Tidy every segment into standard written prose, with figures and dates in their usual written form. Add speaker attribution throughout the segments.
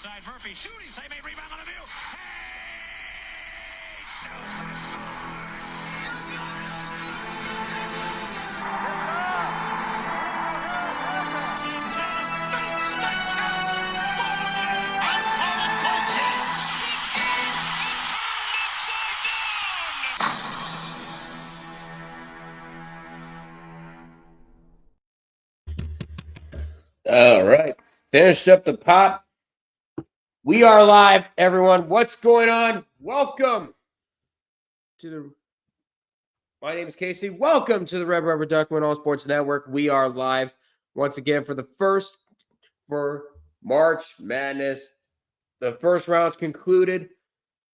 Speaker 1: side, Murphy shooting, save a rebound on a view.
Speaker 2: All right, finished up the pot. We are live, everyone. What's going on? Welcome to the. My name is Casey. Welcome to the Red Rubber Duckman All Sports Network. We are live once again for March Madness. The first round's concluded,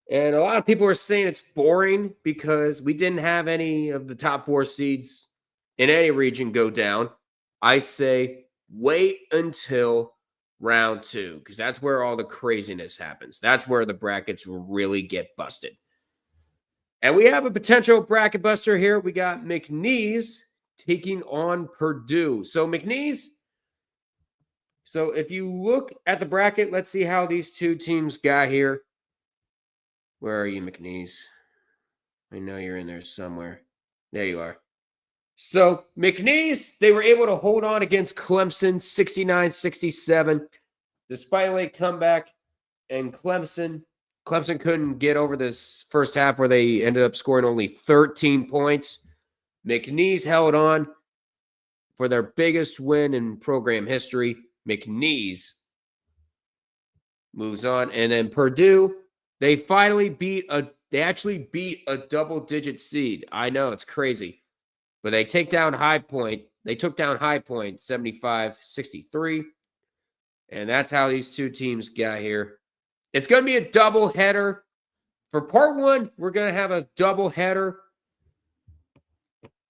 Speaker 2: and a lot of people are saying it's boring because we didn't have any of the top 4 seeds in any region go down. I say wait until round 2 because that's where all the craziness happens. That's where the brackets really get busted. And we have a potential bracket buster here. We got McNeese taking on Purdue. So McNeese, so if you look at the bracket, let's see how these two teams got here. Where are you, McNeese? I know you're in there somewhere. There you are. So McNeese, they were able to hold on against Clemson 69-67. Despite a late comeback, and Clemson couldn't get over this first half where they ended up scoring only 13 points. McNeese held on for their biggest win in program history. McNeese moves on. And then Purdue, they actually beat a double-digit seed. I know, it's crazy. But they took down High Point 75-63. And that's how these two teams got here. It's going to be a doubleheader. For part 1, we're going to have a doubleheader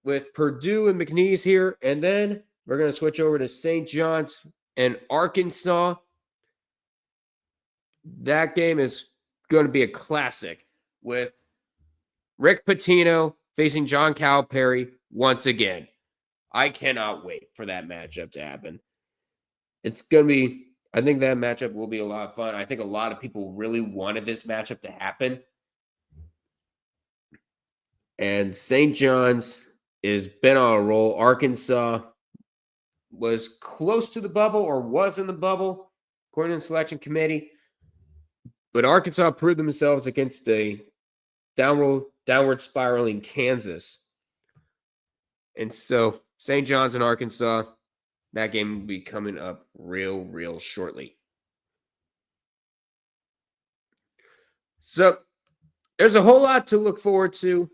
Speaker 2: with Purdue and McNeese here. And then we're going to switch over to St. John's and Arkansas. That game is going to be a classic with Rick Pitino facing John Calipari once again. I cannot wait for that matchup to happen. It's going to be, I think that matchup will be a lot of fun. I think a lot of people really wanted this matchup to happen. And St. John's has been on a roll. Arkansas was close to the bubble or was in the bubble, according to the selection committee. But Arkansas proved themselves against a downward spiraling Kansas. And so St. John's and Arkansas, that game will be coming up real shortly. So there's a whole lot to look forward to.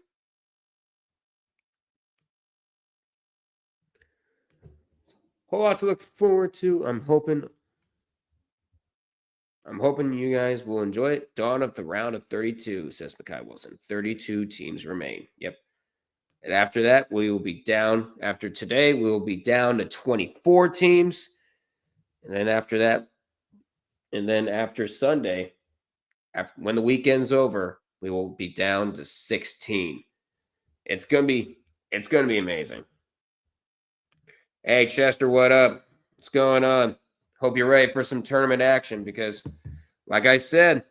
Speaker 2: I'm hoping you guys will enjoy it. Dawn of the round of 32, says Makai Wilson. 32 teams remain. Yep. And after that, we will be down. After today, we will be down to 24 teams. And then after that, and then after Sunday, when the weekend's over, we will be down to 16. It's gonna be amazing. Hey Chester, what up? What's going on? Hope you're ready for some tournament action because, like I said,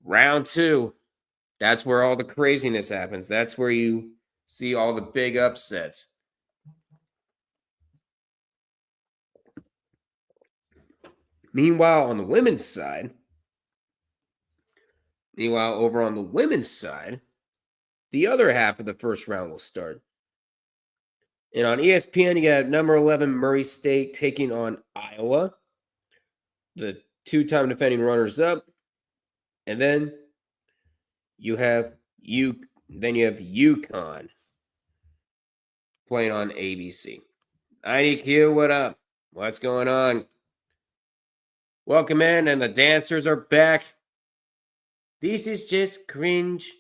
Speaker 2: round 2, that's where all the craziness happens. That's where you see all the big upsets. Meanwhile, over on the women's side, the other half of the first round will start. And on ESPN, you got number 11 Murray State taking on Iowa, the 2-time defending runners-up. And then you have UConn playing on ABC. IDQ, what up? What's going on? Welcome in, and the dancers are back. This is just cringe.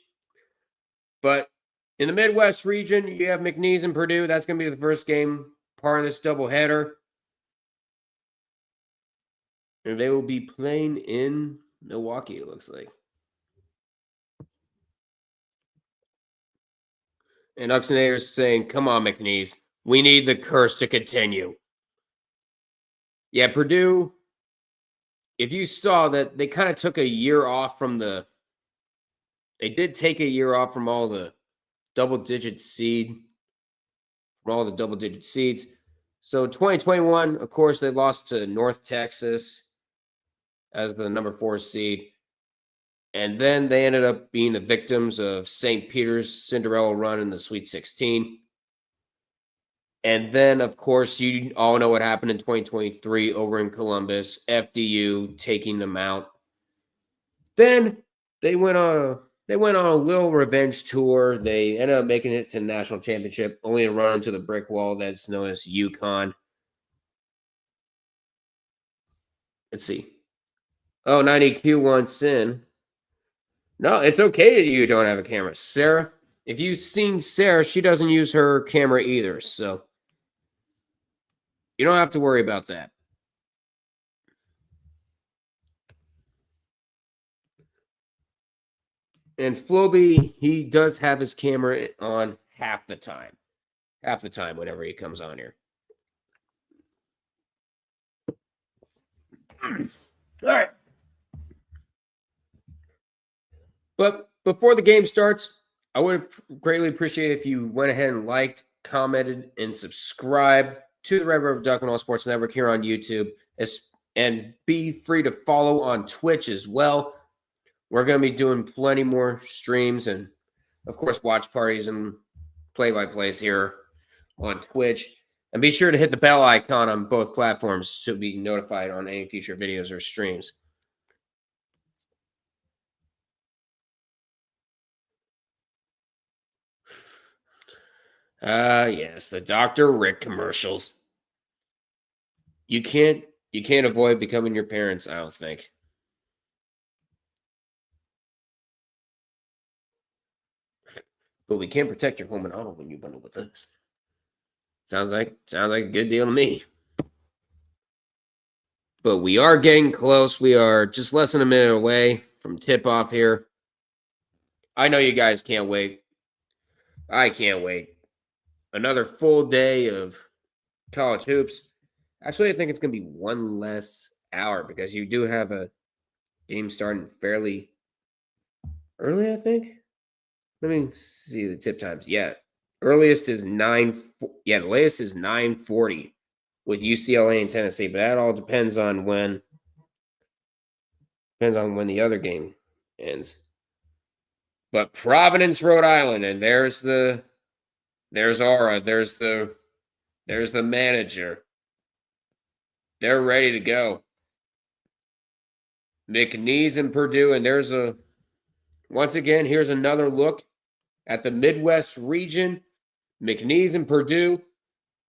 Speaker 2: But in the Midwest region, you have McNeese and Purdue. That's going to be the first game, part of this doubleheader. And they will be playing in Milwaukee, it looks like. And Uxinator's saying, come on, McNeese. We need the curse to continue. Yeah, Purdue if you saw that they kind of took a year off from they did take a year off from all the double-digit seeds. So 2021, of course, they lost to North Texas as the number 4 seed. And then they ended up being the victims of St. Peter's Cinderella run in the Sweet 16. And then, of course, you all know what happened in 2023 over in Columbus, FDU taking them out. Then they went on a little revenge tour. They ended up making it to the national championship, only to run into the brick wall that's known as UConn. Let's see. Oh, 90Q wants in. No, it's okay that you don't have a camera. Sarah, if you've seen Sarah, she doesn't use her camera either, so you don't have to worry about that. And Floby, he does have his camera on half the time whenever he comes on here. All right. But before the game starts, I would greatly appreciate if you went ahead and liked, commented, and subscribed to the Red River Duck and All Sports Network here on YouTube. And be free to follow on Twitch as well. We're going to be doing plenty more streams and, of course, watch parties and play-by-plays here on Twitch. And be sure to hit the bell icon on both platforms to be notified on any future videos or streams. Yes, the Dr. Rick commercials. You can't avoid becoming your parents, I don't think. But we can protect your home and auto when you bundle with us. Sounds like a good deal to me. But we are getting close. We are just less than a minute away from tip-off here. I know you guys can't wait. I can't wait. Another full day of college hoops. Actually, I think it's going to be one less hour because you do have a game starting fairly early, I think. Let me see the tip times. Yeah. Earliest is 9. Yeah, the latest is 9:40 with UCLA and Tennessee, but that all depends on when the other game ends. But Providence, Rhode Island, and there's Aura, there's the manager. They're ready to go. McNeese and Purdue, and once again, here's another look at the Midwest region. McNeese and Purdue,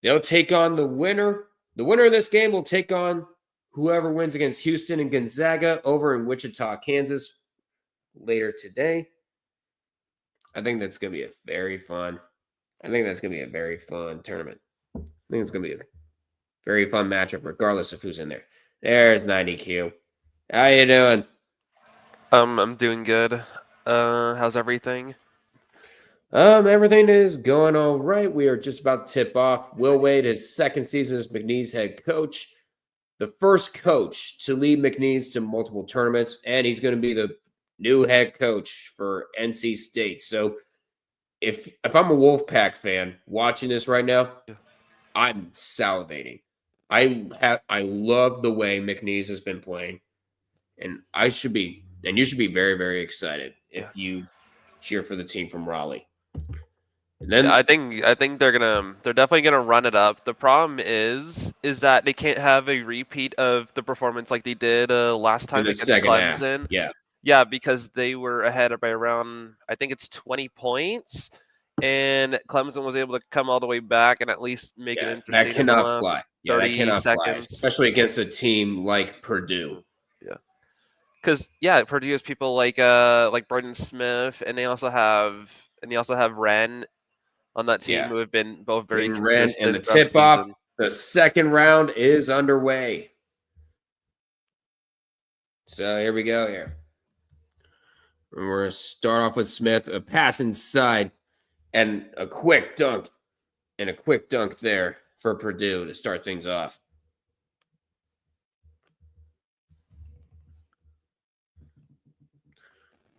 Speaker 2: they'll take on the winner. The winner of this game will take on whoever wins against Houston and Gonzaga over in Wichita, Kansas later today. I think that's going to be a very fun tournament. I think it's going to be a very fun matchup regardless of who's in there. There's 90Q. How you doing?
Speaker 3: I'm doing good. How's everything?
Speaker 2: Everything is going all right. We are just about to tip off. Will Wade, his second season as McNeese head coach, the first coach to lead McNeese to multiple tournaments, and he's going to be the new head coach for NC State. So if I'm a Wolfpack fan watching this right now, I'm salivating. I love the way McNeese has been playing, and you should be very, very excited if you cheer for the team from Raleigh. And then
Speaker 3: I think they're definitely gonna run it up. The problem is that they can't have a repeat of the performance like they did last time against Clemson.
Speaker 2: Half.
Speaker 3: Yeah, because they were ahead by around, I think it's 20 points, and Clemson was able to come all the way back and at least make it interesting.
Speaker 2: That cannot
Speaker 3: in the last
Speaker 2: fly. Yeah,
Speaker 3: 30
Speaker 2: that cannot
Speaker 3: seconds.
Speaker 2: fly, especially against a team like Purdue.
Speaker 3: Yeah, because Purdue has people like Braden Smith, and they also have Wren on that team who have been both very consistent.
Speaker 2: And the tip-off, the second round is underway. So here we go here. And we're going to start off with Smith, a pass inside, and a quick dunk. And a quick dunk there for Purdue to start things off.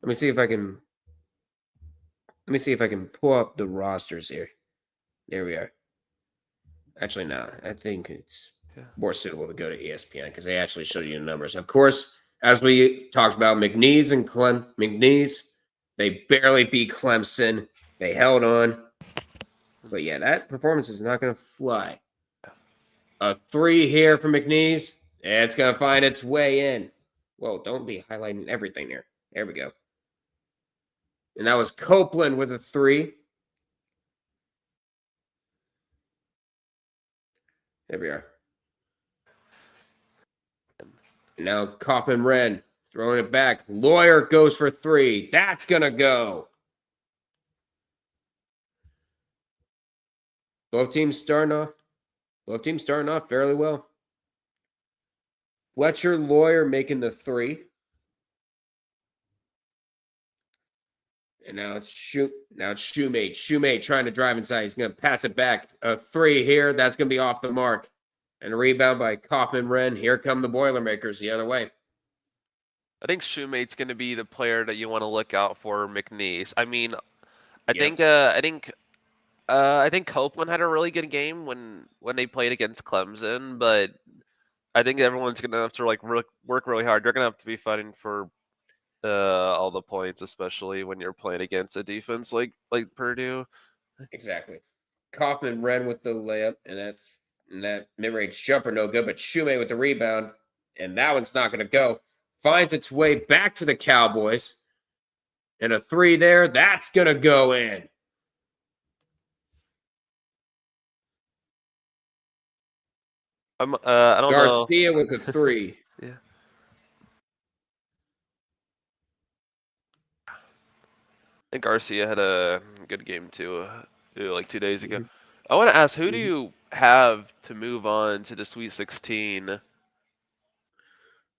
Speaker 2: Let me see if I can pull up the rosters here. There we are. Actually, no. I think it's more suitable to go to ESPN because they actually show you the numbers. Of course, as we talked about, McNeese, they barely beat Clemson. They held on. But yeah, that performance is not going to fly. A 3 here for McNeese. It's going to find its way in. Whoa, don't be highlighting everything there. There we go. And that was Copeland with a 3. There we are. And now Kaufman-Wren throwing it back. Lawyer goes for 3. That's going to go. Both teams starting off fairly well. Fletcher, Lawyer making the 3. And now it's Shoemate. Shoemate trying to drive inside. He's going to pass it back. A 3 here. That's going to be off the mark. And a rebound by Kaufman-Wren. Here come the Boilermakers the other way.
Speaker 3: I think Shoemate's going to be the player that you want to look out for McNeese. I mean, I think Copeland had a really good game when they played against Clemson, but I think everyone's going to have to like work really hard. They're going to have to be fighting for all the points, especially when you're playing against a defense like Purdue.
Speaker 2: Exactly. Kaufman-Wren with the layup, and that mid-range jumper no good, but Shoemate with the rebound, and that one's not going to go. Finds its way back to the Cowboys, and a 3 there. That's going to go in.
Speaker 3: I don't
Speaker 2: Garcia
Speaker 3: know.
Speaker 2: with the 3.
Speaker 3: Yeah. I think Garcia had a good game too, like 2 days ago. I want to ask, who do you have to move on to the Sweet 16?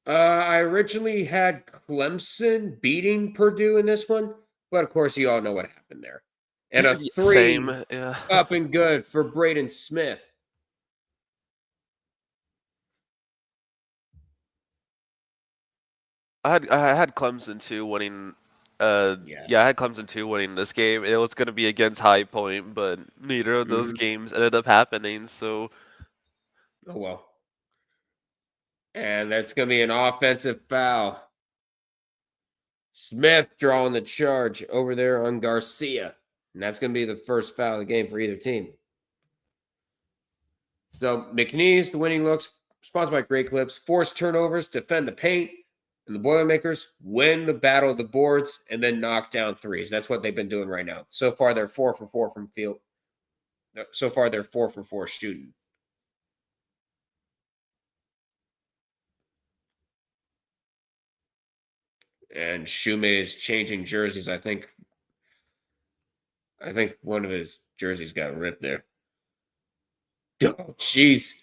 Speaker 2: I originally had Clemson beating Purdue in this one, but of course you all know what happened there. And a 3
Speaker 3: Same, yeah.
Speaker 2: up and good for Braden Smith.
Speaker 3: I had Clemson too winning. I had Clemson too winning this game. It was going to be against High Point, but neither of those games ended up happening. So,
Speaker 2: oh well. And that's going to be an offensive foul. Smith drawing the charge over there on Garcia. And that's going to be the first foul of the game for either team. So McNeese, the winning looks, sponsored by Great Clips, force turnovers, defend the paint, and the Boilermakers win the battle of the boards and then knock down 3s. That's what they've been doing right now. So far, they're 4 for 4 from field. So far, they're 4 for 4 shooting. And Shoemate is changing jerseys. I think one of his jerseys got ripped there. Oh, jeez.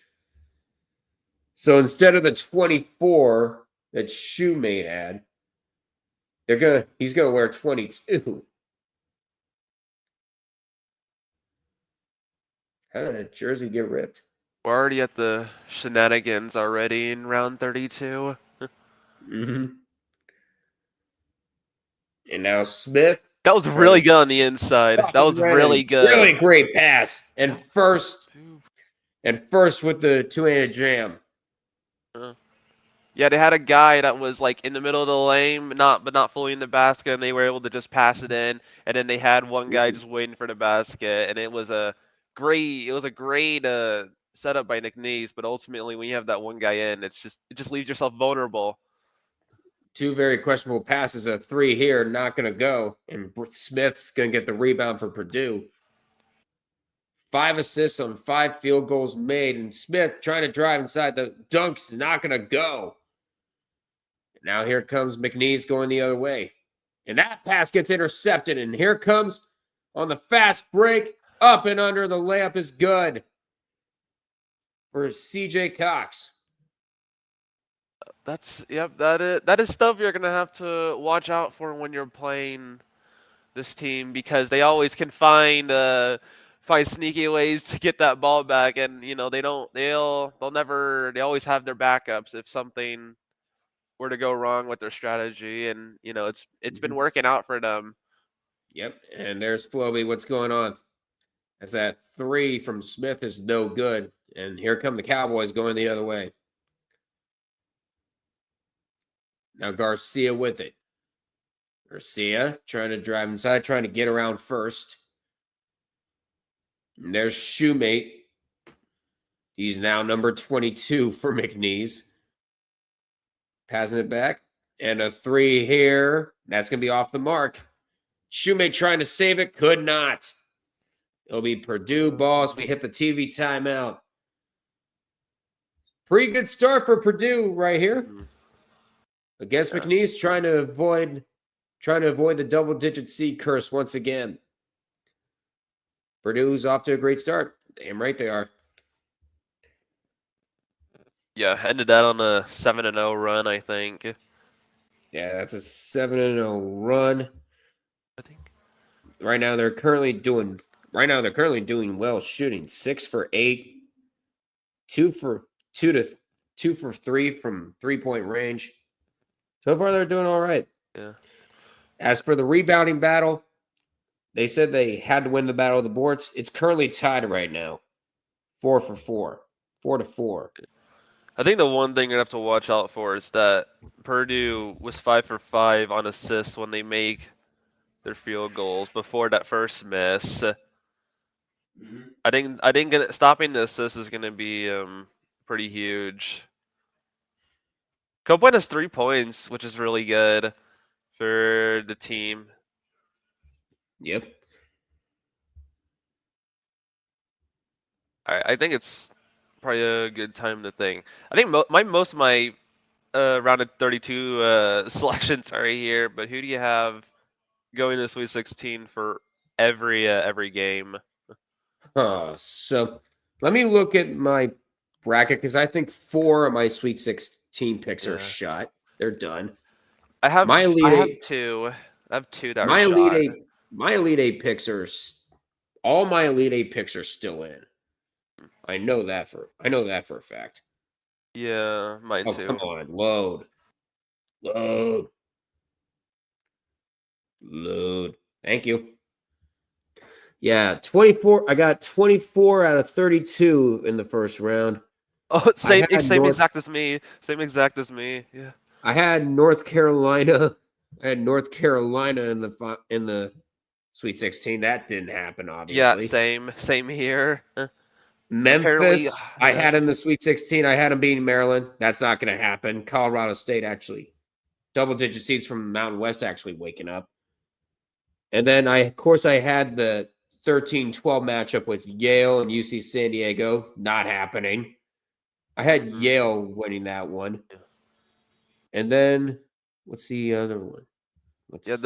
Speaker 2: So instead of the 24 that Shoemate had, he's gonna wear 22. How did that jersey get ripped?
Speaker 3: we're already at the shenanigans already in round 32.
Speaker 2: And now Smith.
Speaker 3: That was really good on the inside. That was really good.
Speaker 2: Really great pass. And first with the two-handed jam.
Speaker 3: Yeah, they had a guy that was like in the middle of the lane, but not fully in the basket, and they were able to just pass it in. And then they had one guy just waiting for the basket, and it was a great setup by McNeese. But ultimately, when you have that one guy in, it just leaves yourself vulnerable.
Speaker 2: 2 very questionable passes, a 3 here, not going to go. And Smith's going to get the rebound for Purdue. 5 assists on 5 field goals made. And Smith trying to drive inside the dunk's not going to go. Now here comes McNeese going the other way. And that pass gets intercepted. And here comes on the fast break. Up and under, the layup is good for CJ Cox.
Speaker 3: That is stuff you're gonna have to watch out for when you're playing this team, because they always can find sneaky ways to get that ball back, and they always have their backups if something where to go wrong with their strategy, and it's been
Speaker 2: Mhm.
Speaker 3: working out for them.
Speaker 2: Yep. And there's Floby. What's going on? As that 3 from Smith is no good. And here come the Cowboys going the other way. Now Garcia with it. Garcia trying to drive inside, trying to get around first. And there's Shoemate. He's now number 22 for McNeese. Passing it back. And a 3 here. That's going to be off the mark. Shoemate trying to save it. Could not. It'll be Purdue balls. We hit the TV timeout. Pretty good start for Purdue right here. Against
Speaker 3: Yeah.
Speaker 2: McNeese, trying to avoid the double-digit seed curse once again. Purdue's off to a great start. Damn right they are.
Speaker 3: Yeah, ended that on a 7-0 run, I think.
Speaker 2: Yeah, that's a 7-0 run.
Speaker 3: I think.
Speaker 2: Right now they're currently doing well shooting. 6 for 8. 2 for 3 from 3-point range. So far they're doing all right.
Speaker 3: Yeah.
Speaker 2: As for the rebounding battle, they said they had to win the battle of the boards. It's currently tied right now. 4 for 4. 4-4.
Speaker 3: I think the one thing you have to watch out for is that Purdue was 5 for 5 on assists when they make their field goals before that first miss. I think stopping the assist is gonna be pretty huge. Copeland has 3 points, which is really good for the team.
Speaker 2: Yep.
Speaker 3: I think it's probably a good time to think. I think most of my round of 32 selections are here, but who do you have going to Sweet 16 for every game?
Speaker 2: So let me look at my bracket because I think 4 of my Sweet 16 picks are
Speaker 3: Yeah.
Speaker 2: shot. They're done.
Speaker 3: I have
Speaker 2: My Elite Eight,
Speaker 3: 2. I have 2 that
Speaker 2: my
Speaker 3: are
Speaker 2: Elite
Speaker 3: shot.
Speaker 2: Eight, my Elite Eight picks are all my Elite Eight picks are still in. I know that for a fact.
Speaker 3: Yeah, mine
Speaker 2: Oh,
Speaker 3: too.
Speaker 2: come on, load. Thank you. Yeah, 24. I got 24 out of 32 in the first round.
Speaker 3: Oh, same
Speaker 2: North-
Speaker 3: exact as me. Same exact as me. Yeah.
Speaker 2: I had North Carolina. I had North Carolina in the Sweet 16. That didn't happen,
Speaker 3: Yeah,
Speaker 2: obviously.
Speaker 3: same here.
Speaker 2: Memphis, I
Speaker 3: yeah.
Speaker 2: had in the Sweet 16. I had them beating Maryland. That's not going to happen. Colorado State actually, double-digit seeds from Mountain West actually waking up. And then I had the 13-12 matchup with Yale and UC San Diego. Not happening. I had Yale winning that one.
Speaker 3: Yeah.
Speaker 2: And then what's the other one? What's
Speaker 3: the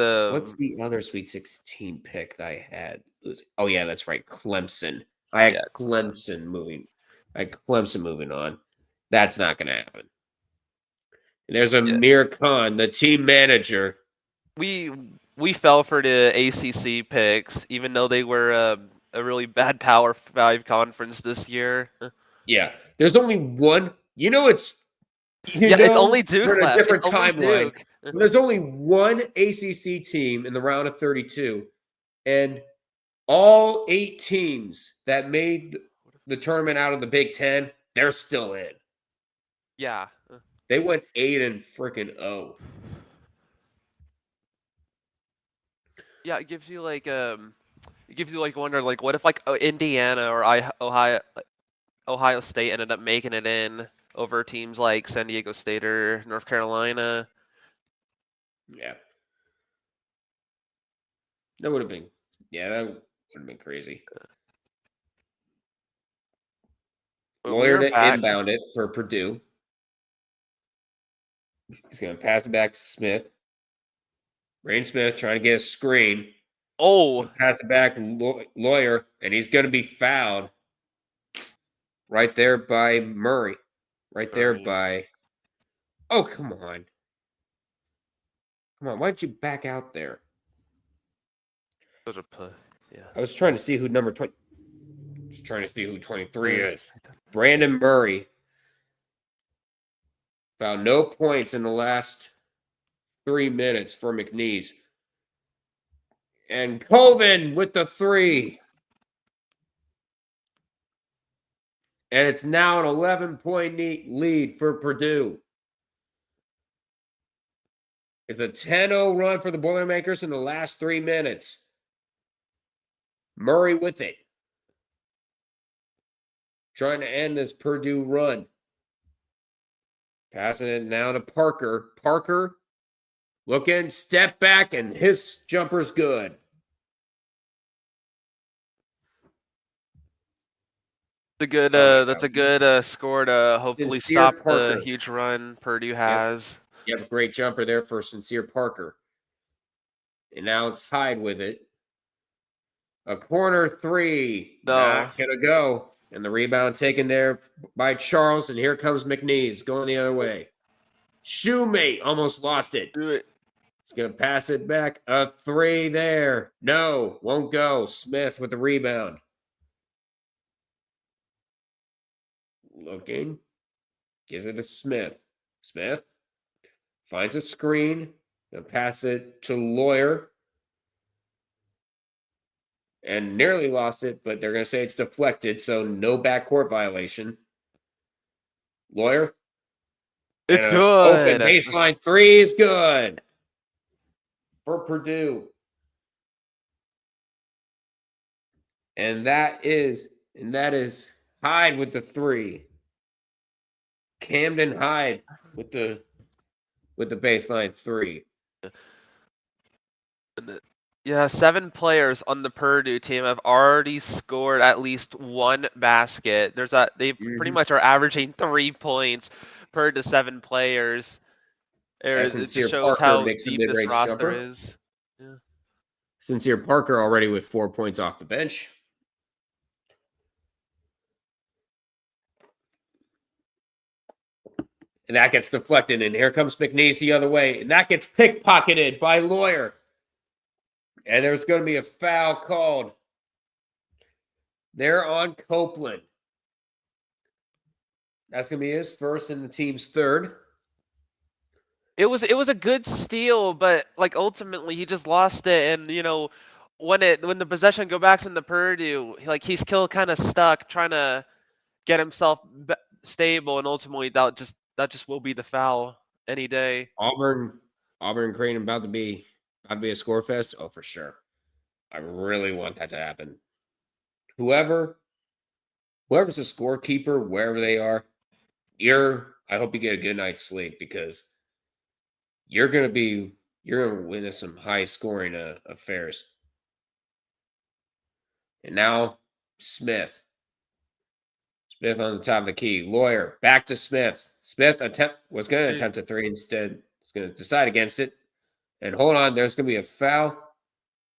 Speaker 2: the other Sweet 16 pick that I had? Oh yeah, that's right. Clemson. I had Clemson moving. On. That's not going to happen. And there's Amir Khan, the team manager.
Speaker 3: We fell for the ACC picks, even though they were a really bad Power 5 conference this year.
Speaker 2: Yeah, there's only one. It's
Speaker 3: it's only Duke
Speaker 2: we're in a
Speaker 3: left.
Speaker 2: different
Speaker 3: It's only
Speaker 2: timeline.
Speaker 3: Duke.
Speaker 2: There's only one ACC team in the round of 32, and all 8 teams that made the tournament out of the Big Ten, they're still in.
Speaker 3: Yeah.
Speaker 2: They went 8-0.
Speaker 3: Yeah, it gives you wonder what if Indiana or Ohio State ended up making it in over teams like San Diego State or North Carolina.
Speaker 2: Yeah. That would have been crazy.
Speaker 3: But
Speaker 2: Lawyer
Speaker 3: we're
Speaker 2: to
Speaker 3: back.
Speaker 2: inbound it for Purdue. He's going to pass it back to Smith. Rain Smith trying to get a screen.
Speaker 3: Oh.
Speaker 2: Pass it back to Lawyer, and he's going to be fouled right there by Murray. Right there by... Oh, come on. Come on, why'd you back out there?
Speaker 3: Yeah.
Speaker 2: I was trying to see who number 20... Just trying to see who 23 is. Brandon Murray. Found no points in the last 3 minutes for McNeese. And Colvin with the 3. And it's now an 11-point lead for Purdue. It's a 10-0 run for the Boilermakers in the last 3 minutes. Murray with it. Trying to end this Purdue run. Passing it now to Parker. Parker looking, step back, and his jumper's good.
Speaker 3: That's a good score to hopefully
Speaker 2: Sincere
Speaker 3: stop
Speaker 2: Parker.
Speaker 3: the huge run Purdue has.
Speaker 2: Yep, great jumper there for Sincere Parker. And now it's Hyde with it. A corner 3.
Speaker 3: No.
Speaker 2: Not going to go. And the rebound taken there by Charles. And here comes McNeese going the other way. Shoemate almost lost it.
Speaker 3: Do it.
Speaker 2: He's going to pass it back. A 3 there. No, won't go. Smith with the rebound. Looking. Gives it to Smith. Smith finds a screen. Going to pass it to Lawyer. And nearly lost it, but they're going to say it's deflected, so no backcourt violation. Lawyer.
Speaker 3: It's
Speaker 2: And
Speaker 3: good.
Speaker 2: Open baseline 3 is good for Purdue. And that is Hyde with the 3. Camden Hyde with the baseline 3.
Speaker 3: Yeah, 7 players on the Purdue team have already scored at least 1 basket. They pretty much are averaging 3 points per to 7 players. It just shows
Speaker 2: Parker
Speaker 3: how
Speaker 2: makes a
Speaker 3: deep this
Speaker 2: mid-range
Speaker 3: roster
Speaker 2: jumper.
Speaker 3: is. Yeah.
Speaker 2: Sincere Parker already with 4 points off the bench. And that gets deflected, and here comes McNeese the other way. And that gets pickpocketed by Lawyer. And there's going to be a foul called. They're on Copeland. That's going to be his first and the team's third.
Speaker 3: It was a good steal, but like ultimately he just lost it. And when the possession go back into Purdue, he's still kind of stuck trying to get himself stable, and ultimately that just will be the foul any day.
Speaker 2: Auburn and Creighton about to be a score fest. Oh, for sure. I really want that to happen. Whoever's a scorekeeper, wherever they are, I hope you get a good night's sleep, because you're gonna witness some high scoring affairs. And now Smith on the top of the key. Lawyer back to Smith. Smith was going to attempt a 3 instead. He's going to decide against it. And hold on, there's going to be a foul.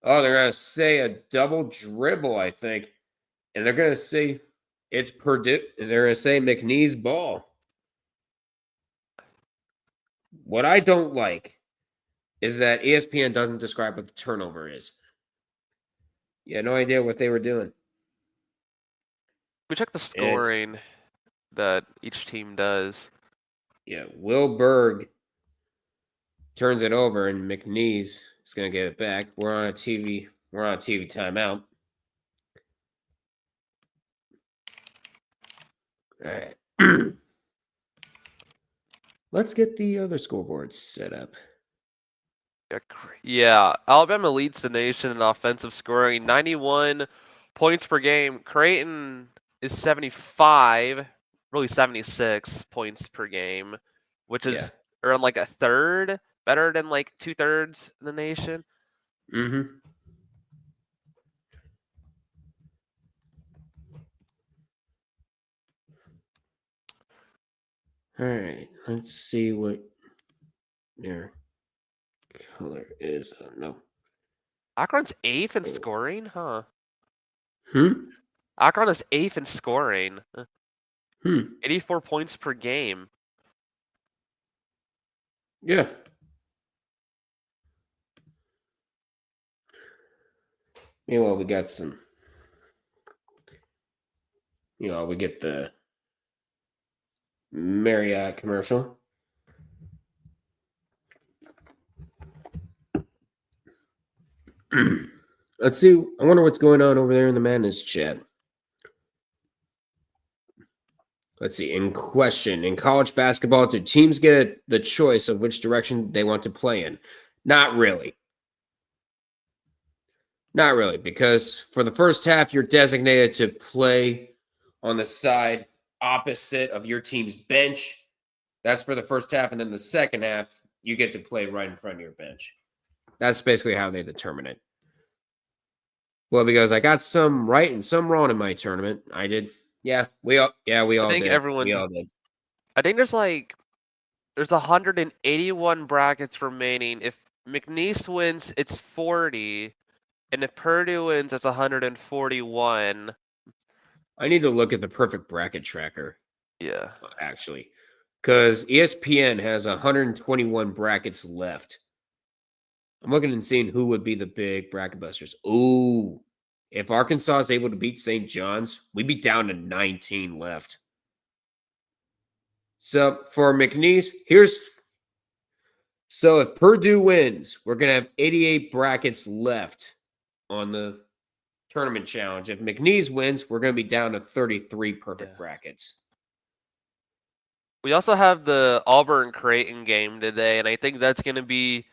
Speaker 2: Oh, they're going to say a double dribble, I think. And they're going to say it's Purdue. And they're going to say McNeese ball. What I don't like is that ESPN doesn't describe what the turnover is. You had no idea what they were doing.
Speaker 3: We check the scoring that each team does.
Speaker 2: Yeah, Will Berg turns it over, and McNeese is going to get it back. We're on a TV timeout. All right. Let's get the other scoreboards set up.
Speaker 3: Yeah, Alabama leads the nation in offensive scoring, 91 points per game. Creighton is 75, really 76 points per game, which is around like a third, better than like 2/3 in the nation.
Speaker 2: Mm-hmm. All right, let's see what their color is. No.
Speaker 3: Akron's 8th in scoring, huh?
Speaker 2: Hmm?
Speaker 3: Akron is 8th in scoring. 84 points per game.
Speaker 2: Yeah. Meanwhile, we got some. We get the Marriott commercial. Let's see. I wonder what's going on over there in the Madness chat. Let's see. In question, in college basketball, do teams get the choice of which direction they want to play in? Not really. Not really, because for the first half, you're designated to play on the side opposite of your team's bench. That's for the first half. And then the second half, you get to play right in front of your bench. That's basically how they determine it. Well, because I got some right and some wrong in my tournament. I did. Yeah, we all
Speaker 3: I think
Speaker 2: did.
Speaker 3: everyone.
Speaker 2: We all did.
Speaker 3: I think there's 181 brackets remaining. If McNeese wins, it's 40, and if Purdue wins, it's 141.
Speaker 2: I need to look at the perfect bracket tracker,
Speaker 3: Yeah.
Speaker 2: actually, because ESPN has 121 brackets left. I'm looking and seeing who would be the big bracket busters. Ooh, if Arkansas is able to beat St. John's, we'd be down to 19 left. So for McNeese, so if Purdue wins, we're going to have 88 brackets left on the tournament challenge. If McNeese wins, we're going to be down to 33 perfect brackets.
Speaker 3: We also have the Auburn-Creighton game today, and I think that's going to be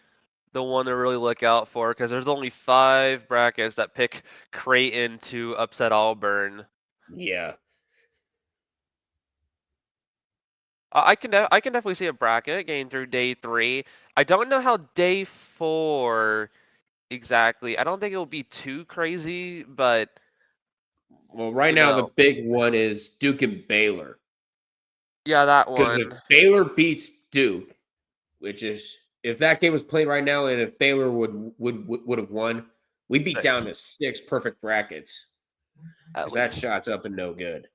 Speaker 3: the one to really look out for because there's only 5 brackets that pick Creighton to upset Auburn.
Speaker 2: Yeah.
Speaker 3: I can definitely see a bracket getting through day 3. I don't know how day 4 exactly. I don't think it will be too crazy, but
Speaker 2: well, right now the big one is Duke and Baylor.
Speaker 3: Yeah, that
Speaker 2: because
Speaker 3: one.
Speaker 2: if Baylor beats Duke, which is if that game was played right now, and if Baylor would have won, we'd be down to 6 perfect brackets. Because that shot's up and no good.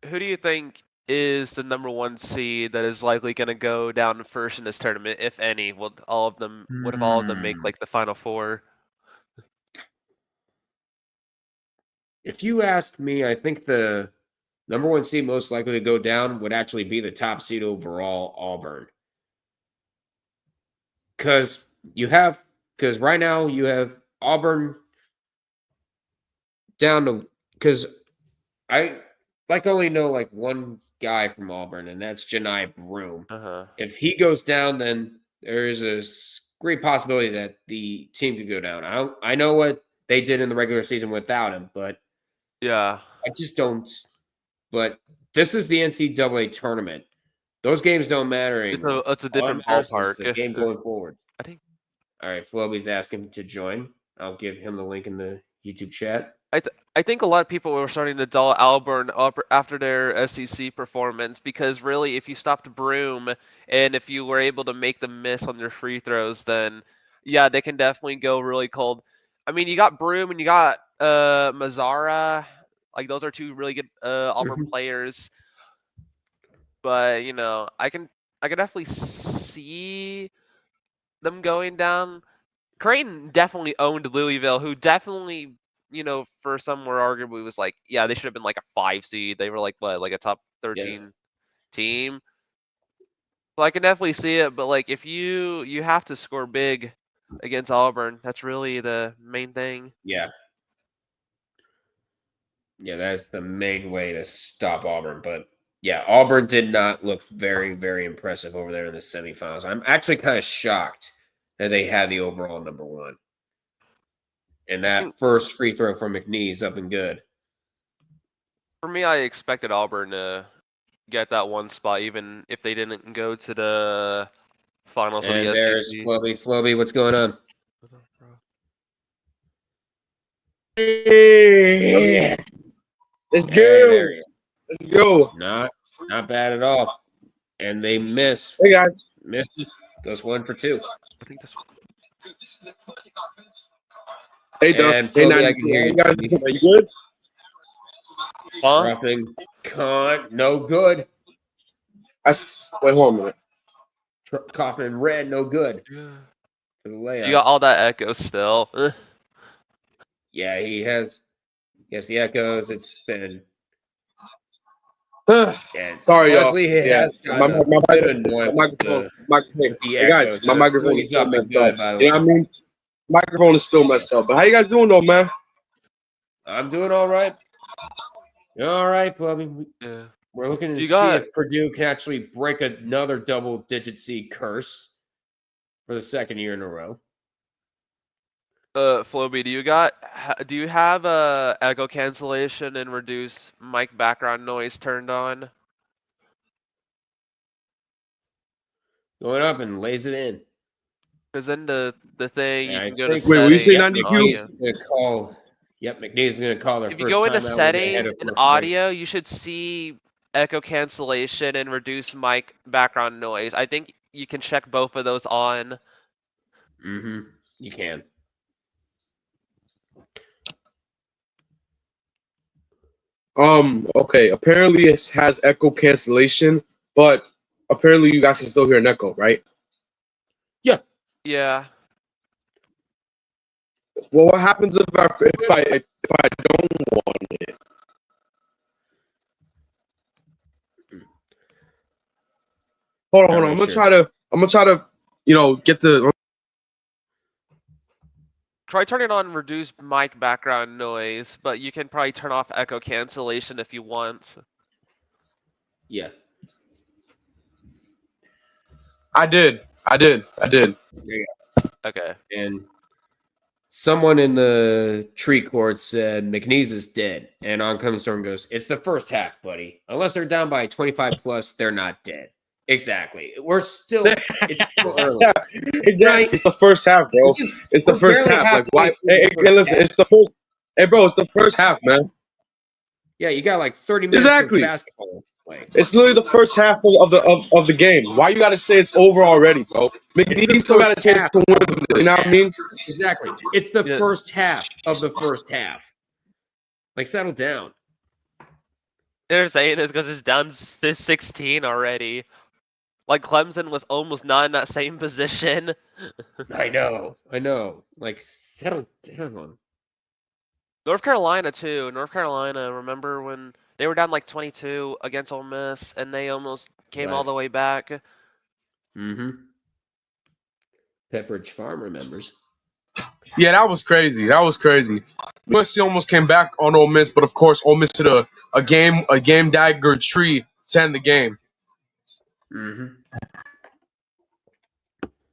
Speaker 3: Who do you think is the number 1 seed that is likely going to go down first in this tournament, if any? Would all of them make like the Final 4?
Speaker 2: If you ask me, I think the number 1 seed most likely to go down would actually be the top seed overall, Auburn. Because right now you have Auburn down to, because I only know like one guy from Auburn, and that's Janai Broom. If he goes down, then there is a great possibility that the team could go down. I know what they did in the regular season without him, but
Speaker 3: yeah,
Speaker 2: I just don't. But this is the NCAA tournament. Those games don't matter anymore.
Speaker 3: It's a different ballpark.
Speaker 2: The game going forward.
Speaker 3: I think.
Speaker 2: All right, Floby's asking to join. I'll give him the link in the YouTube chat.
Speaker 3: I think a lot of people were starting to dull Auburn up after their SEC performance because really, if you stopped Broom and if you were able to make them miss on their free throws, then yeah, they can definitely go really cold. I mean, you got Broom and you got Mazzara. Like those are 2 really good Auburn players. But you know, I can definitely see them going down. Creighton definitely owned Louisville, who definitely, you know, for some were arguably was like, yeah, they should have been like a 5 seed. They were like what, like a top 13 team. So I can definitely see it, but like if you have to score big against Auburn, that's really the main thing.
Speaker 2: Yeah. Yeah, that's the main way to stop Auburn. But yeah, Auburn did not look very, very impressive over there in the semifinals. I'm actually kind of shocked that they had the overall number 1. And that first free throw from McNeese up and good.
Speaker 3: For me, I expected Auburn to get that 1 spot, even if they didn't go to the finals of the SEC.
Speaker 2: There's Floby. Floby, what's going on?
Speaker 4: Yeah. Let's go. Let's go.
Speaker 2: Not bad at all. And they miss.
Speaker 4: Hey guys.
Speaker 2: Missed it. Goes 1 for 2.
Speaker 3: I think this one.
Speaker 4: Hey Doug. Hey,
Speaker 2: I can hear you.
Speaker 4: Guys, are you good?
Speaker 2: Dropping no good.
Speaker 4: Wait, hold on a minute.
Speaker 2: Kaufman red, no good.
Speaker 3: Yeah.
Speaker 2: For the layup.
Speaker 3: You got all that echo still.
Speaker 2: Yeah, he has. Yes, the echoes. It's been.
Speaker 4: Sorry,
Speaker 2: honestly,
Speaker 4: y'all.
Speaker 2: Yeah,
Speaker 4: my microphone. Hey guys, my microphone is
Speaker 2: up and good, by the
Speaker 4: you know what I mean? microphone is still messed up. But how you guys doing though, man?
Speaker 2: I'm doing all right. All right, Fleming.
Speaker 3: Yeah.
Speaker 2: We're looking to
Speaker 3: You
Speaker 2: see
Speaker 3: got-
Speaker 2: if Purdue can actually break another double-digit seed curse for the second year in a row.
Speaker 3: Floby, do you have echo cancellation and reduce mic background noise turned on?
Speaker 2: Going up and lays it in.
Speaker 3: Because then the thing
Speaker 2: Yeah,
Speaker 3: you
Speaker 2: I
Speaker 3: can go to
Speaker 2: think-
Speaker 4: Wait, were you
Speaker 3: settings.
Speaker 4: saying
Speaker 2: Yep,
Speaker 3: and
Speaker 4: 90
Speaker 3: audio.
Speaker 2: McNeese is going to call. Yep, McNeese is going to call their
Speaker 3: If you
Speaker 2: first
Speaker 3: go into
Speaker 2: timeout when they head
Speaker 3: settings
Speaker 2: to
Speaker 3: and
Speaker 2: commercial break.
Speaker 3: audio, you should see echo cancellation and reduce mic background noise. I think you can check both of those on.
Speaker 2: Mm-hmm. You can.
Speaker 4: Okay. Apparently it has echo cancellation, but apparently you guys can still hear an echo, right?
Speaker 3: Yeah.
Speaker 4: Well, what happens if I don't want it? Hold on.
Speaker 2: Very
Speaker 4: I'm gonna
Speaker 2: sure.
Speaker 4: try to, get the.
Speaker 3: Try turning on reduce mic background noise, but you can probably turn off echo cancellation if you want.
Speaker 2: Yeah.
Speaker 4: I did.
Speaker 2: There you go.
Speaker 3: Okay.
Speaker 2: And someone in the tree court said McNeese is dead. And on comes Storm goes, it's the first half, buddy. Unless they're down by 25 plus, they're not dead. Exactly. It's still early.
Speaker 4: Exactly.
Speaker 2: Right.
Speaker 4: It's the first half, bro. It's the
Speaker 2: We're
Speaker 4: first
Speaker 2: barely
Speaker 4: half. Like,
Speaker 2: halfway
Speaker 4: why?
Speaker 2: through the
Speaker 4: Hey,
Speaker 2: first
Speaker 4: listen.
Speaker 2: half.
Speaker 4: It's the full. Hey, bro. It's the first half, man.
Speaker 2: Yeah, you got like 30 minutes
Speaker 4: Exactly.
Speaker 2: of basketball to play.
Speaker 4: It's literally the first half of the game. Why you gotta say it's over already, bro? McNeese still got a chance to win. You know what I mean?
Speaker 2: Exactly. It's the
Speaker 3: Yes.
Speaker 2: first half of the first half. Like, settle down.
Speaker 3: They're saying it's because it's down 16 already. Like Clemson was almost not in that same position.
Speaker 2: I know. Like, settle down.
Speaker 3: North Carolina too. North Carolina, remember when they were down like 22 against Ole Miss and they almost came all
Speaker 2: Right.
Speaker 3: the way back?
Speaker 2: Mm-hmm. Pepperidge Farm remembers.
Speaker 4: Yeah, that was crazy. USC almost came back on Ole Miss, but of course, Ole Miss hit a game dagger tree to end the game.
Speaker 2: Mm-hmm.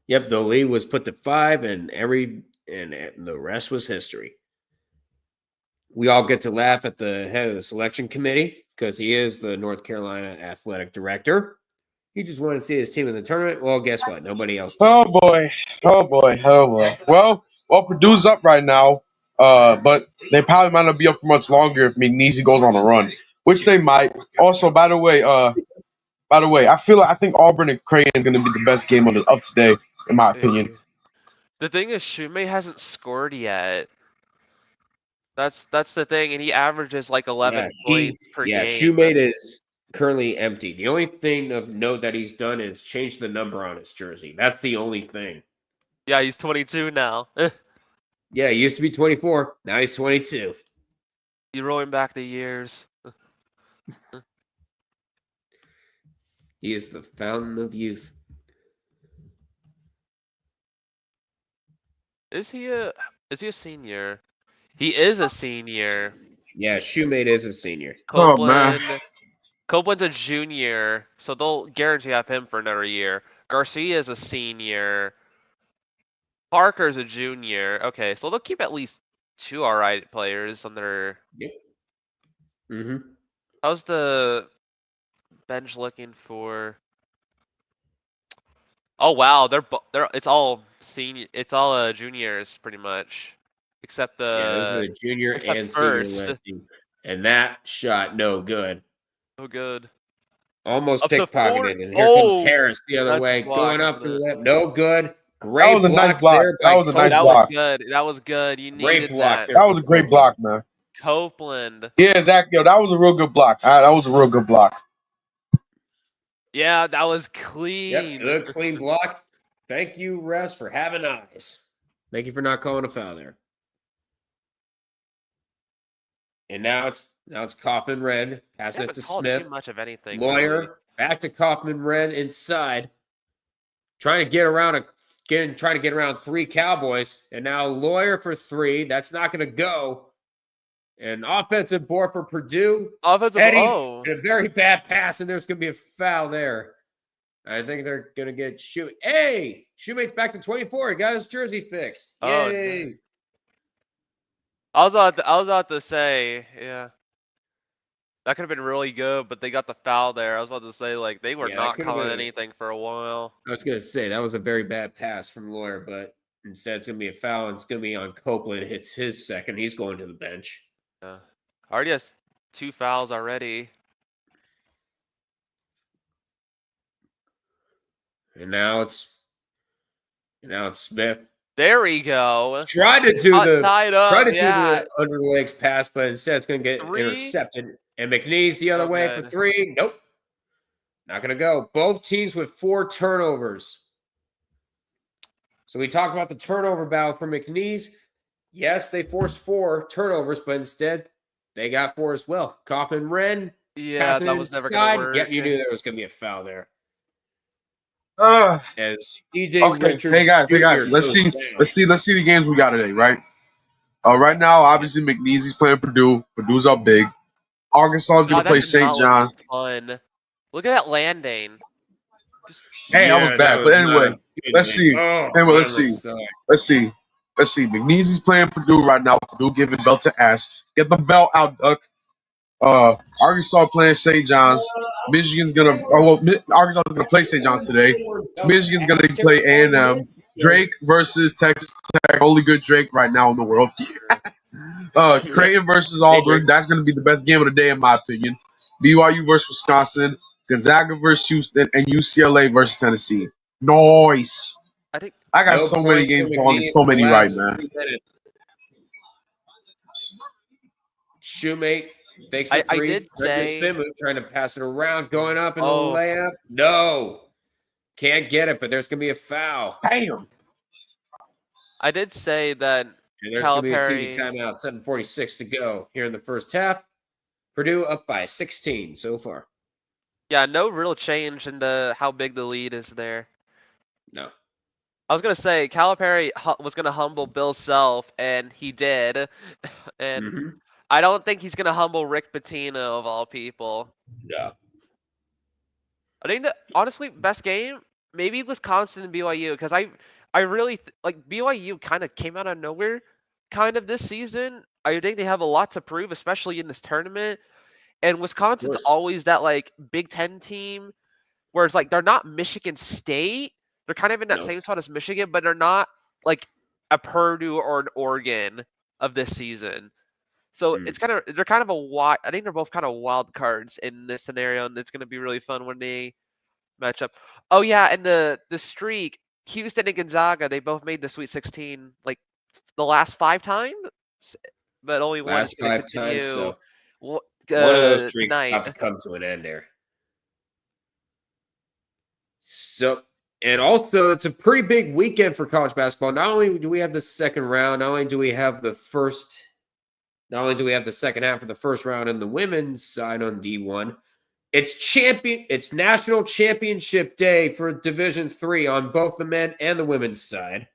Speaker 2: Yep, the lead was put to 5, and the rest was history. We all get to laugh at the head of the selection committee because he is the North Carolina athletic director. He just wanted to see his team in the tournament. Well, guess what? Nobody else did.
Speaker 4: Oh boy. Well, Purdue's up right now, but they probably might not be up for much longer if McNeese goes on a run, which they might. Also, by the way, I think Auburn and Creighton is going to be the best game of today, in my opinion.
Speaker 3: The thing is, Shumei hasn't scored yet. That's the thing, and he averages like 11 points per game.
Speaker 2: Shoemate is currently empty. The only thing of note that he's done is change the number on his jersey. That's the only thing.
Speaker 3: Yeah, he's 22 now.
Speaker 2: Yeah, he used to be 24. Now he's 22.
Speaker 3: You're rolling back the years.
Speaker 2: He is the fountain of youth.
Speaker 3: Is he a senior? He is a senior.
Speaker 2: Yeah, Shoemate is a senior.
Speaker 4: Oh, man.
Speaker 3: Copeland's a junior, so they'll guarantee have him for another year. Garcia is a senior. Parker's a junior. Okay, so they'll keep at least 2 alright players on their.
Speaker 2: Yep. Mm-hmm.
Speaker 3: How's the bench looking for? Oh wow, they're it's all senior. It's all juniors pretty much, except
Speaker 2: Yeah, this is
Speaker 3: the
Speaker 2: a junior
Speaker 3: except
Speaker 2: and
Speaker 3: first.
Speaker 2: senior led team. And that shot, no good.
Speaker 3: Oh good.
Speaker 2: Almost
Speaker 3: Up to
Speaker 2: pickpocketed.
Speaker 3: 4
Speaker 2: And here comes
Speaker 3: oh,
Speaker 2: Harris the other
Speaker 3: that's
Speaker 2: way.
Speaker 3: blocked,
Speaker 2: Going up to the
Speaker 3: isn't it?
Speaker 2: left. No good.
Speaker 4: That
Speaker 2: Great
Speaker 4: was a nice
Speaker 2: block
Speaker 4: block.
Speaker 2: there.
Speaker 4: That was a nice
Speaker 3: That
Speaker 4: block.
Speaker 3: was good. That was good. You
Speaker 2: Great
Speaker 3: needed
Speaker 2: block
Speaker 3: that.
Speaker 2: there.
Speaker 4: That was a great block, man.
Speaker 3: Copeland.
Speaker 4: Yeah, exactly. Yo, that was a real good block. That was a real good block.
Speaker 3: Yeah, that was clean.
Speaker 2: Yep, good clean block. Thank you, refs, for having eyes. Thank you for not calling a foul there. And now it's Kaufman Red passing it to Smith.
Speaker 3: Too much of anything.
Speaker 2: Lawyer
Speaker 3: really.
Speaker 2: back to Kaufman Red inside, trying to get around a trying to get around 3 Cowboys, and now Lawyer for 3. That's not going to go. An offensive board for Purdue.
Speaker 3: Offensive.
Speaker 2: Eddie,
Speaker 3: Oh.
Speaker 2: and a very bad pass, and there's going to be a foul there. I think they're going to get shoot. Hey, Shoemate's back to 24. He got his jersey fixed.
Speaker 3: Oh,
Speaker 2: Yay.
Speaker 3: no. I was about to say, yeah. That could have been really good, but they got the foul there. I was about to say, like, they were not calling anything for a while.
Speaker 2: I was going to say, that was a very bad pass from Lawyer, but instead it's going to be a foul, and it's going to be on Copeland. It hits his second. He's going to the bench.
Speaker 3: Yeah. Already has 2 fouls already.
Speaker 2: And now it's Smith.
Speaker 3: There we go.
Speaker 2: Tried to do the
Speaker 3: yeah.
Speaker 2: under the legs pass, but instead it's going to get
Speaker 3: 3?
Speaker 2: intercepted. And McNeese the other way for 3. Nope. Not going to go. Both teams with 4 turnovers. So we talked about the turnover battle for McNeese. Yes, they forced 4 turnovers, but instead they got 4 as well. Kaufman Wren.
Speaker 3: Yeah, that was never going to work.
Speaker 2: Yep, you knew there was going to be a foul there. As DJ
Speaker 4: Okay,
Speaker 2: Richards.
Speaker 4: hey guys, let's see the games we got today, right? Right now, obviously McNeese's playing Purdue. Purdue's up big. Arkansas is going to play St. John.
Speaker 3: Fun. Look at that landing.
Speaker 4: Hey, that was bad. But anyway, let's see. Let's see. McNeese's playing Purdue right now. Purdue giving belt to ass. Get the belt out, Duck. Arkansas playing St. John's. Michigan's gonna. Arkansas is gonna play St. John's today. Michigan's gonna play A&M. Drake versus Texas Tech. Only good Drake right now in the world. Creighton versus Auburn. That's gonna be the best game of the day in my opinion. BYU versus Wisconsin. Gonzaga versus Houston, and UCLA versus Tennessee. Nice. I got so many games on and so many right now.
Speaker 2: Shoemate takes a 3.
Speaker 3: I did say
Speaker 2: spin move, trying to pass it around, going up in the layup. No, can't get it, but there's gonna be a foul.
Speaker 4: Damn.
Speaker 3: I did say that.
Speaker 2: And there's gonna be a TV timeout. 7:46 to go here in the first half. Purdue up by 16 so far.
Speaker 3: Yeah, no real change in how big the lead is there.
Speaker 2: No.
Speaker 3: I was going to say, Calipari was going to humble Bill Self, and he did. And I don't think he's going to humble Rick Pitino, of all people.
Speaker 2: Yeah.
Speaker 3: I think that, honestly, best game, maybe Wisconsin and BYU, because I really, BYU kind of came out of nowhere kind of this season. I think they have a lot to prove, especially in this tournament. And Wisconsin's always that, Big Ten team where it's they're not Michigan State. They're kind of in that same spot as Michigan, but they're not a Purdue or an Oregon of this season. So it's they're kind of I think they're both kind of wild cards in this scenario, and it's going to be really fun when they match up. Oh yeah, and the streak, Houston and Gonzaga, they both made the Sweet 16 the last 5 times, but only
Speaker 2: last 5 times. So one of those streaks about to come to an end there. So, and also it's a pretty big weekend for college basketball. Not only do we have the second round, not only do we have the second half of the first round in the women's side on D1, it's national championship day for Division III on both the men and the women's side.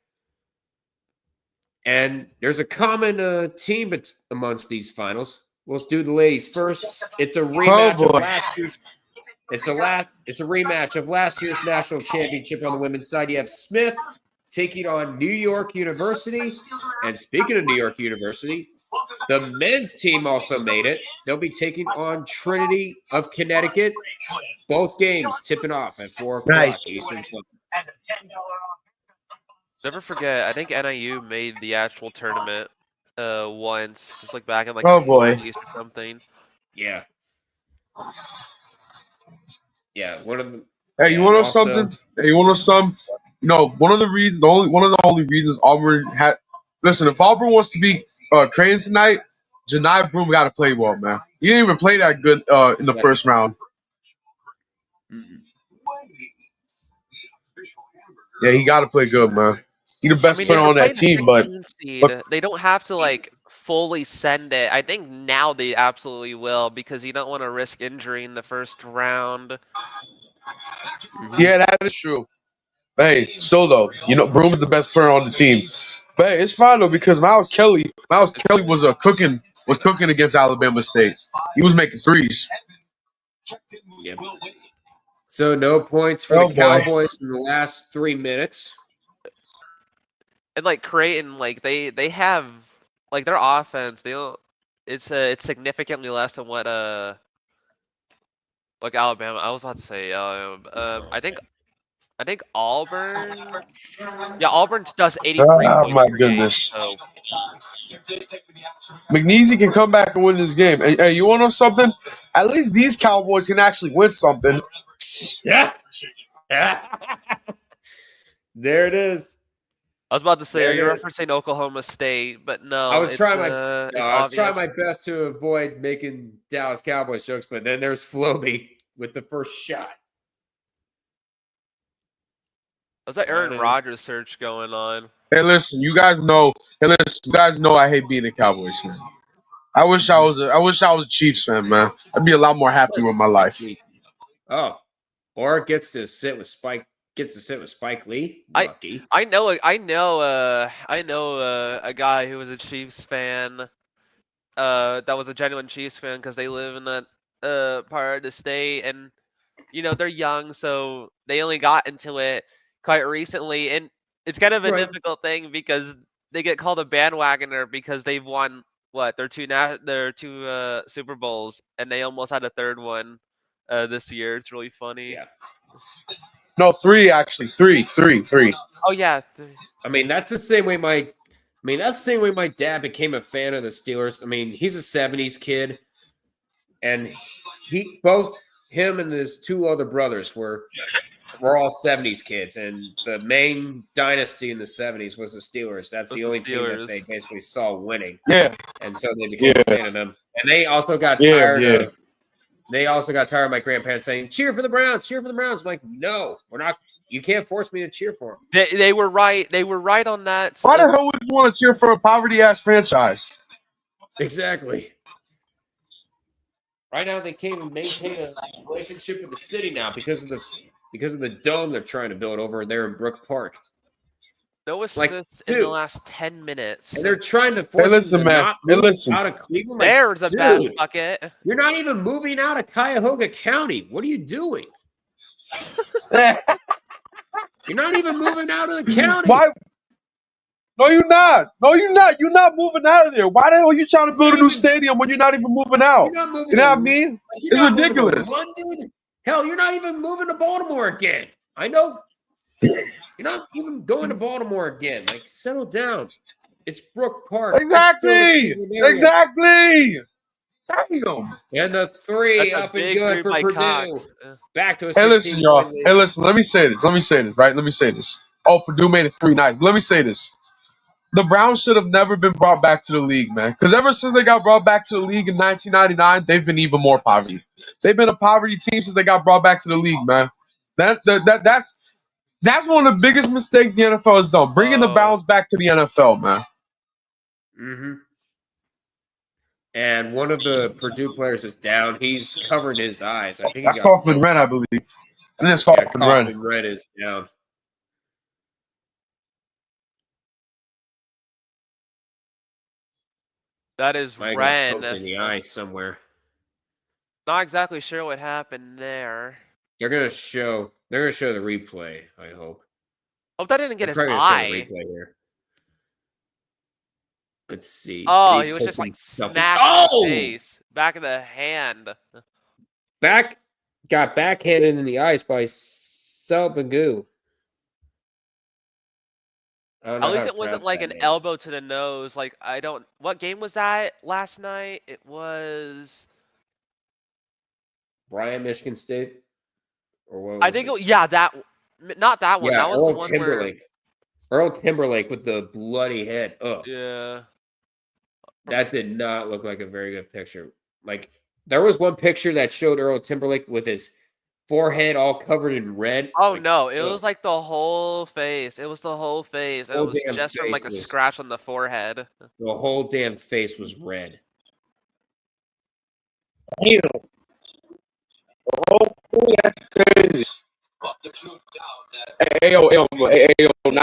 Speaker 2: And there's a common team amongst these finals. Let's do the ladies first. It's a rematch of last year's. It's a rematch of last year's national championship on the women's side. You have Smith taking on New York University. And speaking of New York University, the men's team also made it. They'll be taking on Trinity of Connecticut. Both games tipping off at 4 o'clock Eastern time.
Speaker 3: Never forget, I think NIU made the actual tournament once, just back in the 40s or something.
Speaker 2: Yeah. Yeah, one of them.
Speaker 4: Hey, you want to know something? One of the only reasons Auburn had. Listen, if Auburn wants to beat Creighton tonight, Janai Broom got to play well, man. He didn't even play that good in the first round. Yeah, he got to play good, man. He's the best player on that team, but
Speaker 3: they don't have to fully send it. I think now they absolutely will, because you don't want to risk injury in the first round.
Speaker 4: Yeah, that is true. Hey, still though, Broom's the best player on the team. But hey, it's fine though because Miles Kelly was cooking against Alabama State. He was making threes.
Speaker 2: Yep. So no points for the
Speaker 4: Oh boy.
Speaker 2: Cowboys in the last 3 minutes.
Speaker 3: And like Creighton, like they have like their offense. They don't. It's significantly less than what like Alabama. I was about to say I think Auburn. Yeah, Auburn does 83
Speaker 4: Oh
Speaker 3: points
Speaker 4: my
Speaker 3: per game.
Speaker 4: goodness.
Speaker 3: So
Speaker 4: McNeese can come back and win this game. Hey, you want to know something? At least these Cowboys can actually win something.
Speaker 2: Yeah. There it is.
Speaker 3: I was about to say,
Speaker 2: There
Speaker 3: are you
Speaker 2: it is.
Speaker 3: referencing Oklahoma State? But no,
Speaker 2: I was
Speaker 3: it's
Speaker 2: trying
Speaker 3: it's
Speaker 2: I was trying
Speaker 3: obvious.
Speaker 2: my best to avoid making Dallas Cowboys jokes, but then there's Floby with the first shot.
Speaker 3: There's an Aaron Rodgers search going on.
Speaker 4: Hey, listen, you guys know. I hate being a Cowboys fan. I wish I was a Chiefs fan, man. I'd be a lot more happy with my life.
Speaker 2: Oh, or gets to sit with Spike Lee. Lucky.
Speaker 3: I know a guy who was a Chiefs fan. That was a genuine Chiefs fan because they live in that part of the state, and they're young, so they only got into it quite recently, and it's kind of a
Speaker 2: Right.
Speaker 3: difficult thing because they get called a bandwagoner because they've won their two Super Bowls, and they almost had a third one this year. It's really funny.
Speaker 2: Yeah.
Speaker 4: No, three actually. Three.
Speaker 3: Oh yeah.
Speaker 2: I mean, that's the same way my dad became a fan of the Steelers. I mean, he's a 70s kid, and both him and his two other brothers were all 70s kids, and the main dynasty in the 70s was the Steelers. That's the only team that they basically saw winning.
Speaker 4: Yeah.
Speaker 2: And so they became a fan of them. And they also got tired of my grandparents saying, cheer for the Browns, cheer for the Browns. I'm like, no, we're not. You can't force me to cheer for them.
Speaker 3: They were right. They were right on that.
Speaker 4: Why the hell would you want to cheer for a poverty-ass franchise?
Speaker 2: Exactly. Right now, they can't even maintain a relationship with the city now because of the dome they're trying to build over there in Brook Park.
Speaker 3: No assists in the last 10 minutes.
Speaker 2: And they're trying to force them to not move out of Cleveland. Like,
Speaker 3: there's a bad bucket.
Speaker 2: You're not even moving out of Cuyahoga County. What are you doing? You're not even moving out of the county.
Speaker 4: Why? No, you're not. You're not moving out of there. Why the hell are you trying to build a new stadium when you're not even moving out?
Speaker 2: You're not moving.
Speaker 4: You know what I mean? It's ridiculous.
Speaker 2: Hell, you're not even moving to Baltimore again. I know. You're not even going to Baltimore again. Like, settle down. It's Brook Park.
Speaker 4: Exactly. Damn.
Speaker 2: And the three up and good for Purdue.
Speaker 3: Cox.
Speaker 2: Back to a 16-point
Speaker 4: Hey, listen, y'all. Hey, listen. Let me say this. Right? Let me say this. Oh, Purdue made it 3 nights. But let me say this. The Browns should have never been brought back to the league, man. Because ever since they got brought back to the league in 1999, they've been even more poverty. They've been a poverty team since they got brought back to the league, man. That's one of the biggest mistakes the NFL has done. Bringing the Browns back to the NFL, man.
Speaker 2: Mm-hmm. And one of the Purdue players is down. He's covering his eyes. I think
Speaker 4: that's Kaufman Red, I believe. And that's Kaufman
Speaker 2: Red is down.
Speaker 3: That is Ren.
Speaker 2: In the eye somewhere.
Speaker 3: Not exactly sure what happened there.
Speaker 2: They're gonna show the replay, I hope.
Speaker 3: Hope that didn't get his eye.
Speaker 2: Show the replay here. Let's see.
Speaker 3: Oh, he was just like smacked in the face. Back of the hand.
Speaker 2: Got backhanded in the eyes by Selbagu.
Speaker 3: At least it wasn't like an elbow to the nose. Like, what game was that last night? It was
Speaker 2: Brian, Michigan State? Or what was
Speaker 3: not that one.
Speaker 2: Yeah,
Speaker 3: that was
Speaker 2: Earl
Speaker 3: the one
Speaker 2: Timberlake. Earl Timberlake with the bloody head. Oh.
Speaker 3: Yeah.
Speaker 2: That did not look like a very good picture. Like, there was one picture that showed Earl Timberlake with his forehead all covered in red.
Speaker 3: Oh, like, no. It was like the whole face. It was the whole face. It was just from like a scratch on the forehead.
Speaker 2: The whole damn face was red.
Speaker 4: Ew. Oh, that's crazy. Not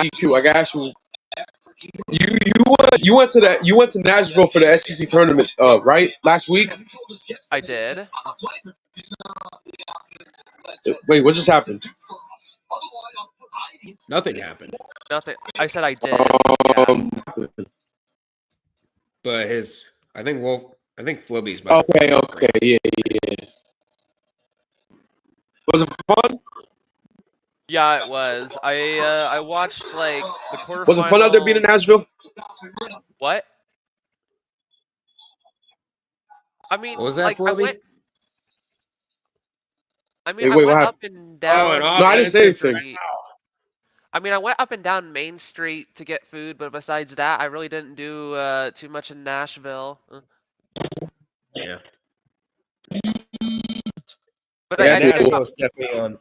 Speaker 4: EQ. I got you. You went to Nashville for the SEC tournament, right? Last week.
Speaker 3: I did.
Speaker 4: Wait, what just happened?
Speaker 2: Nothing happened.
Speaker 3: Nothing. I said I did. Yeah.
Speaker 2: But I think Flubby's about to
Speaker 4: Okay, yeah. Was it fun?
Speaker 3: Yeah, it was. I watched like the quarterfinals.
Speaker 4: Was it fun out there being in Nashville?
Speaker 3: What? I mean,
Speaker 2: What was that,
Speaker 3: like
Speaker 2: Flubby?
Speaker 3: I
Speaker 4: Wait, what
Speaker 3: went
Speaker 4: happened?
Speaker 3: up and down.
Speaker 2: No,
Speaker 4: I didn't say anything.
Speaker 3: I mean, I went up and down Main Street to get food, but besides that, I really didn't do too much in Nashville.
Speaker 2: Yeah.
Speaker 3: But
Speaker 2: Yeah,
Speaker 3: I think
Speaker 2: Nashville was definitely on.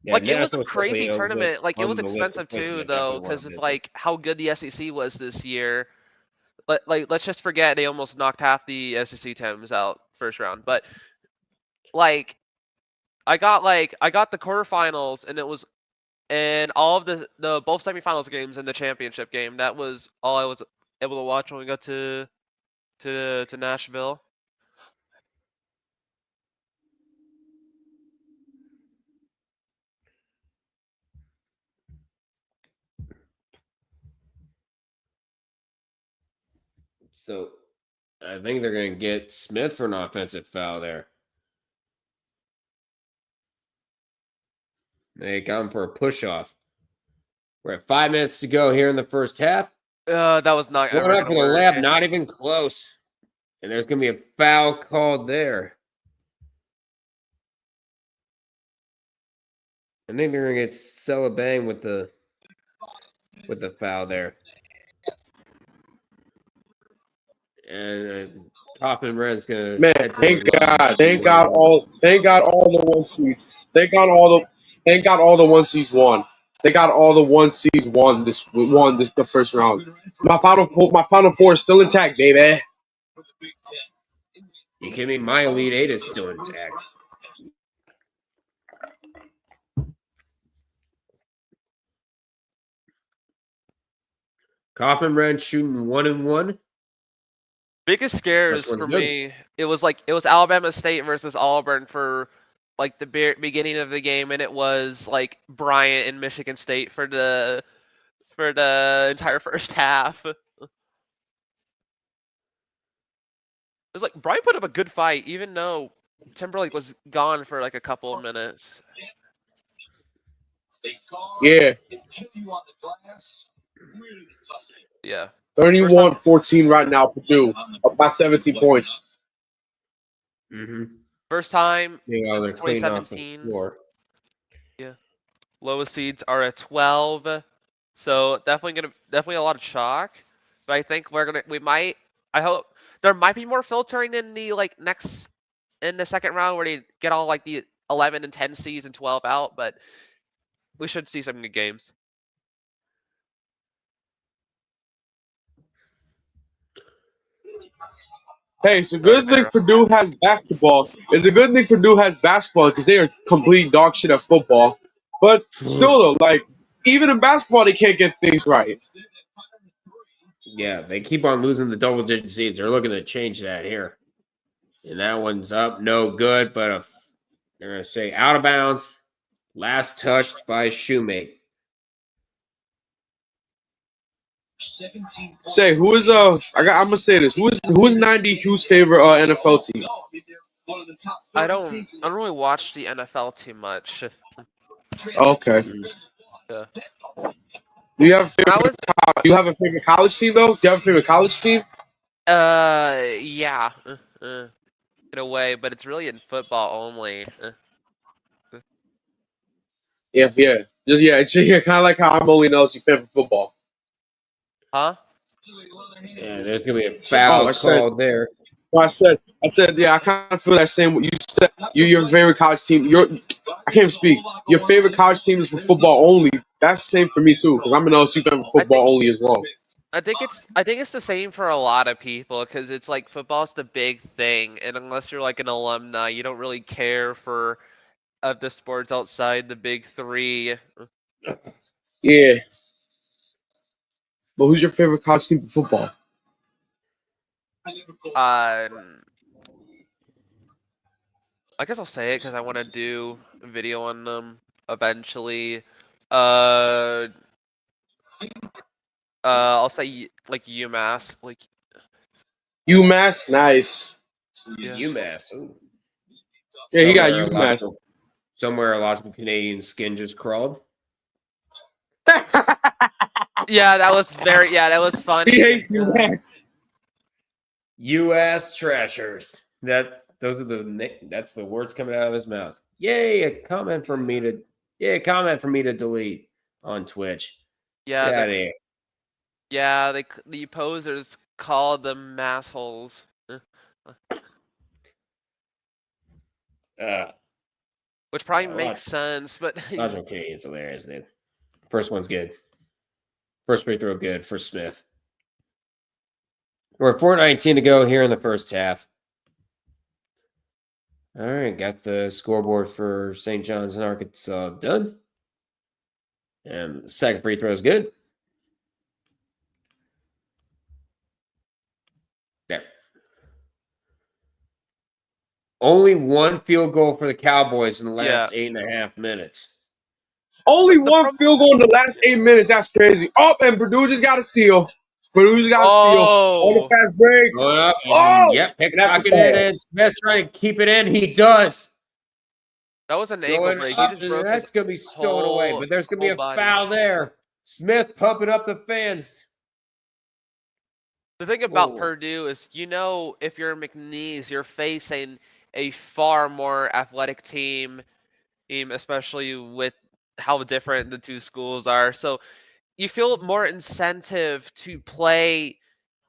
Speaker 2: Yeah,
Speaker 3: like it was a
Speaker 2: Nashville's
Speaker 3: crazy
Speaker 2: definitely
Speaker 3: tournament. Like it was
Speaker 2: on the list of
Speaker 3: expensive
Speaker 2: places I
Speaker 3: too,
Speaker 2: definitely
Speaker 3: though,
Speaker 2: wanna
Speaker 3: because of
Speaker 2: visit.
Speaker 3: like how good the SEC was this year. Let's just forget they almost knocked half the SEC teams out first round. But like I got the quarterfinals, and it was and all of the both semifinals games and the championship game. That was all I was able to watch when we got to Nashville.
Speaker 2: So I think they're going to get Smith for an offensive foul there. They got him for a push-off. We're at 5 minutes to go here in the first half.
Speaker 3: That was not
Speaker 2: Going
Speaker 3: ever
Speaker 2: up
Speaker 3: gonna
Speaker 2: for the
Speaker 3: work.
Speaker 2: lab, not even close. And there's going to be a foul called there. I think they're going to get Celebang with the foul there. And Hoffman Red's going to.
Speaker 4: Man, thank God all the 1 seeds. Thank God all the 1 seeds won. They got all the 1 seeds won the first round. My final four is still intact, baby.
Speaker 2: You kidding me? My Elite Eight is still intact. Kaufman Red shooting 1-1.
Speaker 3: Biggest scares for me, it was Alabama State versus Auburn for like the beginning of the game, and it was like Bryant and Michigan State for the entire first half. It was like Bryant put up a good fight, even though Timberlake was gone for like a couple of minutes.
Speaker 4: Yeah.
Speaker 3: Yeah.
Speaker 4: 31-14 right now, Purdue. Up by 17 points.
Speaker 2: Mm-hmm.
Speaker 3: First time
Speaker 2: Yeah,
Speaker 3: since
Speaker 2: they're cleaning off the
Speaker 3: 2017.
Speaker 2: floor.
Speaker 3: Yeah. Lowest seeds are at 12. So definitely a lot of chalk. But I think I hope there might be more filtering in the in the second round where they get all like the 11 and 10 seeds and 12 out, but we should see some good games.
Speaker 4: Hey, it's a good thing Purdue has basketball. It's a good thing Purdue has basketball because they are complete dog shit at football. But still, though, like even in basketball, they can't get things right.
Speaker 2: Yeah, they keep on losing the double-digit seeds. They're looking to change that here. And that one's up, no good, but they're going to say out of bounds. Last touched by Shoemate.
Speaker 4: Say who is I'm gonna say this. Who is 90 Q's favorite NFL team?
Speaker 3: I don't really watch the NFL too much.
Speaker 4: Okay.
Speaker 3: Yeah.
Speaker 4: Do you have a favorite college team though? Do you have a favorite college team?
Speaker 3: Yeah. In a way, but it's really in football only.
Speaker 4: Yeah. Kind of like how I'm only knows you fan for football.
Speaker 3: Huh?
Speaker 2: Yeah, there's going to be a foul called there.
Speaker 4: Well, I said, yeah, I kind of feel that same. What you said, your favorite college team. I can't speak. Your favorite college team is for football only. That's the same for me too, because I'm an LSU fan for football only as well.
Speaker 3: I think it's the same for a lot of people because it's like football's the big thing, and unless you're like an alumni, you don't really care for of the sports outside the big three.
Speaker 4: Yeah. But who's your favorite college team for football?
Speaker 3: I guess I'll say it because I want to do a video on them eventually. Uh, I'll say like UMass. Like,
Speaker 4: UMass, nice.
Speaker 3: yeah.
Speaker 2: UMass. Ooh.
Speaker 4: Yeah, he got
Speaker 2: Somewhere a
Speaker 4: UMass.
Speaker 2: somewhere a logical Canadian skin just crawled.
Speaker 3: Yeah, that was very. Yeah, that was funny.
Speaker 4: He hates
Speaker 3: 'cause,
Speaker 4: UMass.
Speaker 2: U.S. Trashers. That's the words coming out of his mouth. Yay! A comment from me to delete on Twitch.
Speaker 3: yeah,
Speaker 2: Get out of here.
Speaker 3: yeah. The posers called them massholes. Which probably makes sense, but
Speaker 2: Logical Canadian's hilarious, dude. First one's good. First free throw good for Smith. We're 4:19 to go here in the first half. All right, got the scoreboard for St. John's and Arkansas done. And the second free throw is good. There. Only one field goal for the Cowboys in the last 8.5 minutes.
Speaker 4: Only one field goal in the last 8 minutes. That's crazy. Oh, and Purdue just got a steal. Purdue just got a steal. On the fast break.
Speaker 2: Going up.
Speaker 4: Oh!
Speaker 2: Yep, pickpocket it in. Smith trying to keep it in. He does.
Speaker 3: that was an ankle
Speaker 2: Going
Speaker 3: break.
Speaker 2: up,
Speaker 3: He just
Speaker 2: and
Speaker 3: broke
Speaker 2: that's
Speaker 3: his
Speaker 2: going to be stolen away, but there's going to be a
Speaker 3: body.
Speaker 2: foul there. Smith pumping up the fans.
Speaker 3: The thing about
Speaker 2: Whoa.
Speaker 3: Purdue is, if you're McNeese, you're facing a far more athletic team, especially with how different the two schools are. So you feel more incentive to play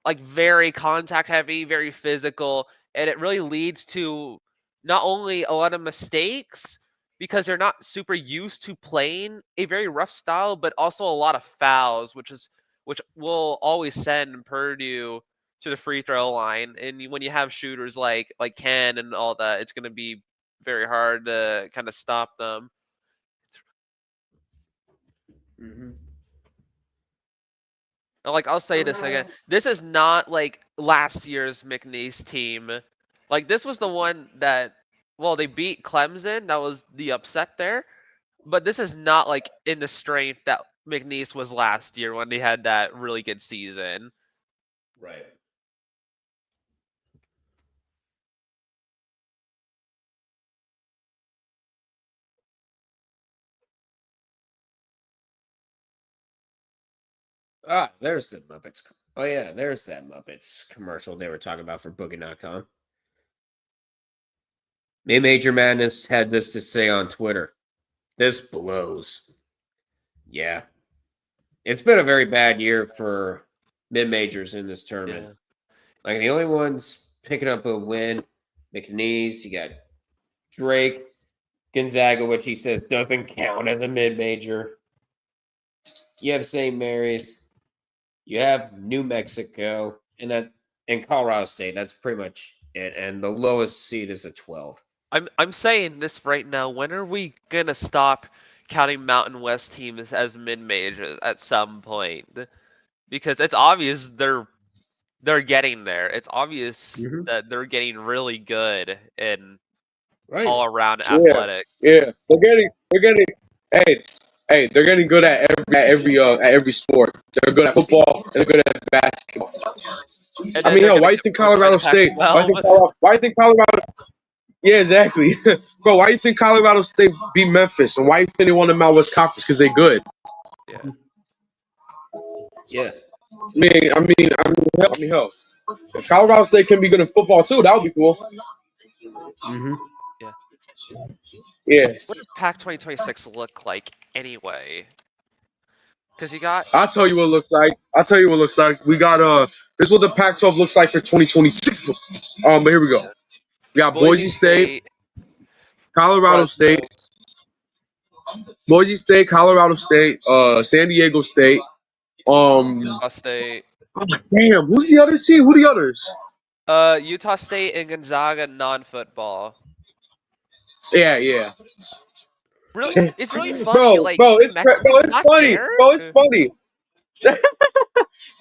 Speaker 3: like very contact heavy, very physical, and it really leads to not only a lot of mistakes because they're not super used to playing a very rough style, but also a lot of fouls, which will always send Purdue to the free throw line. And when you have shooters like Ken and all that, it's going to be very hard to kind of stop them.
Speaker 2: Mm-hmm.
Speaker 3: Like, I'll say this again. This is not like last year's McNeese team. Like, this was the one that, well, they beat Clemson. That was the upset there. But this is not like in the strength that McNeese was last year when they had that really good season.
Speaker 2: Right. Ah, there's the Muppets. Oh, yeah, there's that Muppets commercial they were talking about for Booking.com. Major Madness had this to say on Twitter. This blows. Yeah. It's been a very bad year for mid-majors in this tournament.
Speaker 3: Yeah.
Speaker 2: Like, the only ones picking up a win, McNeese, you got Drake, Gonzaga, which he says doesn't count as a mid-major. You have St. Mary's. You have New Mexico and Colorado State. That's pretty much it. And the lowest seed is a 12.
Speaker 3: I'm saying this right now. When are we gonna stop counting Mountain West teams as mid majors at some point? Because it's obvious they're getting there. It's obvious that they're getting really good in all around athletic.
Speaker 4: Yeah. They're getting. Hey, they're getting good at every sport. They're good at football and they're good at basketball.
Speaker 3: And
Speaker 4: I mean, why do you think Colorado State? Why do you think Colorado? Yeah, exactly, bro. Why do you think Colorado State beat Memphis, and why do you think they won the Mountain West Conference? Because they good.
Speaker 3: Yeah.
Speaker 2: Yeah.
Speaker 4: I mean, hell, if Colorado State can be good in football too, that would be cool.
Speaker 2: Mm-hmm.
Speaker 3: Yeah.
Speaker 4: Yeah.
Speaker 3: What does PAC 2026 look like anyway? Because you got.
Speaker 4: I'll tell you what it looks like. We got this is what the Pac-12 looks like for 2026. But here we go. We got Boise State, Colorado State, Boise State, Colorado State, San Diego State.
Speaker 3: Utah State.
Speaker 4: Oh, damn, who's the other team? Who the others?
Speaker 3: Utah State and Gonzaga non-football.
Speaker 4: Yeah.
Speaker 3: Really, it's really funny.
Speaker 4: Bro,
Speaker 3: Like
Speaker 4: bro,
Speaker 3: New
Speaker 4: it's
Speaker 3: Mexico's
Speaker 4: it's
Speaker 3: not
Speaker 4: funny.
Speaker 3: there.
Speaker 4: Bro, it's funny.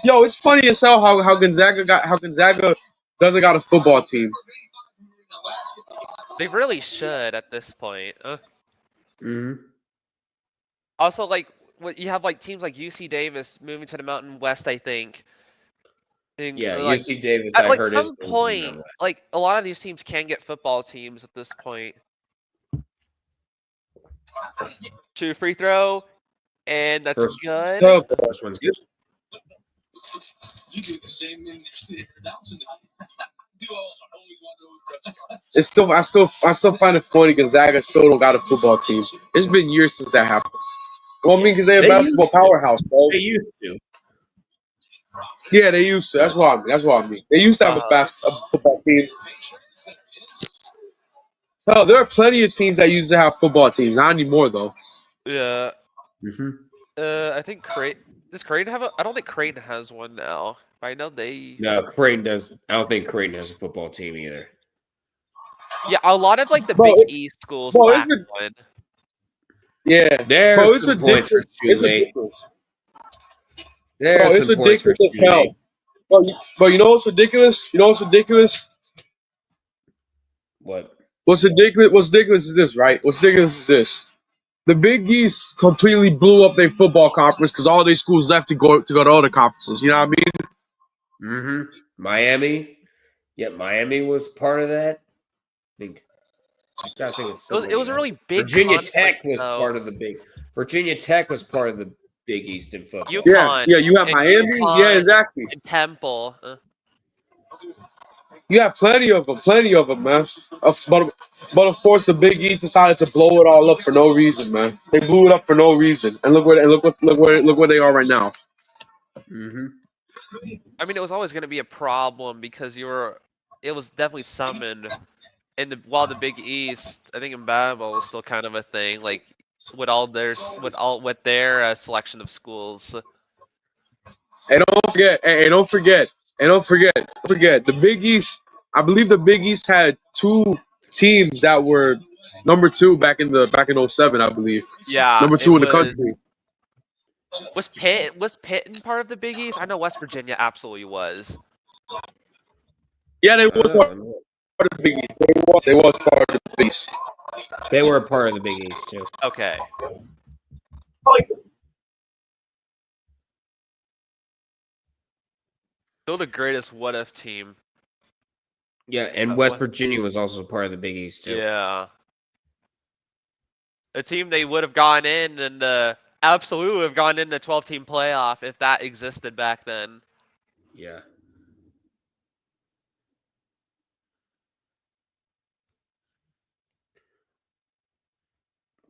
Speaker 4: Yo, it's funny as hell how Gonzaga doesn't got a football team.
Speaker 3: They really should at this point.
Speaker 2: Mm-hmm.
Speaker 3: Also, like, what you have like teams like UC Davis moving to the Mountain West, I think. And,
Speaker 2: Yeah,
Speaker 3: like,
Speaker 2: UC Davis.
Speaker 3: at
Speaker 2: I
Speaker 3: like
Speaker 2: heard is
Speaker 3: some point, like a lot of these teams can get football teams at this point. 2 free throw, and that's
Speaker 2: First-
Speaker 3: good.
Speaker 2: First one's good.
Speaker 4: It's still I still find it funny Gonzaga still don't got a football team. It's been years since that happened. Well, I mean, because they're a
Speaker 2: They
Speaker 4: basketball
Speaker 2: used to.
Speaker 4: powerhouse, bro.
Speaker 2: They used to.
Speaker 4: Yeah, they used to. That's what I mean. They used to have a football team. Hell, there are plenty of teams that used to have football teams. Not anymore, though.
Speaker 3: Yeah.
Speaker 2: Mm-hmm.
Speaker 3: I think does Creighton have a? I don't think Creighton has one now. I know they.
Speaker 2: No, Creighton does. I don't think Creighton has a football team either.
Speaker 3: Yeah, a lot of like the
Speaker 4: Bro,
Speaker 3: Big East schools
Speaker 4: bro,
Speaker 3: lack one.
Speaker 4: Yeah,
Speaker 2: There's
Speaker 4: bro, it's
Speaker 2: some points for
Speaker 4: ridiculous. It's
Speaker 2: Shoemate.
Speaker 4: ridiculous.
Speaker 2: There's
Speaker 4: Bro, it's
Speaker 2: some points for
Speaker 4: ridiculous as
Speaker 2: Shoemate.
Speaker 4: hell. Bro, you know what's ridiculous? You know what's ridiculous?
Speaker 2: What?
Speaker 4: What's ridiculous is this, right? What's ridiculous is this. The Big East completely blew up their football conference because all these schools left to go to other conferences. You know what I mean?
Speaker 2: Mm-hmm. Miami. Yeah, Miami was part of that. I think. I think it's
Speaker 3: It was a really big.
Speaker 2: Virginia
Speaker 3: conflict,
Speaker 2: Tech was
Speaker 3: though.
Speaker 2: part of the big. Virginia Tech was part of the Big East in football.
Speaker 3: UConn,
Speaker 4: Yeah. You have
Speaker 3: and
Speaker 4: Miami.
Speaker 3: UConn
Speaker 4: Yeah, exactly.
Speaker 3: and Temple.
Speaker 4: You have plenty of them, man. But of course, the Big East decided to blow it all up for no reason, man. They blew it up for no reason, and look where they are right now.
Speaker 2: Mm-hmm.
Speaker 3: I mean, it was always going to be a problem because it was definitely summoned, and while the Big East, I think in basketball was still kind of a thing, like with their selection of schools.
Speaker 4: And don't forget, the Big East. I believe the Big East had two teams that were number 2 back in 07, I believe.
Speaker 3: Yeah,
Speaker 4: Number 2 in the country.
Speaker 3: Was Pitt part of the Big East? I know West Virginia absolutely was.
Speaker 4: Yeah, they were part of the Big East. They was part of the Big East.
Speaker 2: They were a part of the Big East too.
Speaker 3: Okay. Still the greatest what if team.
Speaker 2: Yeah, and West Virginia was also part of the Big East too.
Speaker 3: Yeah. A team they would have gone in and absolutely have gone in the 12-team playoff if that existed back then.
Speaker 2: Yeah.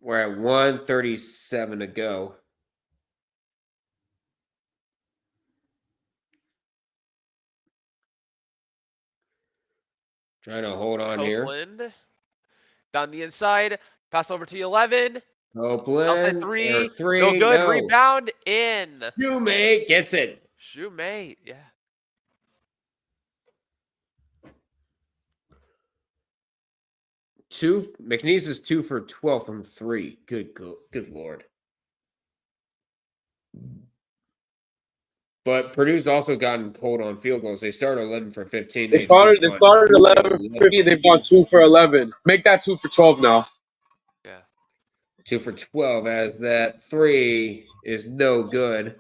Speaker 2: We're at 1:37 to go. Trying to hold on
Speaker 3: Copeland,
Speaker 2: here.
Speaker 3: down the inside, pass over to 11.
Speaker 2: Copeland,
Speaker 3: Outside three,
Speaker 2: three,
Speaker 3: no good.
Speaker 2: no.
Speaker 3: Rebound in.
Speaker 2: Shoemate gets it.
Speaker 3: Shoemate, yeah.
Speaker 2: McNeese is 2 for 12 from 3. Good Lord. But Purdue's also gotten cold on field goals. They started 11 for 15.
Speaker 4: They started 11 for 15. They've gone 2 for 11. Make that 2 for 12 now.
Speaker 3: Yeah.
Speaker 2: 2 for 12 as that 3 is no good.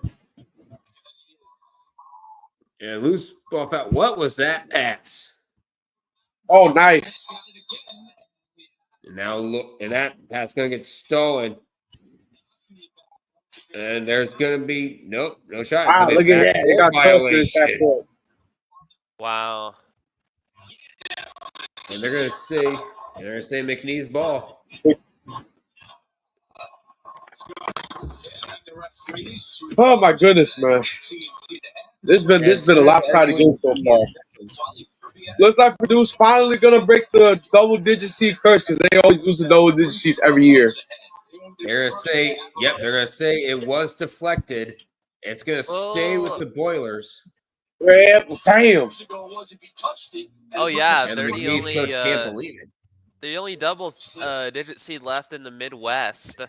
Speaker 2: Yeah, loose ball foul. What was that pass?
Speaker 4: Oh, nice.
Speaker 2: And now look, and that pass gonna get stolen. And there's gonna be no shot. It's
Speaker 4: Look at that. They got
Speaker 2: violation.
Speaker 3: Wow.
Speaker 2: And they're gonna say McNeese ball.
Speaker 4: Oh my goodness, man. This been a lopsided game so far. Looks like Purdue's finally gonna break the double-digit seed curse because they always lose the double-digit seeds every year.
Speaker 2: They're gonna say, yep, they're gonna say it was deflected. It's gonna stay with the Boilers.
Speaker 4: Damn.
Speaker 3: Oh yeah,
Speaker 2: And
Speaker 3: they're
Speaker 2: the
Speaker 3: the
Speaker 2: McNeese
Speaker 3: only
Speaker 2: coach can't believe it.
Speaker 3: The only double digit seed left in the Midwest.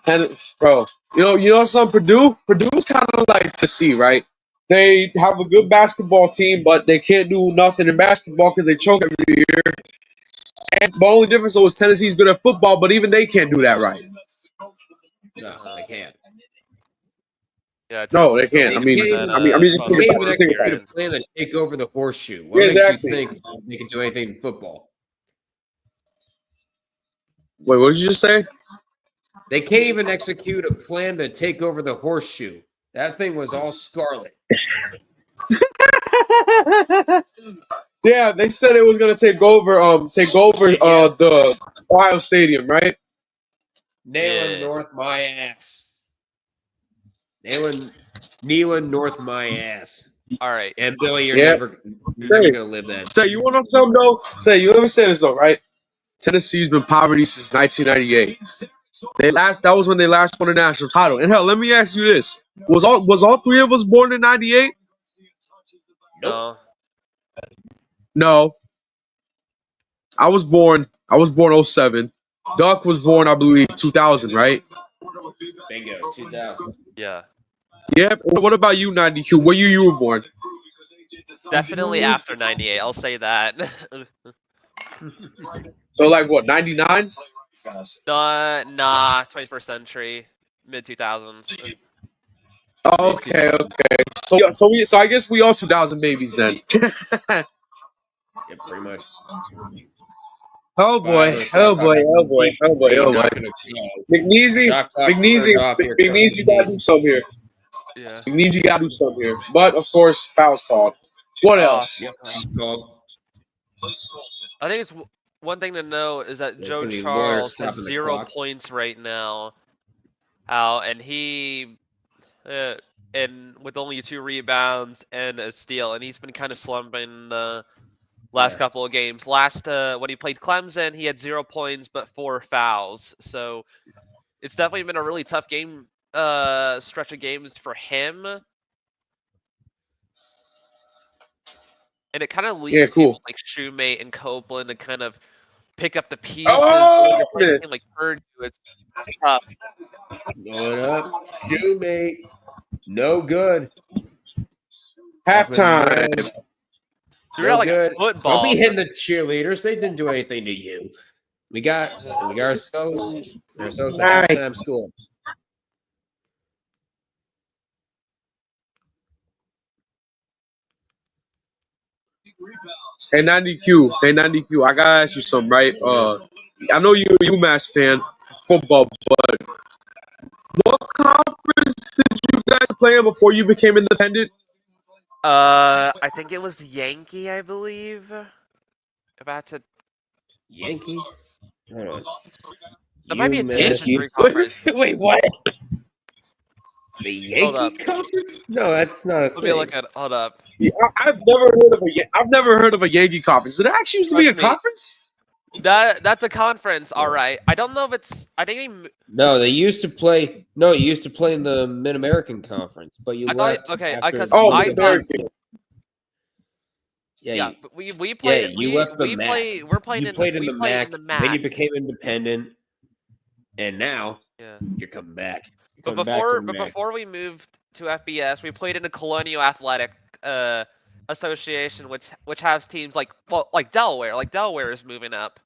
Speaker 4: And bro, you know something. Purdue's kind of like to see, right? They have a good basketball team, but they can't do nothing in basketball because they choke every year. And the only difference was Tennessee's good at football, but even they can't do that right.
Speaker 2: No, they can't.
Speaker 3: Yeah,
Speaker 4: No, they
Speaker 3: Tennessee's still
Speaker 4: can't.
Speaker 2: They
Speaker 4: I
Speaker 3: weaker
Speaker 2: can't
Speaker 4: mean,
Speaker 3: than
Speaker 2: even.
Speaker 4: you
Speaker 2: They
Speaker 4: think
Speaker 2: can't
Speaker 4: about
Speaker 2: even
Speaker 4: it. You think about
Speaker 2: execute
Speaker 4: it.
Speaker 2: a plan to take over the horseshoe. What
Speaker 4: Yeah,
Speaker 2: makes you
Speaker 4: exactly.
Speaker 2: think they can do anything in football?
Speaker 4: Wait, what did you just say?
Speaker 2: They can't even execute a plan to take over the horseshoe. That thing was all scarlet.
Speaker 4: Yeah, they said it was gonna take over the Ohio Stadium, right?
Speaker 2: Nailing
Speaker 3: Yeah.
Speaker 2: north my ass. Kneeling north my ass.
Speaker 3: All right.
Speaker 2: And Billy, you're
Speaker 4: Yeah.
Speaker 2: never gonna live that.
Speaker 4: Say, you want to know something though? Say, you ever say this though, right? Tennessee's been poverty since 1998. That was when they last won a national title. And hell, let me ask you this: was all three of us born in '98?
Speaker 3: No.
Speaker 4: No, I was born. I was born '07. Duck was born, I believe, 2000, right?
Speaker 2: Bingo, 2000.
Speaker 3: Yeah.
Speaker 4: Yep. What about you, 92? What year you were born?
Speaker 3: Definitely after 98. I'll say that.
Speaker 4: So like what, 99?
Speaker 3: Nah, 21st century, mid 2000s.
Speaker 4: Okay. So I guess we all 2000 babies then.
Speaker 2: Yeah, pretty much.
Speaker 4: Oh boy, oh boy, oh boy, oh boy,
Speaker 2: You're
Speaker 4: oh boy.
Speaker 2: not gonna go.
Speaker 4: McNeasy,
Speaker 2: Shot clock's turned off here.
Speaker 4: You gotta do something here.
Speaker 3: Yeah.
Speaker 4: McNeasy gotta do something here. But of course, foul's called. What
Speaker 3: Oh,
Speaker 4: else?
Speaker 2: Yep. Called.
Speaker 3: I think it's one thing to know is that
Speaker 2: It's
Speaker 3: Joe
Speaker 2: gonna be lawyers
Speaker 3: Charles has
Speaker 2: stopping the
Speaker 3: 0
Speaker 2: clock.
Speaker 3: points right now, out, and he, and with only 2 rebounds and a steal, and he's been kind of slumping the last
Speaker 2: Yeah.
Speaker 3: couple of games. Last when he played Clemson, he had 0 points but 4 fouls. So it's definitely been a really tough game stretch of games for him. And it kind of
Speaker 4: Yeah,
Speaker 3: leaves
Speaker 4: cool.
Speaker 3: people like Shoemate and Copeland to kind of pick up the pieces. But when
Speaker 4: Oh,
Speaker 3: you're playing a team like Purdue, it's tough.
Speaker 2: Going up. Shoemate. No good.
Speaker 4: halftime.
Speaker 3: You're
Speaker 2: No
Speaker 3: not like
Speaker 2: good. Don't
Speaker 3: football.
Speaker 2: be hitting the cheerleaders. They didn't do anything to you. We got ourselves a halftime score.
Speaker 4: Hey, 90Q. Hey, 90Q. I gotta ask you something, right? I know you're a UMass fan, football, but what conference did you guys play in before you became independent?
Speaker 3: I think it was Yankee, I believe. If I had to,
Speaker 2: Yankee. Hold on.
Speaker 3: that might be a Division
Speaker 2: UMass.
Speaker 3: 3 conference.
Speaker 4: Wait, what?
Speaker 2: The
Speaker 3: Hold
Speaker 2: Yankee
Speaker 3: up.
Speaker 2: Conference? No, that's not a
Speaker 3: Let me
Speaker 2: thing.
Speaker 3: look at. Hold up.
Speaker 4: Yeah, I've never heard of a Yankee conference. Did it actually used to be a
Speaker 3: Trust me.
Speaker 4: conference?
Speaker 3: That's a conference, all right. I don't know if it's. I think
Speaker 2: No, they used to play. No, you used to play in the Mid American Conference, but you
Speaker 3: I thought.
Speaker 2: left.
Speaker 3: Okay,
Speaker 2: after
Speaker 3: because
Speaker 4: Oh,
Speaker 3: I thought.
Speaker 4: Mid-American.
Speaker 2: Yeah,
Speaker 3: Yeah,
Speaker 2: you,
Speaker 3: but we
Speaker 2: yeah,
Speaker 3: played.
Speaker 2: you
Speaker 3: We
Speaker 2: left the
Speaker 3: we
Speaker 2: MAC.
Speaker 3: play. We're playing
Speaker 2: You
Speaker 3: in.
Speaker 2: played in
Speaker 3: We
Speaker 2: the
Speaker 3: play
Speaker 2: MAC,
Speaker 3: in the
Speaker 2: then you
Speaker 3: MAC.
Speaker 2: became independent, and now
Speaker 3: Yeah.
Speaker 2: you're coming back. You're
Speaker 3: But
Speaker 2: coming back to
Speaker 3: before,
Speaker 2: the
Speaker 3: but
Speaker 2: MAC.
Speaker 3: before we moved to FBS, we played in a Colonial Athletic Association, which has teams like Delaware. Like Delaware is moving up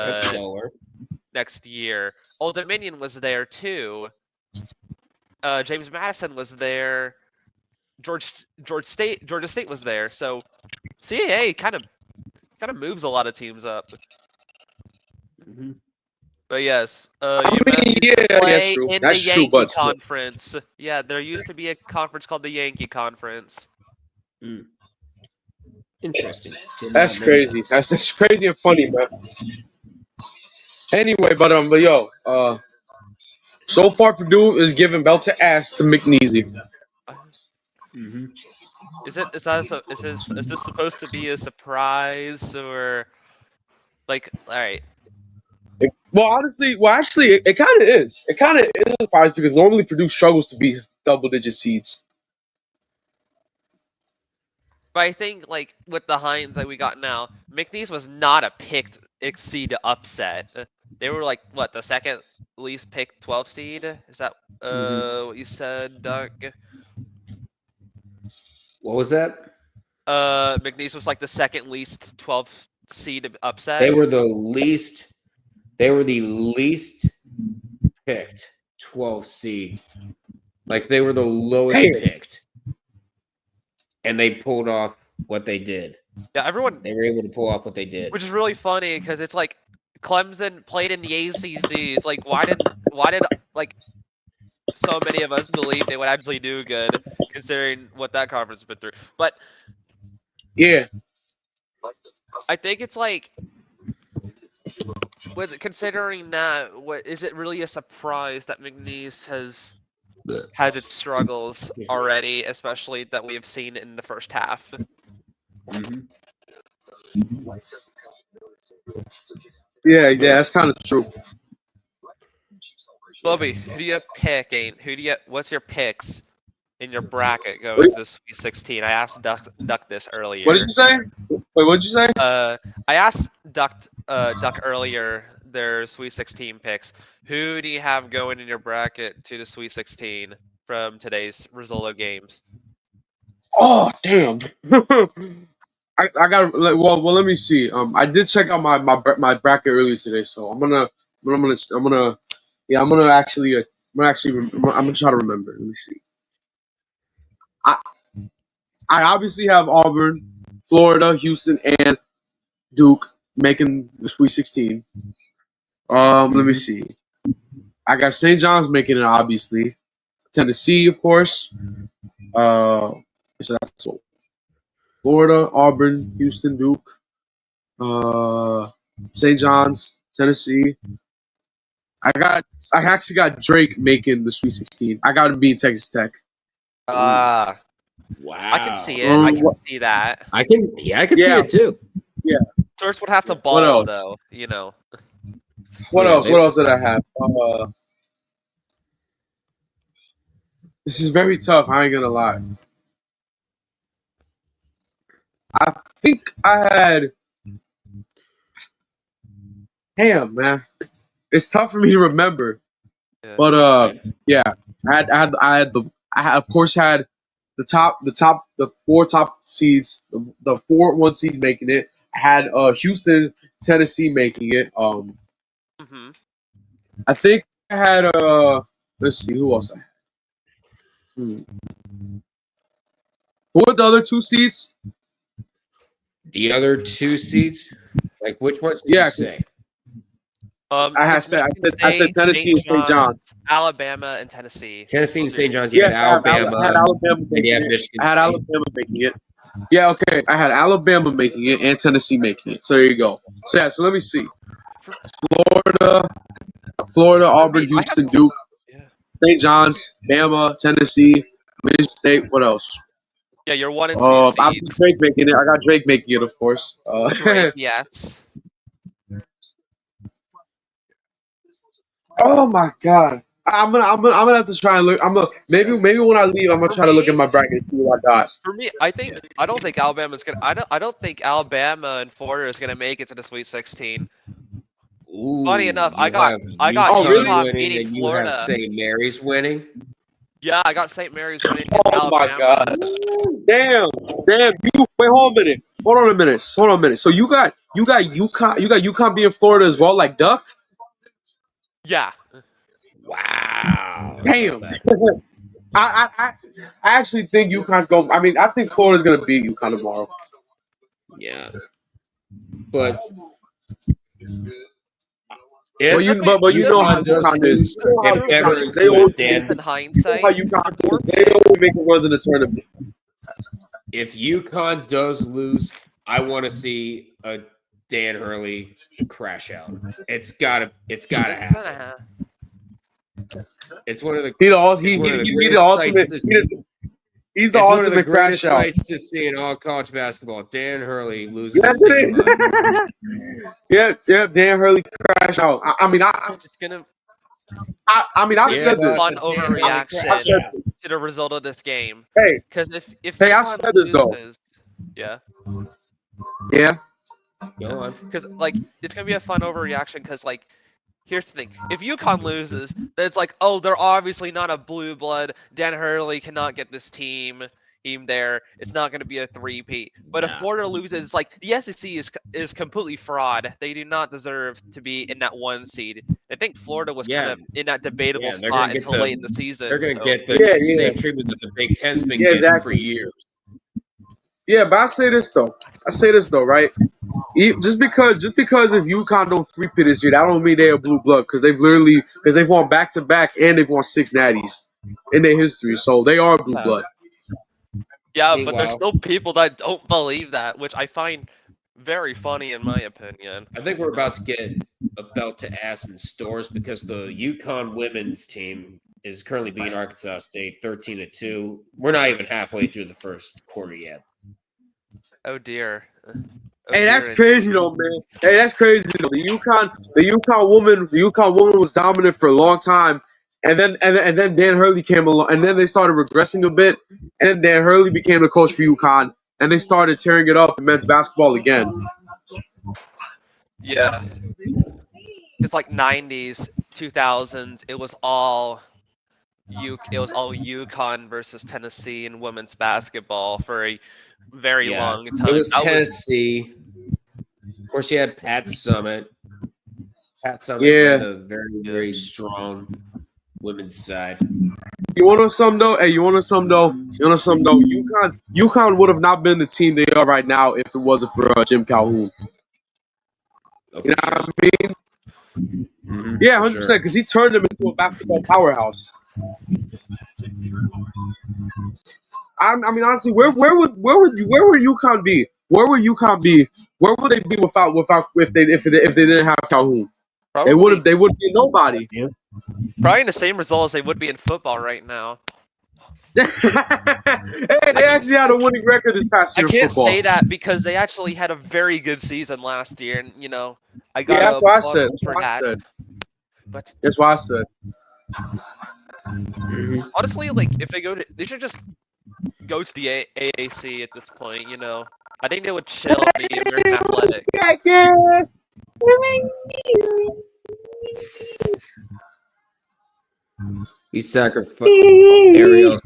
Speaker 2: Yep, Delaware.
Speaker 3: next year. Old Dominion was there too. James Madison was there. Georgia State was there. So CAA kind of moves a lot of teams up.
Speaker 2: Mm-hmm.
Speaker 3: But yes,
Speaker 4: I
Speaker 3: UMass
Speaker 4: mean,
Speaker 3: used to
Speaker 4: yeah,
Speaker 3: play
Speaker 4: true.
Speaker 3: in the
Speaker 4: That's true,
Speaker 3: Yankee
Speaker 4: but still.
Speaker 3: Conference. Yeah, there used to be a conference called the Yankee Conference.
Speaker 2: Mm. Interesting.
Speaker 4: That's crazy. That's crazy and funny, man. Anyway, but yo, so far Purdue is giving belt to ass to McNeasy.
Speaker 2: Mm-hmm.
Speaker 3: Is this supposed to be a surprise or like? All right,
Speaker 4: Actually, it kind of is. It kind of is a surprise because normally Purdue struggles to be double-digit seeds.
Speaker 3: But I think like with the hindsight we got now, McNeese was not a picked seed upset. They were like what, the second least picked 12 seed? Is that what you said, Doug?
Speaker 2: What was that?
Speaker 3: McNeese was like the second least 12 seed upset.
Speaker 2: They were the least. They were the least picked 12 seed. Like they were the lowest picked, and they pulled off what they did.
Speaker 3: Yeah, everyone.
Speaker 2: They were able to pull off what they did.
Speaker 3: Which is really funny because it's like Clemson played in the ACC. It's like why did like so many of us believe they would actually do good considering what that conference has been through. But
Speaker 4: Yeah.
Speaker 3: I think it's like, was it considering that? What is it really a surprise that McNeese has its struggles already, especially that we have seen in the first half?
Speaker 4: Yeah, that's kind of true.
Speaker 3: Bobby, who do you pick? What's your picks in your bracket going to the Sweet 16? I asked Duck this earlier.
Speaker 4: What did you say? Wait, what did you say?
Speaker 3: I asked Duck earlier their Sweet 16 picks. Who do you have going in your bracket to the Sweet 16 from today's result of games?
Speaker 4: Oh damn! I got well. Let me see. I did check out my bracket earlier today, so I'm gonna actually try to remember. Let me see. I obviously have Auburn, Florida, Houston, and Duke making the Sweet 16. Let me see. I got St. John's making it, obviously. Tennessee, of course. So that's all. Florida, Auburn, Houston, Duke, St. John's, Tennessee. I actually got Drake making the Sweet 16. I got him being Texas Tech.
Speaker 2: Wow.
Speaker 3: I can see it. I can see that.
Speaker 2: I can see it too.
Speaker 4: Yeah.
Speaker 3: Source would have to ball though, you know.
Speaker 4: What else? What else did I have? This is very tough. I ain't gonna lie. I think I had. Damn, man, it's tough for me to remember.
Speaker 3: Yeah.
Speaker 4: But yeah, I of course had the four top seeds, the 4-1 seeds making it. I had Houston, Tennessee making it. I think I had let's see who else I had. Who were the other two seeds?
Speaker 2: The other two seeds, like which ones did you say?
Speaker 4: I said Tennessee and St. John's,
Speaker 3: Alabama and Tennessee.
Speaker 2: Tennessee and St. John's. You had Alabama.
Speaker 4: I had Alabama
Speaker 2: and you had Michigan.
Speaker 4: I had Alabama making it. Yeah, okay. I had Alabama making it and Tennessee making it. So there you go. So yeah, so let me see. Florida, Auburn, Houston, Duke, St. John's, Bama, Tennessee, Michigan State. What else?
Speaker 3: Yeah, you're 1 and 2
Speaker 4: I got
Speaker 3: seeds.
Speaker 4: Drake making it. I got Drake making it, of course.
Speaker 3: Drake, yes.
Speaker 4: Oh my god. I'm gonna have to try and look. Maybe when I leave, I'm gonna try to look at my bracket and see what I got.
Speaker 3: For me, I don't think Alabama's gonna. I don't think Alabama and Florida is gonna make it to the Sweet 16.
Speaker 2: Ooh,
Speaker 3: funny enough, I got
Speaker 2: UConn
Speaker 3: beating
Speaker 2: you
Speaker 3: Florida.
Speaker 2: have St. Mary's winning.
Speaker 3: Yeah, I got St. Mary's winning.
Speaker 4: Oh my god! Damn! You wait, hold on a minute. So you got UConn being Florida as well, like Duck.
Speaker 3: Yeah.
Speaker 2: Wow.
Speaker 4: Damn. I actually think UConn's going. I mean, I think Florida's going to beat UConn tomorrow.
Speaker 2: Yeah. But
Speaker 4: you know how UConn is.
Speaker 3: In hindsight,
Speaker 4: they always make runs in the tournament.
Speaker 2: If UConn does lose, I want to see a Dan Hurley crash out. It's gotta happen. It's one of the he's the ultimate crash out. Sights to see in all college basketball. Dan Hurley loses.
Speaker 4: Yeah, Dan Hurley crash out. I mean, I've said this.
Speaker 3: Fun overreaction to the result of this game.
Speaker 4: Hey,
Speaker 3: because if
Speaker 4: I've said this though.
Speaker 3: Yeah.
Speaker 4: Yeah.
Speaker 2: Go on.
Speaker 3: Because like it's gonna be a fun overreaction. Because like here's the thing: if UConn loses, then it's like, oh, they're obviously not a blue blood. Dan Hurley cannot get this team there. It's not going to be a three-peat. But if
Speaker 2: Nah.
Speaker 3: Florida loses, it's like the SEC is completely fraud. They do not deserve to be in that 1 seed. I think Florida was kind of in that debatable
Speaker 2: Yeah, they're gonna
Speaker 3: spot
Speaker 2: get
Speaker 3: until late in the season.
Speaker 2: They're gonna
Speaker 3: so-
Speaker 2: get the
Speaker 4: Yeah,
Speaker 2: same treatment that the Big Ten's been
Speaker 4: Yeah,
Speaker 2: getting for
Speaker 4: exactly.
Speaker 2: years.
Speaker 4: Yeah, but I say this though, right? Just because if UConn don't three-pit this year, that don't mean they're a blue blood because they've won back-to-back and they've won 6 natties in their history, so they are blue blood.
Speaker 3: Yeah, but
Speaker 2: Meanwhile-
Speaker 3: there's still people that don't believe that, which I find very funny in my opinion.
Speaker 2: I think we're about to get a belt to ass in stores because the UConn women's team is currently beating Arkansas State 13-2. We're not even halfway through the first quarter yet.
Speaker 3: Oh dear.
Speaker 4: Hey, that's crazy though, man. Hey, that's crazy though. The UConn woman was dominant for a long time, and then Dan Hurley came along, and then they started regressing a bit, and then Dan Hurley became the coach for UConn, and they started tearing it up in men's basketball again.
Speaker 3: Yeah. It's like 90s, 2000s. It was all UConn versus Tennessee in women's basketball for a very long time.
Speaker 2: It was
Speaker 3: That
Speaker 2: Tennessee. Of course, you had Pat Summit. Pat Summit
Speaker 4: Yeah.
Speaker 2: had a very, very strong women's side.
Speaker 4: You want to know something though? Hey, UConn would have not been the team they are right now if it wasn't for Jim Calhoun.
Speaker 2: Okay,
Speaker 4: You know what I mean?
Speaker 2: Mhm,
Speaker 4: Yeah,
Speaker 2: for
Speaker 4: 100%.
Speaker 2: sure.
Speaker 4: Because he turned them into a basketball powerhouse. I mean, honestly, where would UConn be? Where would UConn be? Where would they be without if they didn't have Calhoun? They would be nobody.
Speaker 3: probably in the same result as they would be in football right now.
Speaker 4: Hey, they actually had a winning record this past
Speaker 3: I
Speaker 4: year in
Speaker 3: can't
Speaker 4: football.
Speaker 3: say that because they actually had a very good season last year, and I got
Speaker 4: Yeah, that's what I
Speaker 3: applaud
Speaker 4: said.
Speaker 3: them for that. But
Speaker 4: That's what I said.
Speaker 3: honestly, like if they should just go to the AAC at this point. I think they would chill the American Athletic.
Speaker 2: He sacrificed Ariel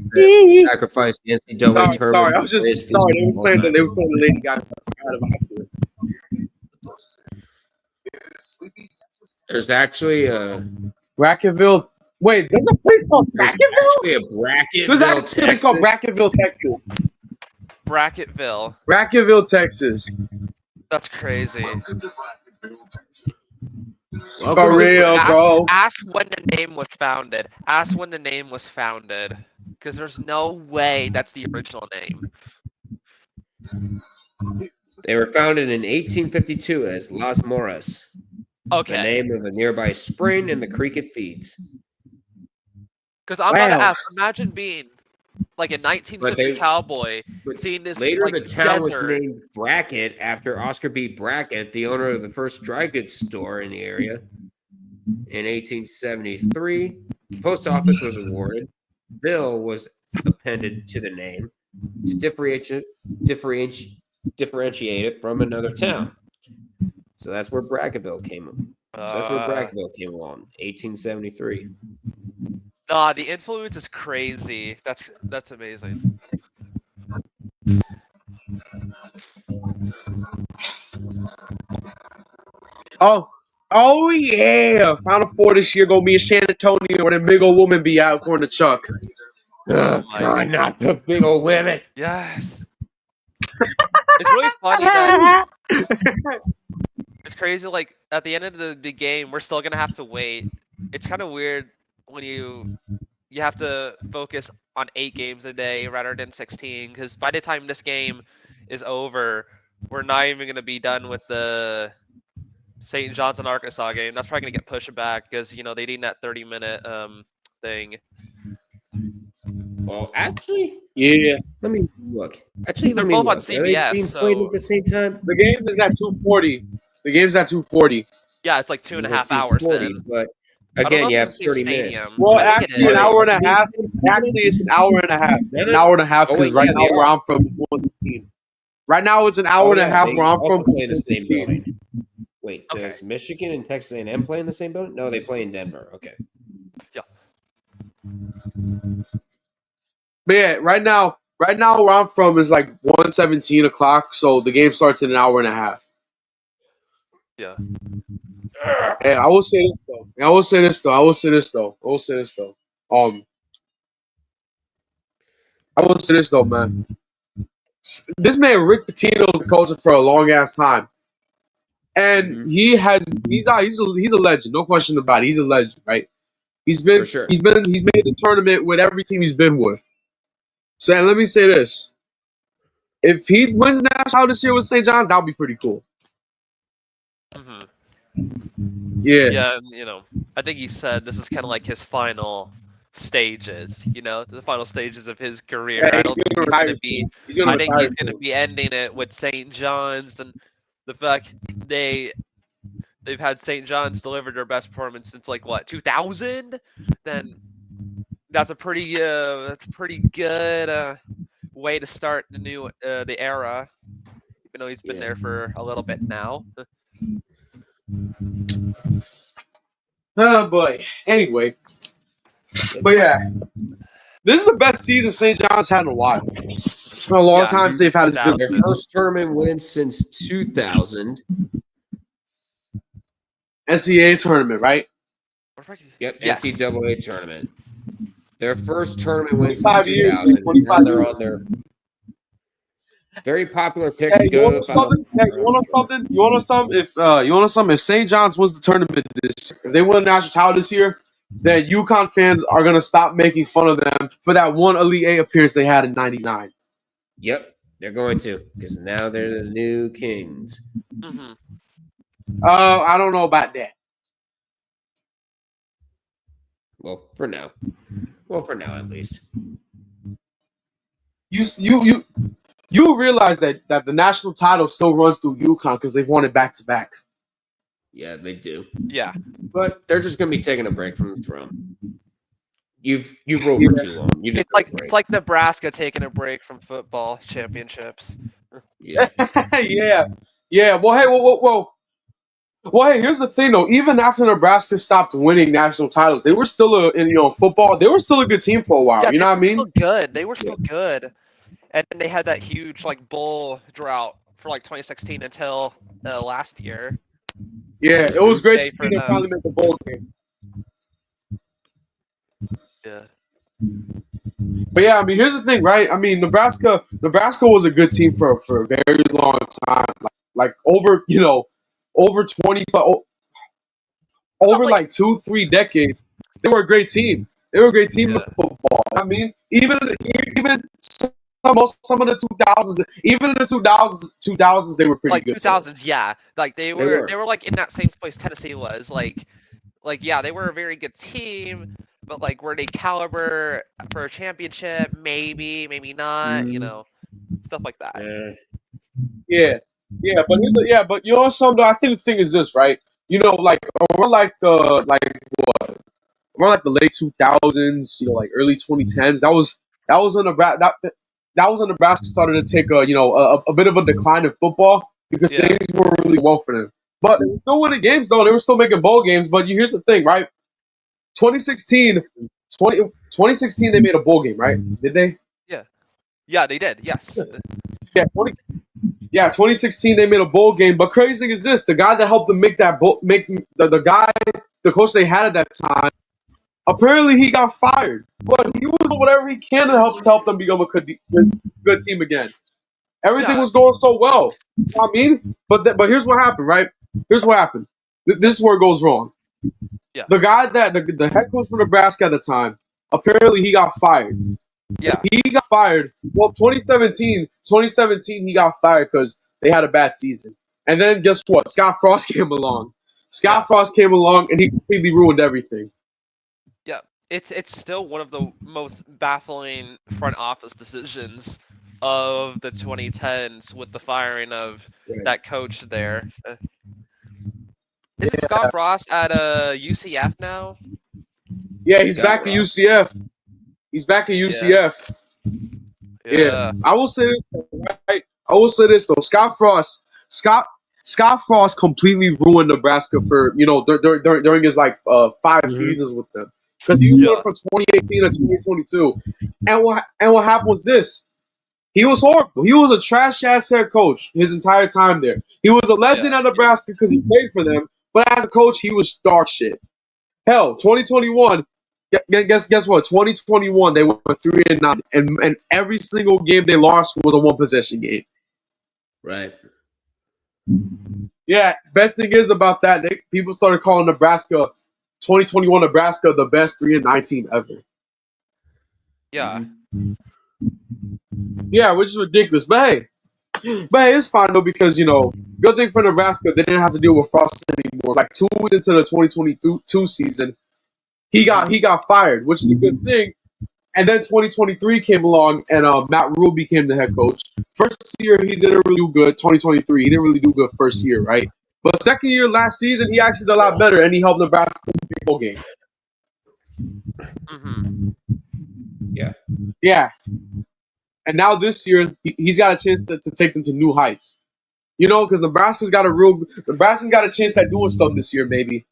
Speaker 2: sacrificed the NCAA tournament.
Speaker 4: Sorry, I was just sorry. They were playing the Lady Gaga.
Speaker 2: There's actually a
Speaker 4: Brackettville. Wait, there's a place called Brackettville?
Speaker 2: actually a Brackettville,
Speaker 4: There's actually a place called Brackettville, Texas.
Speaker 3: Brackettville.
Speaker 4: Brackettville, Texas.
Speaker 3: That's crazy.
Speaker 4: For real, bro.
Speaker 3: Ask when the name was founded. Ask when the name was founded. Because there's no way that's the original name.
Speaker 2: They were founded in 1852 as Las Moras,
Speaker 3: Okay.
Speaker 2: the name of a nearby spring and the creek it feeds.
Speaker 3: Because I'm about to ask, imagine being like a 19th century cowboy seeing this
Speaker 2: Later,
Speaker 3: like,
Speaker 2: the town
Speaker 3: desert.
Speaker 2: was named Brackett after Oscar B. Brackett, the owner of the first dry goods store in the area. In 1873, the post office was awarded. Bill was appended to the name to differentiate it from another town. So that's where Brackettville came along. 1873.
Speaker 3: Nah, the influence is crazy. That's amazing.
Speaker 4: Oh yeah! Final Four this year gonna be in San Antonio where the big old woman be out according to Chuck.
Speaker 2: Oh God, not the big old women.
Speaker 3: Yes. It's really funny that it's crazy. Like at the end of the game, we're still gonna have to wait. It's kind of weird when you have to focus on 8 games a day rather than 16. Because by the time this game is over, we're not even gonna be done with the St. John's and Arkansas game. That's probably gonna get pushed back because they need that 30-minute thing.
Speaker 2: Well, actually,
Speaker 4: Yeah.
Speaker 2: let me look. Actually,
Speaker 3: They're
Speaker 2: let me
Speaker 3: both on
Speaker 2: look. Are they
Speaker 3: CBS,
Speaker 2: being played
Speaker 3: so-
Speaker 2: at the same time?
Speaker 4: The game is at 2:40. The game's at 2:40.
Speaker 3: Yeah, it's like 2.5
Speaker 2: It's at
Speaker 3: hours
Speaker 2: 2:40,
Speaker 3: then.
Speaker 2: but
Speaker 3: I don't
Speaker 2: again,
Speaker 3: know
Speaker 2: you
Speaker 3: if
Speaker 2: have
Speaker 3: it's the same
Speaker 2: 30 minutes.
Speaker 3: stadium.
Speaker 4: Well,
Speaker 3: I think it
Speaker 4: actually,
Speaker 3: is.
Speaker 4: an hour and a half. Actually, it's an hour and a half. It's an hour and a half because right now where I'm from, it's 1:15. Right now, it's an hour and a half
Speaker 2: They
Speaker 4: where I'm
Speaker 2: also
Speaker 4: from.
Speaker 2: play in the same
Speaker 4: 16.
Speaker 2: building. Wait,
Speaker 3: Okay.
Speaker 2: does Michigan and Texas A&M play in the same building? No, they play in Denver. Okay.
Speaker 4: But yeah, right now where I'm from is like 1:17 o'clock, so the game starts in an hour and a half.
Speaker 3: Yeah.
Speaker 4: And I will say this though. I will say this though, man. This man Rick Pitino's been coaching for a long ass time, and
Speaker 2: Mhm.
Speaker 4: he's a legend, no question about it. He's a legend, right?
Speaker 2: For sure.
Speaker 4: He's made the tournament with every team he's been with. So and let me say this: if he wins the national this year with St. John's, that'll be pretty cool.
Speaker 3: hmm
Speaker 4: Yeah.
Speaker 3: Yeah, and, I think he said this is kind of like his final stages. The final stages of his career.
Speaker 4: Yeah,
Speaker 3: I don't think he's gonna be.
Speaker 4: He's gonna
Speaker 3: I think
Speaker 4: retire
Speaker 3: he's gonna
Speaker 4: soon.
Speaker 3: be ending it with St. John's, and the fact they've had St. John's deliver their best performance since like what 2000. Then that's a pretty good way to start the era. Even though he's been there for a little bit now.
Speaker 4: Oh boy. Anyway,
Speaker 2: Yep.
Speaker 4: but yeah, this is the best season St. John's had in a while. It's been a long
Speaker 3: Yeah.
Speaker 4: time since they've had this good.
Speaker 2: Their first tournament win since 2000.
Speaker 4: NCAA tournament, right?
Speaker 2: Yep,
Speaker 3: Yes.
Speaker 2: NCAA tournament. Their first tournament win since
Speaker 4: 25 years,
Speaker 2: 2000.
Speaker 4: 25
Speaker 2: Now they're
Speaker 4: years.
Speaker 2: on their very popular pick
Speaker 4: Hey,
Speaker 2: to
Speaker 4: you
Speaker 2: go to
Speaker 4: want
Speaker 2: the final.
Speaker 4: something? Hey, you want something? If St. John's wins the tournament this year, if they win the national title this year, then UConn fans are gonna stop making fun of them for that one Elite Eight appearance they had in '99.
Speaker 2: Yep, they're going to because now they're the new kings.
Speaker 3: hmm
Speaker 4: I don't know about that.
Speaker 2: Well, for now. Well, for now at least.
Speaker 4: You realize that the national title still runs through UConn because they've won it back to back.
Speaker 2: Yeah, they do.
Speaker 3: Yeah.
Speaker 2: But they're just going to be taking a break from the throne. You've ruled for too long. You just
Speaker 3: It's like Nebraska taking a break from football championships.
Speaker 2: yeah.
Speaker 4: yeah. Well, hey, well, hey. Here's the thing, though. Even after Nebraska stopped winning national titles, they were still in football. They were still a good team for a while.
Speaker 3: Yeah,
Speaker 4: you know what I mean?
Speaker 3: Still good. They were still good, and then they had that huge like bowl drought for like 2016 until last year.
Speaker 4: Yeah, it was great to see
Speaker 3: for
Speaker 4: them
Speaker 3: them.
Speaker 4: finally make the bowl game.
Speaker 3: Yeah.
Speaker 4: But yeah, I mean, here's the thing, right? I mean, Nebraska was a good team for a very long time, like over 20, over like 2-3 decades. They were a great team. They were a great team of football. I mean, even some of the 2000s, even in the 2000s, they were pretty
Speaker 3: Like
Speaker 4: good.
Speaker 3: 2000s, yeah. Like they
Speaker 2: were.
Speaker 3: were like in that same place Tennessee was. Like yeah, they were a very good team, but like were they caliber for a championship? Maybe, maybe not. Stuff like that.
Speaker 4: Yeah, but you know something? I think the thing is this, right? Like around like the late 2000s, like early 2010s. That was when Nebraska started to take a bit of a decline in football because things were really well for them. But they were still winning games though. They were still making bowl games. But here's the thing, right? 2016 they made a bowl game, right? Did they?
Speaker 3: Yeah, they did. Yes.
Speaker 4: Yeah, 2016 they made a bowl game. But crazy thing is this: the guy that helped them make that the coach they had at that time, apparently he got fired. But he was doing whatever he can to help them become a good team again. Everything was going so well. You know what I mean? But here's what happened, right? Here's what happened. This is where it goes wrong.
Speaker 3: Yeah.
Speaker 4: The guy the head coach for Nebraska at the time, apparently he got fired.
Speaker 3: Yeah.
Speaker 4: He got fired. Well, 2017 he got fired because they had a bad season. And then guess what? Scott Frost came along. Frost came along and he completely ruined everything.
Speaker 3: Yeah. It's still one of the most baffling front office decisions of the 2010s with the firing of that coach there. Isn't Scott Frost at UCF now?
Speaker 4: Yeah, he's back at UCF. He's back at UCF. Yeah. I will say this, right? I will say this though, Scott Frost completely ruined Nebraska for during his 5 seasons with them because he was
Speaker 3: Yeah.
Speaker 4: there from 2018 to 2022, and what happened was this. He was horrible. He was a trash ass head coach his entire time there. He was a legend at Nebraska because he played for them, but as a coach, he was dog shit. Hell, 2021. Guess what? 2021, they went 3-9, and every single game they lost was a 1-possession game.
Speaker 2: Right.
Speaker 4: Yeah, best thing is about that, people started calling 2021 Nebraska, the best 3-9 team ever.
Speaker 3: Yeah.
Speaker 4: Yeah, which is ridiculous. But hey, it's fine though because good thing for Nebraska, they didn't have to deal with Frost anymore. Like 2 weeks into the 2022 season, he got fired, which is a good thing. And then 2023 came along, and Matt Rule became the head coach. First year, he didn't really do good. 2023, he didn't really do good first year, right? But second year, last season, he actually did a lot better, and he helped Nebraska win the bowl game.
Speaker 3: Mm-hmm.
Speaker 4: Yeah. And now this year, he's got a chance to take them to new heights. Because Nebraska's got a chance at doing something this year, maybe.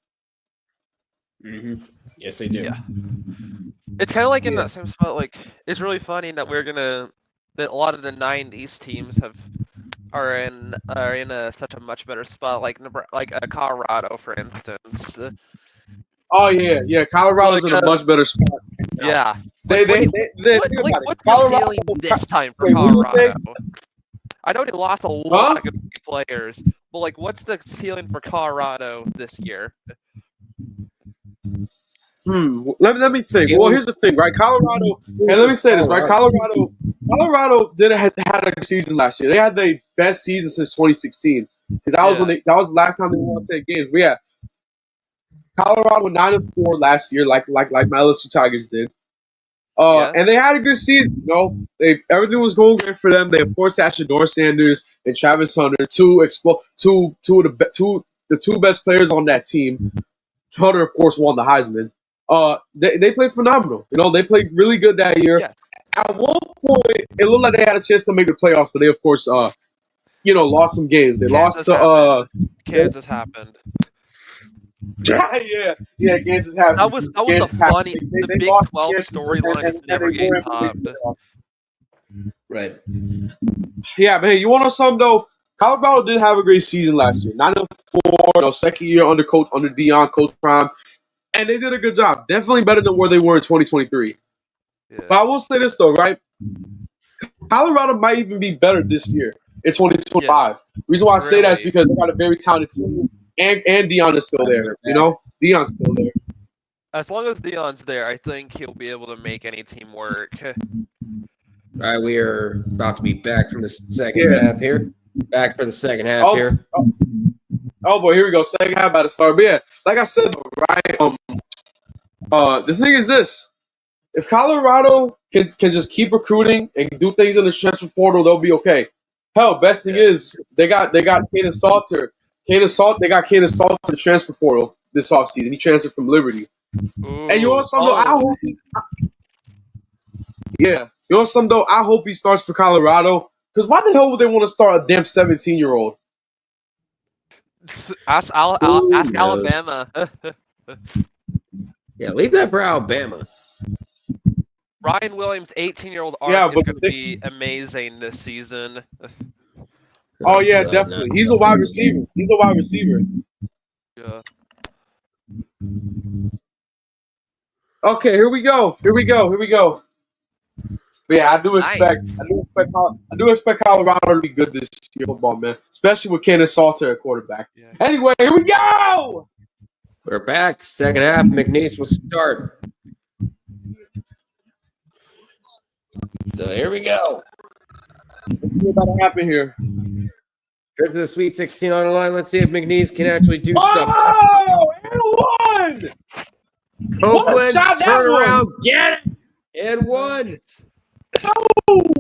Speaker 2: Mm-hmm. Yes, they do.
Speaker 3: Yeah. It's kind of like in that same spot. Like, it's really funny that that a lot of the '90s teams are in such a much better spot. Like Colorado, for instance.
Speaker 4: Oh yeah. Colorado's in a much better spot.
Speaker 3: Yeah.
Speaker 4: They think about it.
Speaker 3: What's the
Speaker 4: Colorado
Speaker 3: ceiling this time for
Speaker 4: Wait, who you say?
Speaker 3: Colorado? I know they lost a lot of good players, but what's the ceiling for Colorado this year?
Speaker 4: Let me think. Well, here's the thing, right? Colorado, and let me say this, right? Colorado did had a good season last year. They had their best season since 2016 because that was the last time they won 10 games. But yeah, Colorado went 9-4 last year, like my LSU Tigers did. And they had a good season. Everything was going great for them. They of course had Shador Sanders and Travis Hunter, two of the two best players on that team. Hunter, of course, won the Heisman. They played phenomenal. They played really good that year.
Speaker 3: Yeah.
Speaker 4: At one point, it looked like they had a chance to make the playoffs, but they, of course, lost some games. They lost to
Speaker 3: Kansas happened.
Speaker 4: yeah, Kansas happened.
Speaker 3: That was the funny. The Big 12 storyline is never getting topped.
Speaker 2: Right.
Speaker 4: Yeah, but hey, you want to know something though? Colorado did have a great season last year. 9-4, second year under Dion, Coach Prime, and they did a good job. Definitely better than where they were in 2023.
Speaker 3: Yeah.
Speaker 4: But I will say this though, right? Colorado might even be better this year in 2025. The reason why I say that is because they got a very talented team, and Dion is still there. Dion's still there.
Speaker 3: As long as Dion's there, I think he'll be able to make any team work.
Speaker 2: All right, we are about to be back from the second half here. Back for the second half here.
Speaker 4: Oh boy, here we go. Second half about to start. But yeah, like I said, right? The thing is this: if Colorado can just keep recruiting and do things in the transfer portal, they'll be okay. Hell, best thing is they got Kaden Salter. They got Kaden Salter in the transfer portal this offseason. He transferred from Liberty.
Speaker 3: Ooh,
Speaker 4: And you know something though? You know something though? I hope he starts for Colorado. Because why the hell would they want to start a damn 17-year-old?
Speaker 3: Ask Alabama.
Speaker 2: Yeah, leave that for Alabama.
Speaker 3: Ryan Williams, 18-year-old ARK is going to be amazing this season.
Speaker 4: Oh yeah, definitely. No. He's a wide receiver.
Speaker 3: Yeah.
Speaker 4: Okay, here we go. But yeah, I do expect Colorado to be good this year football, man. Especially with Kaden Salter at quarterback. Yeah. Anyway, here we go.
Speaker 2: We're back. Second half. McNeese will start. So here we go.
Speaker 4: What's about to happen here?
Speaker 2: Trip to the Sweet 16 on the line. Let's see if McNeese can actually do something.
Speaker 4: Oh, and one!
Speaker 2: Copeland, turn around, get it! And one.
Speaker 4: Oh.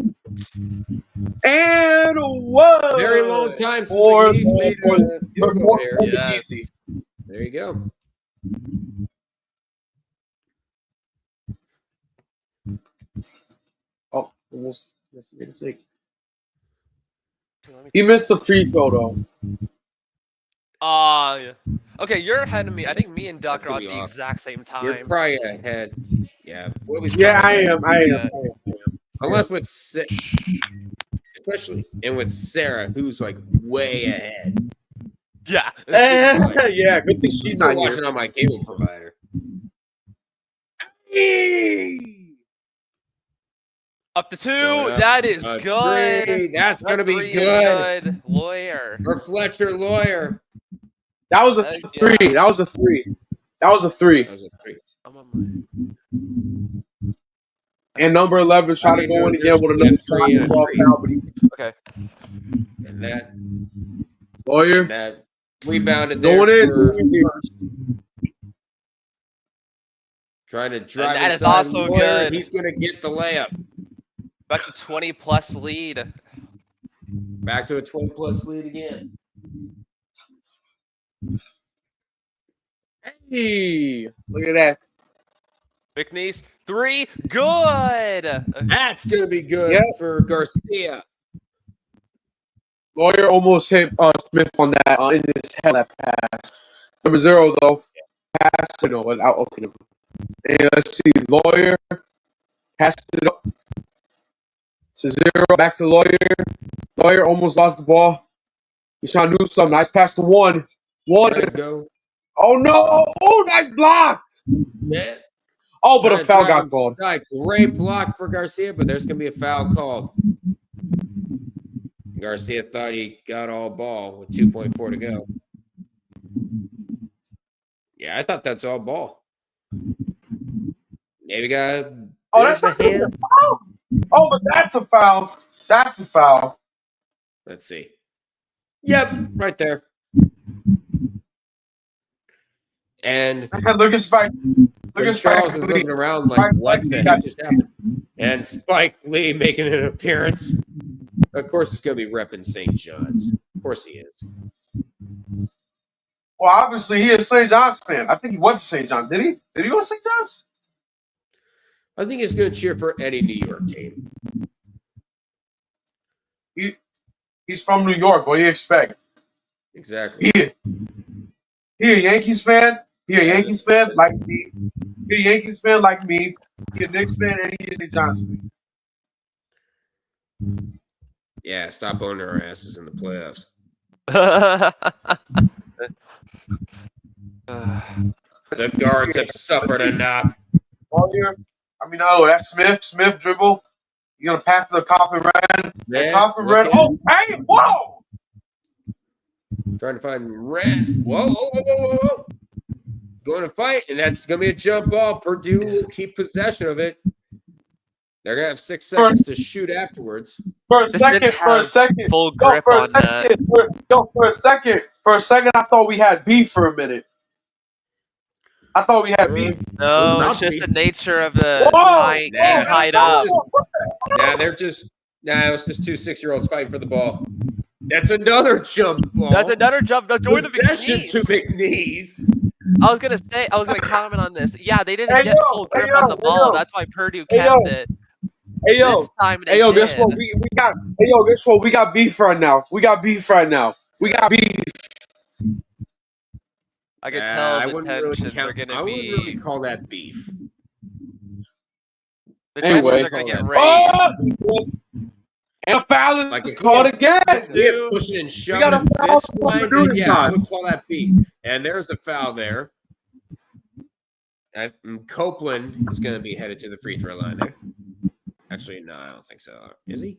Speaker 4: And one.
Speaker 2: Very long time since McNeese made a field goal here.
Speaker 3: Yes.
Speaker 2: There you go.
Speaker 4: Oh, almost made a mistake. He missed the free throw though.
Speaker 3: Yeah. Okay, you're ahead of me. I think me and Duck
Speaker 2: That's
Speaker 3: are
Speaker 2: gonna
Speaker 3: at
Speaker 2: be
Speaker 3: the
Speaker 2: awesome.
Speaker 3: exact same
Speaker 2: You're
Speaker 3: time.
Speaker 2: probably ahead. Yeah, Webby's
Speaker 4: Yeah,
Speaker 2: probably
Speaker 4: I
Speaker 2: ahead.
Speaker 4: am. I am.
Speaker 2: Unless with especially and with Sarah, who's like way ahead.
Speaker 3: Yeah.
Speaker 4: Yeah, good thing
Speaker 2: I'm
Speaker 4: she's
Speaker 2: still
Speaker 4: not
Speaker 2: watching
Speaker 4: here.
Speaker 2: on my cable provider.
Speaker 3: Up to 2.
Speaker 2: Going up.
Speaker 3: That is
Speaker 2: A
Speaker 3: good.
Speaker 2: three. That's
Speaker 3: That
Speaker 2: gonna be
Speaker 3: 3 is
Speaker 2: good.
Speaker 3: good. Lawyer.
Speaker 2: For Fletcher Lawyer.
Speaker 4: That was a three.
Speaker 3: Yeah.
Speaker 4: That was a three. That was a three.
Speaker 2: That was a three.
Speaker 3: I'm on my...
Speaker 4: And number 11 trying to go in again with another
Speaker 2: three and a
Speaker 4: shot.
Speaker 2: tree.
Speaker 4: Foul, but he
Speaker 3: Okay.
Speaker 2: And
Speaker 4: Lawyer
Speaker 2: that rebounded there
Speaker 4: going
Speaker 2: for
Speaker 4: in.
Speaker 2: first. Trying to drive
Speaker 3: that is
Speaker 2: inside
Speaker 3: also
Speaker 2: Lawyer.
Speaker 3: good.
Speaker 2: He's gonna get the layup.
Speaker 3: Back to 20+ lead.
Speaker 2: Back to a 20+ lead again.
Speaker 4: Hey, look at that.
Speaker 3: McNeese, 3, good.
Speaker 2: That's gonna be good
Speaker 4: Yep.
Speaker 2: for Garcia.
Speaker 4: Lawyer almost hit Smith on that in his head that pass. Number 0 though. Pass to no without okay. And let's see, Lawyer passes it up to 0. Back to Lawyer. Lawyer almost lost the ball. He's trying to do something. Nice pass to 1. 1.
Speaker 2: Trying to go.
Speaker 4: Oh no! Oh, nice block!
Speaker 2: Yeah.
Speaker 4: Oh, but a
Speaker 2: Trying to
Speaker 4: foul
Speaker 2: drive
Speaker 4: got called.
Speaker 2: inside. Great block for Garcia, but there's gonna be a foul called. Garcia thought he got all ball with 2.4 to go. Yeah, I thought that's all ball. Maybe got.
Speaker 4: Oh, that's not even a foul. Oh, but that's a foul. That's a foul.
Speaker 2: Let's see. Yep, right there. And
Speaker 4: Look at Spike. Look
Speaker 2: when
Speaker 4: at
Speaker 2: Charles
Speaker 4: Spike
Speaker 2: is
Speaker 4: Lee.
Speaker 2: looking around like, what the heck just happened? And Spike Lee making an appearance. Of course, it's going to be repping St. John's. Of course he is.
Speaker 4: Well, obviously, he is a St. John's fan. I think he went to St. John's. Did he? Did he go to St. John's?
Speaker 2: I think he's going to cheer for any New York team.
Speaker 4: He's from New York. What do you expect?
Speaker 2: Exactly.
Speaker 4: He a Yankees fan. He a Yankees fan like me. He a Yankees fan like me. He a Knicks fan and he is a St. John's fan.
Speaker 2: Yeah, stop owning our asses in the playoffs. The guards have suffered enough.
Speaker 4: That's Smith. Smith dribble. You're gonna pass to the Coffin Red.
Speaker 2: Yeah,
Speaker 4: Coffin Red. Oh, hey, whoa!
Speaker 2: Trying to find Red. Whoa. Going to fight, and that's going to be a jump ball. Purdue will keep possession of it. They're going to have 6 seconds to shoot afterwards.
Speaker 4: For a second.
Speaker 3: Full grip on that.
Speaker 4: For a second, I thought we had beef for a minute. I thought we had beef.
Speaker 3: No, it's just the nature of the getting tied up.
Speaker 2: It was just 2 6-year-olds fighting for the ball. That's another jump ball.
Speaker 3: That's another jump. That's join the
Speaker 2: Possession
Speaker 3: McNeese.
Speaker 2: to McNeese.
Speaker 3: I was gonna comment on this. Yeah, they didn't get full grip on the ball. That's why Purdue kept it. This time they did.
Speaker 4: Guess what? We got. Guess what? We got beef right now. We got beef.
Speaker 3: I can tell
Speaker 2: I
Speaker 3: the
Speaker 2: wouldn't
Speaker 3: tensions
Speaker 2: really
Speaker 3: are gonna
Speaker 2: I wouldn't
Speaker 3: be.
Speaker 2: really call that beef.
Speaker 3: The tensions
Speaker 4: Anyway.
Speaker 3: are gonna get raised.
Speaker 4: And a foul
Speaker 2: Like
Speaker 4: is called again.
Speaker 2: Yeah, pushing and shoving
Speaker 4: got a
Speaker 2: and
Speaker 4: foul
Speaker 2: fist
Speaker 4: for
Speaker 2: flying.
Speaker 4: Purdue
Speaker 2: Yeah, I
Speaker 4: time.
Speaker 2: would call that beef. And there's a foul there. And Copeland is going to be headed to the free throw line there. Actually, no, I don't think so. Is he?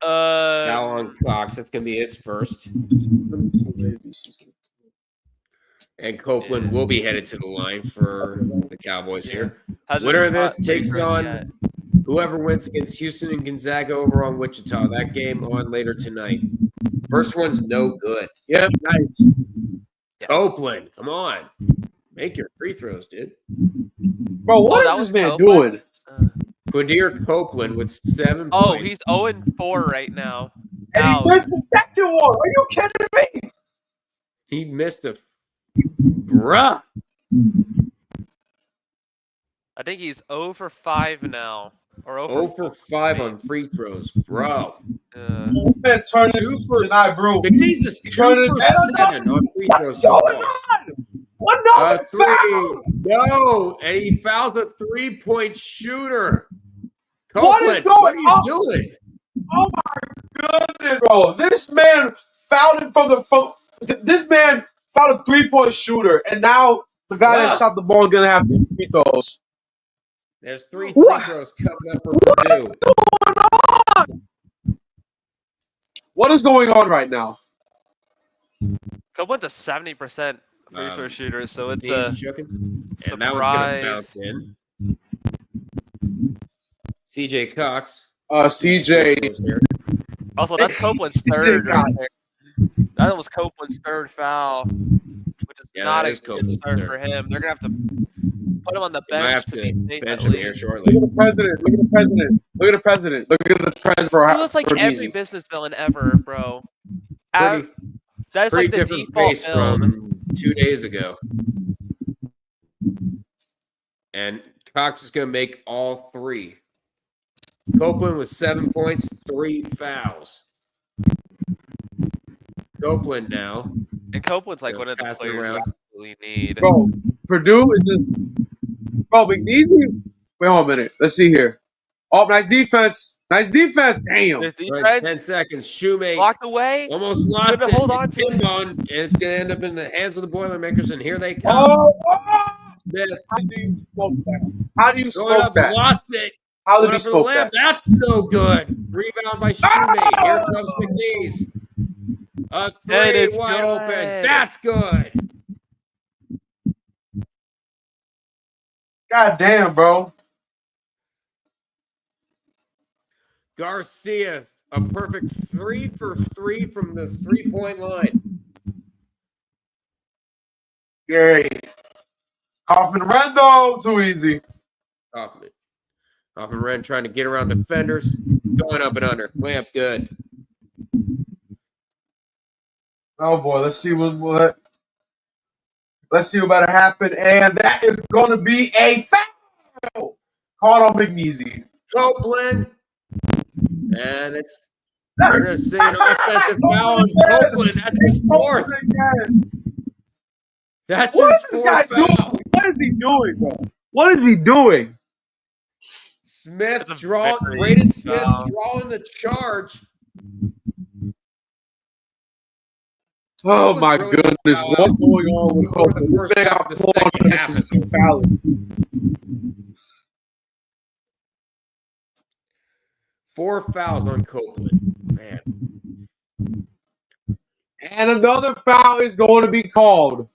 Speaker 2: Foul on Cox. That's going to be his first. And Copeland will be headed to the line for the Cowboys here. Winner of this takes on whoever wins against Houston and Gonzaga over on Wichita. That game on later tonight. First one's no good.
Speaker 4: Yep. Nice.
Speaker 2: Copeland, come on. Make your free throws, dude.
Speaker 4: Bro, what is this man doing?
Speaker 2: Quadir Copeland with 7 points.
Speaker 3: Oh, he's 0-4 right now.
Speaker 4: And he missed the second one. Are you kidding me?
Speaker 2: He missed a... Bruh.
Speaker 3: I think he's 0 for 5 now. Or
Speaker 2: 0 for 5 on free throws, bro.
Speaker 4: Man, turn
Speaker 2: 2
Speaker 4: it
Speaker 2: for
Speaker 4: Janai Broom.
Speaker 2: McNeese is 2 for 7 on free throws so far.
Speaker 4: Another
Speaker 2: Three.
Speaker 4: foul!
Speaker 2: No, and he fouls a 3-point shooter.
Speaker 4: What is
Speaker 2: Copeland,
Speaker 4: going
Speaker 2: what are you
Speaker 4: on?
Speaker 2: doing?
Speaker 4: Oh my goodness, bro! This man fouled him from the phone. This man fouled a 3-point shooter, and now the guy that shot the ball is gonna have free throws.
Speaker 2: There's 3 free
Speaker 4: What?
Speaker 2: throws coming up for Purdue.
Speaker 4: What is going on right now?
Speaker 3: Copeland's a 70% free throw shooter, so it's a
Speaker 2: He's choking. And that one's going to bounce in. CJ Cox.
Speaker 4: CJ.
Speaker 3: Also, that's Copeland's third right there. That was Copeland's third foul, which is not a good start for him. They're going to have to put him on the bench to be safe
Speaker 2: bench
Speaker 3: at
Speaker 2: him here
Speaker 3: least.
Speaker 2: shortly.
Speaker 4: Look at the president. Look at the president. Look at the president. Look at the president for
Speaker 3: He looks like
Speaker 4: for
Speaker 3: every
Speaker 4: easy.
Speaker 3: business villain ever, bro.
Speaker 2: Pretty
Speaker 3: That's like the
Speaker 2: different
Speaker 3: default
Speaker 2: face
Speaker 3: build.
Speaker 2: from 2 days ago. And Cox is going to make all 3. Copeland with 7 points, 3 fouls. Copeland now.
Speaker 3: And Copeland's like one of the
Speaker 2: Pass it
Speaker 3: players
Speaker 2: around.
Speaker 3: we need.
Speaker 4: Bro, Purdue is just. Bro, McNeese. Wait a minute. Let's see here. Oh, nice defense. Nice defense. Damn.
Speaker 3: This
Speaker 2: Right,
Speaker 3: defense
Speaker 2: 10 seconds. Shoemate
Speaker 3: blocked away.
Speaker 2: almost lost
Speaker 3: Couldn't
Speaker 2: it.
Speaker 3: hold on to it.
Speaker 2: Inbound, and it's going to end up in the hands of the Boilermakers, and here they come.
Speaker 4: Oh!
Speaker 2: Smith
Speaker 4: How do you smoke that? How do you
Speaker 2: going
Speaker 4: smoke
Speaker 2: up,
Speaker 4: that?
Speaker 2: lost it.
Speaker 4: How
Speaker 2: Going
Speaker 4: did
Speaker 2: up
Speaker 4: he
Speaker 2: for the
Speaker 4: smoke
Speaker 2: layup.
Speaker 4: that?
Speaker 2: That's no good. Rebound by Shoemate. Here comes McNeese. A 3
Speaker 3: And it's
Speaker 2: wide
Speaker 3: good.
Speaker 2: open. That's good.
Speaker 4: God damn, bro.
Speaker 2: Garcia, a perfect 3 for 3 from the 3-point line.
Speaker 4: Great. Hoffman Rendo. Too easy.
Speaker 2: Hoffman Ren trying to get around defenders. Going up and under. Lamp good.
Speaker 4: Oh boy, let's see what. Let's see what about to happen, and that is going to be a foul called on McNeese.
Speaker 2: Copeland. And they're going to see an offensive foul on Copeland. That's his 4th. That's
Speaker 4: What is
Speaker 2: his
Speaker 4: this guy
Speaker 2: 4th
Speaker 4: doing?
Speaker 2: foul.
Speaker 4: What is he doing, bro? What is he doing?
Speaker 2: Smith
Speaker 3: That's a
Speaker 2: drawing,
Speaker 3: very
Speaker 2: Braden Smith
Speaker 3: foul.
Speaker 2: drawing the charge.
Speaker 4: Oh my
Speaker 2: really
Speaker 4: goodness, what's going on with
Speaker 2: before the
Speaker 4: Copeland?
Speaker 2: first
Speaker 4: This man
Speaker 2: half
Speaker 4: got
Speaker 2: of the
Speaker 4: pulled on
Speaker 2: second
Speaker 4: this
Speaker 2: half
Speaker 4: is
Speaker 2: is over.
Speaker 4: fouling.
Speaker 2: 4 fouls on Copeland. Man.
Speaker 4: And another foul is going to be called.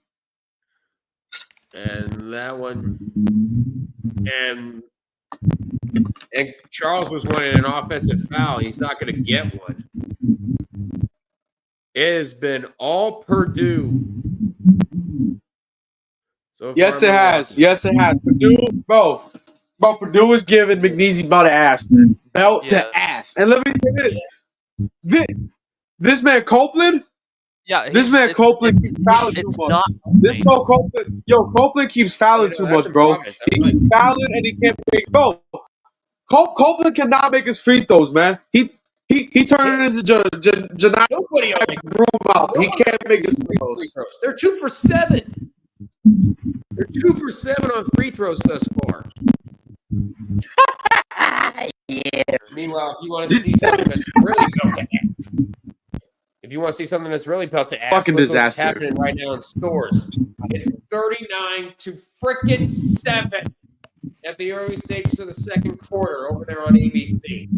Speaker 2: And that one. And Charles was wanting an offensive foul. He's not going to get one. It has been all Purdue. So
Speaker 4: Yes, it has. Yes, it has. Purdue, bro, Purdue is giving McNeese belt to ass, man. Belt to ass. And let me say this. This man Copeland, this man Copeland keeps fouling too much. This bro Copeland, Copeland keeps fouling too much, bro. He keeps fouling and he can't make. Bro, Copeland cannot make his free throws, man. He turned it into Janai Broom out. He can't make his free throws.
Speaker 2: They're 2 for 7. They're 2 for 7 on free throws thus far. Meanwhile, if you want to see something that's really built to ass,
Speaker 4: Fucking
Speaker 2: look
Speaker 4: disaster.
Speaker 2: what's happening right now in stores. It's 39 to frickin' 7 at the early stages of the second quarter over there on ABC.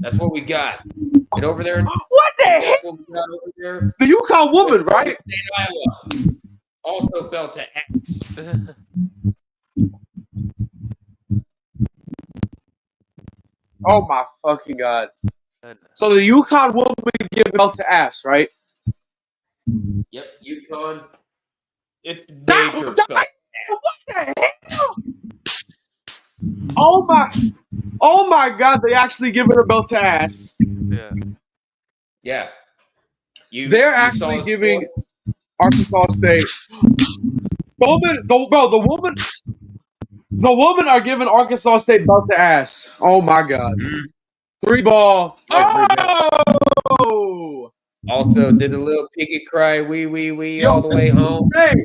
Speaker 2: That's what we got. And over there,
Speaker 4: What the heck?
Speaker 2: what we got over there,
Speaker 4: The UConn woman, right?
Speaker 2: State Iowa, also fell to X.
Speaker 4: Oh my fucking god! So the UConn woman give belt to ass, right?
Speaker 2: Yep, UConn. It's
Speaker 4: That-
Speaker 2: major
Speaker 4: that-
Speaker 2: felt.
Speaker 4: What the hell? Oh my god! They actually giving her belt to ass.
Speaker 2: Yeah.
Speaker 4: They're
Speaker 2: you saw
Speaker 4: actually
Speaker 2: the
Speaker 4: giving
Speaker 2: score?
Speaker 4: Arkansas State The women are giving Arkansas State belt to ass. Oh my god. 3 ball. Oh!
Speaker 2: Also, did a little piggy cry, wee, all the way home.
Speaker 4: Hey.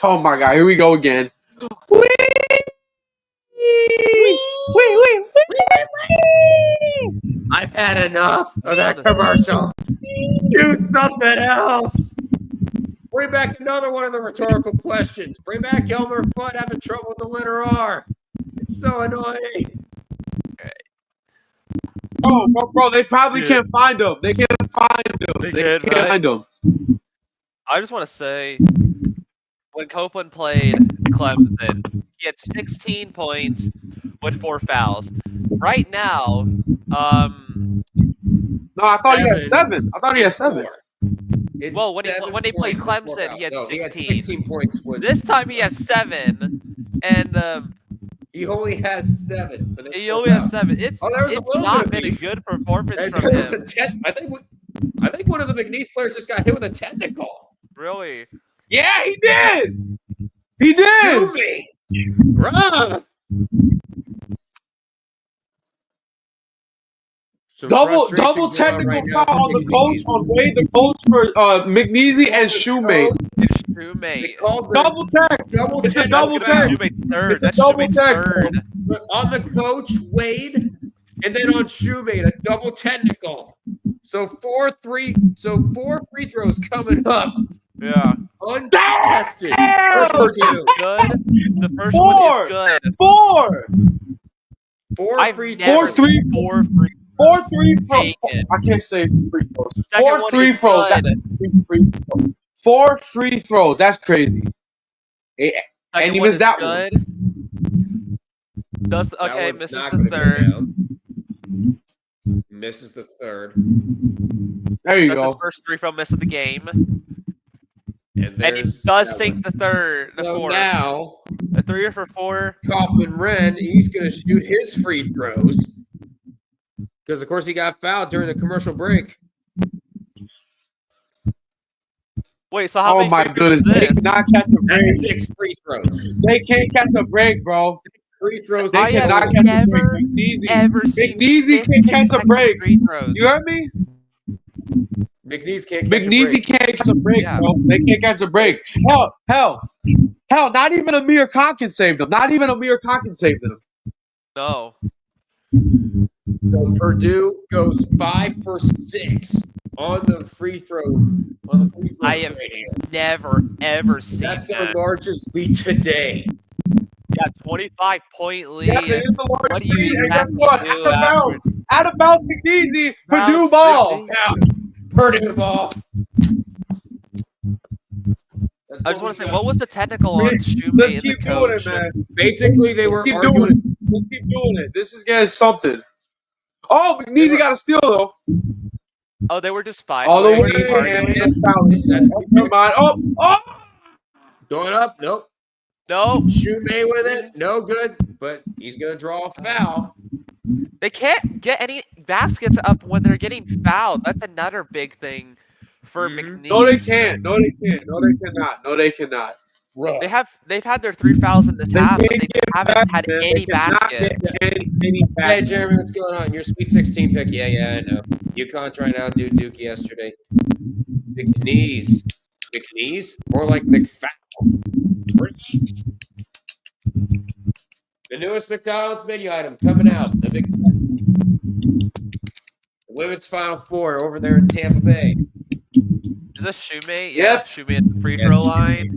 Speaker 4: Oh my god, here we go again. Wee!
Speaker 2: I've had enough of that commercial. Do something else. Bring back another one of the rhetorical questions. Bring back Elmer Fudd having trouble with the letter R. It's so annoying.
Speaker 4: Bro, they probably can't find them. They can't find them. They can't find them.
Speaker 3: I just want to say, when Copeland played Clemson, he had 16 points with 4 fouls. Right now,
Speaker 4: No, I thought he had 7. I thought he had 7.
Speaker 3: Well, when they played Clemson, he had 16.
Speaker 2: He had 16 points.
Speaker 3: This time he has 7, and
Speaker 2: he only has 7. But
Speaker 3: he only has 7. It's
Speaker 2: it's
Speaker 3: not been a good performance from him.
Speaker 2: I think one of the McNeese players just got hit with a technical.
Speaker 3: Really?
Speaker 4: Yeah, he did. He did.
Speaker 2: Sue me. Run.
Speaker 4: Double technical foul on the coach on Wade, the coach for McNeese and Shoemate.
Speaker 3: Double tech.
Speaker 4: It's a double tech. It's a double tech.
Speaker 2: On the coach Wade, and then on Shoemate, a double technical. So 4 free throws coming up.
Speaker 3: Yeah.
Speaker 2: Uncontested.
Speaker 3: Good. The first one is good.
Speaker 4: 4.
Speaker 2: 4 free throws.
Speaker 4: 4 3 throws. I can't say free throws. 4 free throws. 4 free throws. That's crazy. And he missed that one.
Speaker 3: Misses the third.
Speaker 2: Misses the third.
Speaker 4: There you
Speaker 3: That's
Speaker 4: go.
Speaker 3: his first 3 throw miss of the game.
Speaker 2: And
Speaker 3: he does sink the third.
Speaker 2: So
Speaker 3: the fourth.
Speaker 2: Now,
Speaker 3: a 3 for 4.
Speaker 2: Kaufman Wren, he's going to shoot his free throws. Because, of course, he got fouled during the commercial break.
Speaker 3: Wait, so how many
Speaker 4: my goodness. They cannot catch a break.
Speaker 2: That's 6 free throws.
Speaker 4: They can't catch a break, bro.
Speaker 2: 6 free throws.
Speaker 4: They cannot catch a break. McNeese can't catch a break. You heard me?
Speaker 2: McNeese can't catch
Speaker 4: a break, bro. They can't catch a break. Hell, not even Amir Khan can save them.
Speaker 3: No.
Speaker 2: So Purdue goes 5 for 6 on the free throw.
Speaker 3: I have never, ever seen
Speaker 2: That's
Speaker 3: that.
Speaker 2: their largest lead today.
Speaker 3: Yeah, 25-point lead.
Speaker 4: Yeah, it is the
Speaker 3: What
Speaker 4: largest
Speaker 3: do you
Speaker 4: lead. And
Speaker 3: have
Speaker 4: guess
Speaker 3: to
Speaker 4: what?
Speaker 3: do
Speaker 4: Out of bounds, McNeese. Purdue ball.
Speaker 2: Yeah. Purdue ball.
Speaker 3: I just want to say, what was the technical on Shoemate and the coach?
Speaker 4: Doing it, man.
Speaker 2: Basically, they were
Speaker 4: Let's
Speaker 2: arguing.
Speaker 4: keep doing it. This is getting something. Oh, McNeese got a steal, though.
Speaker 3: Oh, they were just fighting.
Speaker 4: All the
Speaker 3: They were
Speaker 4: way.
Speaker 3: just arguing.
Speaker 2: That's
Speaker 4: Never mind. Oh!
Speaker 2: Going up. Nope.
Speaker 3: No,
Speaker 2: Shoemate with it. No good. But he's going to draw a foul.
Speaker 3: they can't get any baskets up when they're getting fouled. That's another big thing for McNeese.
Speaker 4: No, they can't. No, they cannot.
Speaker 3: They've had their 3 fouls in this half, but they haven't had any basket.
Speaker 2: Hey, Jeremy, what's going on? Your Sweet 16 pick. Yeah, I know. UConn trying to outdo Duke yesterday. McNeese. More like McFowl. The newest McDonald's menu item coming out. The women's Final Four over there in Tampa Bay.
Speaker 3: Is this Shoemate?
Speaker 4: Yep.
Speaker 3: Yeah, Shoemate at the free throw line.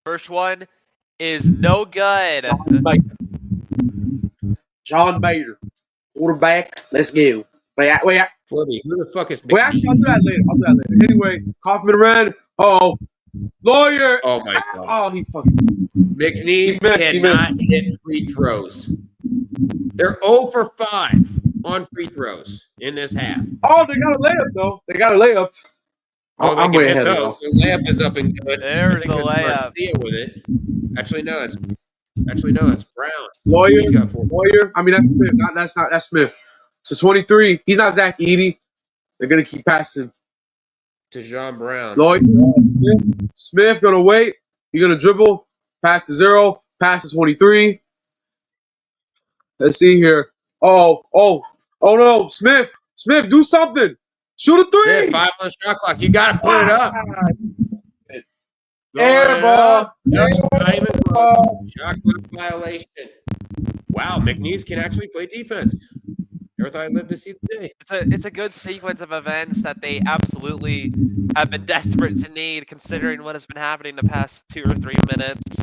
Speaker 3: First one is no good.
Speaker 4: John Bader. Quarterback. Let's go. Wait.
Speaker 2: Flibby, who the fuck is McNeese?
Speaker 4: Well, actually, I'll do that later. Anyway, Kaufman ran. Lawyer.
Speaker 2: Oh, my God.
Speaker 4: Oh, he fucking.
Speaker 2: McNeese cannot hit free throws. They're 0 for 5 on free throws in this half.
Speaker 4: Oh, they got a layup, though. I'm way ahead of those.
Speaker 2: The layup is up and good.
Speaker 3: There's the layup.
Speaker 2: Garcia with it. Actually, no, it's Brown.
Speaker 4: Lawyer. I mean, that's Smith. That's Smith. To 23. He's not Zach Edey. They're gonna keep passing.
Speaker 2: to John Brown.
Speaker 4: Lloyd, Smith gonna wait. He's gonna dribble. Pass to 0. Pass to 23. Let's see here. Oh no, Smith, do something. Shoot a 3.
Speaker 2: Yeah, 5 on the shot clock. You got to put it up.
Speaker 4: Air ball.
Speaker 2: No, not even close. Shot clock violation. Wow, McNeese can actually play defense. Never thought I'd live to see the day.
Speaker 3: It's a good sequence of events that they absolutely have been desperate to need, considering what has been happening the past 2 or 3 minutes.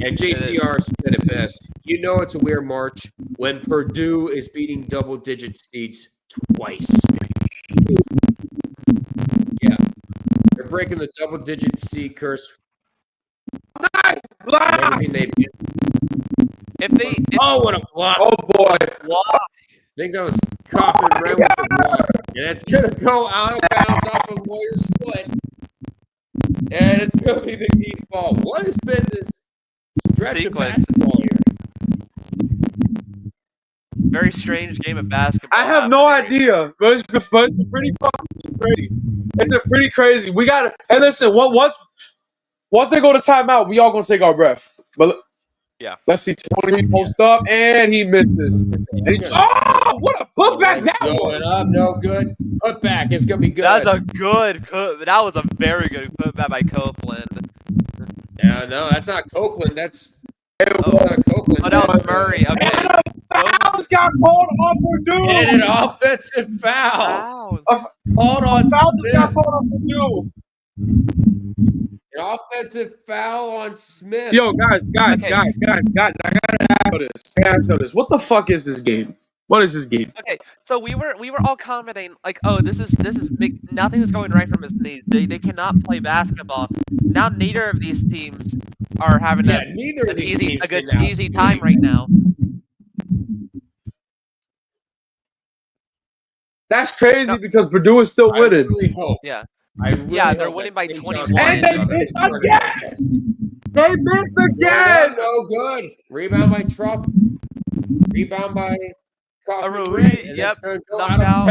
Speaker 2: And JCR said it best. You know it's a weird March when Purdue is beating double-digit seeds twice. Yeah. They're breaking the double-digit seed curse. Everything they did. Oh, what a block.
Speaker 4: Oh, boy.
Speaker 2: I think that was Coffin Red with the block. And it's going to go out of bounds off of Moyer's foot. And it's going to be McNeese ball. What has been this stretch of basketball here?
Speaker 3: Very strange game of basketball.
Speaker 4: I have no idea, but it's pretty fucking crazy. It's pretty crazy. We got to, and listen, once they go to timeout, we all gonna take our breath. But
Speaker 3: yeah,
Speaker 4: let's see, 23 post up, and he misses. And what a putback that
Speaker 2: going
Speaker 4: was!
Speaker 2: Up, no good. Putback is gonna be good.
Speaker 3: That was a very good putback by Copeland.
Speaker 2: Yeah, no, that's not Copeland. That's not Copeland.
Speaker 3: Oh, that was Murray. Okay.
Speaker 4: Fouls got called on Purdue.
Speaker 2: And an offensive foul. Called on Smith.
Speaker 4: Got called on Purdue.
Speaker 2: An offensive foul on Smith.
Speaker 4: Yo, guys, I gotta answer this. What the fuck is this game? What is this game?
Speaker 3: Okay, so we were all commenting like, oh, this is nothing is going right from his knees. They cannot play basketball. Now neither of these teams are having an easy time right now.
Speaker 4: That's crazy because Purdue is still winning.
Speaker 2: Really hope.
Speaker 3: Yeah.
Speaker 2: They're
Speaker 3: winning by 21.
Speaker 4: And they missed again! They missed again!
Speaker 2: No good. Rebound by Trump. Rebound by
Speaker 3: Arui. Yep. Knocked out.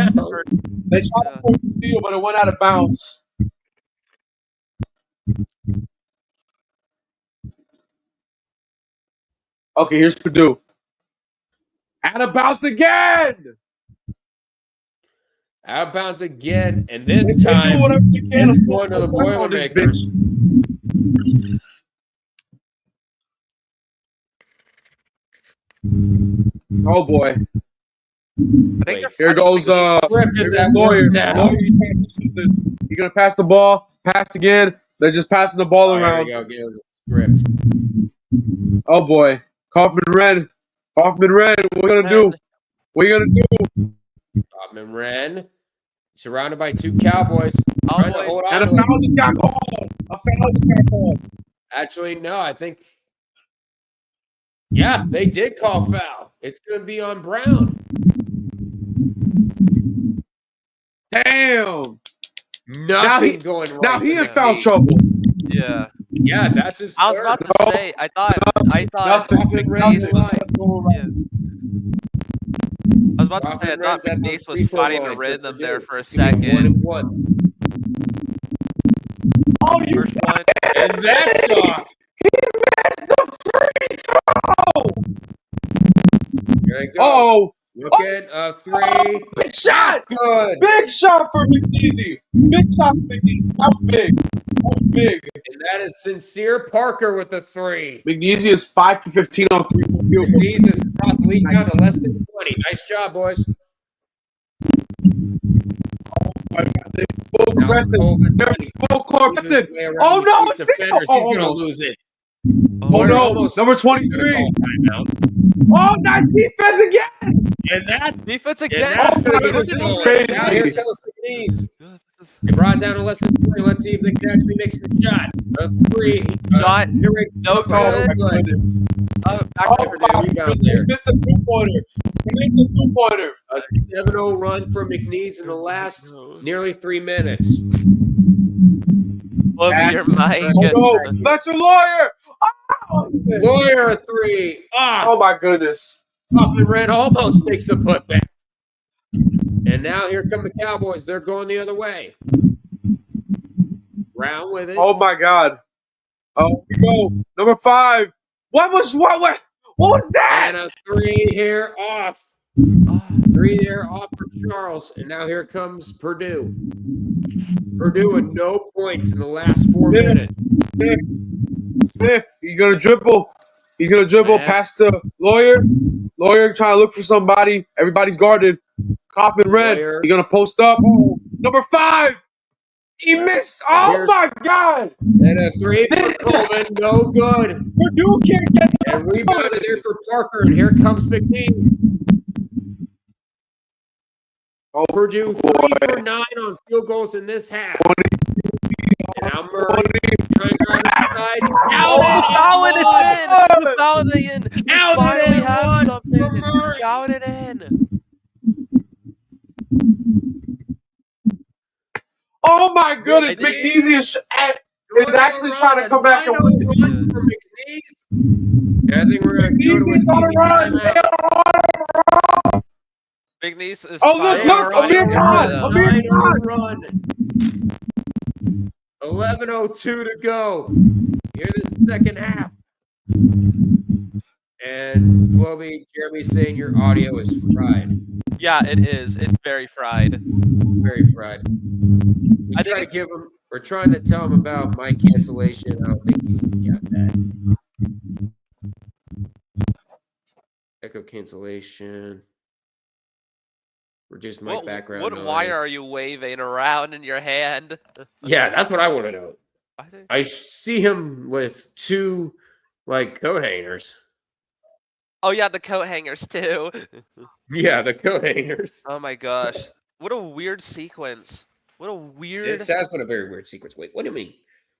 Speaker 4: They tried to force the steal, but it went out of bounds. Okay, here's Purdue. Out of bounds again!
Speaker 2: Out of bounds again, and this time it's going to the Boilermakers.
Speaker 4: Oh boy! Here goes
Speaker 2: Lawyer now.
Speaker 4: You're gonna pass the ball, pass again. They're just passing the ball around.
Speaker 2: There we go. Script.
Speaker 4: Oh boy, Kaufman Red. What are you gonna do?
Speaker 2: Kaufman Ren, surrounded by 2 Cowboys.
Speaker 4: And a foul just got called.
Speaker 2: Actually, no, I think. Yeah, they did call foul. It's going to be on Brown.
Speaker 4: Damn.
Speaker 2: Nothing going right.
Speaker 4: Now he in foul trouble.
Speaker 3: Yeah.
Speaker 2: Yeah, that's his
Speaker 3: I was
Speaker 2: third.
Speaker 3: about to say, I thought McNeese was fighting a rhythm there for a second.
Speaker 2: 1-1.
Speaker 4: Oh,
Speaker 3: First one.
Speaker 2: And that's off.
Speaker 4: He missed the free throw.
Speaker 2: There you go.
Speaker 4: Oh.
Speaker 2: Look at a 3.
Speaker 4: Oh, big shot.
Speaker 2: Good.
Speaker 4: Big shot for McNeese. That's big.
Speaker 2: And that is Sincere Parker with the 3.
Speaker 4: McNeese is 5 for 15 on 3.
Speaker 2: McNeese is top league down to less than 20. Nice job, boys.
Speaker 4: Full court pressing. Oh no, it's
Speaker 2: defenders. He's going to lose it.
Speaker 4: Oh no, number 23. Oh, nice defense again.
Speaker 2: And that
Speaker 3: defense again.
Speaker 4: Crazy.
Speaker 2: Now here comes McNeese. They brought it down to less than 20. Let's see if they can actually make some shots. A 3.
Speaker 3: Shot.
Speaker 2: No good. Rebound there.
Speaker 4: This is a 2-pointer.
Speaker 2: A 7-0 run for McNeese in the last nearly 3 minutes.
Speaker 3: Blow your mind.
Speaker 4: Oh no, that's a Lawyer. Oh,
Speaker 2: Lawyer, a 3.
Speaker 4: Oh my goodness.
Speaker 2: Kaufman Red almost makes the putback. And now here come the Cowboys. They're going the other way. Brown with it.
Speaker 4: Oh my God. Oh, we go. Number 5. What was that?
Speaker 2: And a 3 here off. 3 there off for Charles. And now here comes Purdue. Purdue with no points in the last 4 minutes.
Speaker 4: Smith, he's gonna dribble. He's gonna dribble past the Lawyer. Lawyer trying to look for somebody. Everybody's guarded. Coffin red.
Speaker 2: Lawyer.
Speaker 4: He's gonna post up. Oh, number 5. He missed. Oh my God.
Speaker 2: And a 3 for Coleman. No good.
Speaker 4: Purdue can't get
Speaker 2: And rebounded there for Parker. And here comes McNeese.
Speaker 4: Oh,
Speaker 2: Purdue 3 for 9 on field goals in this half. And now Murray trying to drive inside.
Speaker 3: Foul it in! You fouled it in! You
Speaker 2: Count it
Speaker 3: finally
Speaker 2: in,
Speaker 3: have
Speaker 2: one
Speaker 3: something!
Speaker 2: for Murray.
Speaker 3: Count it in!
Speaker 4: Oh my goodness, McNeese is actually trying to come back and win.
Speaker 2: Run for McNeese. Yeah, I think we're going to go to
Speaker 4: McNeese on a run.
Speaker 2: timeout.
Speaker 3: McNeese is
Speaker 4: Oh, look, Amir Khan.
Speaker 2: Run. 11:02 to go. Here in the second half. And Floby, Jeremy saying your audio is fried.
Speaker 3: Yeah, it is. It's very fried.
Speaker 2: It's very fried. We're trying to tell him about my cancellation. I don't think he's got that. Echo cancellation. Reduce mic background
Speaker 3: What
Speaker 2: noise.
Speaker 3: wire are you waving around in your hand?
Speaker 2: Yeah, that's what I want to know. I see him with 2 coat hangers.
Speaker 3: Oh yeah, the coat hangers too.
Speaker 2: Yeah, the coat hangers.
Speaker 3: Oh my gosh. What a weird sequence. What a weird.
Speaker 2: This has been a very weird sequence. Wait, what do you mean?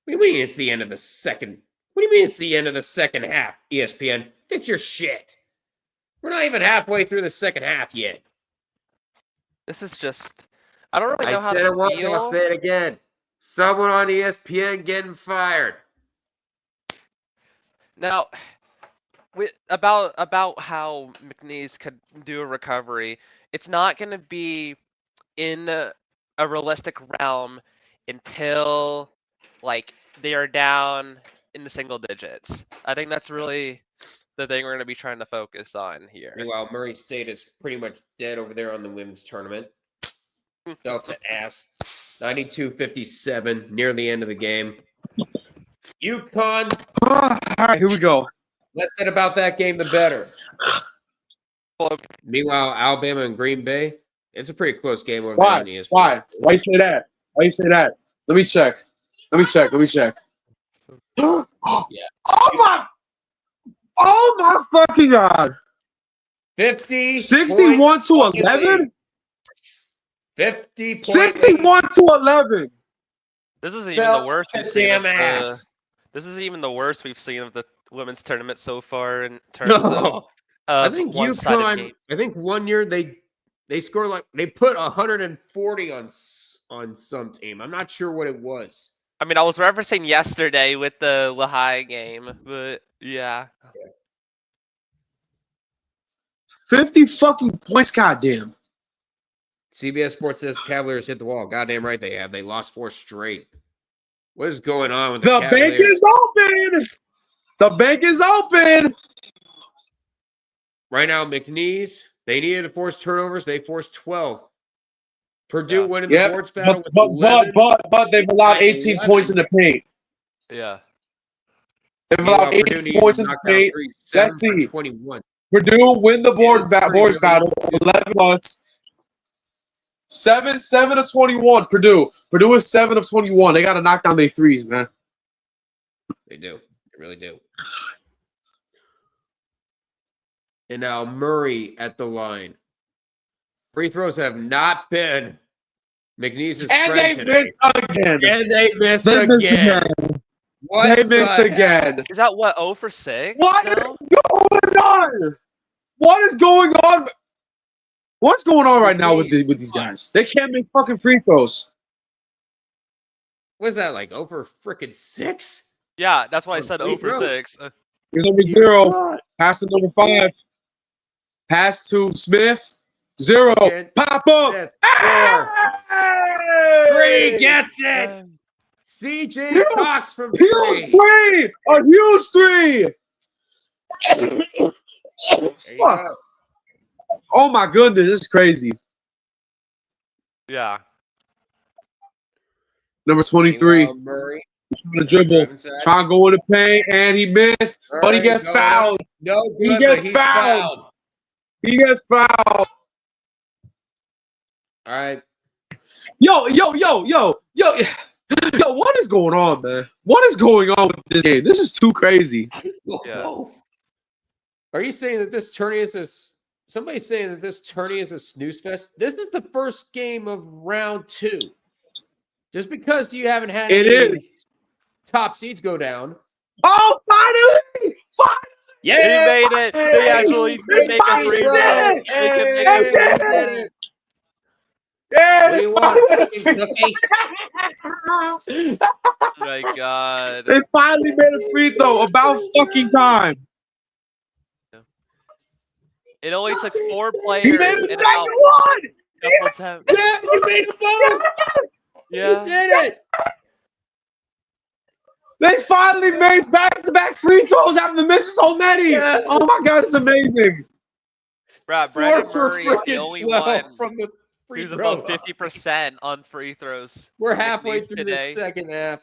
Speaker 2: What do you mean it's the end of the second? What do you mean it's the end of the second half, ESPN? Fix your shit. We're not even halfway through the second half yet.
Speaker 3: This is just. I don't really know
Speaker 2: I
Speaker 3: how
Speaker 2: said
Speaker 3: to
Speaker 2: it once and I'll
Speaker 3: feel.
Speaker 2: say it again. Someone on ESPN getting fired.
Speaker 3: Now, about how McNeese could do a recovery, it's not going to be in a realistic realm until they are down in the single digits. I think that's really the thing we're going to be trying to focus on here.
Speaker 2: Meanwhile, Murray State is pretty much dead over there on the women's tournament. Delta ass. 92-57, near the end of the game. UConn.
Speaker 4: All right, here we go.
Speaker 2: Less said about that game, the better. Meanwhile, Alabama and Green Bay, it's a pretty close game over there on ESPN.
Speaker 4: Why you say that? Why you say that? Let me check.
Speaker 2: Yeah.
Speaker 4: Oh my fucking God. 61 to 11?
Speaker 2: 50
Speaker 4: 61 to 11.
Speaker 3: This isn't even the worst we've seen.
Speaker 2: Damn ass.
Speaker 3: This is even the worst we've seen of the women's tournament so far in terms of
Speaker 2: I think
Speaker 3: one-sided
Speaker 2: UConn.
Speaker 3: game.
Speaker 2: I think one year they scored they put 140 on some team. I'm not sure what it was.
Speaker 3: I mean, I was referencing yesterday with the Lehigh game, but yeah.
Speaker 4: 50 fucking points, goddamn.
Speaker 2: CBS Sports says Cavaliers hit the wall. Goddamn right they have. They lost 4 straight. What is going on with the Cavaliers?
Speaker 4: Bank is open. The bank is open.
Speaker 2: Right now, McNeese, they needed to force turnovers. They forced 12. Purdue winning the boards battle with 11.
Speaker 4: But they've allowed 18 points in the paint.
Speaker 3: Yeah.
Speaker 4: They've allowed 18 points in the paint. Let's see.
Speaker 2: 21.
Speaker 4: Purdue win the boards battle. 11 plus. 7 of 21. Purdue is 7 of 21. They got to knock down their threes, man.
Speaker 2: They do. They really do. And now Murray at the line. Free throws have not been McNeese's friend today. And they missed again. What
Speaker 4: they missed again.
Speaker 3: Is that what, 0 for 6?
Speaker 4: What is going on? What is going on? What's going on right now with these guys? They can't make fucking free throws.
Speaker 2: What's that, 0 for frickin' 6?
Speaker 3: Yeah, that's why I said 0 for 6.
Speaker 4: Here's number 0. Pass to number 5. Pass to Smith. 0. Pop up.
Speaker 2: 3 gets it. CJ Cox from
Speaker 4: Huge
Speaker 2: 3.
Speaker 4: three! A huge three!
Speaker 2: There you go.
Speaker 4: Oh my goodness, this is crazy.
Speaker 3: Yeah.
Speaker 4: Number 23.
Speaker 2: Meanwhile, Murray.
Speaker 4: The dribble. Trying to go in the paint, and he missed, but he gets fouled.
Speaker 2: No good,
Speaker 4: He
Speaker 2: but
Speaker 4: gets
Speaker 2: he's
Speaker 4: fouled.
Speaker 2: fouled.
Speaker 4: He gets fouled.
Speaker 2: All right.
Speaker 4: Yo, what is going on, man? What is going on with this game? This is too crazy.
Speaker 3: Yeah.
Speaker 2: Whoa. Are you saying that this tourney is a... Somebody's saying that this tourney is a snooze fest? This is the first game of round 2. Just because you haven't had any top seeds go down.
Speaker 4: Oh, finally!
Speaker 2: Yeah,
Speaker 3: He made it. They actually did make a free throw. They can make a free throw.
Speaker 4: Yeah,
Speaker 2: What do you want? Cookie?
Speaker 3: Oh my God.
Speaker 4: They finally made a free throw. About fucking time.
Speaker 3: It only took 4
Speaker 4: He
Speaker 3: players
Speaker 4: made a
Speaker 3: and
Speaker 4: second
Speaker 3: about
Speaker 4: one.
Speaker 3: a couple attempts.
Speaker 2: Yeah, you made a both.
Speaker 3: Yeah.
Speaker 2: You did it.
Speaker 4: They finally made back-to-back free throws after missing so many.
Speaker 2: Yeah.
Speaker 4: Oh my God, it's amazing.
Speaker 3: Bruh,
Speaker 2: 4
Speaker 3: Brandon
Speaker 2: for
Speaker 3: Murray is the
Speaker 2: freaking
Speaker 3: only
Speaker 2: 12
Speaker 3: one
Speaker 2: from the free
Speaker 3: who's
Speaker 2: throw.
Speaker 3: above 50% on free throws.
Speaker 2: We're
Speaker 3: Nick
Speaker 2: halfway
Speaker 3: Neese
Speaker 2: through
Speaker 3: today.
Speaker 2: the second half.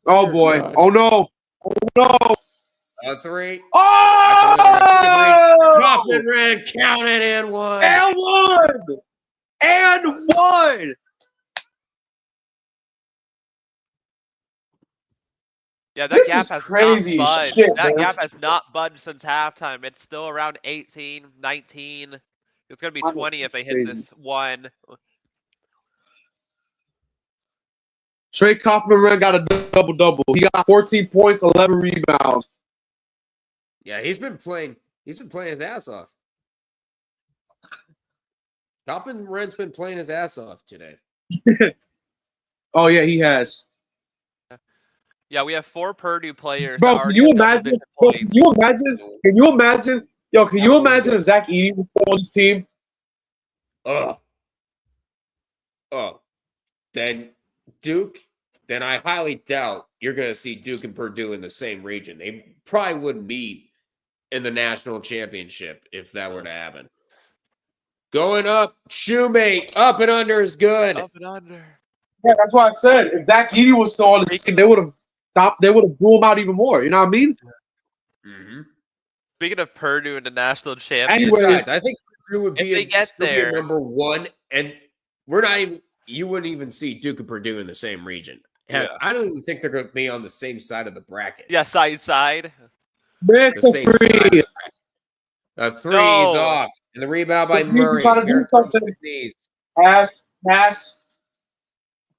Speaker 4: Oh
Speaker 2: Dear
Speaker 4: boy.
Speaker 2: God.
Speaker 4: Oh no. Oh no.
Speaker 2: A 3.
Speaker 4: Oh!
Speaker 2: Kaufman ran, counted, and one.
Speaker 4: And one. And one.
Speaker 3: Yeah, that
Speaker 4: This
Speaker 3: gap
Speaker 4: is
Speaker 3: has
Speaker 4: crazy
Speaker 3: not budged.
Speaker 4: shit,
Speaker 3: That
Speaker 4: man.
Speaker 3: gap has not budged since halftime. It's still around 18, 19. It's going to be 20 if they hit
Speaker 4: Crazy.
Speaker 3: this one.
Speaker 4: Trey Kaufman got a double-double. He got 14 points, 11 rebounds.
Speaker 2: Yeah, he's been playing his ass off. Kaufman Red's been playing his ass off today.
Speaker 4: Oh yeah, he has.
Speaker 3: Yeah, we have 4 Purdue players that
Speaker 4: Bro, can
Speaker 3: already
Speaker 4: you
Speaker 3: have
Speaker 4: imagine?
Speaker 3: double-digit
Speaker 4: Bro,
Speaker 3: points.
Speaker 4: can you imagine? Can you imagine? Yo, can you imagine if Zach Edey was on this team?
Speaker 2: Then Duke, then I highly doubt you're going to see Duke and Purdue in the same region. They probably wouldn't meet in the national championship if that were to happen. Going up, shoemate, up and under is good.
Speaker 3: Up and under.
Speaker 4: Yeah, that's what I said. If Zach Edey was still on this team, they would have stopped. They would have blew him out even more. You know what I mean?
Speaker 2: Mm-hmm.
Speaker 3: Speaking of Purdue and the national championship,
Speaker 4: Anyway,
Speaker 2: Besides, I think Purdue would
Speaker 3: if
Speaker 2: be
Speaker 3: they get
Speaker 2: still be
Speaker 3: there-
Speaker 2: number 1, and we're not even. You wouldn't even see Duke and Purdue in the same region. Heck,
Speaker 3: Yeah.
Speaker 2: I don't even think they're going to be on the same side of the bracket.
Speaker 3: yeah, side.
Speaker 2: The
Speaker 4: Missed
Speaker 2: same
Speaker 4: the
Speaker 2: side. Of
Speaker 4: three.
Speaker 2: the bracket. A 3 is
Speaker 3: No.
Speaker 2: off, and the rebound by
Speaker 4: Duke
Speaker 2: Murray.
Speaker 4: trying to do
Speaker 2: Here comes
Speaker 4: something.
Speaker 2: McNeese.
Speaker 4: Pass.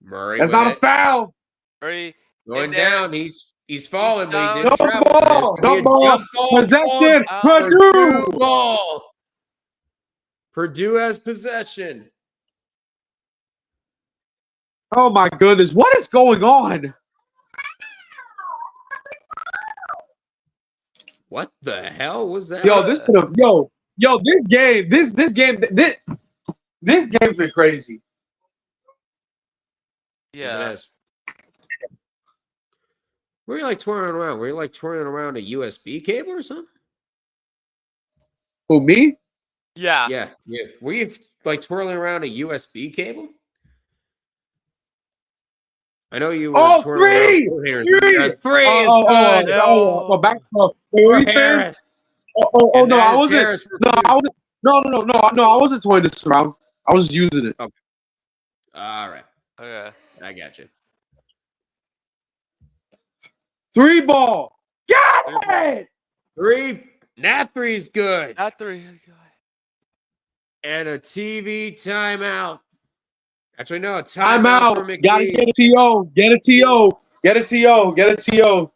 Speaker 2: Murray.
Speaker 4: That's
Speaker 2: with
Speaker 4: not a
Speaker 2: it.
Speaker 4: foul.
Speaker 3: Murray
Speaker 2: Going
Speaker 3: in there.
Speaker 2: down. He's falling, but he
Speaker 3: down.
Speaker 2: did
Speaker 4: No
Speaker 2: travel.
Speaker 4: ball.
Speaker 2: There's gonna be
Speaker 4: No
Speaker 2: a
Speaker 4: ball.
Speaker 2: jump ball
Speaker 4: Possession.
Speaker 2: called. Purdue
Speaker 4: Purdue.
Speaker 2: ball. Purdue has possession.
Speaker 4: Oh my goodness, what is going on?
Speaker 2: What the hell was that?
Speaker 4: Yo, this game's been crazy.
Speaker 2: Yes,
Speaker 3: Yeah.
Speaker 2: it is. Were you like twirling around? Were you like twirling around a USB cable or something?
Speaker 4: Who, me?
Speaker 3: Yeah.
Speaker 2: Yeah. Were you like twirling around a USB cable? I know you were.
Speaker 4: Oh,
Speaker 2: twirling
Speaker 4: three!
Speaker 2: around
Speaker 4: Three!
Speaker 2: Three is good.
Speaker 4: Back up. Wait, what
Speaker 2: For
Speaker 4: you saying?
Speaker 2: Harris.
Speaker 4: Oh,
Speaker 2: And
Speaker 4: no,
Speaker 2: that
Speaker 4: I
Speaker 2: is
Speaker 4: wasn't.
Speaker 2: Harris for
Speaker 4: No,
Speaker 2: Purdue.
Speaker 4: I wasn't. No, I wasn't toying this around. I was using it.
Speaker 2: All right.
Speaker 3: Okay.
Speaker 2: I got you.
Speaker 4: 3 ball. Got it!
Speaker 2: 3. Nat 3 is good.
Speaker 3: That 3.
Speaker 2: And a TV timeout. Actually, no, a timeout for
Speaker 4: Timeout. Gotta
Speaker 2: McNeese.
Speaker 4: get a TO. Get a TO. Get a TO. Get a TO.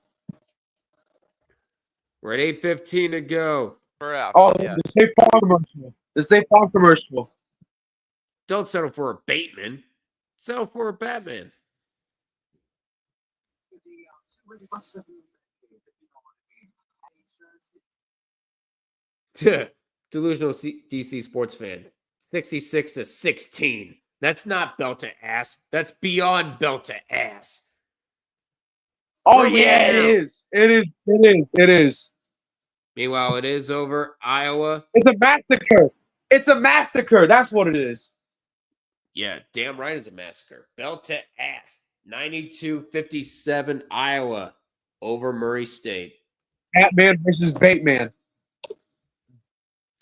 Speaker 2: We're at 8:15 to go.
Speaker 4: Oh,
Speaker 3: Yeah.
Speaker 4: the State Farm commercial. The State Farm commercial.
Speaker 2: Don't settle for a Bateman. Settle for a Batman. Delusional DC sports fan. 66-16. That's not belt to ass. That's beyond belt to ass.
Speaker 4: Oh
Speaker 2: We're winning
Speaker 4: yeah, it
Speaker 2: now.
Speaker 4: is. It is. It is. It is.
Speaker 2: Meanwhile, it is over Iowa.
Speaker 4: It's a massacre. It's a massacre. That's what it is.
Speaker 2: Yeah, damn right it's a massacre. Belt to ass. 92-57 Iowa over Murray State.
Speaker 4: Batman versus Bateman.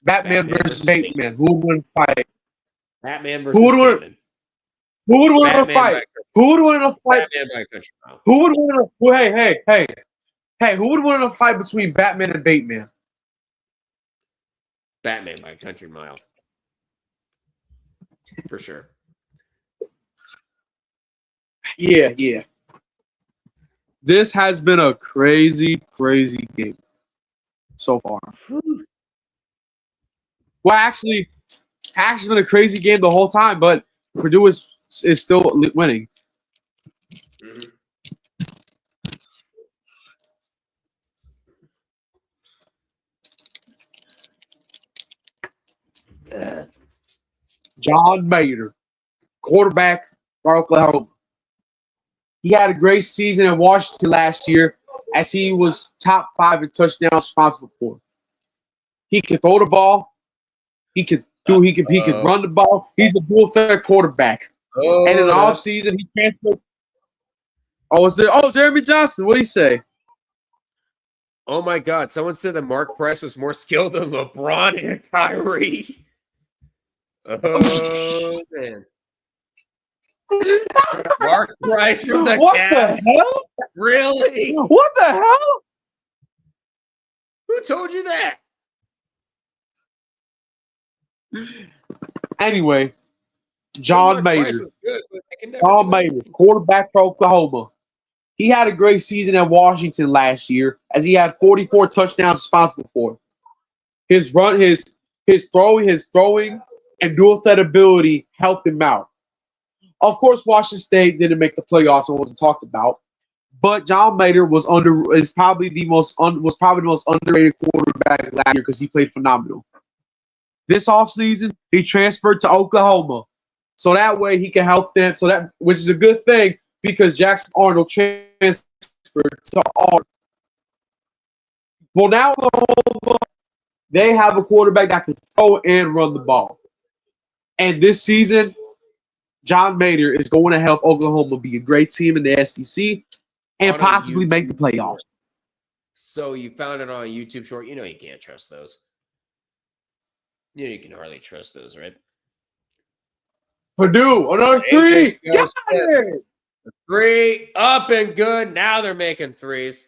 Speaker 4: Batman versus Bateman. Who would win a fight?
Speaker 2: Batman versus
Speaker 4: Who would win?
Speaker 2: Bateman.
Speaker 4: Who would win a
Speaker 2: Batman
Speaker 4: fight?
Speaker 2: by
Speaker 4: Who would win a fight?
Speaker 2: Batman by country mile.
Speaker 4: Who would win a hey, who would win a fight between Batman and Bateman?
Speaker 2: Batman by country mile. For sure.
Speaker 4: Yeah, yeah. This has been a crazy, crazy game so far. Well, actually been a crazy game the whole time, but Purdue is still winning.
Speaker 2: Mm-hmm.
Speaker 4: John Mayer, quarterback for Oklahoma. He had a great season in Washington last year as he was top 5 in touchdowns responsible for. He can throw the ball. He can run the ball. He's a dual threat quarterback. And in the offseason, he transferred. Jeremy Johnson. What did he say?
Speaker 2: Oh my God. Someone said that Mark Price was more skilled than LeBron and Kyrie. Oh, man. Mark Price from the
Speaker 4: What
Speaker 2: Cavs.
Speaker 4: the hell?
Speaker 2: Really?
Speaker 4: What the hell?
Speaker 2: Who told you that?
Speaker 4: Anyway, John
Speaker 2: Mark Price
Speaker 4: Mayer.
Speaker 2: was good, but they can never
Speaker 4: John
Speaker 2: do
Speaker 4: Mayer,
Speaker 2: anything.
Speaker 4: quarterback for Oklahoma. He had a great season at Washington last year as he had 44 touchdowns responsible for. His throwing, and dual threat ability helped him out. Of course, Washington State didn't make the playoffs and wasn't talked about. But John Mayer was probably the most underrated quarterback last year because he played phenomenal. This offseason, he transferred to Oklahoma. So that way he can help them. Which is a good thing because Jackson Arnold transferred to Auburn. Well, now Oklahoma, they have a quarterback that can throw and run the ball. And this season, John Mayer is going to help Oklahoma be a great team in the SEC and possibly make the playoffs.
Speaker 2: So you found it on a YouTube short. You know you can't trust those. You know you can hardly trust those, right?
Speaker 4: Purdue, another 3. Got it.
Speaker 2: 3 up and good. Now they're making 3s.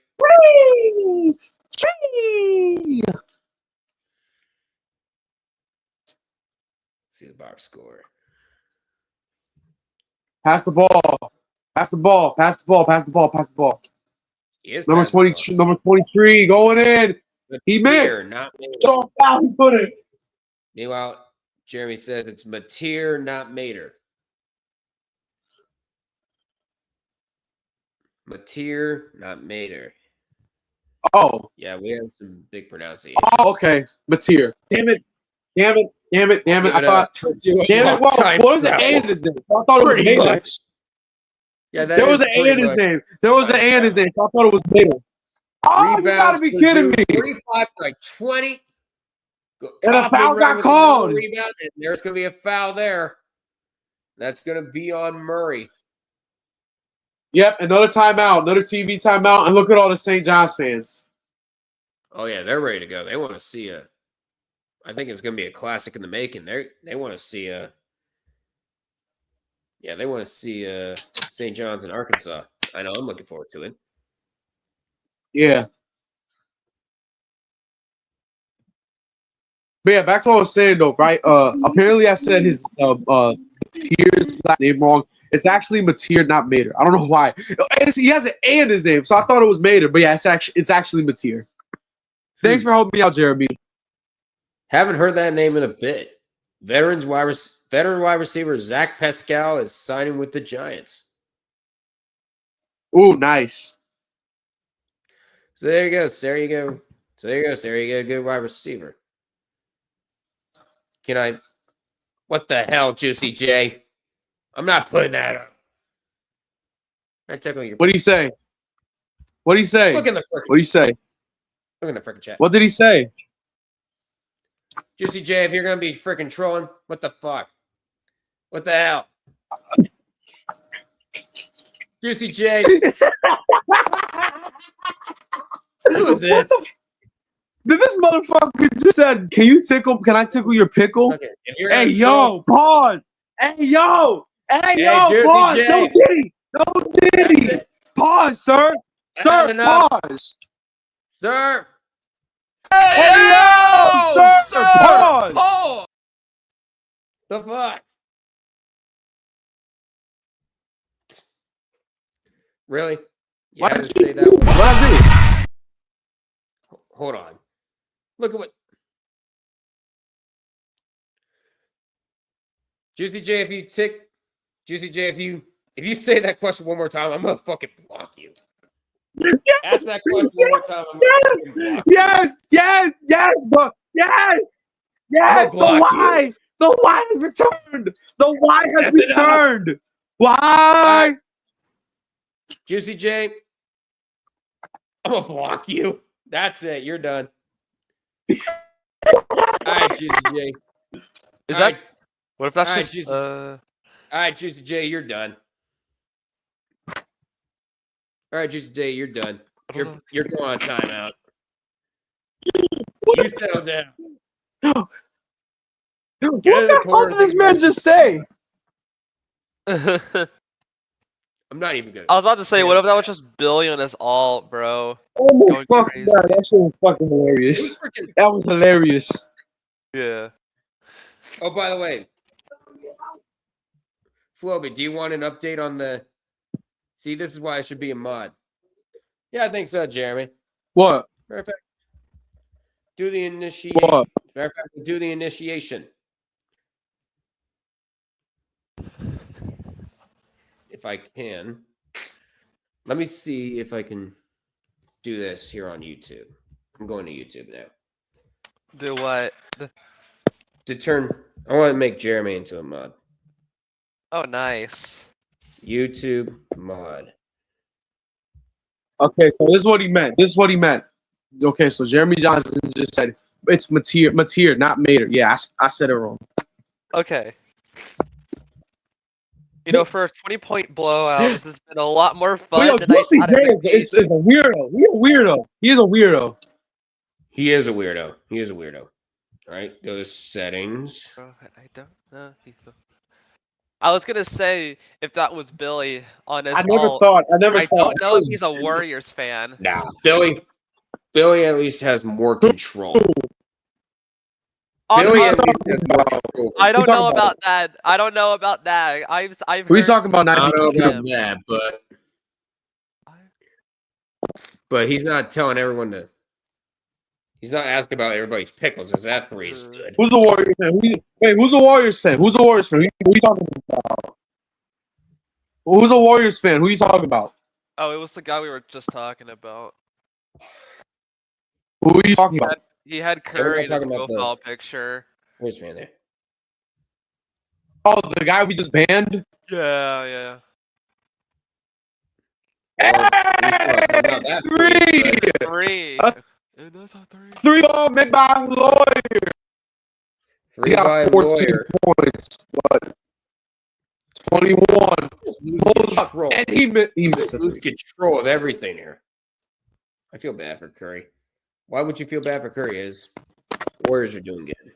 Speaker 2: See the box score.
Speaker 4: Pass the ball. Pass the ball. Pass the ball. Pass the ball. Pass the ball. Number 22. Number 23 going in. He missed.
Speaker 2: Not
Speaker 4: Oh, he put it.
Speaker 2: Meanwhile, Jeremy says it's Mateer, not Mater. Mateer, not Mater.
Speaker 4: Oh.
Speaker 2: Yeah, we have some big pronunciation.
Speaker 4: Oh, okay. Mateer. Damn it. I thought. Damn it. Whoa. What was the A in his name? I thought it was Mater.
Speaker 2: Yeah,
Speaker 4: there was an A in his name. There was an A in his name. So I thought it was Mater. Oh, you gotta be kidding me.
Speaker 2: 45 like 20.
Speaker 4: And a foul got called.
Speaker 2: Rebound, and there's going to be a foul there. That's going to be on Murray.
Speaker 4: Yep, another timeout, another TV timeout, and look at all the St. John's fans.
Speaker 2: Oh yeah, they're ready to go. They want to see a. I think it's going to be a classic in the making. They want to see a. Yeah, they want to see St. John's in Arkansas. I know. I'm looking forward to it.
Speaker 4: Yeah. But yeah, back to what I was saying though, right? Apparently I said his Mateer's last name wrong. It's actually Mateer, not Mater. I don't know why. He has an A in his name, so I thought it was Mater, but yeah, it's actually Mateer. Thanks for helping me out, Jeremy.
Speaker 2: Haven't heard that name in a bit. Veteran wide receiver Zach Pascal is signing with the Giants.
Speaker 4: Ooh, nice.
Speaker 2: So there you go. So there you go. A good wide receiver. What the hell, Juicy J? I'm not putting that up.
Speaker 4: What do you say? What'd he say?
Speaker 2: Look in the frickin'
Speaker 4: What'd he say?
Speaker 2: Look in the frickin' chat.
Speaker 4: What did he say?
Speaker 2: Juicy J, if you're gonna be frickin' trolling, what the fuck? What the hell? Juicy J. Who is this?
Speaker 4: Did this motherfucker just said, can I tickle your pickle?
Speaker 2: Okay, if you're
Speaker 4: Hey,
Speaker 2: gonna troll-
Speaker 4: yo, pause. Hey, yo. Hey,
Speaker 2: Hey,
Speaker 4: yo,
Speaker 2: Juicy
Speaker 4: pause.
Speaker 2: J.
Speaker 4: No diddy. No diddy.
Speaker 2: That's it.
Speaker 4: Pause, sir.
Speaker 2: That's
Speaker 4: Sir,
Speaker 2: enough.
Speaker 4: pause.
Speaker 2: Sir.
Speaker 4: Hey, yo, sir, pause.
Speaker 2: The fuck? Really? You
Speaker 4: Why
Speaker 2: had
Speaker 4: did
Speaker 2: to
Speaker 4: you
Speaker 2: say that one.
Speaker 4: What I do?
Speaker 2: Hold on. Look at what Juicy J, if you say that question one more time, I'm gonna fucking block you. Ask that question one more time, I'm gonna fucking block you.
Speaker 4: Yes, bro. Yes.
Speaker 2: I'm gonna block
Speaker 4: The Y has returned. The Y has
Speaker 2: That's enough.
Speaker 4: returned. Why?
Speaker 2: Juicy J, I'm gonna block you. That's it. You're done. All right, Juicy J.
Speaker 3: Is
Speaker 2: All
Speaker 3: that?
Speaker 2: right.
Speaker 3: What if that's
Speaker 2: All right,
Speaker 3: just?
Speaker 2: Juicy. All right, Juicy J, you're done. All right, Juicy J, you're done.
Speaker 3: I don't
Speaker 2: You're going on timeout. You settle down.
Speaker 4: What
Speaker 2: Get in the
Speaker 4: the hell
Speaker 2: corner.
Speaker 4: did this man just say?
Speaker 3: know.
Speaker 2: I'm not even gonna.
Speaker 3: I was about to say,
Speaker 2: Yeah.
Speaker 3: what if that was just Billy on his alt, bro?
Speaker 4: Oh my
Speaker 3: Going
Speaker 4: fucking
Speaker 3: crazy.
Speaker 4: god, that shit was fucking
Speaker 2: It
Speaker 4: hilarious.
Speaker 2: was freaking.
Speaker 4: That was hilarious.
Speaker 3: Yeah.
Speaker 2: Oh, by the way, Floby, do you want an update on the? See, this is why I should be a mod. Yeah, I think so, Jeremy.
Speaker 4: What?
Speaker 2: Matter of fact, do the initiation.
Speaker 4: What?
Speaker 2: Matter of fact, do the initiation. If I can. Let me see if I can do this here on YouTube. I'm going to YouTube now.
Speaker 3: Do what?
Speaker 2: I want to make Jeremy into a mod.
Speaker 3: Oh, nice.
Speaker 2: YouTube mod.
Speaker 4: Okay, so this is what he meant. Okay, so Jeremy Johnson just said it's Mateer, not Mater. Yeah, I said it wrong.
Speaker 3: Okay. You know, for a 20-point blowout, this has been a lot more
Speaker 4: But
Speaker 3: fun
Speaker 4: yo,
Speaker 3: than I
Speaker 4: Juicy
Speaker 3: thought
Speaker 4: J
Speaker 3: it would be.
Speaker 4: is a weirdo. He's a weirdo. He is a weirdo.
Speaker 2: He is a weirdo. All right, go to settings.
Speaker 3: Bro, I don't know people. I was gonna say if that was Billy on his
Speaker 4: I never
Speaker 3: alt.
Speaker 4: thought.
Speaker 3: I don't know if he's a Warriors fan.
Speaker 2: Nah, Billy at least has more control. Billy at least has more control.
Speaker 3: I don't
Speaker 4: Who
Speaker 3: know
Speaker 4: talking
Speaker 3: about that. I don't know about that. I've
Speaker 4: Who you
Speaker 3: heard
Speaker 4: talking about?
Speaker 2: I don't know about
Speaker 3: him.
Speaker 2: that, but he's not telling everyone to. He's not asking about everybody's pickles. Is that three is good?
Speaker 4: Who's the Warriors fan? Who's the Warriors fan? Who's the Warriors fan? Who you talking about? Who's a Warriors fan? Who you talking about?
Speaker 3: Oh, it was the guy we were just talking about.
Speaker 4: Who are you talking about?
Speaker 3: He had
Speaker 2: we're not
Speaker 3: Curry in his
Speaker 2: talking about the-
Speaker 3: profile picture.
Speaker 2: Where's fan there?
Speaker 4: Oh, the guy we just banned?
Speaker 3: Yeah.
Speaker 2: Well, that
Speaker 4: Three!
Speaker 3: 3. And that's a 3.
Speaker 4: 3 ball made by Lawyer.
Speaker 2: Three
Speaker 4: He got
Speaker 2: by
Speaker 4: 14
Speaker 2: lawyer.
Speaker 4: points. What? 21.
Speaker 2: Lose
Speaker 4: Hold up.
Speaker 2: control.
Speaker 4: And he missed the
Speaker 2: Lose
Speaker 4: three.
Speaker 2: control of everything here. I feel bad for Curry. Why would you feel bad for Curry? Is Warriors are doing good.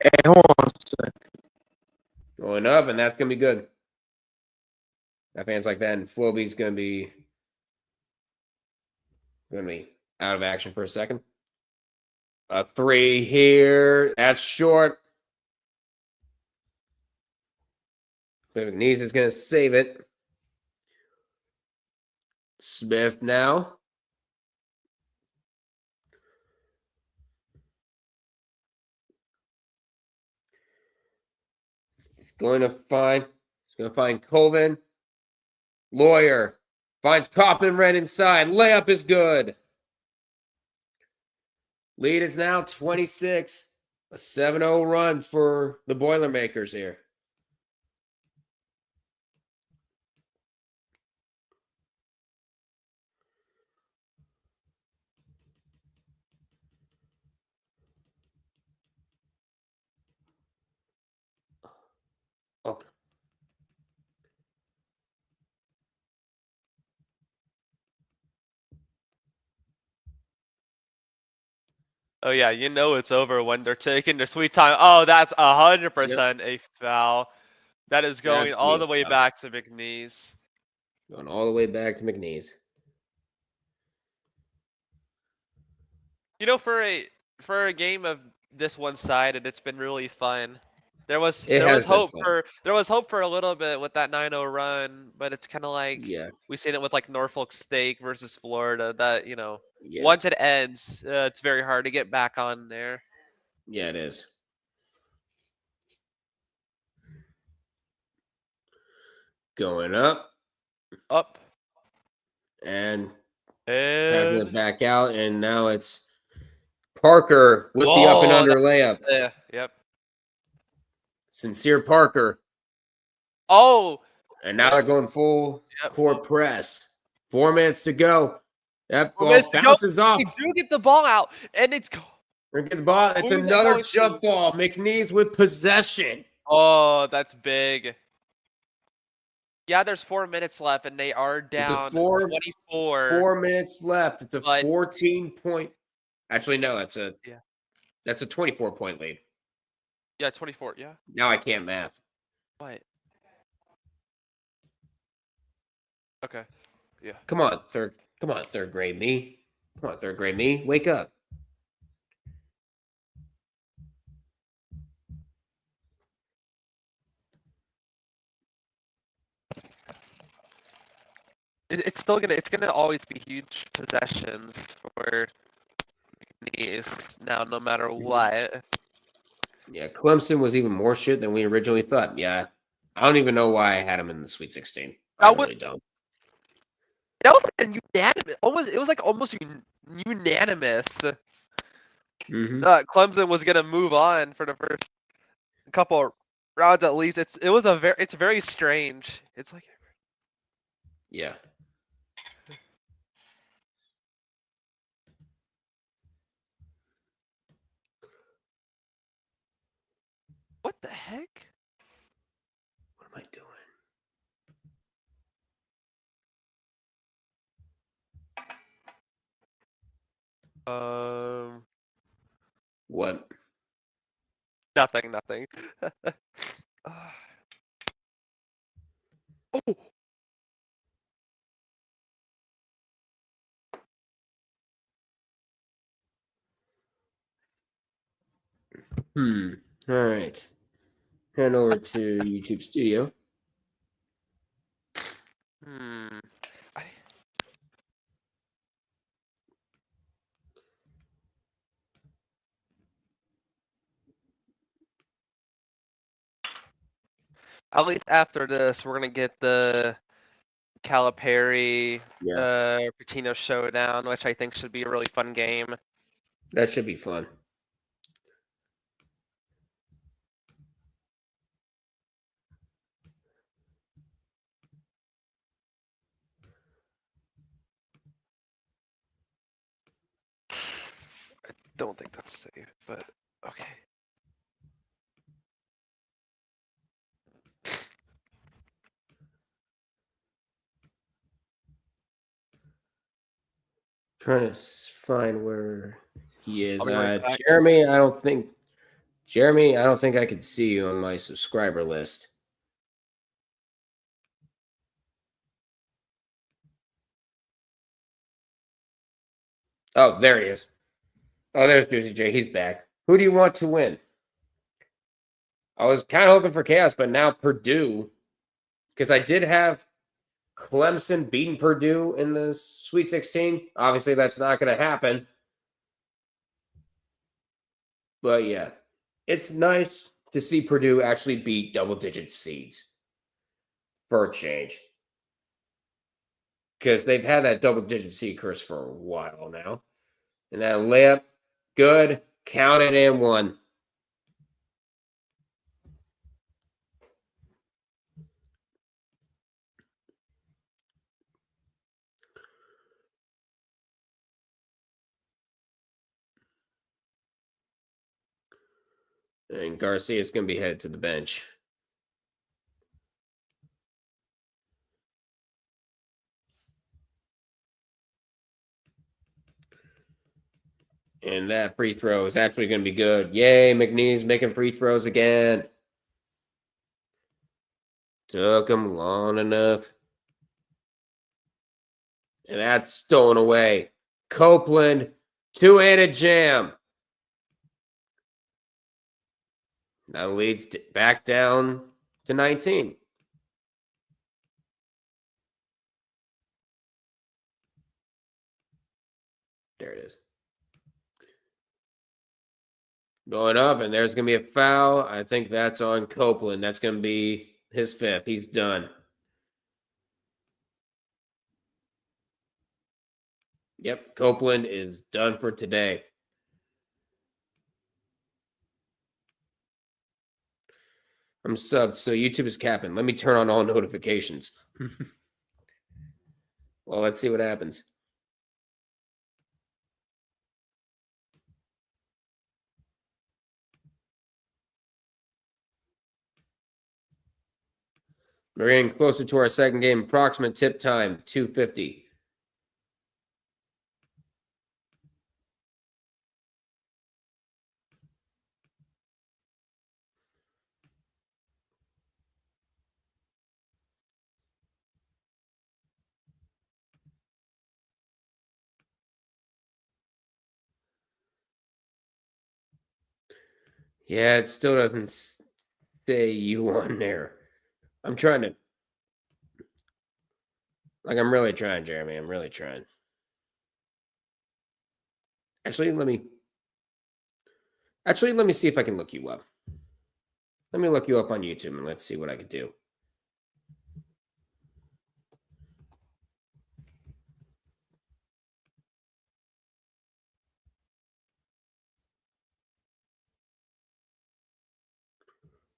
Speaker 4: Hey, hold on a sec.
Speaker 2: Going up, and that's gonna be good. That fan's like that, and Floby's gonna be out of action for a second. A 3 here. That's short. McNeese is gonna save it. Smith now. He's going to find Colvin. Lawyer finds Kaufman right inside. Layup is good. Lead is now 26. A 7-0 run for the Boilermakers here.
Speaker 3: Oh yeah, you know it's over when they're taking their sweet time. Oh, that's 100% a foul. That is going
Speaker 2: That's
Speaker 3: all
Speaker 2: me.
Speaker 3: the way back to McNeese.
Speaker 2: Going all the way back to McNeese.
Speaker 3: You know, for a game of this one-sided, it's been really fun. There was
Speaker 2: It
Speaker 3: there was
Speaker 2: has been
Speaker 3: hope
Speaker 2: fun.
Speaker 3: for a little bit with that 9-0 run, but it's kind of like
Speaker 2: Yeah.
Speaker 3: we seen it with like Norfolk State versus Florida. That
Speaker 2: Yeah.
Speaker 3: once it ends, it's very hard to get back on there.
Speaker 2: Yeah, it is. Going up
Speaker 3: Up
Speaker 2: and passing it
Speaker 3: and
Speaker 2: back out, and now it's Parker with the up and
Speaker 3: oh,
Speaker 2: under layup.
Speaker 3: yeah, yep.
Speaker 2: Sincere Parker.
Speaker 3: Oh,
Speaker 2: And now they're going full
Speaker 3: Yep,
Speaker 2: court
Speaker 3: full-
Speaker 2: press. 4 minutes to go. That
Speaker 3: 4
Speaker 2: ball
Speaker 3: minutes to go.
Speaker 2: bounces off.
Speaker 3: They do get the ball out, and it's
Speaker 2: We're gonna get the ball. It's
Speaker 3: Who is it
Speaker 2: another
Speaker 3: going
Speaker 2: jump
Speaker 3: to?
Speaker 2: ball. McNeese with possession.
Speaker 3: oh, that's big. Yeah, there's 4 minutes left, and they are
Speaker 2: It's a
Speaker 3: down
Speaker 2: 4
Speaker 3: 24.
Speaker 2: minutes left. It's a
Speaker 3: But-
Speaker 2: 14-point. Actually, no, that's a 24-point lead.
Speaker 3: Yeah, 24. Yeah.
Speaker 2: Now I can't math.
Speaker 3: What? Okay. Yeah.
Speaker 2: Come on, third grade me. Come on, third grade me. Wake up.
Speaker 3: It's gonna always be huge possessions for these now, no matter what.
Speaker 2: Yeah, Clemson was even more shit than we originally thought. Yeah. I don't even know why I had him in the Sweet 16. I
Speaker 3: That was
Speaker 2: really don't.
Speaker 3: that was like a unanimous. It was like almost unanimous.
Speaker 2: Mhm.
Speaker 3: Clemson was gonna move on for the first couple rounds at least. It's very strange. It's like
Speaker 2: Yeah.
Speaker 3: what the heck?
Speaker 2: What am I doing? What?
Speaker 3: Nothing. Oh.
Speaker 2: All right. Head over to YouTube Studio.
Speaker 3: Hmm. At least after this, we're gonna get the Calipari Patino showdown, which I think should be a really fun game.
Speaker 2: That should be fun.
Speaker 3: I don't think that's safe, but okay.
Speaker 2: Trying to find where he is.
Speaker 3: I'll be right back.
Speaker 2: Jeremy, I don't think I could see you on my subscriber list. Oh, there he is. Oh, there's Juicy J. He's back. Who do you want to win? I was kind of hoping for chaos, but now Purdue, because I did have Clemson beating Purdue in the Sweet 16. Obviously, that's not going to happen. But yeah, it's nice to see Purdue actually beat double-digit seeds for a change. Because they've had that double-digit seed curse for a while now. And that layup, good, counted and one. And Garcia's going to be headed to the bench. And that free throw is actually going to be good. Yay, McNeese making free throws again. Took him long enough. And that's stolen away. Copeland, two-handed jam. Now leads back down to 19. There it is. Going up, and there's going to be a foul. I think that's on Copeland. That's going to be his fifth. He's done. Yep, Copeland is done for today. I'm subbed, so YouTube is capping. Let me turn on all notifications. Well, let's see what happens. We're getting closer to our second game. Approximate tip time, 2:50. Yeah, it still doesn't say you on there. I'm trying to. I'm really trying, Jeremy. I'm really trying. Actually, let me see if I can look you up. Let me look you up on YouTube and let's see what I can do.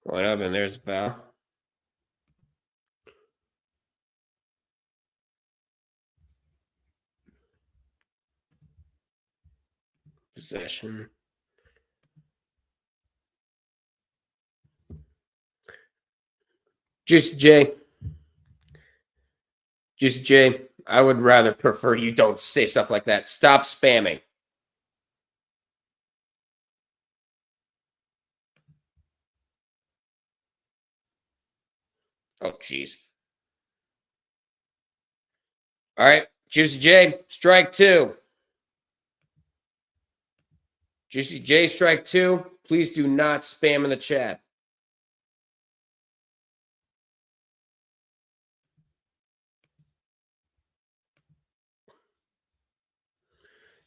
Speaker 2: Going up, and there's foul. Possession. Juicy J, I would rather prefer you don't say stuff like that. Stop spamming. Oh, jeez. All right, Juicy J, strike two. Juicy J, strike two. Please do not spam in the chat.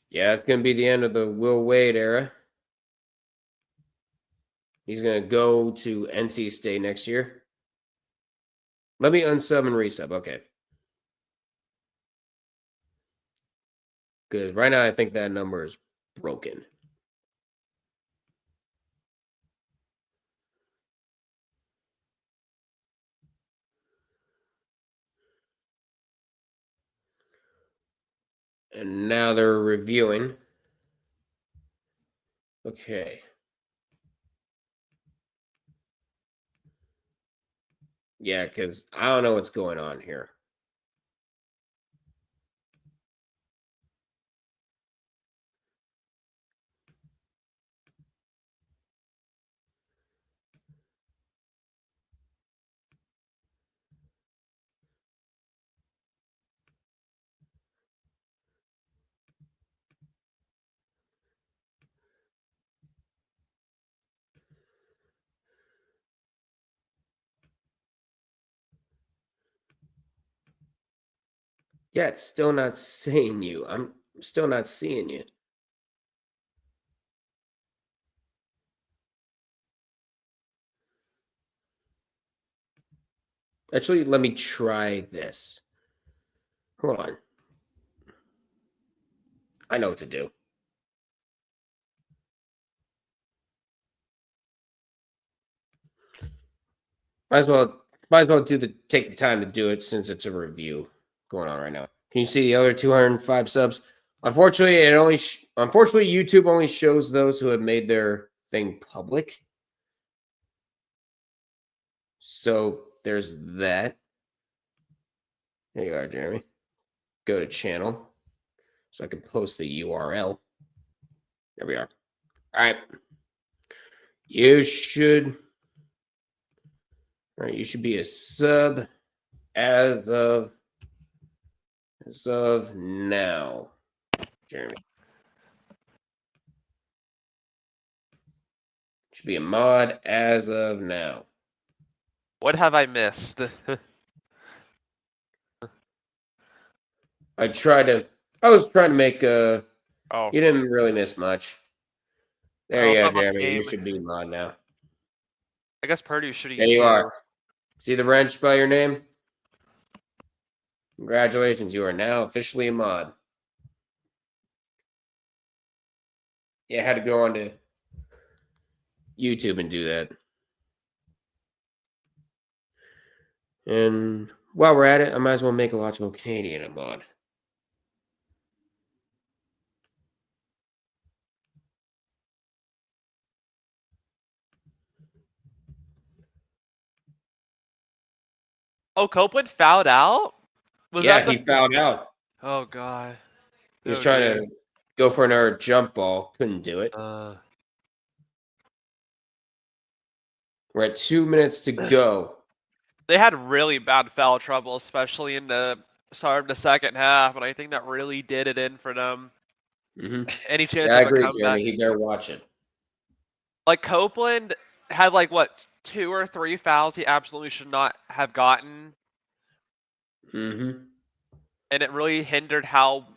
Speaker 2: Yeah, it's going to be the end of the Will Wade era. He's going to go to NC State next year. Let me unsub and resub. Okay. Because right now I think that number is broken. And now they're reviewing. Okay. Yeah, because I don't know what's going on here. Yeah, it's still not seeing you. I'm still not seeing you. Actually, let me try this. Hold on. I know what to do. Might as well take the time to do it since it's a review going on right now. Can you see the other 205 subs? Unfortunately, YouTube only shows those who have made their thing public. So there's that. There you are, Jeremy. Go to channel so I can post the URL. There we are. All right. You should be a sub as of now, Jeremy. Should be a mod as of now.
Speaker 3: What have I missed?
Speaker 2: I was trying to make
Speaker 3: Oh,
Speaker 2: you didn't really miss much. There
Speaker 3: Oh,
Speaker 2: you go,
Speaker 3: come on,
Speaker 2: Jeremy. You
Speaker 3: game.
Speaker 2: should be a mod now.
Speaker 3: I guess Purdue shooting
Speaker 2: There you
Speaker 3: too.
Speaker 2: are. See the wrench by your name? Congratulations, you are now officially a mod. Yeah, I had to go onto YouTube and do that. And while we're at it, I might as well make a Logical Canadian a mod.
Speaker 3: Oh, Copeland fouled out? Was
Speaker 2: Yeah,
Speaker 3: that the...
Speaker 2: he fouled out.
Speaker 3: Oh, God.
Speaker 2: He was
Speaker 3: Oh,
Speaker 2: trying
Speaker 3: dear.
Speaker 2: to go for another jump ball. Couldn't do it. We're at 2 minutes to go.
Speaker 3: They had really bad foul trouble, especially in the start of the second half, and I think that really did it in for them.
Speaker 2: Mm-hmm.
Speaker 3: Any chance
Speaker 2: Yeah, I
Speaker 3: of a
Speaker 2: agree,
Speaker 3: comeback?
Speaker 2: Jeremy. He better watch it.
Speaker 3: Like, Copeland had, like, what, 2 or 3 fouls he absolutely should not have gotten,
Speaker 2: Mm-hmm.
Speaker 3: and it really hindered how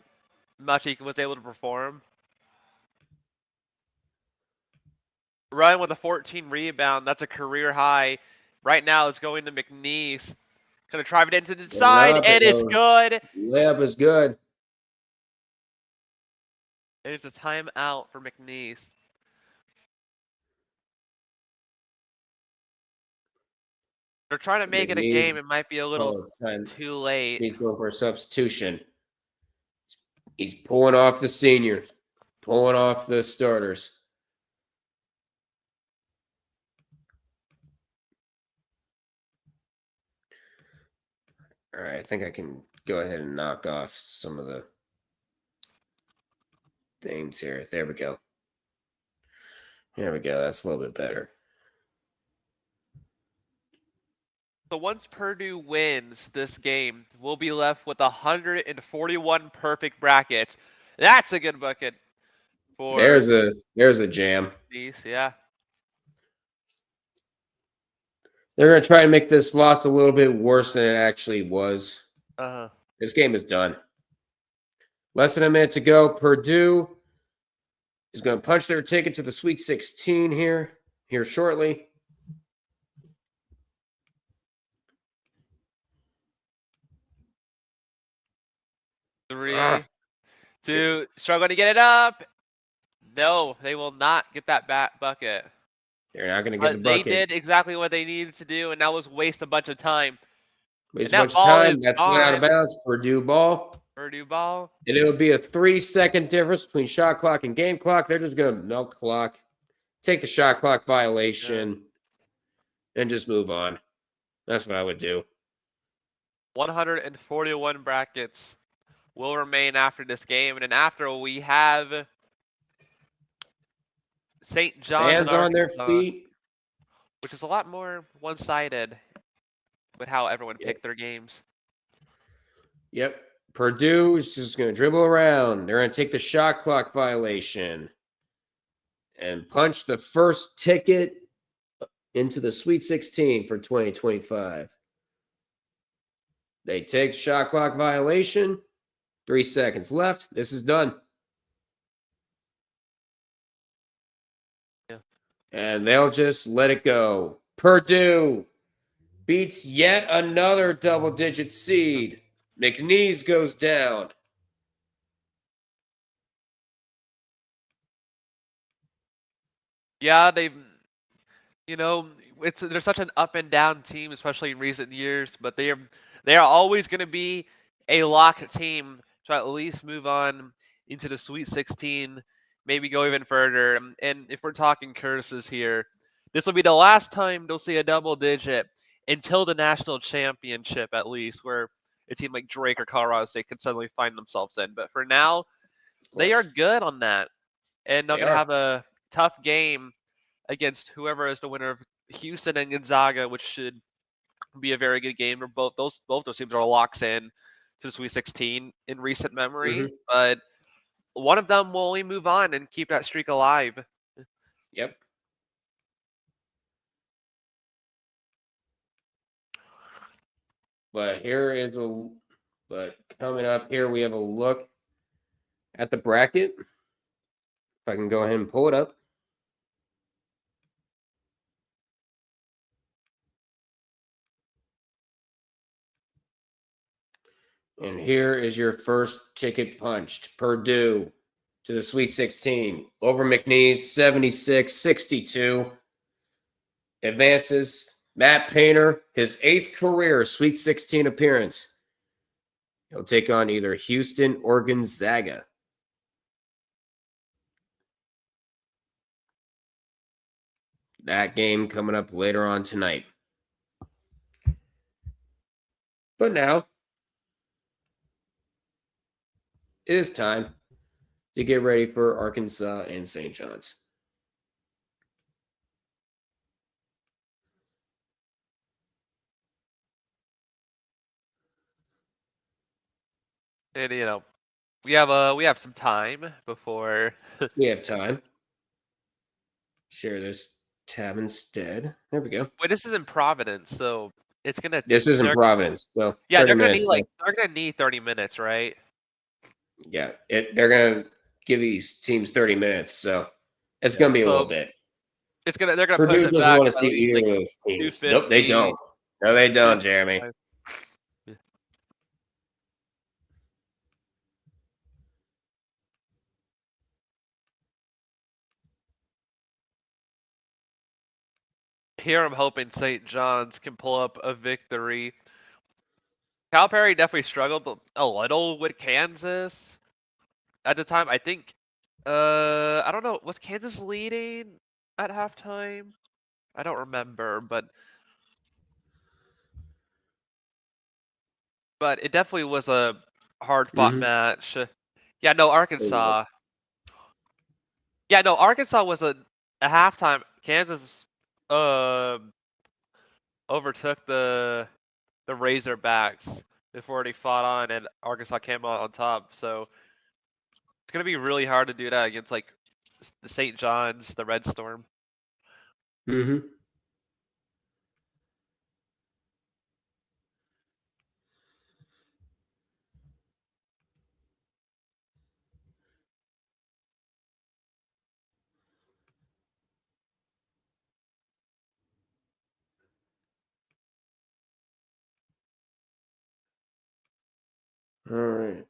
Speaker 3: much he was able to perform. Ryan with a 14 rebound, that's a career high. Right now it's going to McNeese. Gonna drive it into the side, and it's good.
Speaker 2: Layup is good.
Speaker 3: And it's a timeout for McNeese. They're trying to make it a game. It might be a little too late.
Speaker 2: He's going for a substitution. He's pulling off the seniors, pulling off the starters. All right, I think I can go ahead and knock off some of the things here. There we go. There we go. That's a little bit better.
Speaker 3: So once Purdue wins this game, we'll be left with 141 perfect brackets. That's a good bucket for
Speaker 2: there's a jam.
Speaker 3: McNeese, yeah.
Speaker 2: They're going to try and make this loss a little bit worse than it actually was. This game is done. Less than a minute to go. Purdue is going to punch their ticket to the Sweet 16 here shortly.
Speaker 3: Three, two, struggling to get it up. No, they will not get that bucket.
Speaker 2: They're not going to get the bucket.
Speaker 3: They did exactly what they needed to do, and that was waste a bunch of time.
Speaker 2: Waste a bunch of time. That's going out of bounds. Purdue ball.
Speaker 3: Purdue ball.
Speaker 2: And it would be a 3-second difference between shot clock and game clock. They're just going to milk clock, take the shot clock violation, and just move on. That's what I would do.
Speaker 3: 141 brackets will remain after this game, and then after we have St. John's
Speaker 2: fans on their feet,
Speaker 3: which is a lot more one-sided with how everyone picked their games.
Speaker 2: Yep. Purdue is just going to dribble around. They're going to take the shot clock violation and punch the first ticket into the Sweet 16 for 2025. They take shot clock violation. 3 seconds left. This is done.
Speaker 3: Yeah.
Speaker 2: And they'll just let it go. Purdue beats yet another double-digit seed. McNeese goes down.
Speaker 3: Yeah, they're such an up and down team, especially in recent years, but they are always going to be a lock team to at least move on into the Sweet 16, maybe go even further. And if we're talking curses here, this will be the last time they'll see a double digit until the national championship, at least, where a team like Drake or Colorado State could suddenly find themselves in. But for now, they are good on that. and they're
Speaker 2: They
Speaker 3: gonna
Speaker 2: are.
Speaker 3: have a tough game against whoever is the winner of Houston and Gonzaga, which should be a very good game. Both those teams are locks in to the Sweet 16 in recent memory,
Speaker 2: Mhm.
Speaker 3: but one of them will only move on and keep that streak alive.
Speaker 2: Yep. But coming up here, we have a look at the bracket. If I can go ahead and pull it up. And here is your first ticket punched. Purdue to the Sweet 16 over McNeese 76-62. Advances Matt Painter, his 8th career Sweet 16 appearance. He'll take on either Houston or Gonzaga. That game coming up later on tonight. But now, it is time to get ready for Arkansas and St. John's.
Speaker 3: And we have some time before.
Speaker 2: We have time. Share this tab instead. There we go.
Speaker 3: Wait, this is in Providence, so it's gonna.
Speaker 2: This is in
Speaker 3: they're-
Speaker 2: Providence. So
Speaker 3: Yeah,
Speaker 2: 30
Speaker 3: they're gonna
Speaker 2: minutes.
Speaker 3: need they're gonna need 30 minutes, right?
Speaker 2: Yeah, they're gonna give these teams 30 minutes, so it's gonna be a little bit.
Speaker 3: They're gonna
Speaker 2: Purdue
Speaker 3: push it
Speaker 2: doesn't
Speaker 3: back
Speaker 2: want to
Speaker 3: to at
Speaker 2: see
Speaker 3: least,
Speaker 2: either of those teams.
Speaker 3: 250.
Speaker 2: Nope, they don't. No, they don't, Jeremy.
Speaker 3: Yeah. Here I'm hoping St. John's can pull up a victory. Calipari definitely struggled a little with Kansas at the time. I think, I don't know, was Kansas leading at halftime? I don't remember, but it definitely was a hard-fought
Speaker 2: Mhm.
Speaker 3: match. Yeah, no, Arkansas. Yeah, no, Arkansas was a halftime. Kansas overtook the Razorbacks before they fought on, and Arkansas came out on top. So it's gonna be really hard to do that against like the St. John's, the Red Storm.
Speaker 2: Mhm. All right.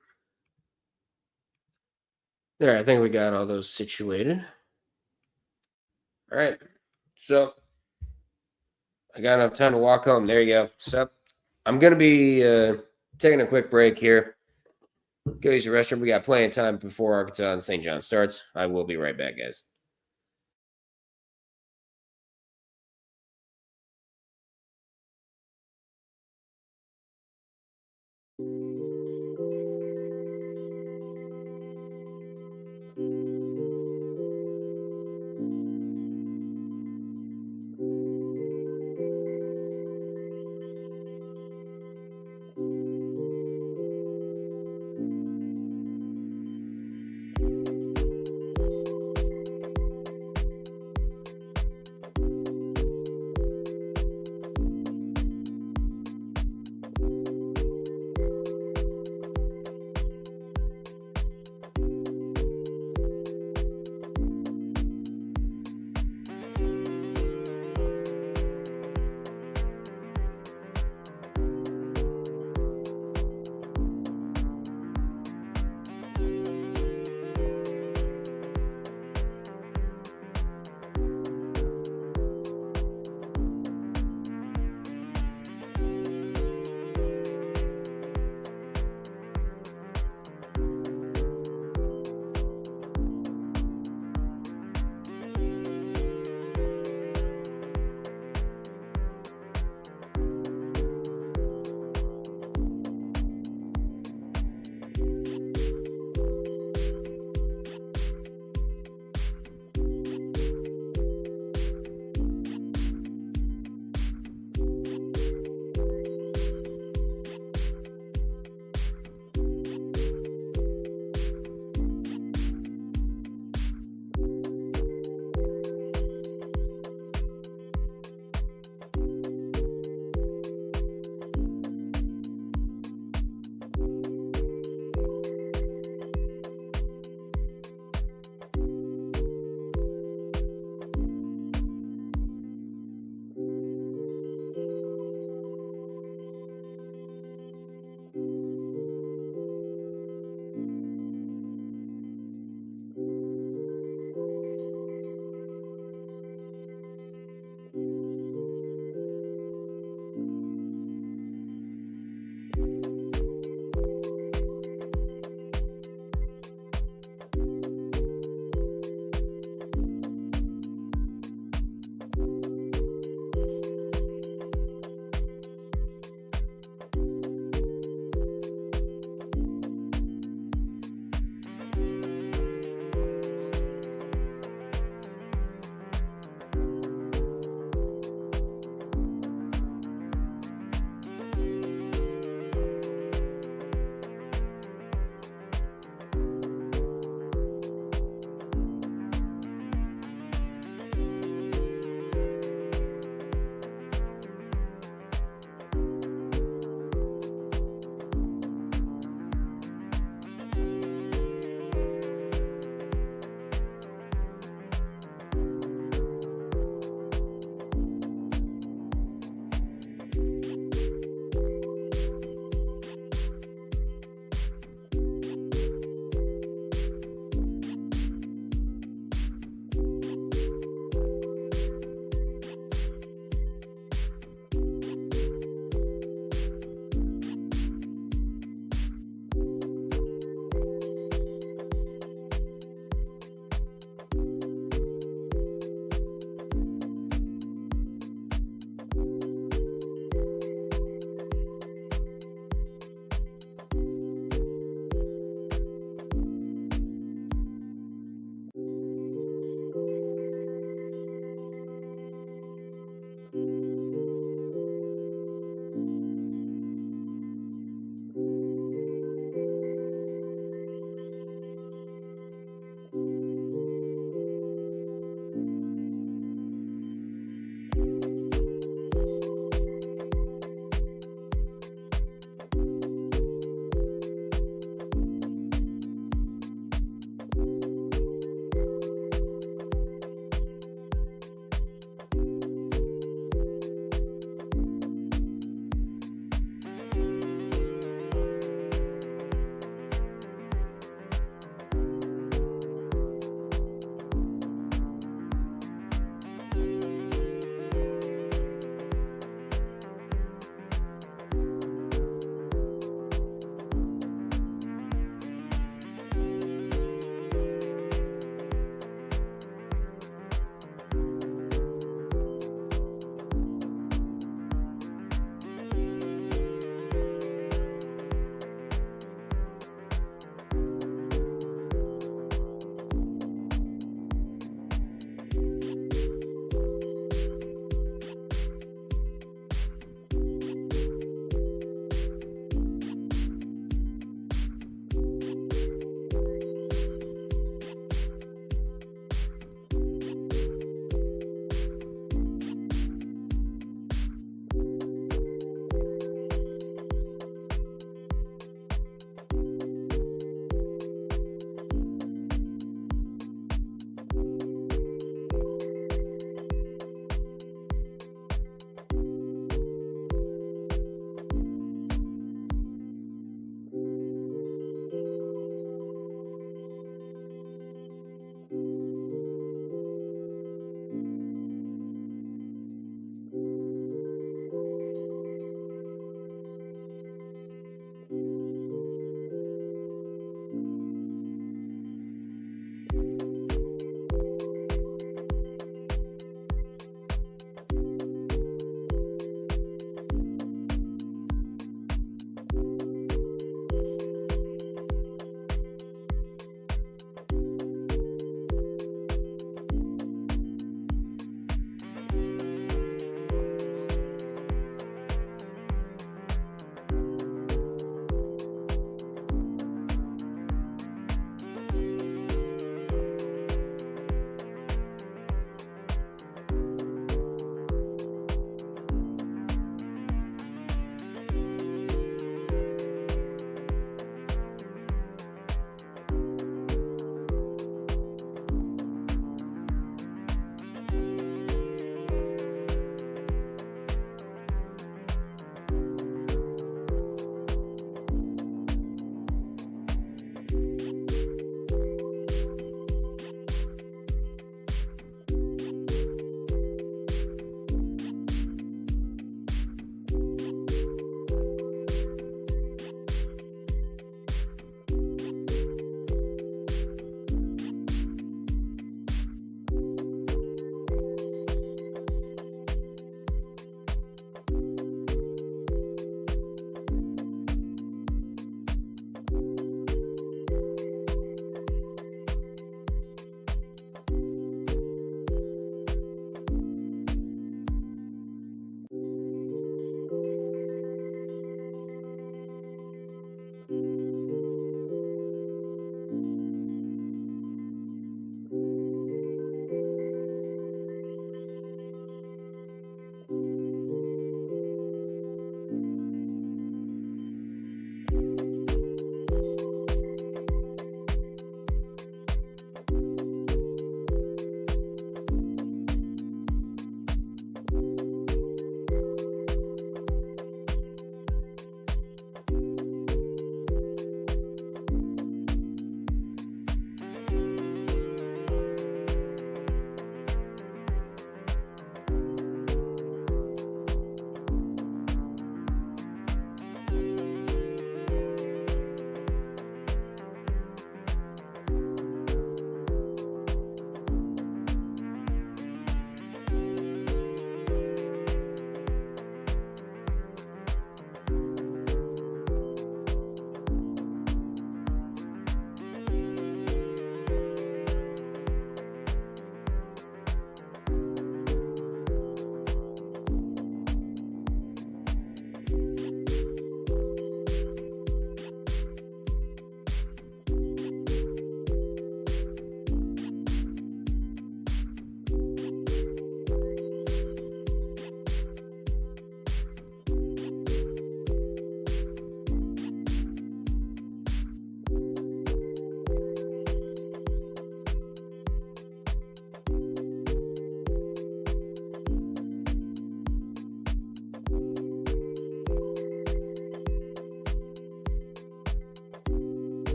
Speaker 2: There, I think we got all those situated. All right. So I got enough time to walk home. There you go. So I'm gonna be taking a quick break here. Go use the restroom. We got plenty of time before Arkansas and St. John starts. I will be right back, guys.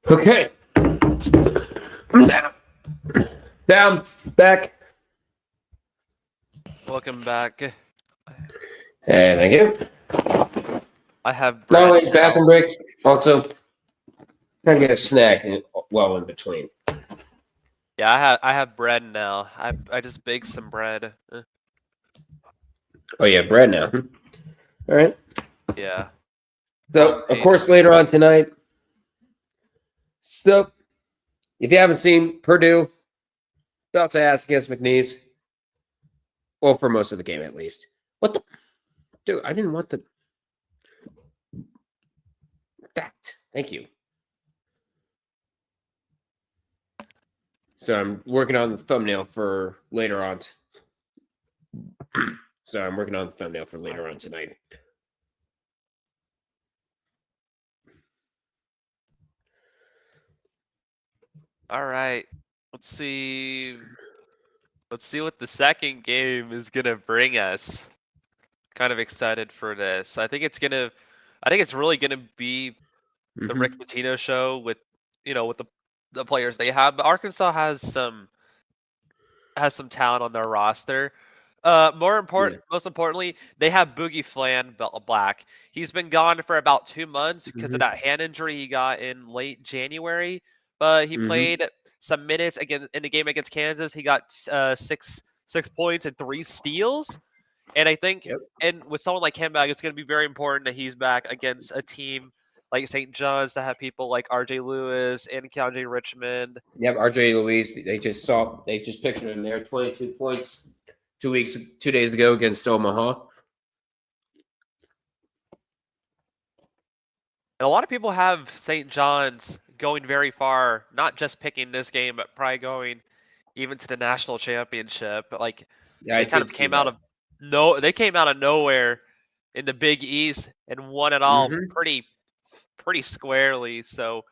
Speaker 2: Okay. Down. Back.
Speaker 3: Welcome back.
Speaker 2: Hey, thank you.
Speaker 3: I have
Speaker 2: No,
Speaker 3: bread
Speaker 2: wait,
Speaker 3: now.
Speaker 2: bathroom break. Also, trying to get a snack well in between.
Speaker 3: Yeah, I have bread now. I just baked some bread.
Speaker 2: Oh, yeah, bread now. All right.
Speaker 3: Yeah.
Speaker 2: So, of course, later on tonight. So, if you haven't seen Purdue, about to ask against McNeese. Well, for most of the game, at least. What the? Dude, I didn't want the. That. Thank you. So, I'm working on the thumbnail for later on. So, I'm working on the thumbnail for later on tonight.
Speaker 3: All right. Let's see. Let's see what the second game is gonna bring us. Kind of excited for this. I think it's really gonna be the Rick Pitino show with, with the players they have. But Arkansas has some talent on their roster. Most importantly, they have Boogie Flan Black. He's been gone for about 2 months because of that hand injury he got in late January. But he played some minutes again in the game against Kansas. He got 6 points and 3 steals. And I think, and with someone like him back, it's going to be very important that he's back against a team like St. John's that have people like RJ Lewis and Keandre Richmond.
Speaker 2: Yep, RJ Lewis. They just pictured him there. 22 points 2 days ago against Omaha.
Speaker 3: And a lot of people have St. John's going very far, not just picking this game, but probably going even to the national championship. Like,
Speaker 2: Yeah,
Speaker 3: they came out of nowhere in the Big East and won it all pretty squarely. So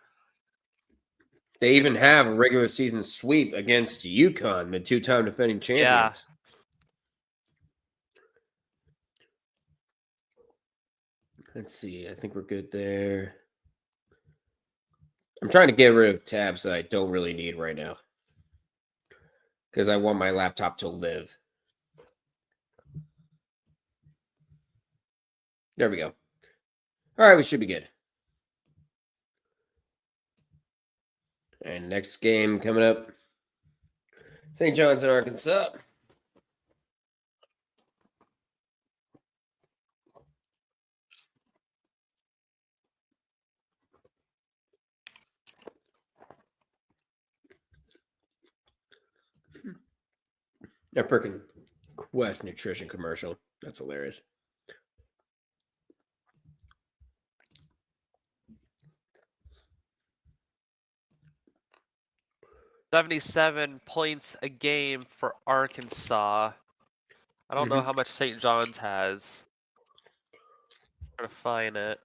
Speaker 2: they even have a regular season sweep against UConn, the 2-time defending champions. Let's see. I think we're good there. I'm trying to get rid of tabs that I don't really need right now because I want my laptop to live. There we go. All right, we should be good. And next game coming up, St. John's in Arkansas. A freaking Quest nutrition commercial. That's hilarious.
Speaker 3: $77 points a game for Arkansas. I don't know how much St. John's has. I'm trying to find it.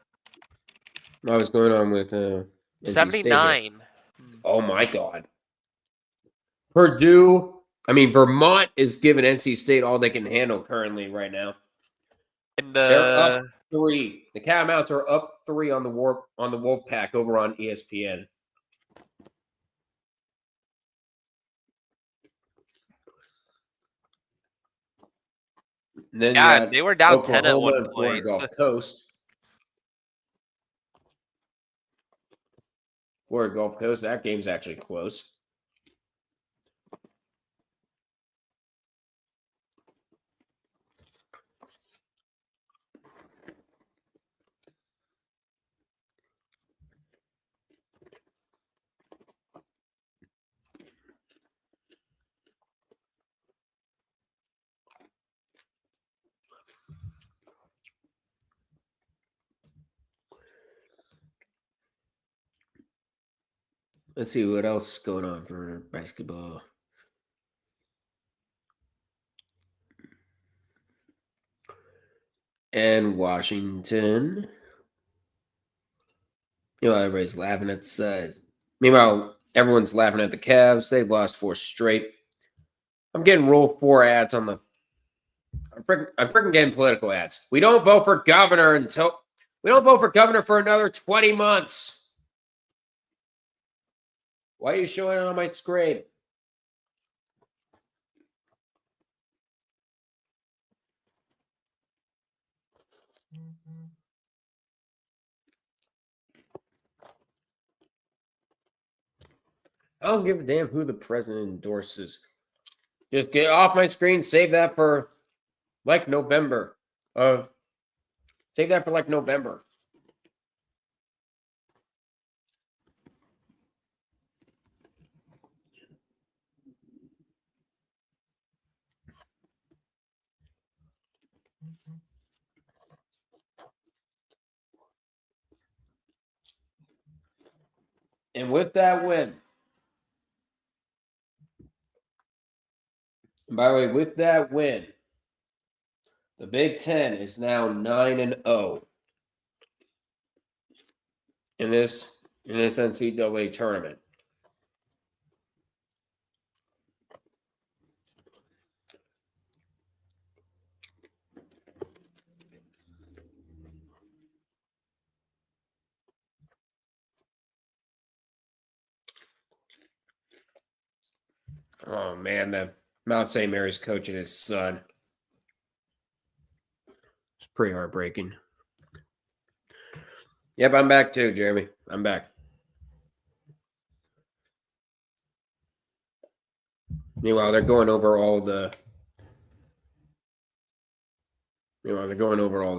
Speaker 2: What's going on with NC State
Speaker 3: 79.
Speaker 2: Here? Oh my God. Vermont is giving NC State all they can handle currently right now.
Speaker 3: And
Speaker 2: they're up 3. The Catamounts are up 3 on the Wolfpack over on ESPN. Then
Speaker 3: they were down
Speaker 2: Oklahoma
Speaker 3: 10 at one
Speaker 2: and Florida
Speaker 3: point.
Speaker 2: Gulf Coast. Florida Gulf Coast, that game's actually close. Let's see what else is going on for basketball. And Washington. Everybody's laughing at meanwhile, everyone's laughing at the Cavs. They've lost 4 straight. I'm getting Rule 4 ads on the. I'm freaking getting political ads. We don't vote for governor for another 20 months. Why are you showing it on my screen? I don't give a damn who the president endorses. Just get off my screen. Save that for like November. Save that for like November. And with that win, and by the way, with that win, the Big Ten is now 9-0 in this NCAA tournament. Oh man, the Mount St. Mary's coaching his son. It's pretty heartbreaking. Yep, I'm back too, Jeremy. I'm back. Meanwhile, they're going over all the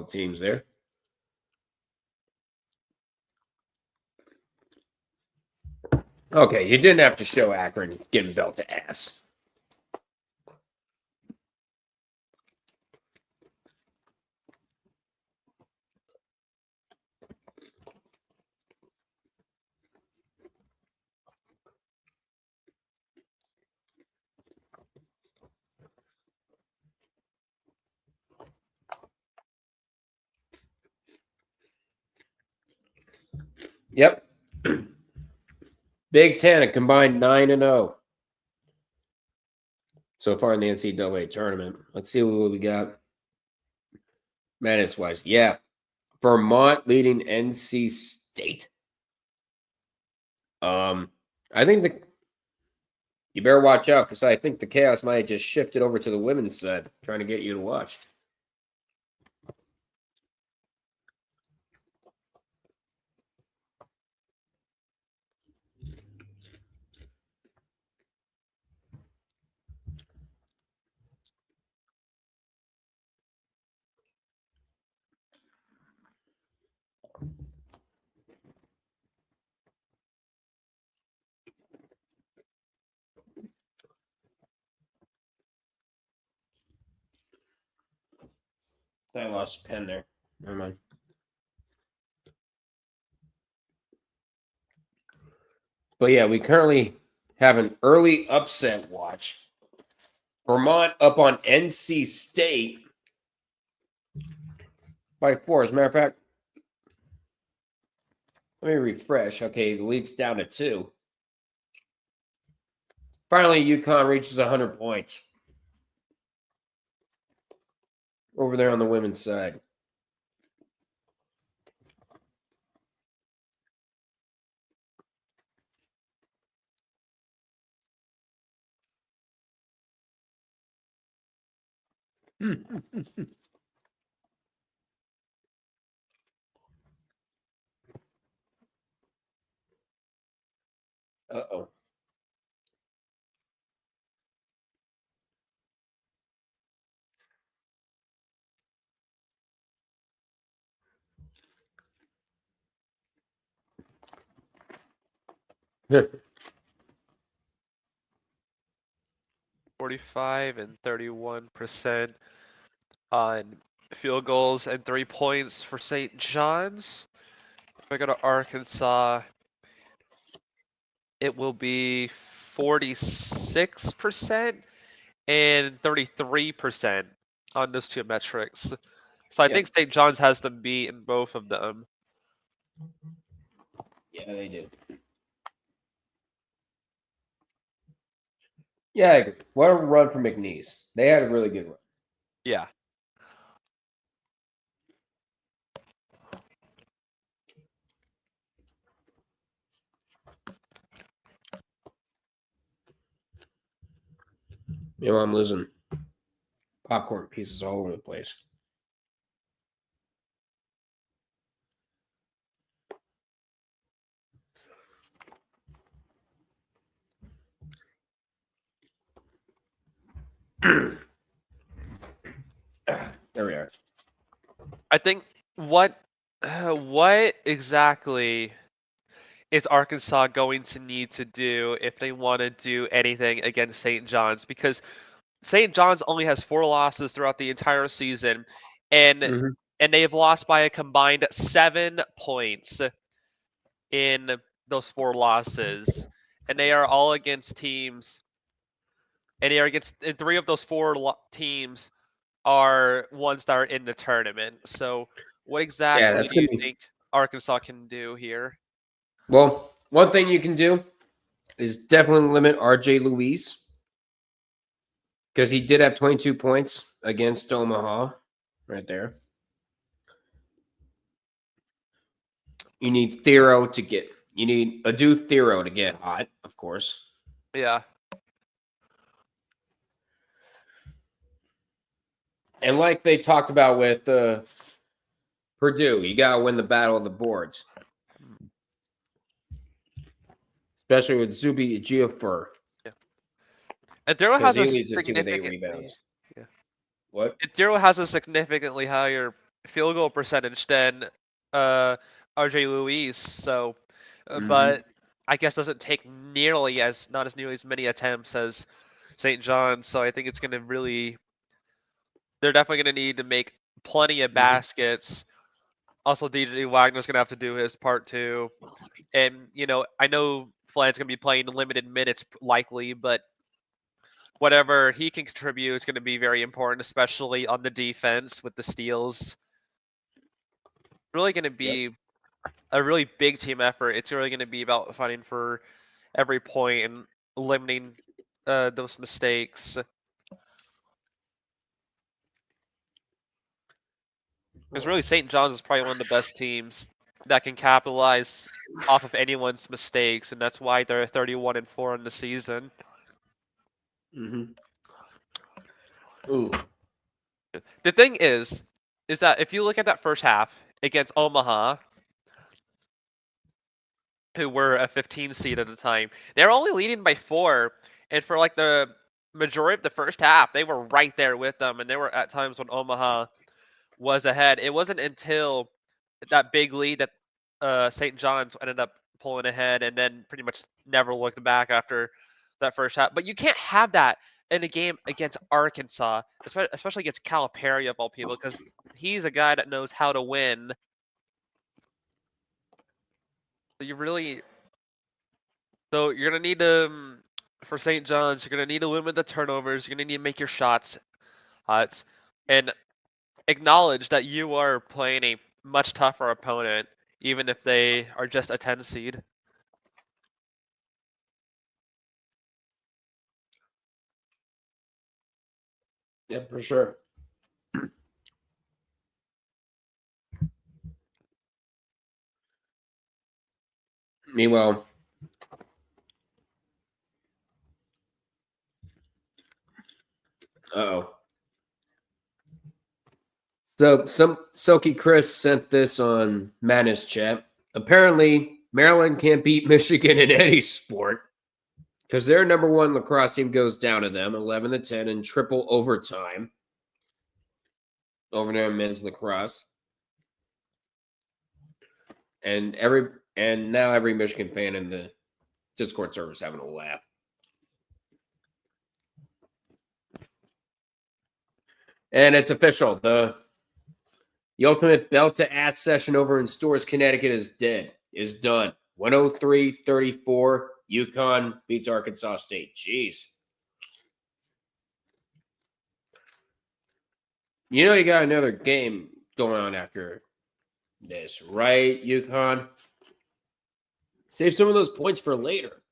Speaker 2: teams there. Okay, you didn't have to show Akron getting belt to ass. Yep. Big Ten, a combined 9-0 so far in the NCAA tournament. Let's see what we got. Madness wise. Yeah. Vermont leading NC State. I think you better watch out because I think the chaos might have just shifted over to the women's side, trying to get you to watch. I lost a pen there. Never mind. But yeah, we currently have an early upset watch. Vermont up on NC State by 4. As a matter of fact, let me refresh. Okay, the lead's down to 2. Finally, UConn reaches 100 points over there on the women's side. Uh-oh. Huh.
Speaker 3: 45 and 31% on field goals and 3 points for St. John's. If I go to Arkansas, it will be 46% and 33% on those two metrics. So I
Speaker 2: Yeah.
Speaker 3: think St. John's has them beat in both of them.
Speaker 2: Yeah, they do. Yeah, I agree. What a run for McNeese. They had a really good run.
Speaker 3: Yeah.
Speaker 2: You know, I'm losing popcorn pieces all over the place. There we are.
Speaker 3: I think what exactly is Arkansas going to need to do if they want to do anything against St. John's? Because St. John's only has 4 losses throughout the entire season, and
Speaker 2: Mhm.
Speaker 3: they have lost by a combined 7 points in those 4 losses, and they are all against teams, and they are against, and 3 of those 4 teams are ones that are in the tournament. So, what
Speaker 2: Yeah,
Speaker 3: exactly
Speaker 2: that's
Speaker 3: do you
Speaker 2: gonna be.
Speaker 3: think Arkansas can do here?
Speaker 2: Well, one thing you can do is definitely limit RJ Louise because he did have 22 points against Omaha, right there. You need Thero to get. You need Adu Thero to get hot, of course.
Speaker 3: Yeah.
Speaker 2: And like they talked about with Purdue, you gotta win the battle of the boards, especially with Zuby Ejiofor
Speaker 3: And Thero
Speaker 2: because
Speaker 3: has
Speaker 2: he
Speaker 3: a
Speaker 2: leads the team with 8
Speaker 3: significantly
Speaker 2: rebounds.
Speaker 3: yeah.
Speaker 2: What?
Speaker 3: Thero has a significantly higher field goal percentage than RJ Luis, so
Speaker 2: Mhm.
Speaker 3: but I guess doesn't take not as nearly as many attempts as St. John's, so I think it's gonna really they're definitely gonna need to make plenty of
Speaker 2: Mhm.
Speaker 3: baskets. Also, DJ Wagner's gonna have to do his part too. And I know Flan's gonna be playing limited minutes likely, but whatever he can contribute is gonna be very important, especially on the defense with the steals. Really gonna
Speaker 2: Yep.
Speaker 3: be a really big team effort. It's really gonna be about fighting for every point and limiting those mistakes. Because really, St. John's is probably one of the best teams that can capitalize off of anyone's mistakes, and that's why they're 31-4 in the season.
Speaker 2: Mhm. Ooh.
Speaker 3: The thing is that if you look at that first half against Omaha, who were a 15 seed at the time, they were only leading by 4, and for like the majority of the first half, they were right there with them, and they were at times when Omaha was ahead. It wasn't until that big lead that St. John's ended up pulling ahead, and then pretty much never looked back after that first half. But you can't have that in a game against Arkansas, especially against Calipari of all people, because he's a guy that knows how to win. So you're gonna need to for St. John's, you're gonna need to limit the turnovers. You're gonna need to make your shots, and acknowledge that you are playing a much tougher opponent, even if they are just a 10 seed.
Speaker 2: Yeah, for sure. Meanwhile, oh. So some Silky Chris sent this on Madness Chat. Apparently, Maryland can't beat Michigan in any sport because their number 1 lacrosse team goes down to them 11-10 in triple overtime over there in men's lacrosse. And now every Michigan fan in the Discord server is having a laugh. And it's official. The ultimate belt to ass session over in Stores, Connecticut is dead. Is done. 103-34. UConn beats Arkansas State. Jeez. You know you got another game going on after this, right, UConn? Save some of those points for later.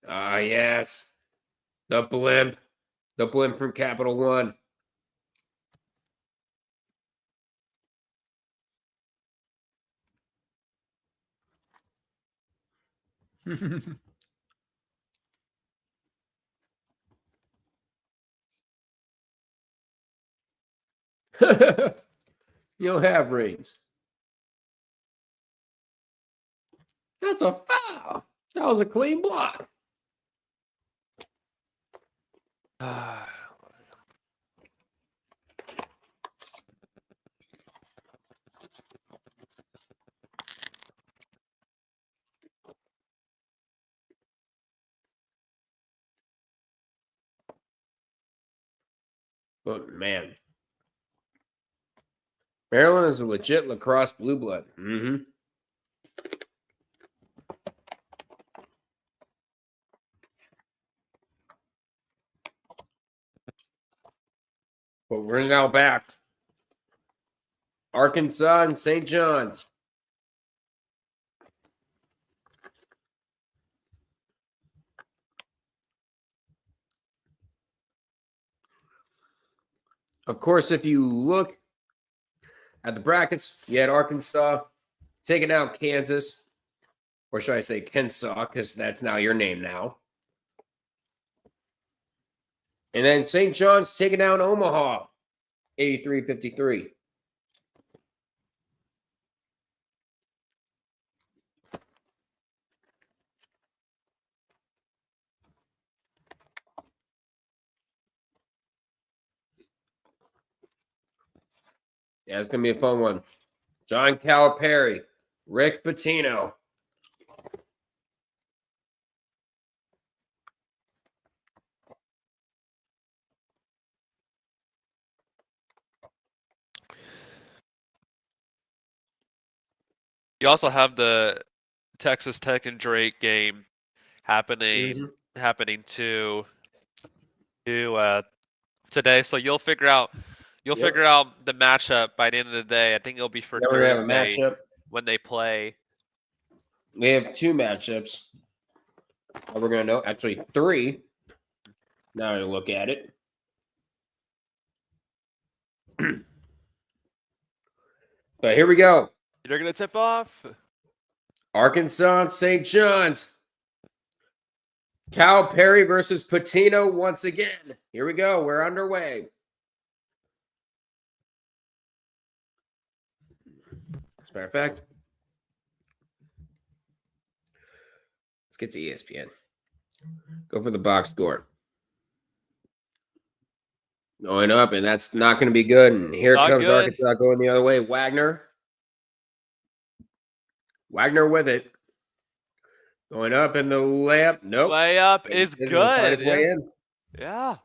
Speaker 2: Ah, yes. The blimp. The blimp from Capital One. You'll have rings. That's a foul. That was a clean block. But man, Maryland is a legit lacrosse blue blood. Mm-hmm. But we're now back. Arkansas and St. John's. Of course, if you look at the brackets, you had Arkansas taking out Kansas, or should I say Kensaw, because that's now your name now. And then St. John's taking down Omaha, 83-53. Yeah, it's going to be a fun one. John Calipari, Rick Pitino.
Speaker 3: You also have the Texas Tech and Drake game happening too today. So you'll figure out the matchup by the end of the day. I think it'll be for
Speaker 2: Then we're going to have a
Speaker 3: Thursday
Speaker 2: matchup.
Speaker 3: when they play.
Speaker 2: We have 2 matchups. We're going to know. Actually, 3. Now I look at it. But here we go.
Speaker 3: They're going to tip off.
Speaker 2: Arkansas and St. John's. Calipari versus Pitino once again. Here we go. We're underway. As a matter of fact, let's get to ESPN. Go for the box score. Going up, and that's not going to be good. And here
Speaker 3: Not
Speaker 2: comes
Speaker 3: good.
Speaker 2: Arkansas going the other way. Wagner with it. Going up in the layup. Nope.
Speaker 3: Layup is
Speaker 2: This will find
Speaker 3: good.
Speaker 2: its way in.
Speaker 3: Yeah.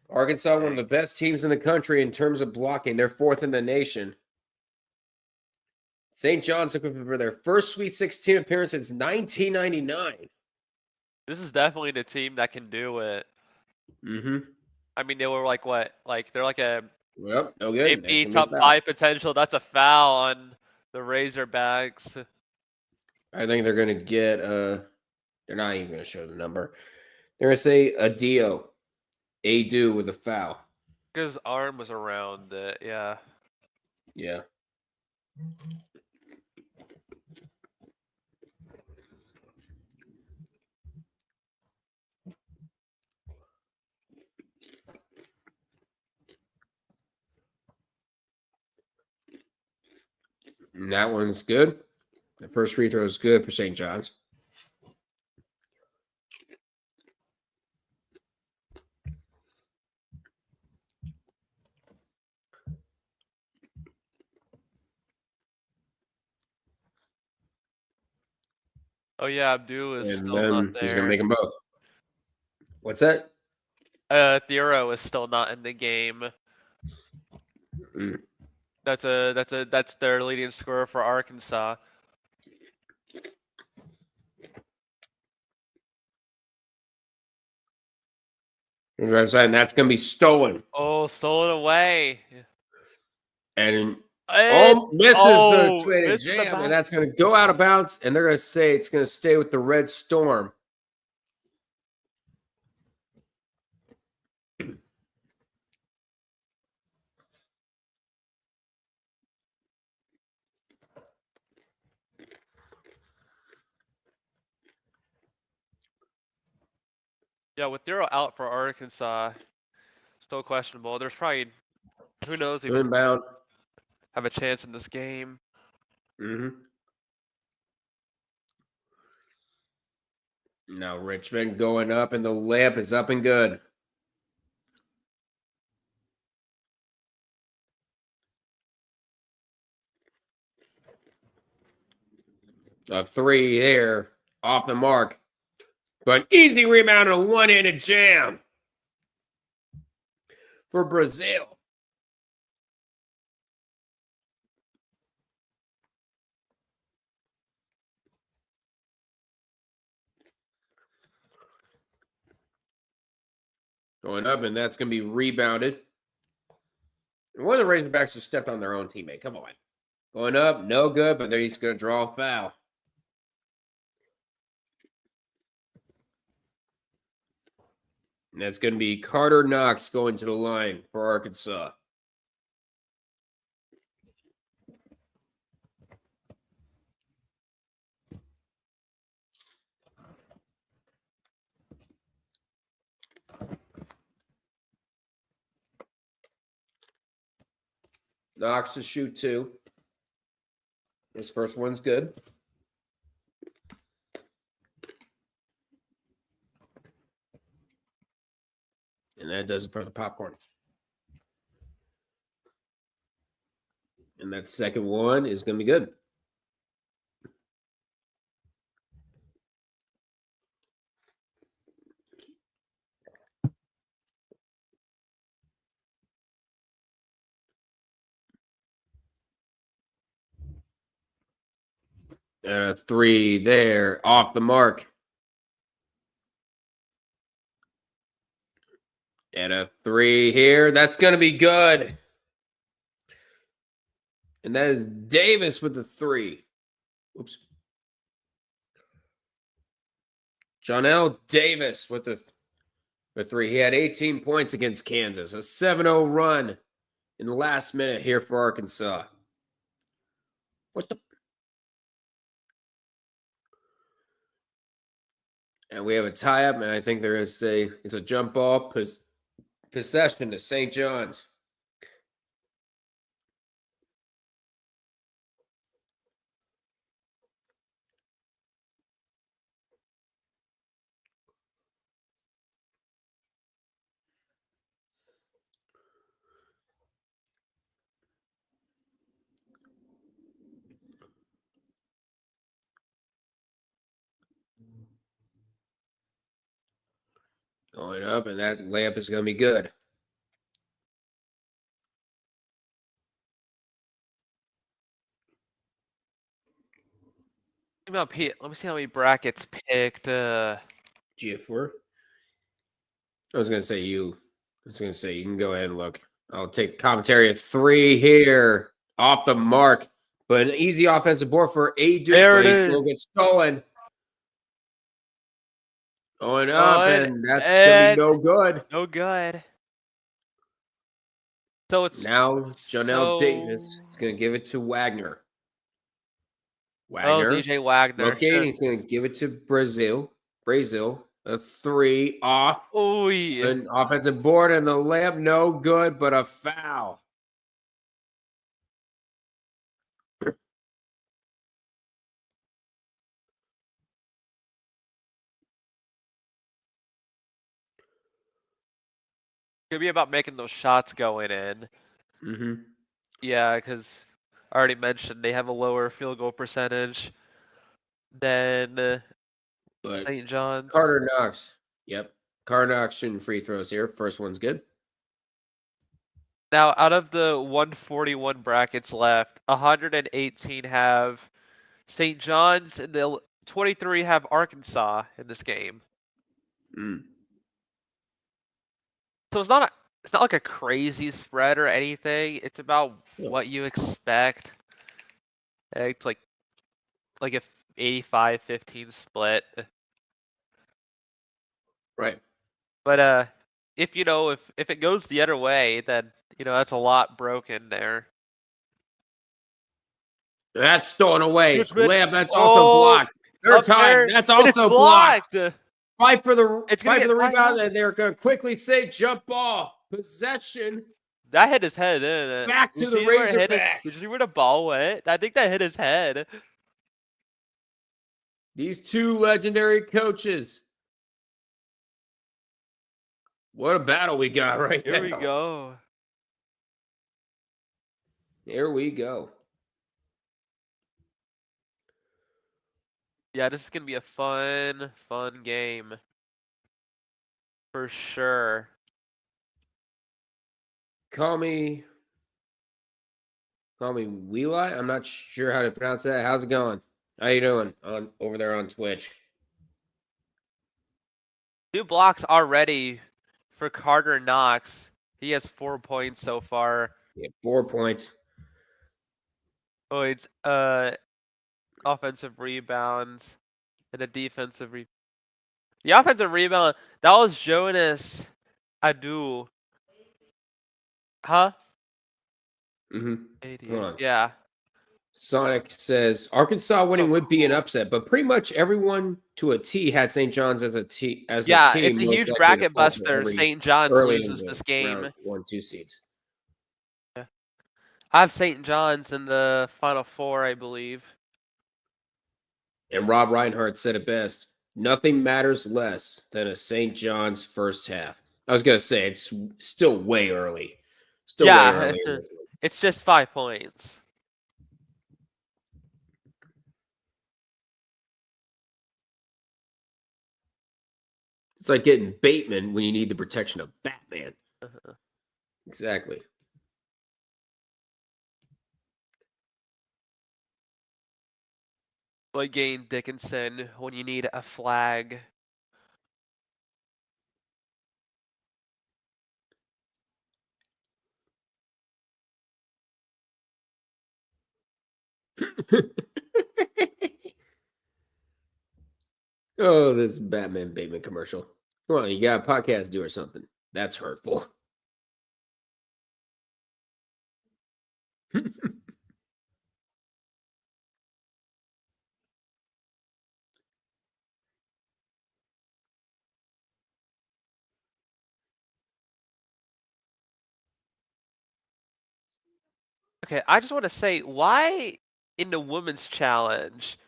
Speaker 2: Arkansas, one of the best teams in the country in terms of blocking. They're 4th in the nation. St. John's looking for their first Sweet 16 appearance since 1999.
Speaker 3: This is definitely the team that can do it.
Speaker 2: Mm-hmm.
Speaker 3: I mean, they were like what? Like they're like a
Speaker 2: Yep, no good.
Speaker 3: maybe top 5 potential. That's a foul on the Razorbacks.
Speaker 2: I think they're going to get they're not even going to show the number. They're going to say Adio with a foul.
Speaker 3: Because arm was around it, yeah.
Speaker 2: Yeah. And that one's good. The first free throw is good for St. John's.
Speaker 3: Oh yeah, Abdul is
Speaker 2: And
Speaker 3: still
Speaker 2: then
Speaker 3: not there.
Speaker 2: he's going to make them both. What's that?
Speaker 3: Theoro is still not in the game.
Speaker 2: Mm.
Speaker 3: That's their leading scorer for Arkansas.
Speaker 2: And that's going to be stolen.
Speaker 3: Oh, stolen away.
Speaker 2: And
Speaker 3: It,
Speaker 2: misses the two-handed
Speaker 3: misses the
Speaker 2: jam,
Speaker 3: back.
Speaker 2: and that's going to go out of bounds, and they're going to say it's going to stay with the Red Storm.
Speaker 3: Yeah, with Duro out for Arkansas, still questionable. There's probably, who knows, if he's
Speaker 2: Inbound.
Speaker 3: have a chance in this game.
Speaker 2: Now Richmond going up, and the layup is up and good. A three there, off the mark. But an easy rebound and a one-handed jam for Brazil. Going up, and that's going to be rebounded. And one of the Razorbacks just stepped on their own teammate. Come on. Going up, no good, but then he's going to draw a foul. And that's going to be Carter Knox going to the line for Arkansas. Knox to shoot two. His first one's good. And that does it for the popcorn. And that second one is going to be good. And a three there, off the mark. And a three here. That's going to be good. And that is Davis with the three. Oops. Jonell Davis with the three. He had 18 points against Kansas. A 7-0 run in the last minute here for Arkansas. What the? And we have a tie-up, and I think there is it's a jump ball possession to St. John's. Going up, and that layup is going to be good.
Speaker 3: Let me see how many brackets picked.
Speaker 2: GF4. I was going to say you can go ahead and look. I'll take commentary at three here. Off the mark. But an easy offensive board for Adu.
Speaker 3: There it
Speaker 2: But he's
Speaker 3: is.
Speaker 2: going to get stolen. Going up, and that's going to be no good.
Speaker 3: No good. So it's
Speaker 2: Now, Jonell Davis is going to give it to Wagner.
Speaker 3: Oh, DJ Wagner.
Speaker 2: Looking, he's going to give it to Brazil. A three off.
Speaker 3: Oh,
Speaker 2: An offensive board and the layup, no good, but a foul.
Speaker 3: Could be about making those shots going in.
Speaker 2: Mm-hmm.
Speaker 3: Yeah, because I already mentioned they have a lower field goal percentage than St. John's.
Speaker 2: Carter Knox. Yep. Carter Knox shooting free throws here. First one's good.
Speaker 3: Now, out of the 141 brackets left, 118 have St. John's and the 23 have Arkansas in this game.
Speaker 2: Mm.
Speaker 3: So it's not it's not like a crazy spread or anything. It's about
Speaker 2: Yeah.
Speaker 3: what you expect. It's like a 85-15 split.
Speaker 2: Right.
Speaker 3: But if if it goes the other way, then that's a lot broken there.
Speaker 2: That's stolen away.
Speaker 3: Richmond.
Speaker 2: Layup. That's also
Speaker 3: Oh,
Speaker 2: blocked. They're
Speaker 3: up
Speaker 2: tied.
Speaker 3: there,
Speaker 2: That's
Speaker 3: and it's
Speaker 2: also blocked.
Speaker 3: blocked.
Speaker 2: Fight for the
Speaker 3: It's gonna
Speaker 2: fight for
Speaker 3: get
Speaker 2: the
Speaker 3: tied
Speaker 2: rebound,
Speaker 3: up.
Speaker 2: and they're going to quickly say jump ball possession
Speaker 3: That hit his head, didn't it?
Speaker 2: back
Speaker 3: You
Speaker 2: to the
Speaker 3: see where it hit Did you
Speaker 2: Razorbacks.
Speaker 3: see where the ball went? I think that hit his head.
Speaker 2: These two legendary coaches. What a battle we got right
Speaker 3: Here
Speaker 2: now.
Speaker 3: we go.
Speaker 2: Here we go.
Speaker 3: Yeah, this is gonna be a fun game. For sure.
Speaker 2: Call me Wheeli. I'm not sure how to pronounce that. How's it going? How you doing over there on Twitch?
Speaker 3: 2 blocks already for Carter Knox. He has 4 points so far.
Speaker 2: Yeah, 4 points.
Speaker 3: Oh, it's offensive rebounds and a defensive The offensive rebound, that was Jonas Adu. Huh?
Speaker 2: Mm-hmm. Hold on.
Speaker 3: Yeah.
Speaker 2: Sonic says Arkansas winning would be an upset, but pretty much everyone to a T had St. John's as the team.
Speaker 3: Yeah, it's a
Speaker 2: most
Speaker 3: huge
Speaker 2: likely to
Speaker 3: bracket
Speaker 2: falter
Speaker 3: buster. St. John's
Speaker 2: early in
Speaker 3: loses
Speaker 2: the
Speaker 3: this game.
Speaker 2: round 1-2 seeds.
Speaker 3: Yeah. I have St. John's in the Final Four, I believe.
Speaker 2: And Rob Reinhardt said it best: "Nothing matters less than a St. John's first half." I was gonna say it's still way early. Still way early.
Speaker 3: It's just 5 points.
Speaker 2: It's like getting Bateman when you need the protection of Batman. Exactly.
Speaker 3: Like getting Dickinson when you need a flag.
Speaker 2: Oh, this Batman Bateman commercial. Come on, you got a podcast to do or something. That's hurtful.
Speaker 3: Okay, I just want to say, why in the women's challenge,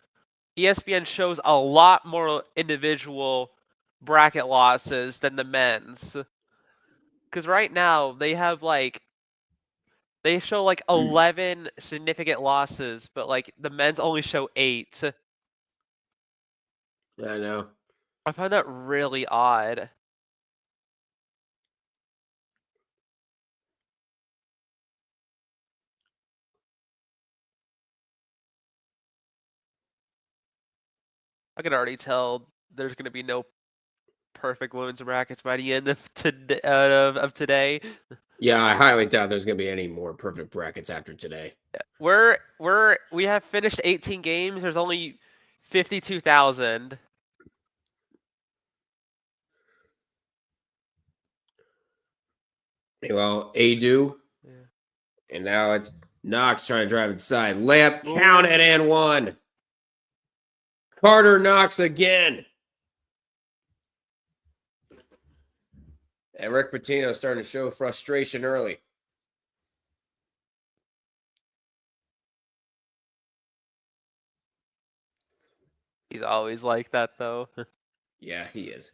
Speaker 3: ESPN shows a lot more individual bracket losses than the men's? Because right now they have they show 11 significant losses, but the men's only show 8.
Speaker 2: I know.
Speaker 3: I find that really odd. I can already tell there's going to be no perfect women's brackets by the end of today.
Speaker 2: Yeah, I highly doubt there's going to be any more perfect brackets after today.
Speaker 3: We have finished 18 games. There's only 52,000.
Speaker 2: Well, Adu.
Speaker 3: Yeah.
Speaker 2: And now it's Knox trying to drive inside. Layup counted and one. Carter Knox again. And Rick Pitino starting to show frustration early.
Speaker 3: He's always like that, though.
Speaker 2: Yeah, he is.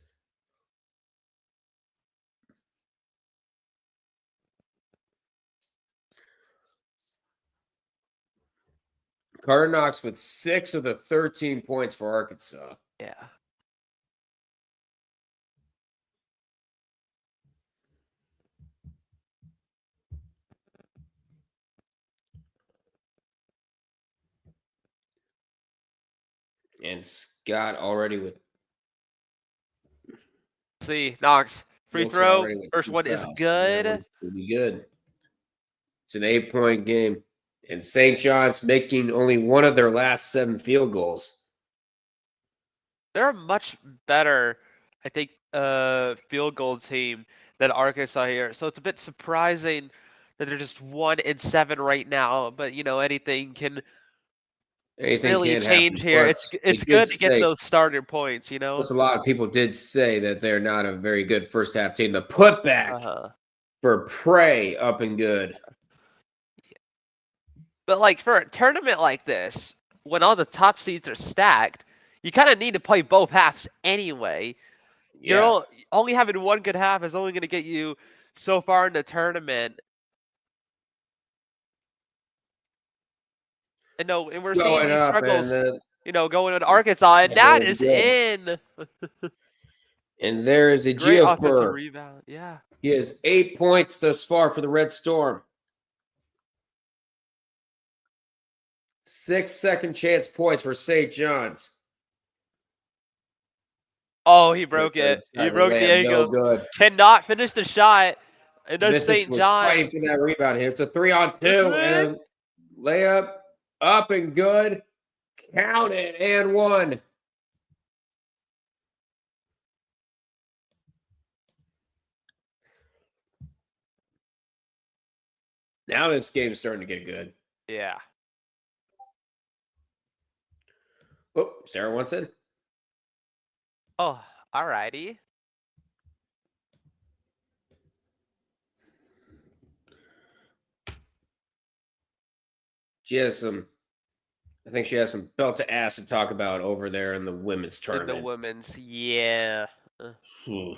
Speaker 2: Carter Knox with 6 of the 13 points for Arkansas.
Speaker 3: Yeah.
Speaker 2: And Scott already with.
Speaker 3: See, Knox. Free
Speaker 2: Wilkes
Speaker 3: throw.
Speaker 2: already with
Speaker 3: First
Speaker 2: 2
Speaker 3: one is
Speaker 2: fouls. That
Speaker 3: good.
Speaker 2: one's pretty good. It's an 8-point game. And St. John's making only one of their last 7 field goals.
Speaker 3: They're a much better, I think, field goal team than Arkansas here. So it's a bit surprising that they're just 1-7 right now. But anything can
Speaker 2: Anything
Speaker 3: really
Speaker 2: can happen.
Speaker 3: change here.
Speaker 2: Plus,
Speaker 3: It's
Speaker 2: they did
Speaker 3: good to get
Speaker 2: say-
Speaker 3: those starter points.
Speaker 2: Plus, a lot of people did say that they're not a very good first half team. The putback for Prey up and good.
Speaker 3: But like for a tournament like this, when all the top seeds are stacked, you kind of need to play both halves anyway.
Speaker 2: Yeah.
Speaker 3: Only having one good half is only going to get you so far in the tournament. And we're seeing
Speaker 2: Going
Speaker 3: these
Speaker 2: up
Speaker 3: struggles,
Speaker 2: and
Speaker 3: going with Arkansas, and that is in.
Speaker 2: and there is a
Speaker 3: Great offensive
Speaker 2: GeoPur.
Speaker 3: rebound. Yeah.
Speaker 2: He has 8 points thus far for the Red Storm. 6 second chance points for St. John's.
Speaker 3: Oh, he broke it.
Speaker 2: Inside
Speaker 3: He broke the
Speaker 2: layup,
Speaker 3: angle.
Speaker 2: No good.
Speaker 3: Cannot finish the shot. And that's
Speaker 2: Visich
Speaker 3: St.
Speaker 2: was
Speaker 3: John's.
Speaker 2: fighting for that rebound here. It's a 3-on-2
Speaker 3: That's
Speaker 2: and a layup up and good. Count it and 1. Now this game's starting to get good.
Speaker 3: Yeah.
Speaker 2: Oh, Sarah wants in.
Speaker 3: Oh, alrighty.
Speaker 2: She has some, I think she has some belt to ass to talk about over there in the women's
Speaker 3: In
Speaker 2: tournament.
Speaker 3: the women's, yeah.
Speaker 2: Hmm.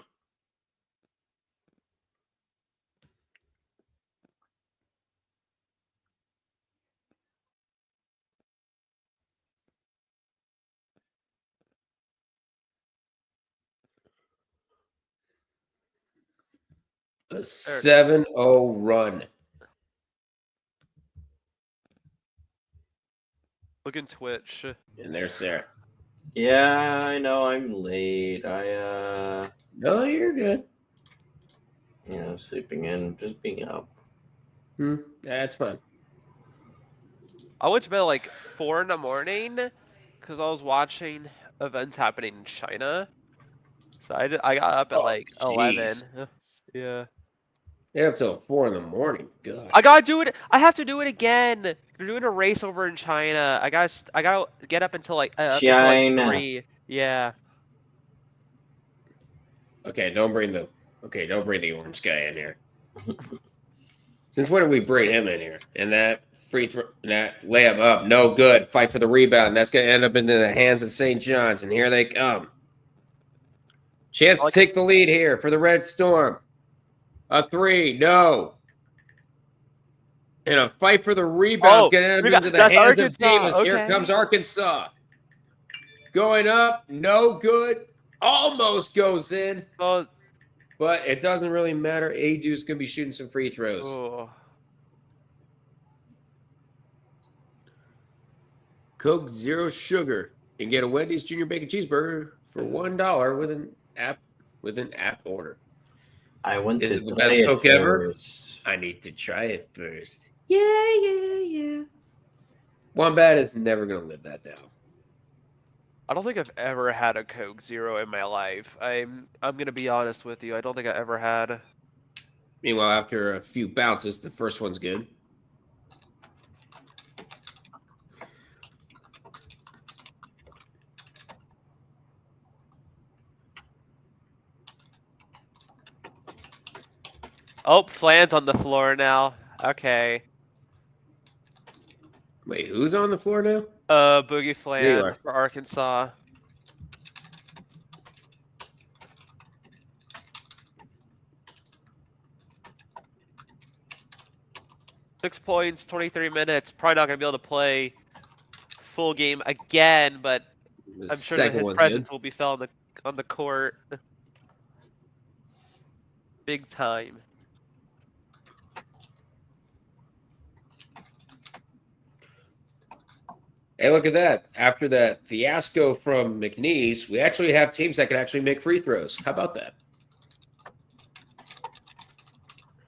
Speaker 2: A 7-0 run.
Speaker 3: Look in Twitch.
Speaker 2: And there's Sarah.
Speaker 5: Yeah, I know I'm late.
Speaker 2: No, you're good.
Speaker 5: Sleeping in, just being up.
Speaker 2: That's fine.
Speaker 3: I went to bed at like 4 in the morning because I was watching events happening in China. So I got up at like 11. Yeah.
Speaker 2: Yeah, up till 4 in the morning. God.
Speaker 3: I gotta do it. I have to do it again. They're doing a race over in China. I gotta get up until like,
Speaker 5: China.
Speaker 3: 3. Yeah.
Speaker 2: Okay, don't bring the orange guy in here. Since when did we bring him in here? And that free throw, that layup up, no good. Fight for the rebound. That's going to end up into the hands of St. John's, and here they come. Chance to take the lead here for the Red Storm. A 3, no. And a fight for the rebound is going to end up into the hands of Davis.
Speaker 3: Okay.
Speaker 2: Here comes Arkansas. Going up, no good. Almost goes in.
Speaker 3: Oh.
Speaker 2: But it doesn't really matter. Adu's going to be shooting some free throws.
Speaker 3: Oh.
Speaker 2: Coke Zero Sugar. You can get a Wendy's Junior Bacon Cheeseburger for $1 with an app order.
Speaker 5: I want
Speaker 2: Is
Speaker 5: to
Speaker 2: it the
Speaker 5: try
Speaker 2: best
Speaker 5: it
Speaker 2: Coke ever?
Speaker 5: first.
Speaker 2: I need to try it first. Yeah. Wombat is never going to live that down.
Speaker 3: I don't think I've ever had a Coke Zero in my life. I'm gonna be honest with you. I don't think I ever had.
Speaker 2: Meanwhile, after a few bounces, the first one's good.
Speaker 3: Oh, Flan's on the floor now. Okay.
Speaker 2: Wait, who's on the floor now?
Speaker 3: Boogie
Speaker 2: There you
Speaker 3: Flan
Speaker 2: are.
Speaker 3: for Arkansas. Six points, 23 minutes. Probably not gonna be able to play full game again, but I'm sure that his presence will be felt on the court. Big time.
Speaker 2: Hey, look at that. After that fiasco from McNeese, we actually have teams that can actually make free throws. How about that?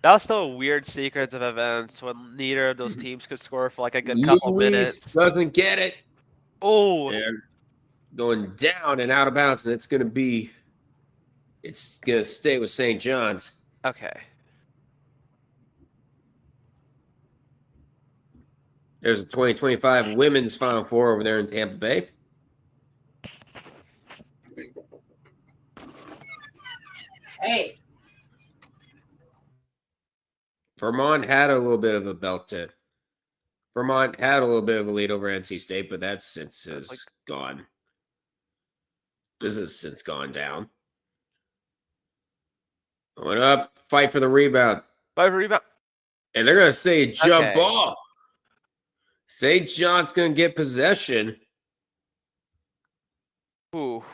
Speaker 3: That was still a weird sequence of events when neither of those teams could score for like a good couple
Speaker 2: Luis
Speaker 3: minutes.
Speaker 2: doesn't get it.
Speaker 3: Oh,
Speaker 2: And going down and out of bounds, and it's going to stay with St. John's.
Speaker 3: okay.
Speaker 2: There's a 2025 women's Final Four over there in Tampa Bay. Hey. Vermont had a little bit of a Vermont had a little bit of a lead over NC State, but that's since has gone. This has since gone down. Going up, fight for the rebound.
Speaker 3: Fight for rebound.
Speaker 2: And they're going to say jump
Speaker 3: Okay.
Speaker 2: ball. St. John's going to get possession.
Speaker 3: Ooh.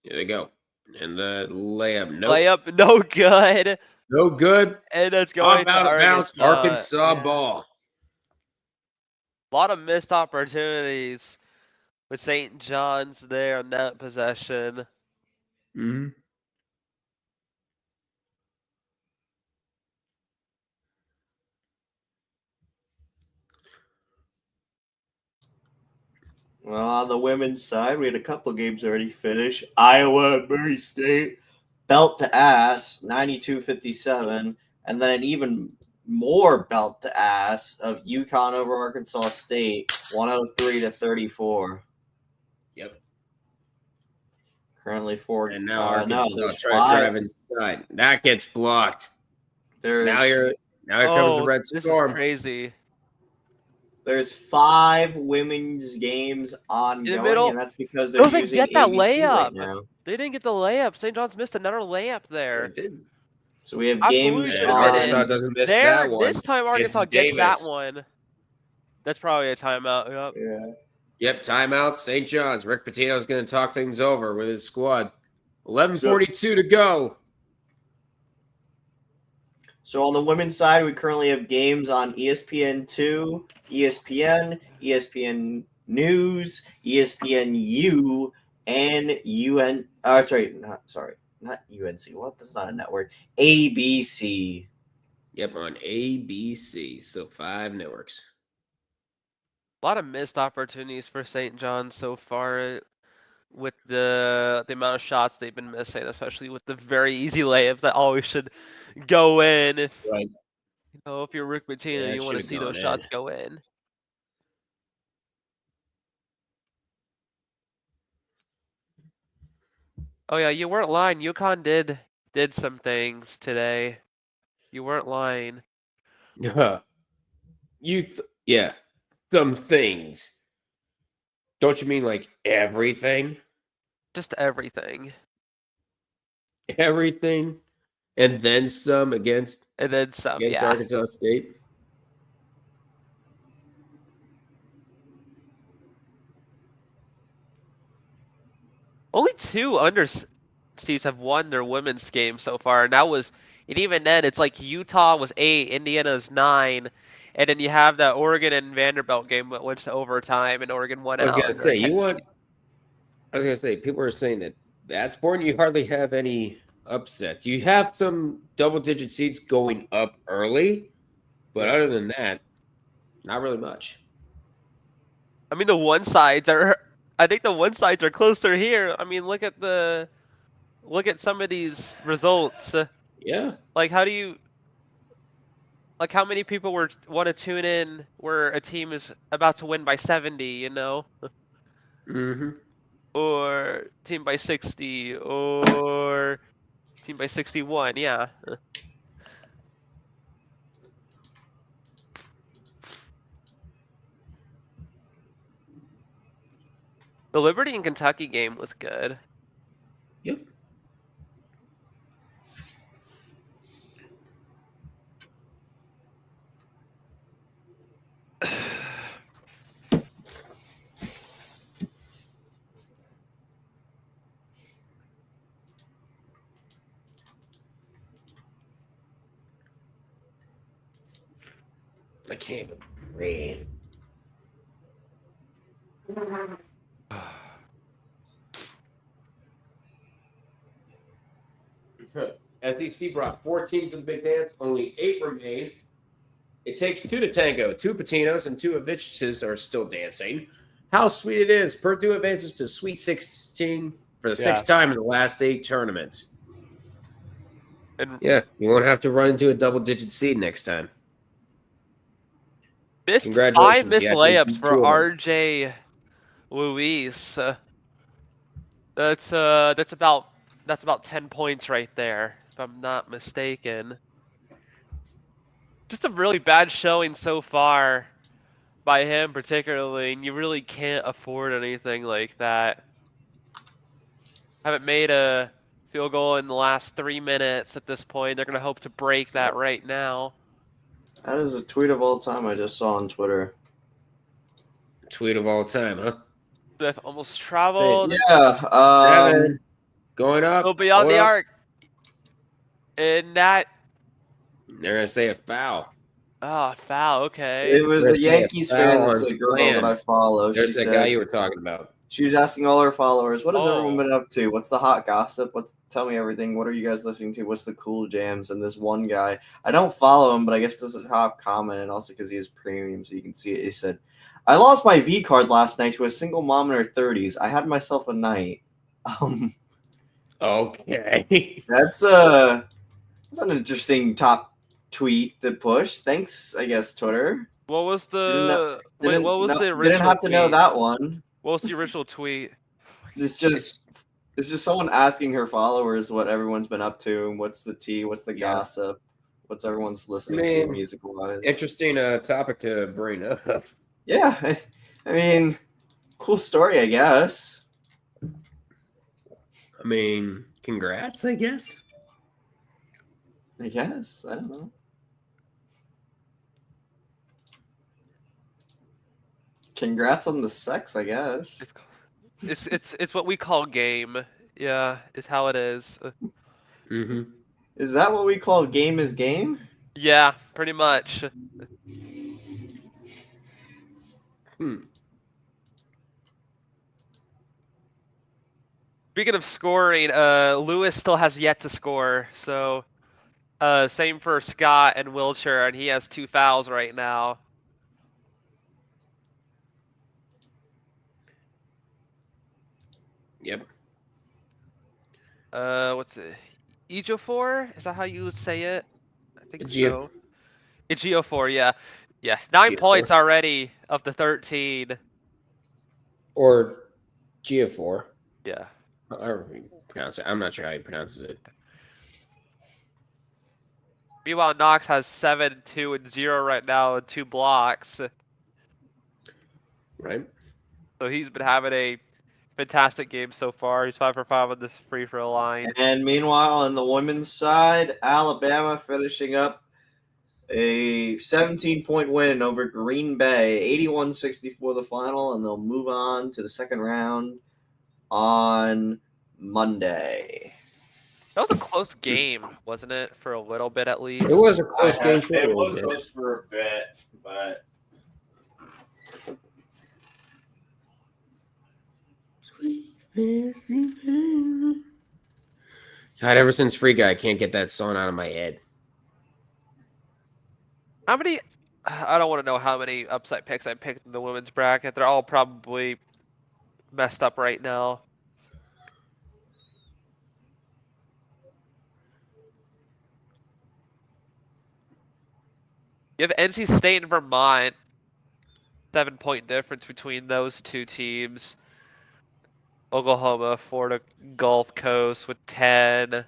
Speaker 2: Here they go. And the layup. Nope.
Speaker 3: Layup, no good.
Speaker 2: No good.
Speaker 3: And that's going to
Speaker 2: Out of bounds. Arkansas ball.
Speaker 3: A lot of missed opportunities with St. John's there on that possession.
Speaker 2: Mm-hmm.
Speaker 5: Well, on the women's side, we had a couple games already finished. Iowa and Murray State, belt to ass, 92-57. And then an even more belt to ass of UConn over Arkansas State, 103-34.
Speaker 2: Yep.
Speaker 5: Currently 4.
Speaker 2: And now Arkansas
Speaker 5: there's
Speaker 2: try to
Speaker 5: 5.
Speaker 2: drive inside. That gets blocked.
Speaker 5: There's,
Speaker 2: Now here comes the Red
Speaker 3: This
Speaker 2: Storm.
Speaker 3: is crazy.
Speaker 5: There's 5 women's games ongoing,
Speaker 3: middle.
Speaker 5: and that's because they're
Speaker 3: Those ain't
Speaker 5: using
Speaker 3: get that
Speaker 5: ABC right
Speaker 3: layup.
Speaker 5: now.
Speaker 3: They didn't get the layup. St. John's missed another layup there.
Speaker 2: They did.
Speaker 5: So we have
Speaker 3: Absolutely
Speaker 5: games
Speaker 3: should've
Speaker 2: And
Speaker 3: hit
Speaker 2: Arkansas
Speaker 3: it.
Speaker 2: doesn't miss
Speaker 3: There,
Speaker 2: that one.
Speaker 3: this time Arkansas
Speaker 2: It's
Speaker 3: gets that
Speaker 2: Davis.
Speaker 3: one. That's probably a timeout. Yep.
Speaker 5: Yeah.
Speaker 2: Yep, timeout. St. John's. Rick Pitino's going to talk things over with his squad. 11:42 to go.
Speaker 5: So on the women's side, we currently have games on ESPN2, ESPN, ESPN News, ESPNU, and not UNC. What? That's not a network. ABC.
Speaker 2: Yep, on ABC. So 5 networks.
Speaker 3: A lot of missed opportunities for St. John's so far with the amount of shots they've been missing, especially with the very easy layups that always should go in. If
Speaker 2: Right.
Speaker 3: if you're Rick Pitino,
Speaker 2: Yeah,
Speaker 3: you want to
Speaker 2: should've
Speaker 3: see those
Speaker 2: gone
Speaker 3: shots
Speaker 2: in.
Speaker 3: go in. Oh yeah, you weren't lying. UConn did some things today. You weren't lying.
Speaker 2: Yeah, some things. Don't you mean like everything?
Speaker 3: Just everything.
Speaker 2: Everything, and then some against
Speaker 3: And then some, yeah.
Speaker 2: Arkansas State.
Speaker 3: Only 2 underseeds have won their women's game so far, and even then, it's like Utah was 8, Indiana's 9, and then you have that Oregon and Vanderbilt game that went to overtime, and Oregon won
Speaker 2: I was
Speaker 3: out.
Speaker 2: gonna say people are saying that that's important. You hardly have any upsets. You have some double-digit seeds going up early, but other than that, not really much.
Speaker 3: I mean, I think the one sides are closer here. I mean, look at some of these results.
Speaker 2: Yeah.
Speaker 3: Like, how many people want to tune in where a team is about to win by 70, you know?
Speaker 2: Mm-hmm.
Speaker 3: Or team by 60, or team by 61, yeah. The Liberty and Kentucky game was good.
Speaker 2: Yep. I can't even read. SDC brought 4 teams to the big dance. Only 8 remain. It takes 2 to tango. 2 Patinos and 2 Avicises are still dancing. How sweet it is. Purdue advances to Sweet 16 for the 6th time in the last 8 tournaments.
Speaker 3: And
Speaker 2: Yeah, you won't have to run into a double-digit seed next time.
Speaker 3: missed
Speaker 2: Congratulations,
Speaker 3: 5 missed
Speaker 2: you had to
Speaker 3: layups
Speaker 2: beat
Speaker 3: for
Speaker 2: 2 of them.
Speaker 3: RJ Luis. That's about 10 points right there, if I'm not mistaken. Just a really bad showing so far by him, particularly, and you really can't afford anything like that. Haven't made a field goal in the last 3 minutes at this point. They're gonna hope to break that right now.
Speaker 5: That is a tweet of all time I just saw on Twitter.
Speaker 2: Tweet of all time, huh?
Speaker 3: They've almost traveled.
Speaker 5: Yeah.
Speaker 2: 7. Going up.
Speaker 3: Go beyond
Speaker 2: going
Speaker 3: the
Speaker 2: up.
Speaker 3: arc. And that
Speaker 2: They're going to say a foul.
Speaker 3: foul, okay.
Speaker 5: It was a
Speaker 2: Let's say a
Speaker 5: Yankees
Speaker 2: foul
Speaker 5: fan.
Speaker 2: on
Speaker 5: That's a girl
Speaker 2: Flan.
Speaker 5: that I follow.
Speaker 2: There's
Speaker 5: She
Speaker 2: that guy
Speaker 5: said
Speaker 2: you were talking about.
Speaker 5: she was asking all her followers, "What has everyone
Speaker 3: Oh.
Speaker 5: been up to? What's the hot gossip? Tell me everything. What are you guys listening to? What's the cool jams?" And this one guy, I don't follow him, but I guess this is a top comment, and also because he has premium, so you can see it. He said, "I lost my V card last night to a single mom in her 30s. I had myself a night."
Speaker 2: Okay.
Speaker 5: That's an interesting top tweet to push. Thanks, I guess, Twitter.
Speaker 3: What was the
Speaker 5: Didn't
Speaker 3: what was the original
Speaker 5: didn't have to know
Speaker 3: tweet?
Speaker 5: that one.
Speaker 3: What was the original tweet?
Speaker 5: It's just someone asking her followers what everyone's been up to and what's the tea, what's the
Speaker 2: Yeah.
Speaker 5: gossip, what's everyone's listening to musical wise.
Speaker 2: Interesting topic to bring up.
Speaker 5: Yeah, I mean, cool story, I guess.
Speaker 2: I mean, congrats, I guess.
Speaker 5: I don't know. Congrats on the sex, I guess.
Speaker 3: It's what we call game. Yeah, is how it is.
Speaker 2: Mm-hmm.
Speaker 5: Is that what we call game is game?
Speaker 3: Yeah, pretty much. Speaking of scoring, Lewis still has yet to score. So, same for Scott and Wilcher, and he has 2 fouls right now.
Speaker 2: Yep.
Speaker 3: What's it? Ejiofor? Is that how you would say it? I think
Speaker 2: Ejio-
Speaker 3: so. Ejiofor, yeah. Yeah, 9
Speaker 2: Ejiofor.
Speaker 3: points already of the 13.
Speaker 2: Or Geofor.
Speaker 3: Yeah.
Speaker 2: However you pronounce it. I'm not sure how he pronounces it.
Speaker 3: Meanwhile, Knox has 7, 2, and 0 right now and 2 blocks.
Speaker 2: Right?
Speaker 3: So he's been having a fantastic game so far. He's 5 for 5 on this free throw line.
Speaker 5: And meanwhile, on the women's side, Alabama finishing up a 17-point win over Green Bay, 81-64 the final, and they'll move on to the second round on Monday.
Speaker 3: That was a close game, wasn't it? For a little bit at least.
Speaker 2: It was a close game.
Speaker 6: It was close for a bit, but
Speaker 2: God, ever since Free Guy, I can't get that song out of my head.
Speaker 3: How many? I don't want to know how many upside picks I picked in the women's bracket. They're all probably messed up right now. You have NC State and Vermont. 7-point difference between those two teams. Oklahoma, Florida, Gulf Coast with 10.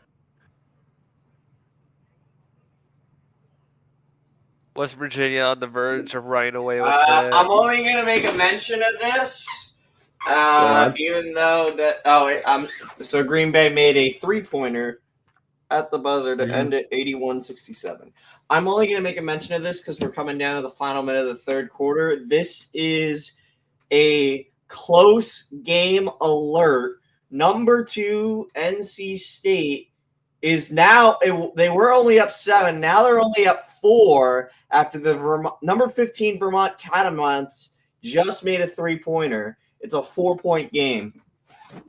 Speaker 3: West Virginia on the verge of running away with it.
Speaker 5: I'm only going to make a mention of this, even though that so Green Bay made a 3-pointer at the buzzer to end it 81-67. I'm only going to make a mention of this because we're coming down to the final minute of the third quarter. This is a close game alert. Number 2, NC State is now they were only up 7. Now they're only up 4 after the number 15 Vermont Catamounts just made a 3-pointer. It's a 4-point game.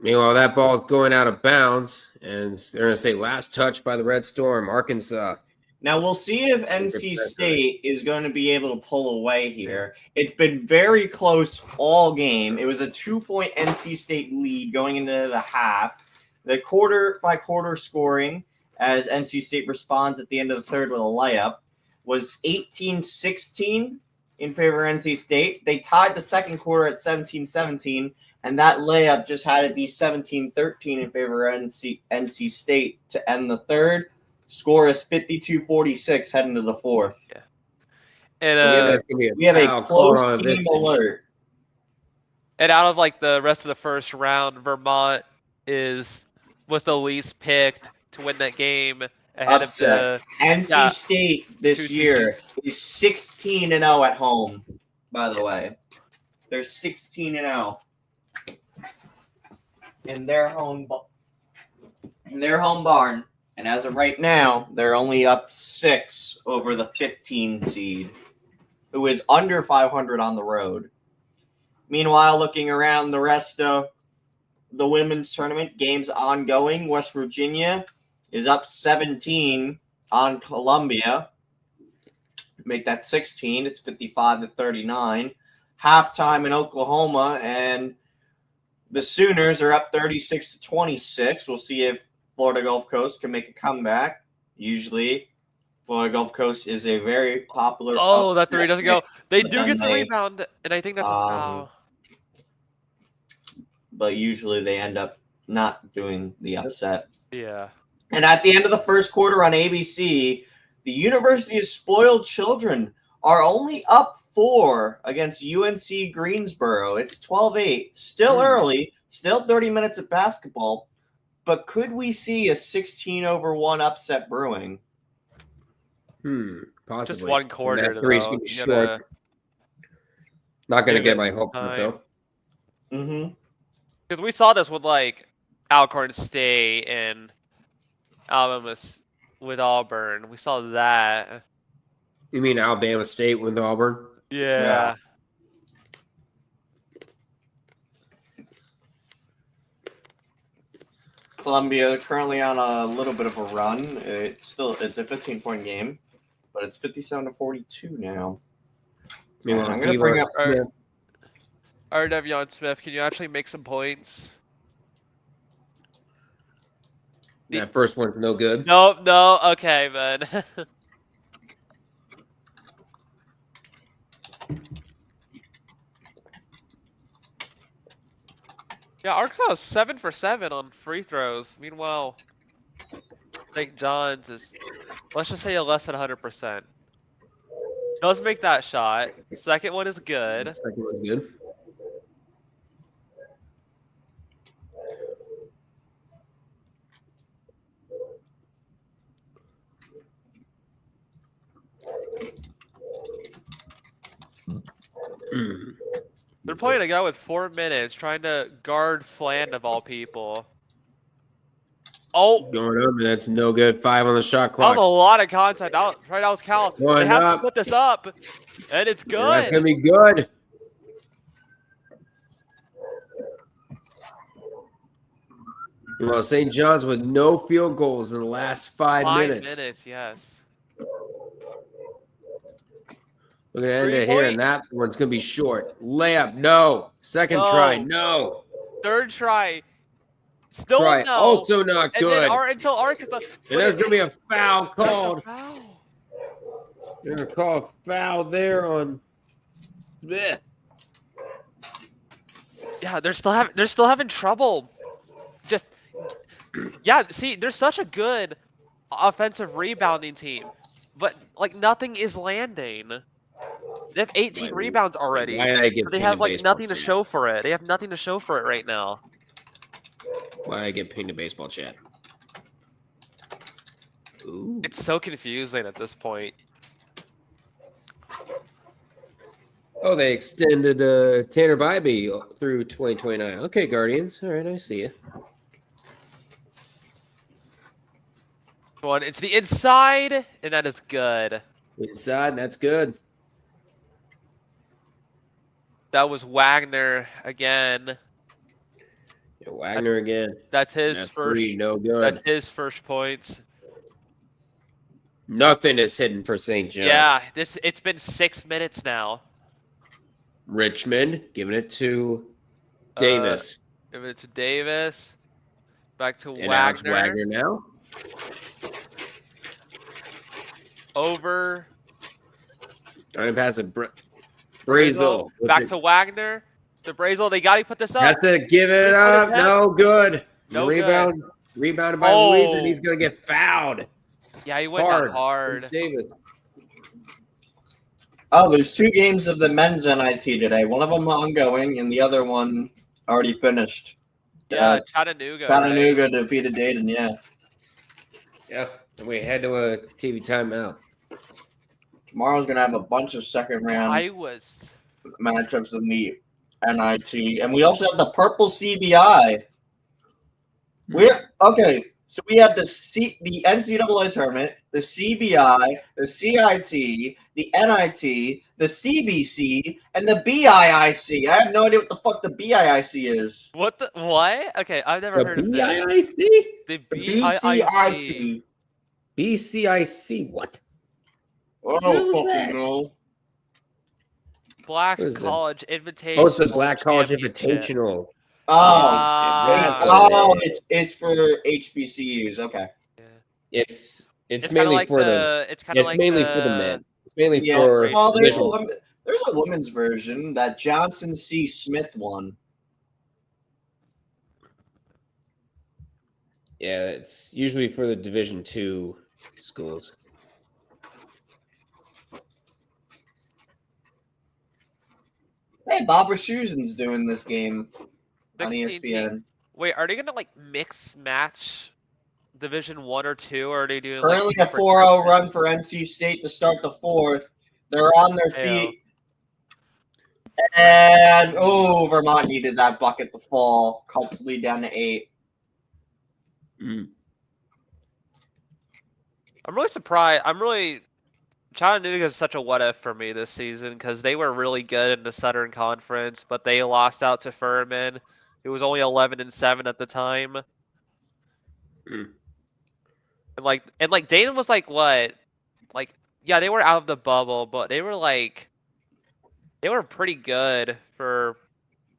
Speaker 2: Meanwhile, that ball's going out of bounds, and they're going to say last touch by the Red Storm, Arkansas.
Speaker 5: Now we'll see if NC State is going to be able to pull away here. It's been very close all game. It was a 2-point NC State lead going into the half. The quarter-by-quarter scoring, as NC State responds at the end of the third with a layup, was 18-16 in favor of NC State. They tied the second quarter at 17-17, and that layup just had to be 17-13 in favor of NC State to end the third. Score is 52-46 heading to the fourth.
Speaker 3: Yeah. And
Speaker 5: so we have a close game alert.
Speaker 3: And out of like the rest of the first round, Vermont was the least picked to win that game ahead
Speaker 5: Upset.
Speaker 3: of the
Speaker 5: NC State this year is 16-0 at home. By the way, they're 16-0 in their home barn. And as of right now, they're only up 6 over the 15 seed, who is under 500 on the road. Meanwhile, looking around the rest of the women's tournament, games ongoing. West Virginia is up 17 on Columbia. Make that 16. It's 55-39. Halftime in Oklahoma, and the Sooners are up 36-26. We'll see if Florida Gulf Coast can make a comeback. Usually, Florida Gulf Coast is a very popular.
Speaker 3: Oh, that three doesn't go. They do get the rebound, and I think that's a foul.
Speaker 5: But usually they end up not doing the upset.
Speaker 3: Yeah.
Speaker 5: And at the end of the first quarter on ABC, the University of Spoiled Children are only up 4 against UNC Greensboro. It's 12-8. Still early. Still 30 minutes of basketball. But could we see a 16-1 upset brewing?
Speaker 2: Possibly.
Speaker 3: Just one quarter.
Speaker 2: That three's going to be short. Not going to get my hope though.
Speaker 5: Mm-hmm.
Speaker 3: Because we saw this with like Alcorn State and Alabama with Auburn. We saw that.
Speaker 2: You mean Alabama State with Auburn?
Speaker 3: Yeah.
Speaker 5: Columbia currently on a little bit of a run. It's a 15-point game, but it's 57-42 now. I'm going to bring up.
Speaker 3: Devion Smith, can you actually make some points?
Speaker 2: That first one's no good.
Speaker 3: No. Okay, man. Yeah, Arkansas is 7 for 7 on free throws. Meanwhile, St. John's is, let's just say, less than 100%. Does make that shot. Second one is good.
Speaker 2: Second one's good.
Speaker 3: They're playing a guy with 4 minutes, trying to guard Fland of all people. Oh!
Speaker 2: Going up, that's no good. 5 on the shot
Speaker 3: That
Speaker 2: clock.
Speaker 3: was a lot of contact. That was Cal. They have to put this up, and it's good.
Speaker 2: That's going to be good. Well, St. John's with no field goals in the last 5 minutes.
Speaker 3: 5 minutes, yes.
Speaker 2: We're going to end it here, and that one's going to be short. Layup, no. Second try, no.
Speaker 3: Third try, still
Speaker 2: Try,
Speaker 3: no.
Speaker 2: also not good.
Speaker 3: Until Arkansas.
Speaker 2: And there's going to be a foul called.
Speaker 3: Foul.
Speaker 2: They're going to call a foul there on this.
Speaker 3: Yeah, they're still having trouble. Just see, they're such a good offensive rebounding team, but like nothing is landing. They have 18 rebounds already. But they have like nothing to show for it. They have nothing to show for it right now.
Speaker 2: Why did I get pinged to baseball chat? Ooh.
Speaker 3: It's so confusing at this point.
Speaker 2: Oh, they extended Tanner Bybee through 2029. Okay, Guardians. All right, I see you.
Speaker 3: One, it's the inside, and that is good.
Speaker 2: Inside, and that's good.
Speaker 3: That was Wagner again.
Speaker 2: Wagner again.
Speaker 3: That's his
Speaker 2: That's
Speaker 3: first.
Speaker 2: three, no good.
Speaker 3: That's his first points.
Speaker 2: Nothing is hidden for St. John's.
Speaker 3: Yeah, it's been 6 minutes now.
Speaker 2: Richmond giving it to Davis.
Speaker 3: Giving it to Davis. Back to
Speaker 2: And now it's
Speaker 3: Wagner.
Speaker 2: Wagner now.
Speaker 3: Over.
Speaker 2: Trying to pass it. Brazel.
Speaker 3: Back to Wagner. To Brazel. They got to put this up.
Speaker 2: Has to give it
Speaker 3: They put
Speaker 2: up.
Speaker 3: it back.
Speaker 2: No good.
Speaker 3: No
Speaker 2: Rebound. Rebounded by Louise, and he's going to get fouled.
Speaker 3: Yeah, he went down hard.
Speaker 2: It's Davis.
Speaker 5: Oh, there's 2 games of the men's NIT today. One of them ongoing, and the other one already finished.
Speaker 3: Yeah, Chattanooga.
Speaker 5: Chattanooga defeated Dayton, yeah.
Speaker 2: Yeah, and we head to a TV timeout.
Speaker 5: Tomorrow's going to have a bunch of second round matchups in the NIT. And we also have the Purple CBI. Okay, so we have the NCAA tournament, the CBI, the CIT, the NIT, the CBC, and the BIIC. I have no idea what the fuck the BIIC is.
Speaker 3: What? Okay, I've never heard of this.
Speaker 2: BIIC?
Speaker 3: The
Speaker 5: BCIC.
Speaker 2: BCIC, what?
Speaker 5: Oh, fucking no.
Speaker 3: Black College Invitational.
Speaker 2: Oh, it's the Black College Invitational.
Speaker 5: It's for HBCUs. Okay.
Speaker 3: Yeah.
Speaker 2: It's mainly
Speaker 3: like
Speaker 2: for the.
Speaker 3: It's kind of like
Speaker 2: mainly for the men. It's mainly for.
Speaker 5: Well, there's a women's version that Johnson C. Smith won.
Speaker 2: Yeah, it's usually for the Division II schools.
Speaker 5: Hey, Bob Rashusen's doing this game on
Speaker 3: 16
Speaker 5: ESPN.
Speaker 3: Wait, are they gonna like mix match Division 1 or 2, or are they doing
Speaker 5: Currently
Speaker 3: like
Speaker 5: a 4-0 run for NC State to start the 4th. They're on their feet. And Vermont needed that bucket to fall. Cuts the lead down to 8.
Speaker 3: I'm really surprised. Chattanooga is such a what if for me this season because they were really good in the Southern Conference, but they lost out to Furman. It was only 11-7 at the time. And Dayton was like what? Like, yeah, they were out of the bubble, but they were pretty good for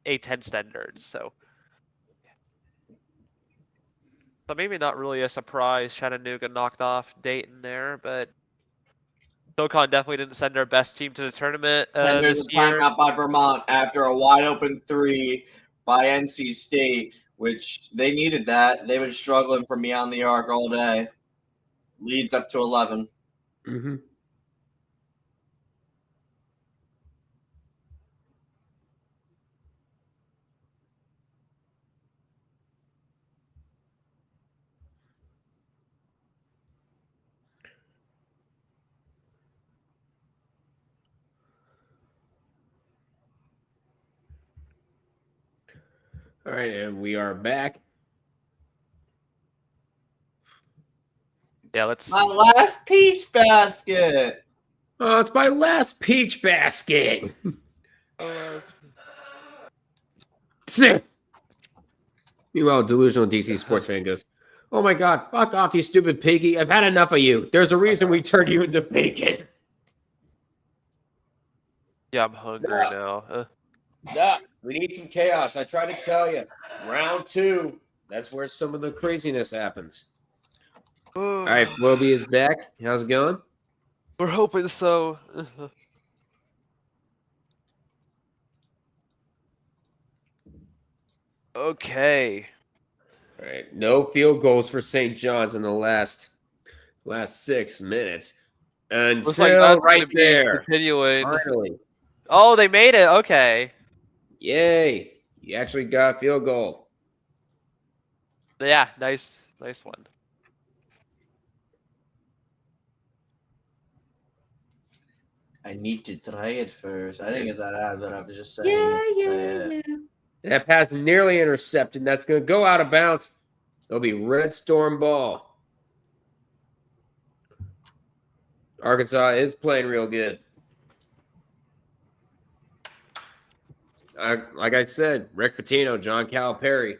Speaker 3: A10 standards. So maybe not really a surprise Chattanooga knocked off Dayton there, but SoCon definitely didn't send their best team to the tournament
Speaker 5: and there's
Speaker 3: this
Speaker 5: a
Speaker 3: year.
Speaker 5: timeout by Vermont after a wide open 3 by NC State, which they needed that. They've been struggling from beyond the arc all day. Leads up to 11.
Speaker 2: Mm-hmm. All right, and we are back.
Speaker 3: Yeah, let's.
Speaker 5: My last peach basket.
Speaker 2: Oh, it's my last peach basket. Meanwhile, delusional DC sports fan goes, "Oh my God, fuck off, you stupid piggy! I've had enough of you. There's a reason we turned you into bacon."
Speaker 3: Yeah, I'm hungry now.
Speaker 2: Yeah, we need some chaos. I try to tell you. Round 2. That's where some of the craziness happens. All right, Floby is back. How's it going?
Speaker 3: We're hoping so. Okay.
Speaker 2: All right, no field goals for St. John's in the last 6 minutes. Until right there.
Speaker 3: Continuing.
Speaker 2: Finally.
Speaker 3: Oh, they made it. Okay.
Speaker 2: Yay. You actually got a field goal.
Speaker 3: Yeah, nice one.
Speaker 5: I need to try it first. I didn't get that out, but I was just saying.
Speaker 2: Yeah. That pass nearly intercepted. That's going to go out of bounds. It'll be Red Storm ball. Arkansas is playing real good. Like I said, Rick Pitino, John Calipari.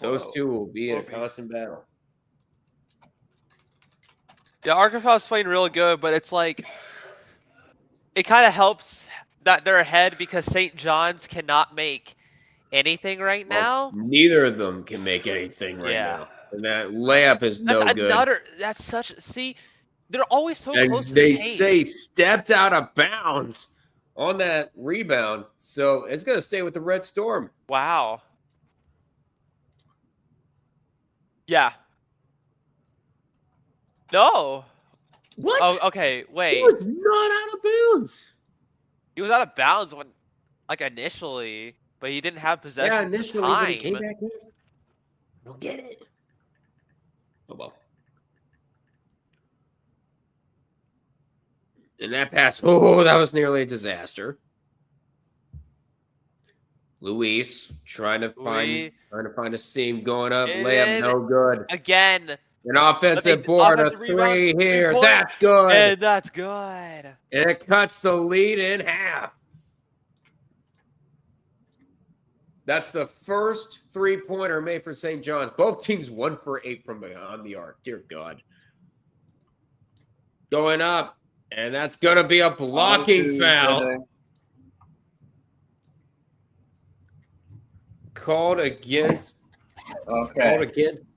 Speaker 2: Those two will be in a
Speaker 3: Floppy.
Speaker 2: constant battle.
Speaker 3: Yeah, Arkansas is playing really good, but it's like it kind of helps that they're ahead because St. John's cannot make anything right
Speaker 2: Well,
Speaker 3: now.
Speaker 2: neither of them can make anything right
Speaker 3: Yeah.
Speaker 2: now. And that layup is
Speaker 3: That's
Speaker 2: no good.
Speaker 3: another. That's such. See, they're always so close
Speaker 2: And
Speaker 3: to
Speaker 2: they
Speaker 3: the paint.
Speaker 2: say stepped out of bounds on that rebound. So it's going to stay with the Red Storm.
Speaker 3: Wow. Yeah. No.
Speaker 2: What?
Speaker 3: Oh, okay.
Speaker 2: He
Speaker 3: Wait.
Speaker 2: was not out of bounds.
Speaker 3: He was out of bounds when, like, initially, but he didn't have possession.
Speaker 2: Yeah,
Speaker 3: at the
Speaker 2: initially, but he
Speaker 3: time.
Speaker 2: came back in. I don't get it. Oh, well. And that pass, oh, that was nearly a disaster. Luis trying to find a seam going up.
Speaker 3: And
Speaker 2: Layup,
Speaker 3: then
Speaker 2: no good.
Speaker 3: Again.
Speaker 2: An offensive board,
Speaker 3: offensive
Speaker 2: a
Speaker 3: rebound,
Speaker 2: three here.
Speaker 3: three-point,
Speaker 2: That's good.
Speaker 3: And that's good.
Speaker 2: And it cuts the lead in half. That's the first three-pointer made for St. John's. Both teams 1 for 8 from beyond the arc. Dear God. Going up. And that's going to be a blocking foul. Called against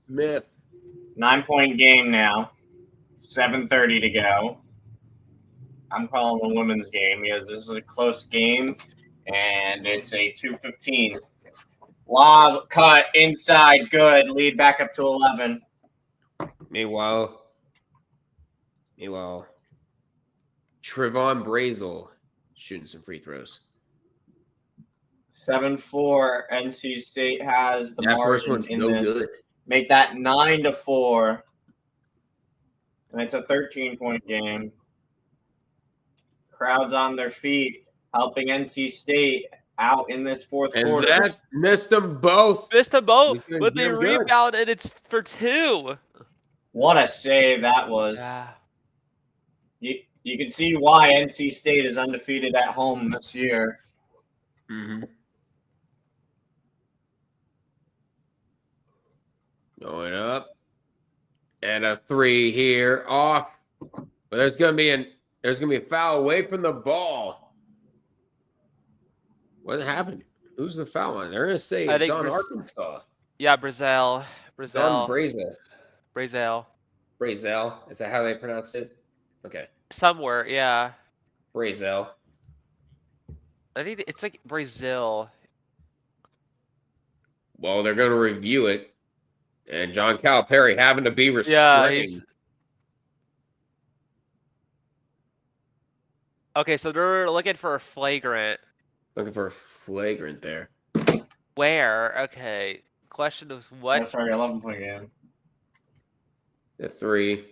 Speaker 2: Smith.
Speaker 6: 9-point game now. 7:30 to go. I'm calling the women's game because this is a close game, and it's a 2:15. Lob cut inside, good. Lead back up to 11.
Speaker 2: Meanwhile, Trevon Brazel shooting some free throws.
Speaker 6: 7-4. NC State has the
Speaker 2: That first
Speaker 6: margin
Speaker 2: one's
Speaker 6: in
Speaker 2: no
Speaker 6: this.
Speaker 2: good.
Speaker 6: Make that 9-4. And it's a 13-point game. Crowds on their feet, helping NC State out in this fourth
Speaker 2: And
Speaker 6: quarter.
Speaker 2: that missed them both.
Speaker 3: Missed them both,
Speaker 2: He's
Speaker 3: but they
Speaker 2: damn good.
Speaker 3: rebounded. It's for 2.
Speaker 6: What a save that was.
Speaker 3: Yeah.
Speaker 6: You can see why NC State is undefeated at home this year.
Speaker 2: Mm-hmm. Going up. And a 3 here off. But there's gonna be a foul away from the ball. What happened? Who's the foul on? They're gonna say
Speaker 3: I
Speaker 2: it's
Speaker 3: think
Speaker 2: on
Speaker 3: Braz-
Speaker 2: Arkansas.
Speaker 3: Yeah, Brazel.
Speaker 2: It's on
Speaker 3: Brazel.
Speaker 2: Brazel. Is that how they pronounce it? Okay.
Speaker 3: Somewhere, yeah.
Speaker 2: Brazel.
Speaker 3: I think it's like Brazil.
Speaker 2: Well, they're gonna review it. And John Calipari having to be restrained.
Speaker 3: Yeah, he's... Okay, so they're looking for a flagrant.
Speaker 2: Looking for a flagrant there.
Speaker 3: Where? Okay. Question is what?
Speaker 6: Oh, sorry, 11-point game.
Speaker 2: The 3.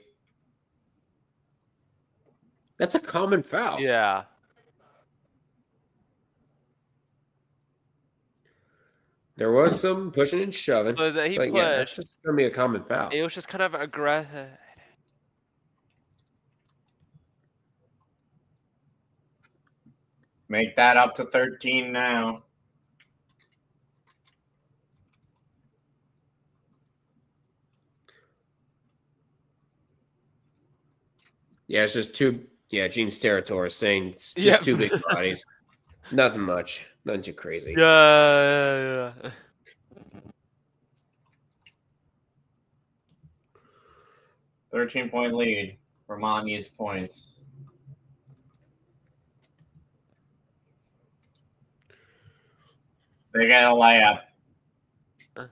Speaker 2: That's a common foul.
Speaker 3: Yeah.
Speaker 2: There was some pushing and shoving.
Speaker 3: So that he
Speaker 2: but
Speaker 3: pushed.
Speaker 2: yeah, that's just gonna be a common foul.
Speaker 3: It was just kind of aggressive.
Speaker 6: Make that up to 13 now.
Speaker 2: Yeah, it's just two. Yeah, Gene Steratore is saying it's just two big bodies. Nothing much. Nothing too crazy.
Speaker 3: Yeah.
Speaker 6: 13-point lead. Vermont needs points. They got a layup. But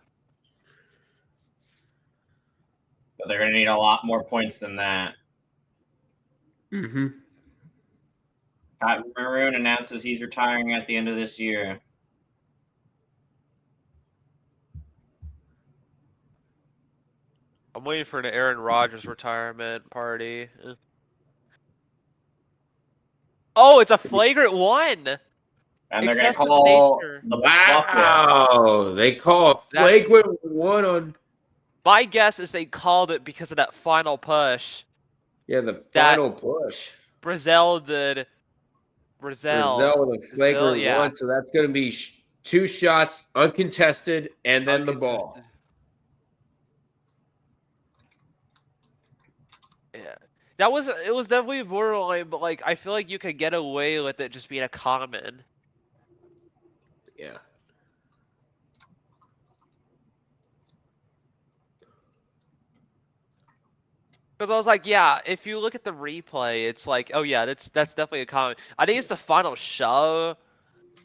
Speaker 6: they're going to need a lot more points than that.
Speaker 2: Mm-hmm.
Speaker 6: Pat Maroon announces he's retiring at the end of this year.
Speaker 3: I'm waiting for an Aaron Rodgers retirement party. Oh, it's a flagrant 1.
Speaker 6: And they're going to
Speaker 3: Excessive
Speaker 6: call
Speaker 3: nature.
Speaker 6: the bucket.
Speaker 2: Wow, they call a flagrant 1 on.
Speaker 3: My guess is they called it because of that final push.
Speaker 2: Yeah, the final push.
Speaker 3: Brazel did. Brazel
Speaker 2: with a flagrant
Speaker 3: yeah.
Speaker 2: 1, so that's going to be 2 shots, uncontested, and then the ball.
Speaker 3: Yeah. It was definitely borderline, but like I feel like you could get away with it just being a common.
Speaker 2: Yeah.
Speaker 3: Because I was like, yeah, if you look at the replay, it's like, oh yeah, that's definitely a common. I think it's the final shove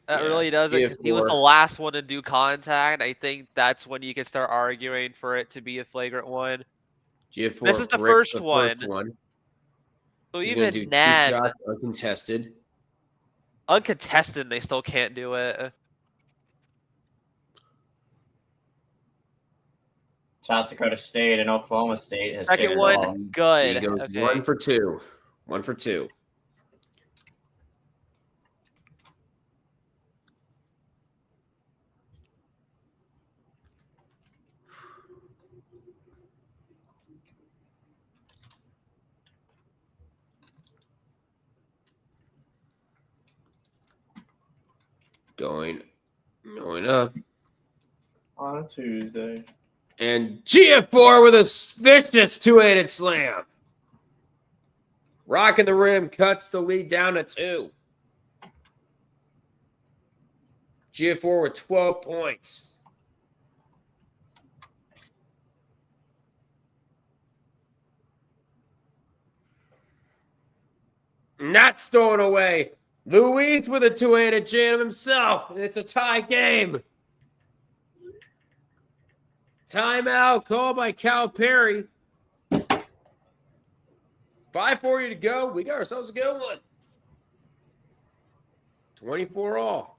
Speaker 3: that
Speaker 2: Yeah.
Speaker 3: really does it, because he was the
Speaker 2: G4.
Speaker 3: last one to do contact. I think that's when you can start arguing for it to be a flagrant one.
Speaker 2: G4
Speaker 3: This is the
Speaker 2: bricked
Speaker 3: first one. So
Speaker 2: He's going to do
Speaker 3: even
Speaker 2: 2
Speaker 3: then,
Speaker 2: shots, uncontested.
Speaker 3: uncontested, they still can't do it.
Speaker 6: South Dakota State and Oklahoma State has
Speaker 3: Second
Speaker 6: kicked
Speaker 3: one,
Speaker 6: off.
Speaker 3: good.
Speaker 2: He goes
Speaker 3: Okay.
Speaker 2: 1 for 2. 1 for 2. Going up.
Speaker 6: On a Tuesday.
Speaker 2: And GF4 with a vicious 2-handed slam. Rocking the rim, cuts the lead down to 2. GF4 with 12 points. Not stolen away. Luis with a 2-handed jam himself. And it's a tie game. Timeout called by Cal Perry. 5:40 to go. We got ourselves a good one. 24 all.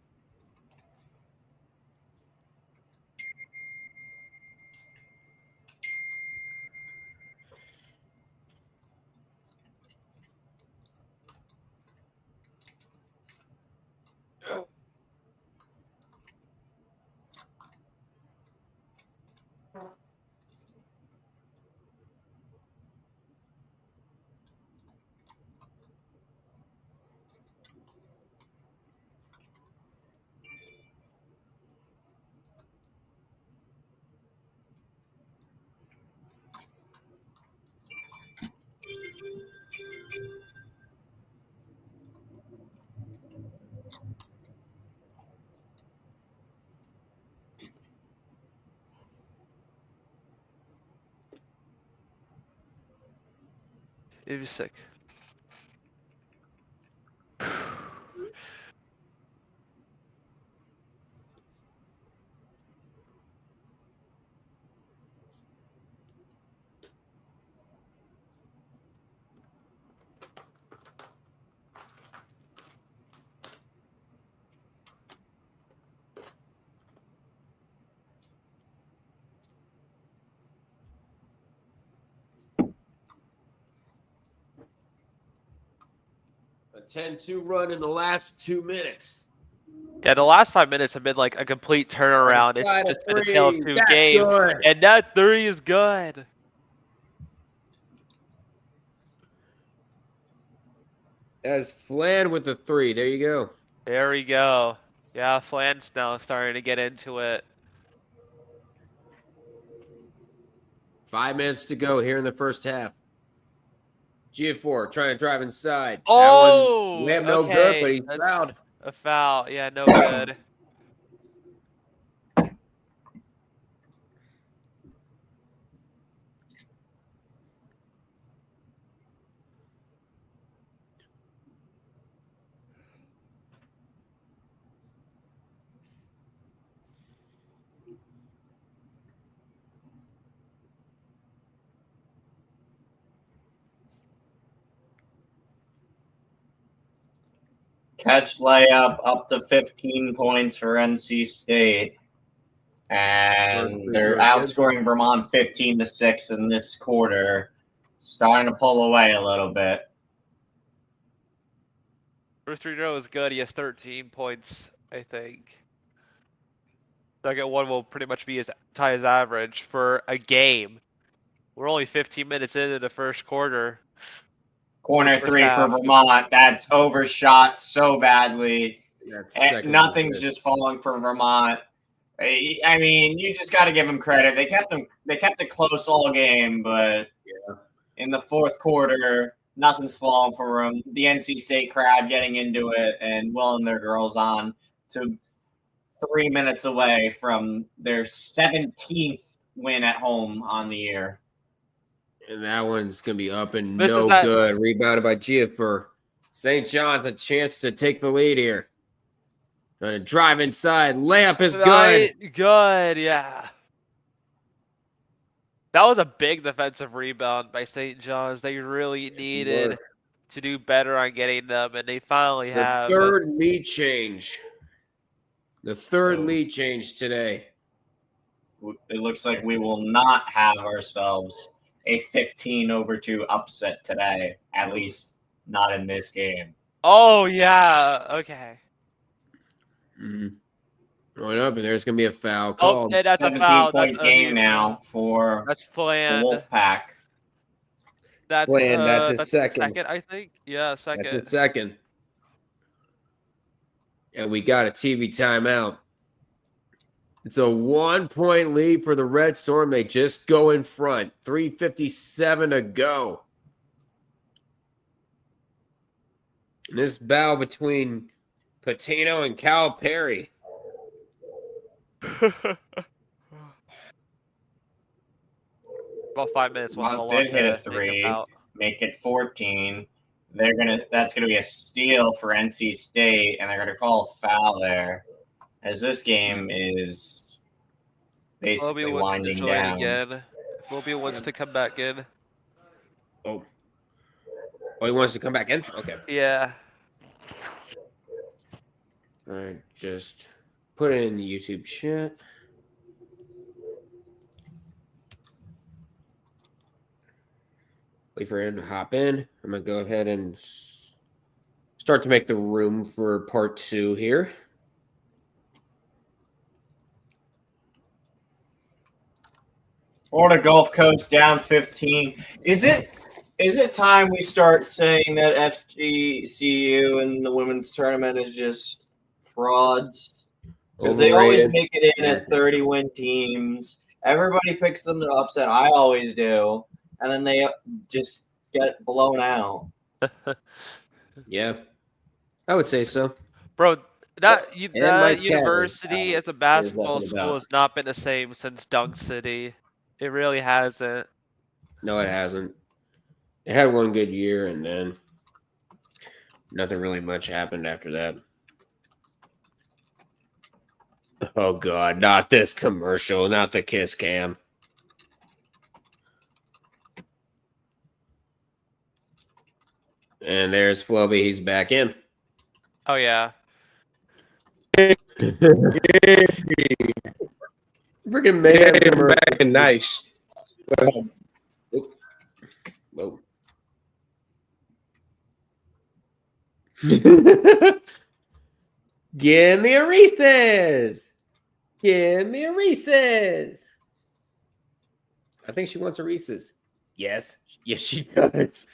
Speaker 3: It'd be sick.
Speaker 2: A 10-2 run in the last 2 minutes.
Speaker 3: Yeah, the last 5 minutes have been like a complete turnaround. It's
Speaker 2: Outside of
Speaker 3: just been a
Speaker 2: 3.
Speaker 3: tale of 2
Speaker 2: That's
Speaker 3: games.
Speaker 2: good.
Speaker 3: And that 3 is good.
Speaker 2: As Flan with the 3. There you go.
Speaker 3: There we go. Yeah, Flan's now starting to get into it.
Speaker 2: 5 minutes to go here in the first half. GF4 trying to drive inside.
Speaker 3: Oh,
Speaker 2: that one, no
Speaker 3: okay.
Speaker 2: good, but he's
Speaker 3: That's
Speaker 2: fouled.
Speaker 3: a foul. Yeah, no good.
Speaker 6: Catch layup up to 15 points for NC State. And they're outscoring Vermont 15-6 in this quarter. Starting to pull away a little bit.
Speaker 3: First free throw is good. He has 13 points, I think. Second one will pretty much be his tie his average for a game. We're only 15 minutes into the first quarter.
Speaker 6: Corner
Speaker 3: First
Speaker 6: 3
Speaker 3: half.
Speaker 6: for Vermont. That's overshot so badly.
Speaker 2: That's
Speaker 6: And
Speaker 2: second
Speaker 6: nothing's
Speaker 2: one.
Speaker 6: just falling for Vermont. I mean, you just got to give them credit. They kept it close all game, but in the fourth quarter, nothing's falling for them. The NC State crowd getting into it and willing their girls on to 3 minutes away from their 17th win at home on the year.
Speaker 2: And that one's going to be up and
Speaker 3: This is
Speaker 2: no
Speaker 3: that-
Speaker 2: good. Rebounded by Giafer. St. John's a chance to take the lead here. Trying to drive inside. Layup is good.
Speaker 3: Good, yeah. That was a big defensive rebound by St. John's. They really needed to do better on getting them, and they finally
Speaker 2: The
Speaker 3: have.
Speaker 2: third lead change. The third lead change today.
Speaker 6: It looks like we will not have ourselves a 15-2 upset today, at least not in this game.
Speaker 3: Oh, yeah. Okay.
Speaker 2: Going up, and there's going to be a foul
Speaker 3: Oh,
Speaker 2: called.
Speaker 3: and that's a foul. That's
Speaker 6: 17-point game
Speaker 3: huge
Speaker 6: now
Speaker 3: foul.
Speaker 6: for
Speaker 3: That's
Speaker 6: the
Speaker 3: planned.
Speaker 6: Wolfpack.
Speaker 3: That's
Speaker 2: Planned. That's his
Speaker 3: that's
Speaker 2: second.
Speaker 3: I think. Yeah, second.
Speaker 2: That's the second. And we got a TV timeout. It's a 1-point lead for the Red Storm. They just go in front. 3:57 to go. And this battle between Patino and Calipari.
Speaker 3: About 5 minutes. We'll have a
Speaker 6: Vermont
Speaker 3: lot
Speaker 6: did hit a
Speaker 3: to think
Speaker 6: three,
Speaker 3: about.
Speaker 6: make it 14. That's gonna be a steal for NC State, and they're gonna call a foul there, as this game is basically
Speaker 3: Phobia wants to
Speaker 6: winding
Speaker 3: join
Speaker 6: down.
Speaker 3: again. Phobia wants to come back in.
Speaker 2: Oh, he wants to come back in? Okay.
Speaker 3: Yeah.
Speaker 2: All right, just put it in the YouTube chat. Wait for him to hop in. I'm going to go ahead and start to make the room for part 2 here.
Speaker 6: Florida Gulf Coast down 15. Is it time we start saying that FGCU and the women's tournament is just frauds? Because they always
Speaker 2: Overrated.
Speaker 6: make it in as 30-win teams. Everybody picks them to upset. I always do. And then they just get blown out.
Speaker 2: Yeah, I would say so.
Speaker 3: Bro, that
Speaker 2: Mike
Speaker 3: university as a basketball
Speaker 2: nothing
Speaker 3: school
Speaker 2: about.
Speaker 3: has not been the same since Dunk City. It really hasn't.
Speaker 2: No, it hasn't. It had one good year, and then nothing really much happened after that. Oh, God, not this commercial, not the kiss cam. And there's Floby. He's back in.
Speaker 3: Oh yeah.
Speaker 2: Freaking man commercial.
Speaker 4: Back and nice.
Speaker 2: Whoa. Give me a Reese's. Give me a Reese's. I think she wants a Reese's. Yes. Yes, she does.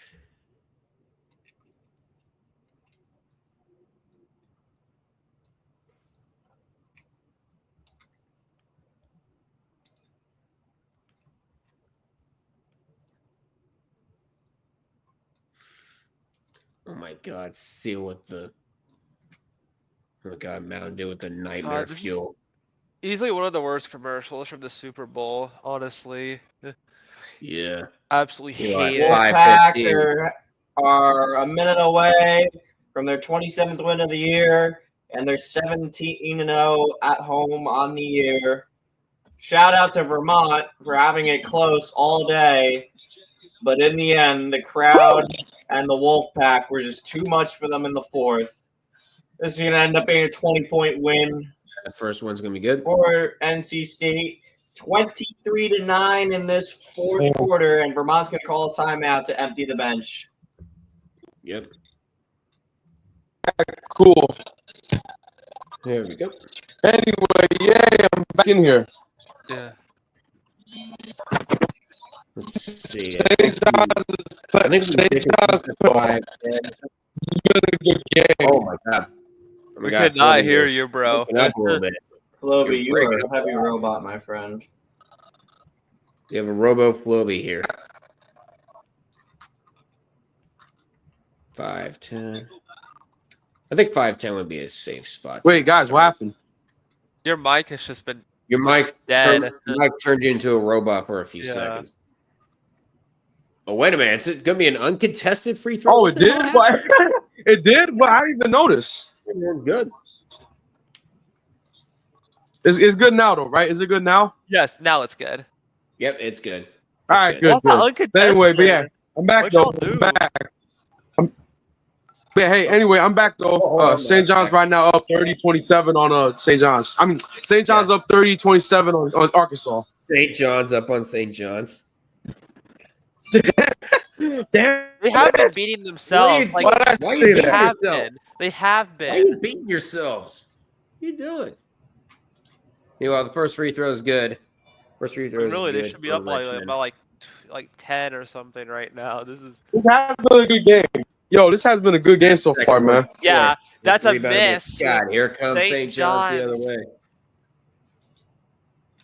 Speaker 2: Oh my God, Seal with the. Oh my God, Mountain Dew with the nightmare
Speaker 3: God, this is-
Speaker 2: fuel.
Speaker 3: Easily one of the worst commercials from the Super Bowl, honestly.
Speaker 2: Yeah.
Speaker 3: Absolutely
Speaker 2: You're
Speaker 3: hate
Speaker 2: right.
Speaker 3: it.
Speaker 2: 5:15.
Speaker 6: Wolfpack are a minute away from their 27th win of the year, and they're 17-0 at home on the year. Shout out to Vermont for having it close all day, but in the end, the crowd and the Wolfpack were just too much for them in the fourth. This is going to end up being a 20-point win
Speaker 2: The first one's going to be good.
Speaker 6: for NC State. 23-9 in this fourth quarter, and Vermont's going to call a timeout to empty the bench.
Speaker 2: Yep.
Speaker 4: Cool.
Speaker 2: There we go.
Speaker 4: Anyway, yeah, I'm back in here.
Speaker 3: Yeah.
Speaker 2: Let's see.
Speaker 4: St. John's
Speaker 2: I think
Speaker 4: St. John's put on
Speaker 2: five.
Speaker 4: a really good game.
Speaker 2: Oh my God.
Speaker 3: We could not hear you, bro.
Speaker 2: Open up a little bit.
Speaker 5: Floby, you
Speaker 2: breaking
Speaker 5: are a heavy robot, my friend.
Speaker 2: You have a Robo Floby here. 5'10". I think 5'10" would be a safe spot.
Speaker 4: Wait, guys, what happened?
Speaker 3: Your mic has just been
Speaker 2: Your mic
Speaker 3: dead.
Speaker 2: turned you into a robot for a few seconds. Oh, wait a minute. Is it going to be an uncontested free throw?
Speaker 4: Oh, it did? What? It did? Well, I didn't even notice.
Speaker 2: It's good.
Speaker 4: It's good now, though, right? Is it good now?
Speaker 3: Yes, now it's good.
Speaker 2: Yep, it's good.
Speaker 4: All right, good.
Speaker 3: What's not uncontested?
Speaker 4: Anyway, but yeah, I'm back,
Speaker 3: What'd
Speaker 4: though.
Speaker 3: y'all do?
Speaker 4: I'm back. Hey, anyway, I'm back, though. St. John's right now up 30-27 on St. John's. I mean, St. John's up 30-27 on Arkansas.
Speaker 2: St. John's up on St. John's.
Speaker 4: Damn.
Speaker 3: They have been beating themselves.
Speaker 2: Why
Speaker 3: Like,
Speaker 4: Why did I
Speaker 2: why
Speaker 4: say
Speaker 2: you
Speaker 3: they
Speaker 4: that?
Speaker 3: have
Speaker 2: yourself?
Speaker 3: been. They have
Speaker 2: Why are you
Speaker 3: been.
Speaker 2: beating yourselves? What are you doing? Well, the first free throw is good. First free throw is
Speaker 3: Really,
Speaker 2: good.
Speaker 3: they should be
Speaker 2: for
Speaker 3: up by
Speaker 2: Richmond.
Speaker 3: like 10 or something right now. This is
Speaker 4: This has been a good game. Yo, this has been a good game so far, man.
Speaker 3: yeah. That's a
Speaker 2: Rebound is
Speaker 3: miss.
Speaker 2: God, here comes
Speaker 3: St.
Speaker 2: St. John's the other
Speaker 3: John's.
Speaker 2: way.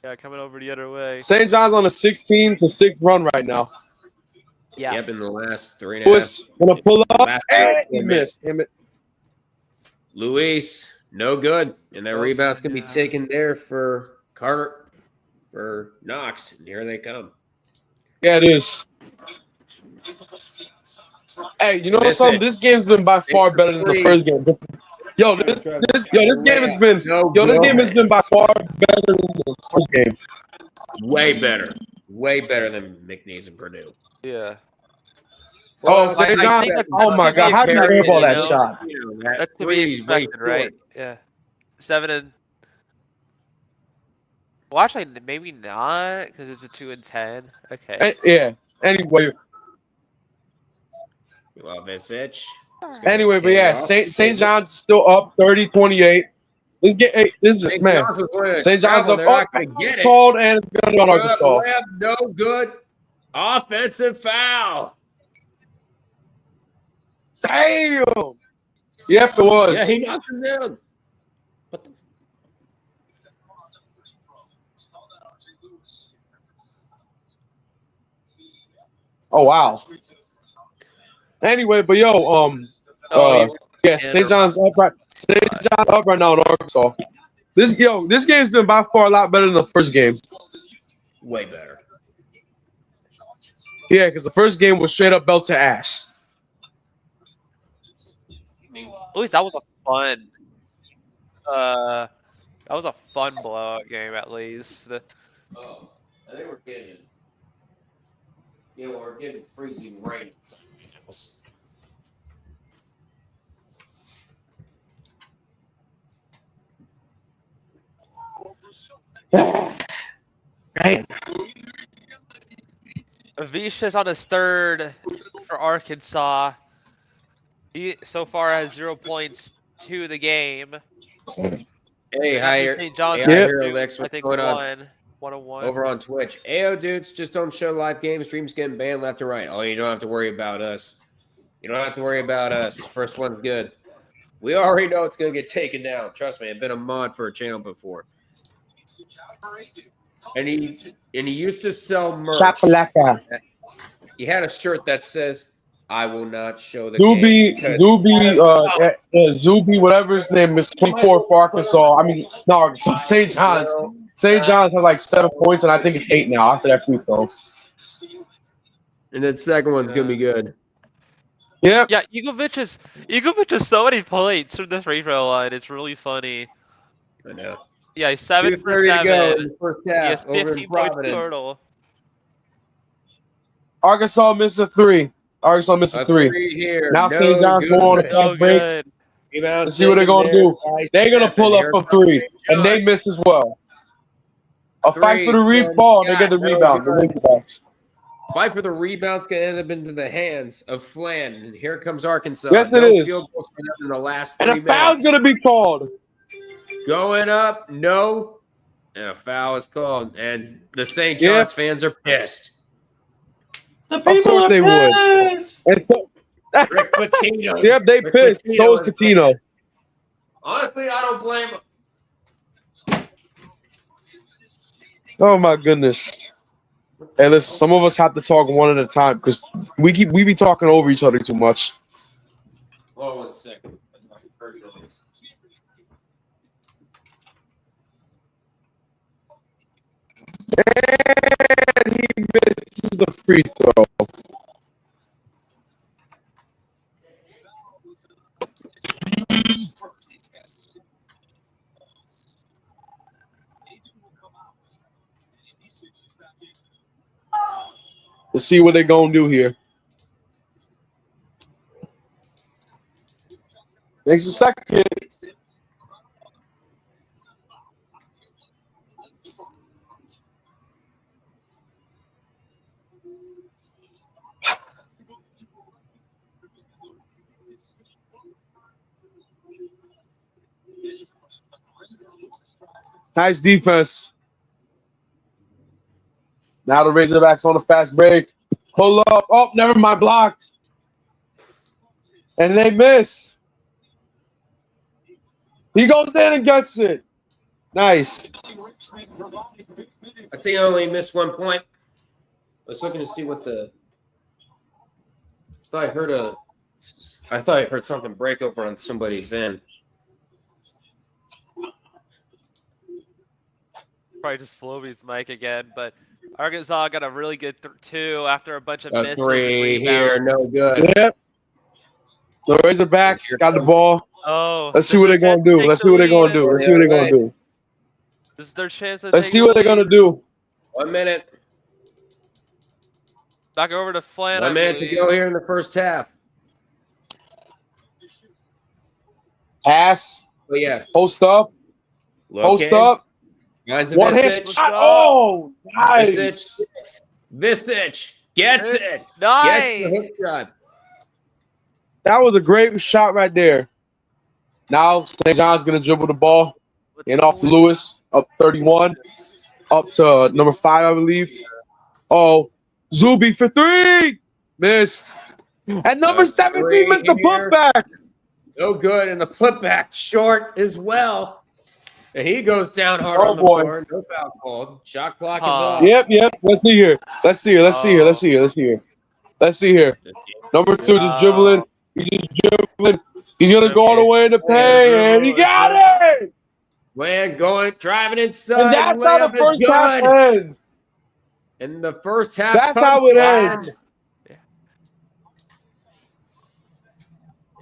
Speaker 3: Yeah, coming over the other way.
Speaker 4: St. John's on a 16-6 run right now.
Speaker 3: Yeah.
Speaker 2: Yep, in the last 3.5.
Speaker 4: Was gonna pull up.
Speaker 2: Last
Speaker 4: And he
Speaker 2: 4 minutes.
Speaker 4: missed. Damn it.
Speaker 2: Luis, no good. And that
Speaker 3: Oh,
Speaker 2: rebound's going to
Speaker 3: yeah.
Speaker 2: be taken there for Carter, for Knox. And here they come.
Speaker 4: Yeah, it is. Hey, you know
Speaker 2: Miss
Speaker 4: something?
Speaker 2: it.
Speaker 4: This game's been by far better than the first game. Yo, this game has been this game has been by far better than the first game.
Speaker 2: Way better. Way better than McNeese and Purdue.
Speaker 3: Yeah.
Speaker 4: Oh,
Speaker 2: Well,
Speaker 4: St.
Speaker 3: I
Speaker 4: John.
Speaker 3: think that's
Speaker 4: Oh my
Speaker 3: to
Speaker 4: God,
Speaker 3: be
Speaker 4: how did you
Speaker 3: expected,
Speaker 4: airball that
Speaker 3: you know?
Speaker 4: shot?
Speaker 3: That's to be expected, right? Yeah. 7 and. Well, actually, maybe not because it's a 2 and 10. Okay.
Speaker 4: Yeah. Anyway,
Speaker 2: Well, Visich.
Speaker 4: but yeah, St. John's still up 30-28. This is man. St. John's up. Oh, called and it's gonna be on Arkansas.
Speaker 2: No good. Offensive foul.
Speaker 4: Damn. Yep, it was.
Speaker 2: Yeah, he knocked him down. What the?
Speaker 4: Oh wow. Anyway, but yo, yeah, St. John's up right. St. John's up right now in Arkansas. This game's been by far a lot better than the first game.
Speaker 2: Way better.
Speaker 4: Yeah, because the first game was straight up belt to ass.
Speaker 3: At least that was a fun. That was a fun blowout game, at least.
Speaker 2: Oh, I think we're getting. We're getting freezing rain.
Speaker 4: Man.
Speaker 3: Vicious on his third for Arkansas. He so far has 0 points to the game.
Speaker 2: Hey, hi,
Speaker 3: St. John's
Speaker 2: hey,
Speaker 4: Yep.
Speaker 2: here, Alex.
Speaker 3: I
Speaker 2: What's
Speaker 3: think
Speaker 2: going on?
Speaker 3: 101.
Speaker 2: Over on Twitch. Ayo, dudes, just don't show live games. Streams getting banned left and right. Oh, you don't have to worry about us. You don't have to worry about us. First one's good. We already know it's going to get taken down. Trust me, I've been a mod for a channel before. And he used to sell merch.
Speaker 4: Chapalaka.
Speaker 2: He had a shirt that says, "I will not show the
Speaker 4: Zuby,
Speaker 2: game."
Speaker 4: Zuby, whatever his name is, 24 for Arkansas. I mean, no, St. John's. St. John's had like 7 points, and I think it's 8 now after that free throw.
Speaker 2: And then second one's going to be good.
Speaker 4: Yep.
Speaker 3: Yeah, Egovic is so many points from the free throw line. It's really funny.
Speaker 2: I know.
Speaker 3: Yeah, he's 7 for
Speaker 2: 2:30 to go in
Speaker 3: 7.
Speaker 2: the first
Speaker 3: He
Speaker 2: half.
Speaker 3: has
Speaker 2: Over in
Speaker 3: 15 points
Speaker 2: Providence.
Speaker 3: total.
Speaker 4: Arkansas missed a 3. Arkansas missed a 3.
Speaker 2: Three here.
Speaker 4: Now
Speaker 2: No
Speaker 4: St. John's
Speaker 2: good.
Speaker 4: going on a
Speaker 3: So
Speaker 4: fast break.
Speaker 3: good.
Speaker 2: Rebound
Speaker 4: Let's see what they're
Speaker 2: taken
Speaker 4: gonna
Speaker 2: there
Speaker 4: do.
Speaker 2: by
Speaker 4: They're gonna
Speaker 2: Stephen.
Speaker 4: pull up
Speaker 2: Here
Speaker 4: a
Speaker 2: comes
Speaker 4: 3,
Speaker 2: St.
Speaker 4: and they
Speaker 2: John.
Speaker 4: missed as well. A fight for the
Speaker 2: Three
Speaker 4: rebound. They
Speaker 2: from
Speaker 4: get the
Speaker 2: Scott. No
Speaker 4: rebound. The
Speaker 2: good.
Speaker 4: rebounds.
Speaker 2: Fight for the rebound's going to end up into the hands of Flan. And here comes Arkansas.
Speaker 4: Yes, it
Speaker 2: no
Speaker 4: is.
Speaker 2: field goals for them in the last 3
Speaker 4: And a
Speaker 2: minutes.
Speaker 4: foul's gonna be called.
Speaker 2: Going up, no. And a foul is called. And the St. John's fans are pissed.
Speaker 5: The
Speaker 4: Of
Speaker 5: people
Speaker 4: course
Speaker 5: are
Speaker 4: they would.
Speaker 5: pissed.
Speaker 4: And so,
Speaker 2: Rick Pitino.
Speaker 4: yep, they
Speaker 2: Rick
Speaker 4: pissed. So is
Speaker 2: Pitino
Speaker 4: Catino.
Speaker 2: Honestly, I don't blame him.
Speaker 4: Oh my goodness. Hey, listen, some of us have to talk one at a time because we be talking over each other too much.
Speaker 2: Hold on 1 second.
Speaker 4: And he misses the free throw. Let's see what they're gonna do here. Makes a second. Nice defense. Now the Razorbacks on a fast break. Pull up. Oh, never mind. Blocked. And they miss. He goes in and gets it. Nice.
Speaker 2: I think I only missed 1 point. I was looking to see what the. I thought I heard something break over on somebody's end.
Speaker 3: Probably just Floby's mic again, but Arkansas got a really good 2 after a bunch of
Speaker 2: A
Speaker 3: misses and
Speaker 2: 3
Speaker 3: rebounds.
Speaker 2: here, no good.
Speaker 4: Yep. The Razorbacks got the ball.
Speaker 3: Oh,
Speaker 4: Let's see what they're gonna do. Let's see what they're gonna do. Let's see what they're gonna do.
Speaker 3: This is their chance to
Speaker 4: Let's
Speaker 3: take
Speaker 4: see
Speaker 3: the
Speaker 4: what they're gonna
Speaker 3: lead.
Speaker 4: do.
Speaker 2: 1 minute.
Speaker 3: Back over to Flan.
Speaker 2: 1 minute to go here in the first half.
Speaker 4: Pass.
Speaker 2: Oh yeah.
Speaker 4: Post up. Post up. One hand shot. Oh, nice.
Speaker 2: Visich gets it.
Speaker 3: Nice.
Speaker 2: Gets the hook shot.
Speaker 4: That was a great shot right there. Now St. John's gonna dribble the ball. And off to Lewis. Up 31. Up to number 5, I believe. Oh, Zuby for 3. Missed. And number 17 missed the putback.
Speaker 2: No good. And the putback short as well. And he goes down hard on the
Speaker 4: boy.
Speaker 2: floor. No foul called. Shot clock is off.
Speaker 4: Yep. Let's see here. Let's see here. Number 2 just dribbling. He's just dribbling. He's gonna go all the way in the paint, and he got it.
Speaker 2: Land going, driving inside.
Speaker 4: And that's how the first half ends.
Speaker 2: And the first half.
Speaker 4: That's how it ends.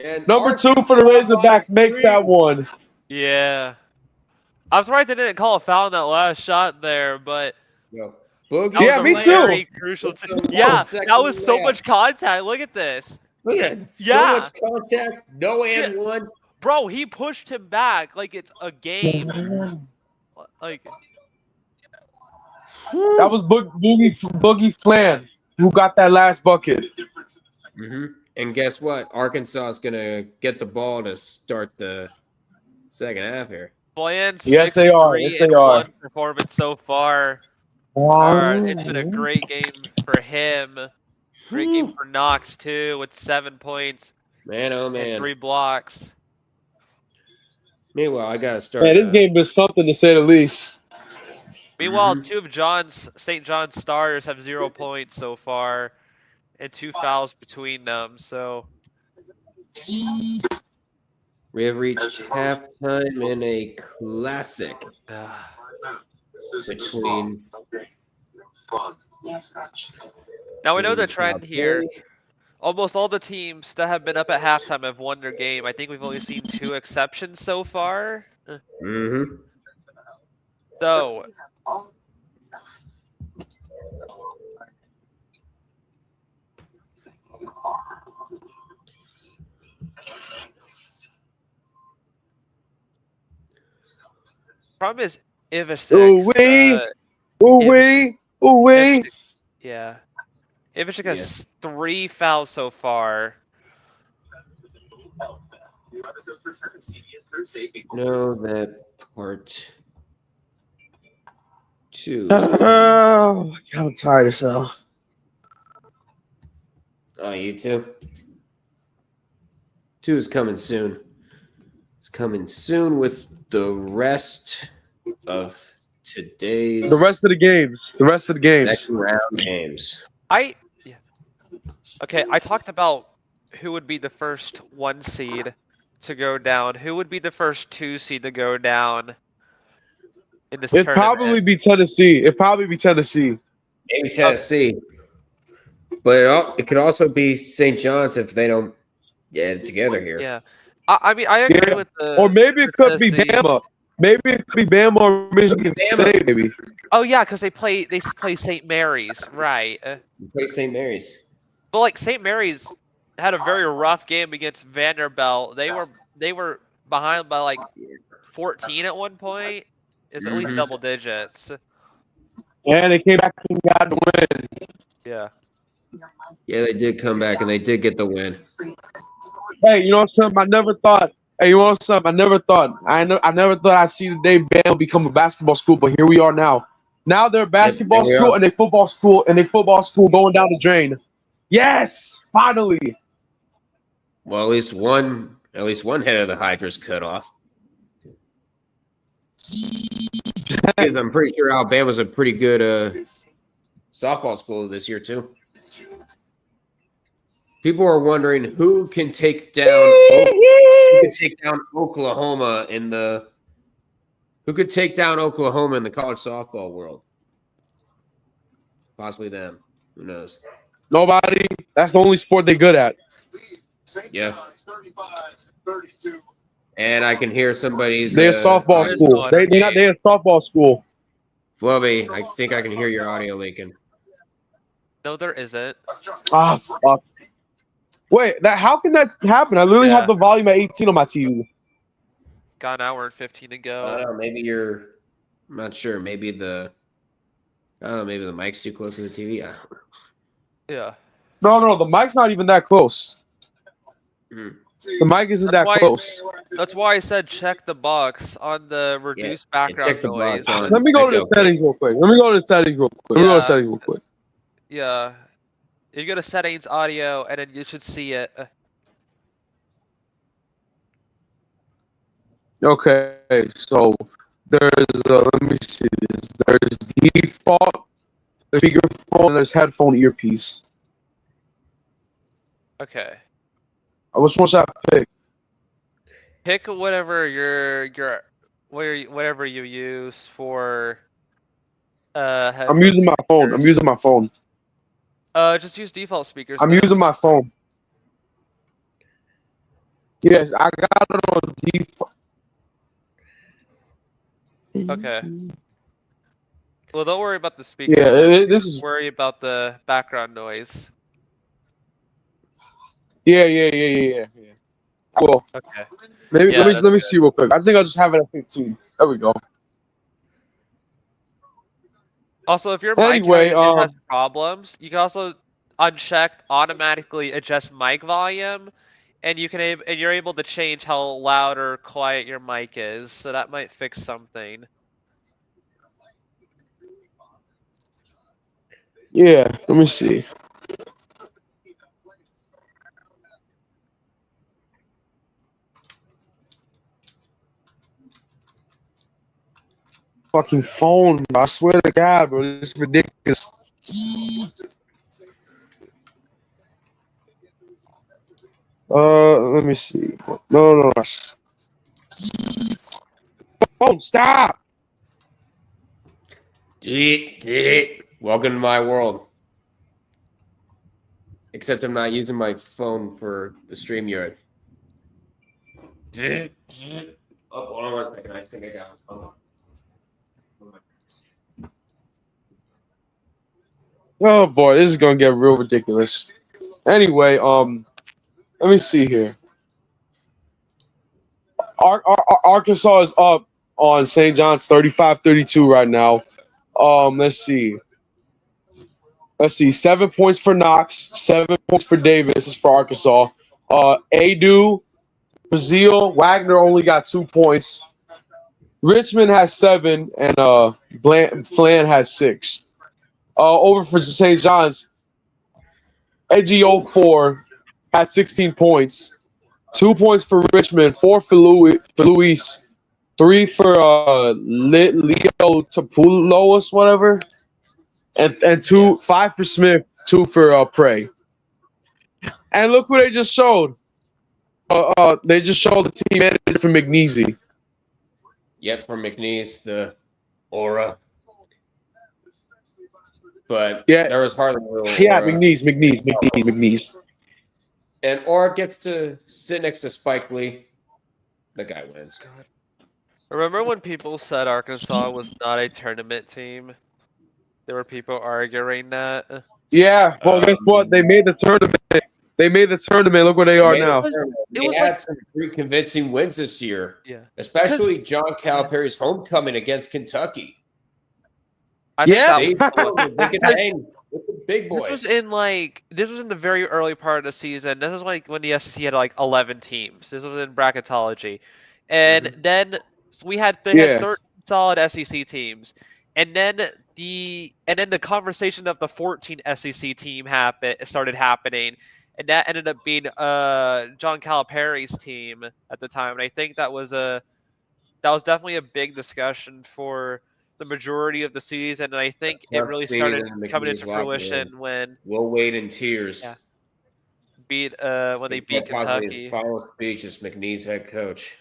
Speaker 2: And
Speaker 4: Number 2 for the Razorbacks makes that one.
Speaker 3: Yeah. I was surprised they didn't call a foul on that last shot there, but
Speaker 2: Boogie.
Speaker 4: Yeah, me too.
Speaker 3: very crucial. Yeah, that was so much contact. Look at this.
Speaker 2: Look at it. So much contact. No and one.
Speaker 3: Bro, he pushed him back like it's a game. Like
Speaker 4: that was Boogie Flan who got that last bucket.
Speaker 2: And guess what? Arkansas is gonna get the ball to start the second half here.
Speaker 3: Flan's
Speaker 4: yes, they are.
Speaker 3: Performance so far. It's been a great game for him. Great game for Knox too, with 7 points.
Speaker 2: Man, oh man,
Speaker 3: and 3 blocks.
Speaker 2: Meanwhile, I gotta start.
Speaker 4: Man, this game is something to say the least.
Speaker 3: Meanwhile, 2 of St. John's starters have 0 points so far, and 2 fouls between them. So
Speaker 2: we have reached halftime in a classic between.
Speaker 3: Now we know the trend here. Almost all the teams that have been up at halftime have won their game. I think we've only seen 2 exceptions so far. So problem is Ivashek. Yeah. Ivashek has 3 fouls so far.
Speaker 2: No, that part 2.
Speaker 4: Oh, I'm tired as hell.
Speaker 2: Oh, you too? 2 is coming soon. is coming soon with the rest of today's
Speaker 4: The rest of the games. The rest of the games.
Speaker 2: second round games.
Speaker 3: Okay, I talked about who would be the first 1 seed to go down. Who would be the first 2 seed to go down in this
Speaker 4: It'd
Speaker 3: tournament?
Speaker 4: probably be Tennessee.
Speaker 2: Maybe Tennessee. But it could also be St. John's if they don't get it together here.
Speaker 3: Yeah. I mean, I agree
Speaker 4: Yeah.
Speaker 3: with the.
Speaker 4: Or maybe it could be
Speaker 3: Tennessee.
Speaker 4: Bama. Maybe it could be Bama or Michigan State, maybe.
Speaker 3: Oh yeah, because they play St. Mary's, right?
Speaker 2: You play St. Mary's.
Speaker 3: But like St. Mary's had a very rough game against Vanderbilt. They were behind by like 14 at one point. It's at least double digits.
Speaker 4: And they came back and got the win.
Speaker 3: Yeah.
Speaker 2: Yeah, they did come back and they did get the win.
Speaker 4: Hey, you know something? I never thought. I never thought I'd see the day Bama become a basketball school, but here we are now. Now they're a basketball
Speaker 2: here we
Speaker 4: school
Speaker 2: are.
Speaker 4: and a football school going down the drain. Yes, finally.
Speaker 2: Well, at least one head of the Hydra's cut off. Because I'm pretty sure Alabama's a pretty good softball school this year too. People are wondering who can take down Oklahoma in the college softball world. Possibly them. Who knows?
Speaker 4: Nobody. That's the only sport they're good at.
Speaker 2: Yeah. And I can hear somebody's.
Speaker 4: They're a softball school. They're a softball school.
Speaker 2: Flubby, I think I can hear your audio leaking.
Speaker 3: No, there isn't.
Speaker 4: Ah, fuck. Wait, how can that happen? I literally have the volume at 18 on my TV.
Speaker 3: Got an hour and 15 to
Speaker 2: I
Speaker 3: go.
Speaker 2: don't know. Maybe I'm not sure. Maybe the mic's too close to the TV. I don't know.
Speaker 3: Yeah.
Speaker 4: No, the mic's not even that close.
Speaker 2: Hmm.
Speaker 4: The mic isn't that close.
Speaker 3: That's why I said check the box on the reduced background
Speaker 2: check the
Speaker 3: noise.
Speaker 2: box on-
Speaker 4: Let me go to the settings real quick.
Speaker 3: Yeah. You go to settings, audio, and then you should see it.
Speaker 4: Okay, so there's let me see this. There's default speakerphone, and there's headphone earpiece.
Speaker 3: Okay.
Speaker 4: Which one should I pick?
Speaker 3: Pick whatever whatever you use for.
Speaker 4: I'm using my phone.
Speaker 3: Just use default speakers.
Speaker 4: I'm
Speaker 3: then.
Speaker 4: using my phone. Yes, I got it on default.
Speaker 3: Okay. Well, don't worry about the speakers.
Speaker 4: Yeah, this is.
Speaker 3: Worry about the background noise.
Speaker 4: Yeah. Cool.
Speaker 3: Okay.
Speaker 4: Maybe
Speaker 3: Yeah,
Speaker 4: let me see real quick. I think I'll just have it at 15. There we go.
Speaker 3: Also, if your
Speaker 4: Anyway,
Speaker 3: mic has problems, you can also uncheck automatically adjust mic volume, and you're able to change how loud or quiet your mic is. So that might fix something.
Speaker 4: Yeah, let me see. Fucking phone, bro. I swear to God, bro. This is ridiculous. Let me see. No. Phone, stop.
Speaker 2: Welcome to my world. Except I'm not using my phone for the StreamYard. Oh, hold on 1 second. I think I got it. Hold on.
Speaker 4: Oh boy, this is gonna get real ridiculous. Anyway, let me see here. Arkansas is up on St. John's 35-32 right now. Let's see. 7 points for Knox, 7 points for Davis. This is for Arkansas. Adu, Brazil, Wagner only got 2 points. Richmond has 7, and Flan has 6. Over for St. John's, Edgy 04 had 16 points. 2 points for Richmond, 4 for Luis, 3 for Leo Tapulos, whatever, and 5 for Smith, 2 for Prey. And look who they just showed. They just showed the team manager for McNeese.
Speaker 2: Yep, from McNeese, the aura. But
Speaker 4: Yeah,
Speaker 2: there was hardly a little
Speaker 4: yeah,
Speaker 2: aura.
Speaker 4: McNeese.
Speaker 2: And Aura gets to sit next to Spike Lee. The guy wins.
Speaker 3: Remember when people said Arkansas was not a tournament team? There were people arguing that.
Speaker 4: Yeah, well, guess what? They made the tournament. Look where they are now.
Speaker 2: They
Speaker 3: was
Speaker 2: had
Speaker 3: like-
Speaker 2: some pretty convincing wins this year,
Speaker 3: Yeah.
Speaker 2: especially John Calipari's homecoming against Kentucky.
Speaker 3: I think
Speaker 4: Yeah.
Speaker 2: They could hang with the big boys.
Speaker 3: this was in the very early part of the season. This was like when the SEC had like 11 teams. This was in bracketology, and then we had 13 solid SEC teams, and then the conversation of the 14 SEC team started happening, and that ended up being John Calipari's team at the time, and I think that was definitely a big discussion for the majority of the season, and I think it really started coming into fruition when
Speaker 2: Will Wade in tears.
Speaker 3: Yeah. When they beat Kentucky.
Speaker 2: His final speech as McNeese head coach.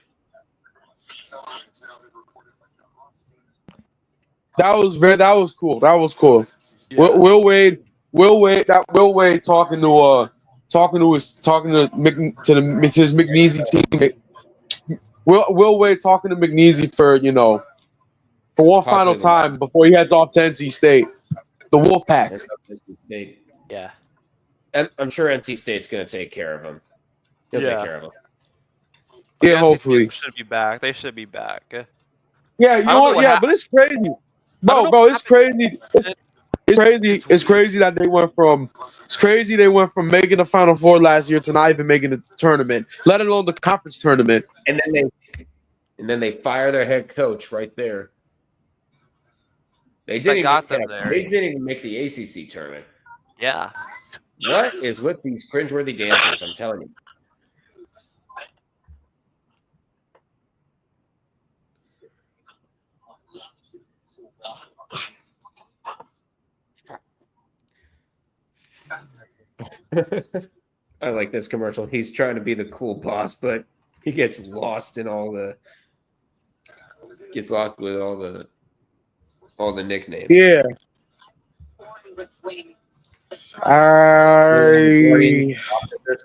Speaker 4: That was cool.
Speaker 3: Yeah.
Speaker 4: Will Wade talking to his McNeese team. Will Wade talking to McNeese for one final time before he heads off to NC State, the Wolfpack.
Speaker 3: Yeah.
Speaker 2: And I'm sure NC State's going to take care of him. He'll take care of him.
Speaker 4: Yeah, hopefully.
Speaker 3: They should be back.
Speaker 4: Yeah, but it's crazy. Bro, it's crazy. It's crazy that they went from making the Final Four last year to not even making the tournament, let alone the conference tournament.
Speaker 2: And then they fire their head coach right there. They didn't even make the ACC tournament.
Speaker 3: Yeah.
Speaker 2: What is with these cringeworthy dancers? I'm telling you. I like this commercial. He's trying to be the cool boss, but he gets lost with all the nicknames.
Speaker 4: Yeah.
Speaker 2: Their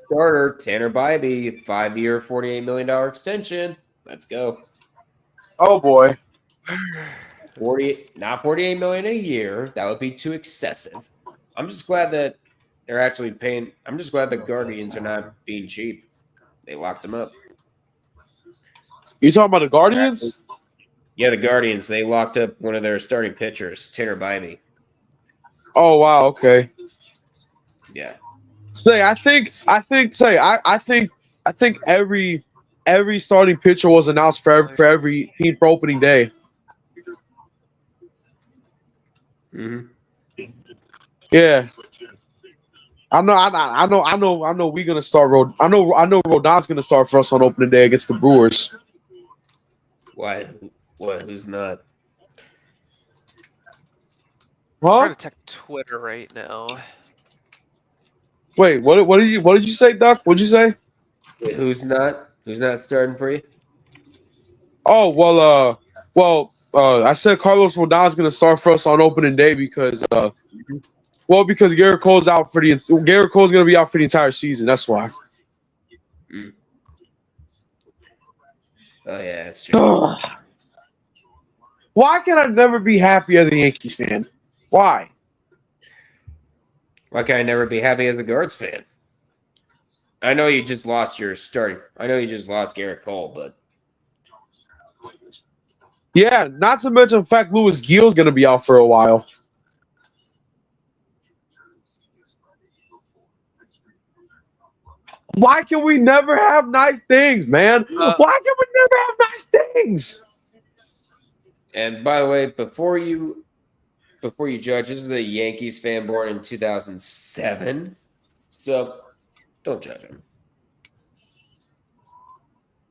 Speaker 2: starter, Tanner Bybee, 5-year, $48 million extension. Let's go.
Speaker 4: Oh boy.
Speaker 2: Not $48 million a year. That would be too excessive. I'm just glad that they're actually paying. I'm just glad the Guardians are not being cheap. They locked him up.
Speaker 4: You talking about the Guardians?
Speaker 2: Yeah, the Guardians. They locked up one of their starting pitchers, Tanner Bybee.
Speaker 4: Oh wow, okay.
Speaker 2: Yeah.
Speaker 4: I think every starting pitcher was announced for every team for opening day.
Speaker 2: Mm-hmm.
Speaker 4: Yeah. I know we're gonna start I know Rodon's gonna start for us on opening day against the Brewers.
Speaker 2: Why? What? Who's not?
Speaker 3: I'm
Speaker 4: Huh?
Speaker 3: trying to check Twitter right now.
Speaker 4: Wait, what did you say, Duck? What'd you say?
Speaker 2: Wait, who's not? Who's not starting for you?
Speaker 4: Oh well, I said Carlos Rodon's gonna start for us on opening day because because Garrett Cole's gonna be out for the entire season. That's why.
Speaker 2: Mm. Oh yeah, that's true.
Speaker 4: Why can I never be happy as a Yankees fan? Why?
Speaker 2: Why can I never be happy as a Guards fan? I know you just lost Garrett Cole, but
Speaker 4: yeah, not to mention the fact Louis Gill's gonna be out for a while. Why can we never have nice things, man? Why can we never have nice things?
Speaker 2: And by the way, before you judge, this is a Yankees fan born in 2007, so don't judge him.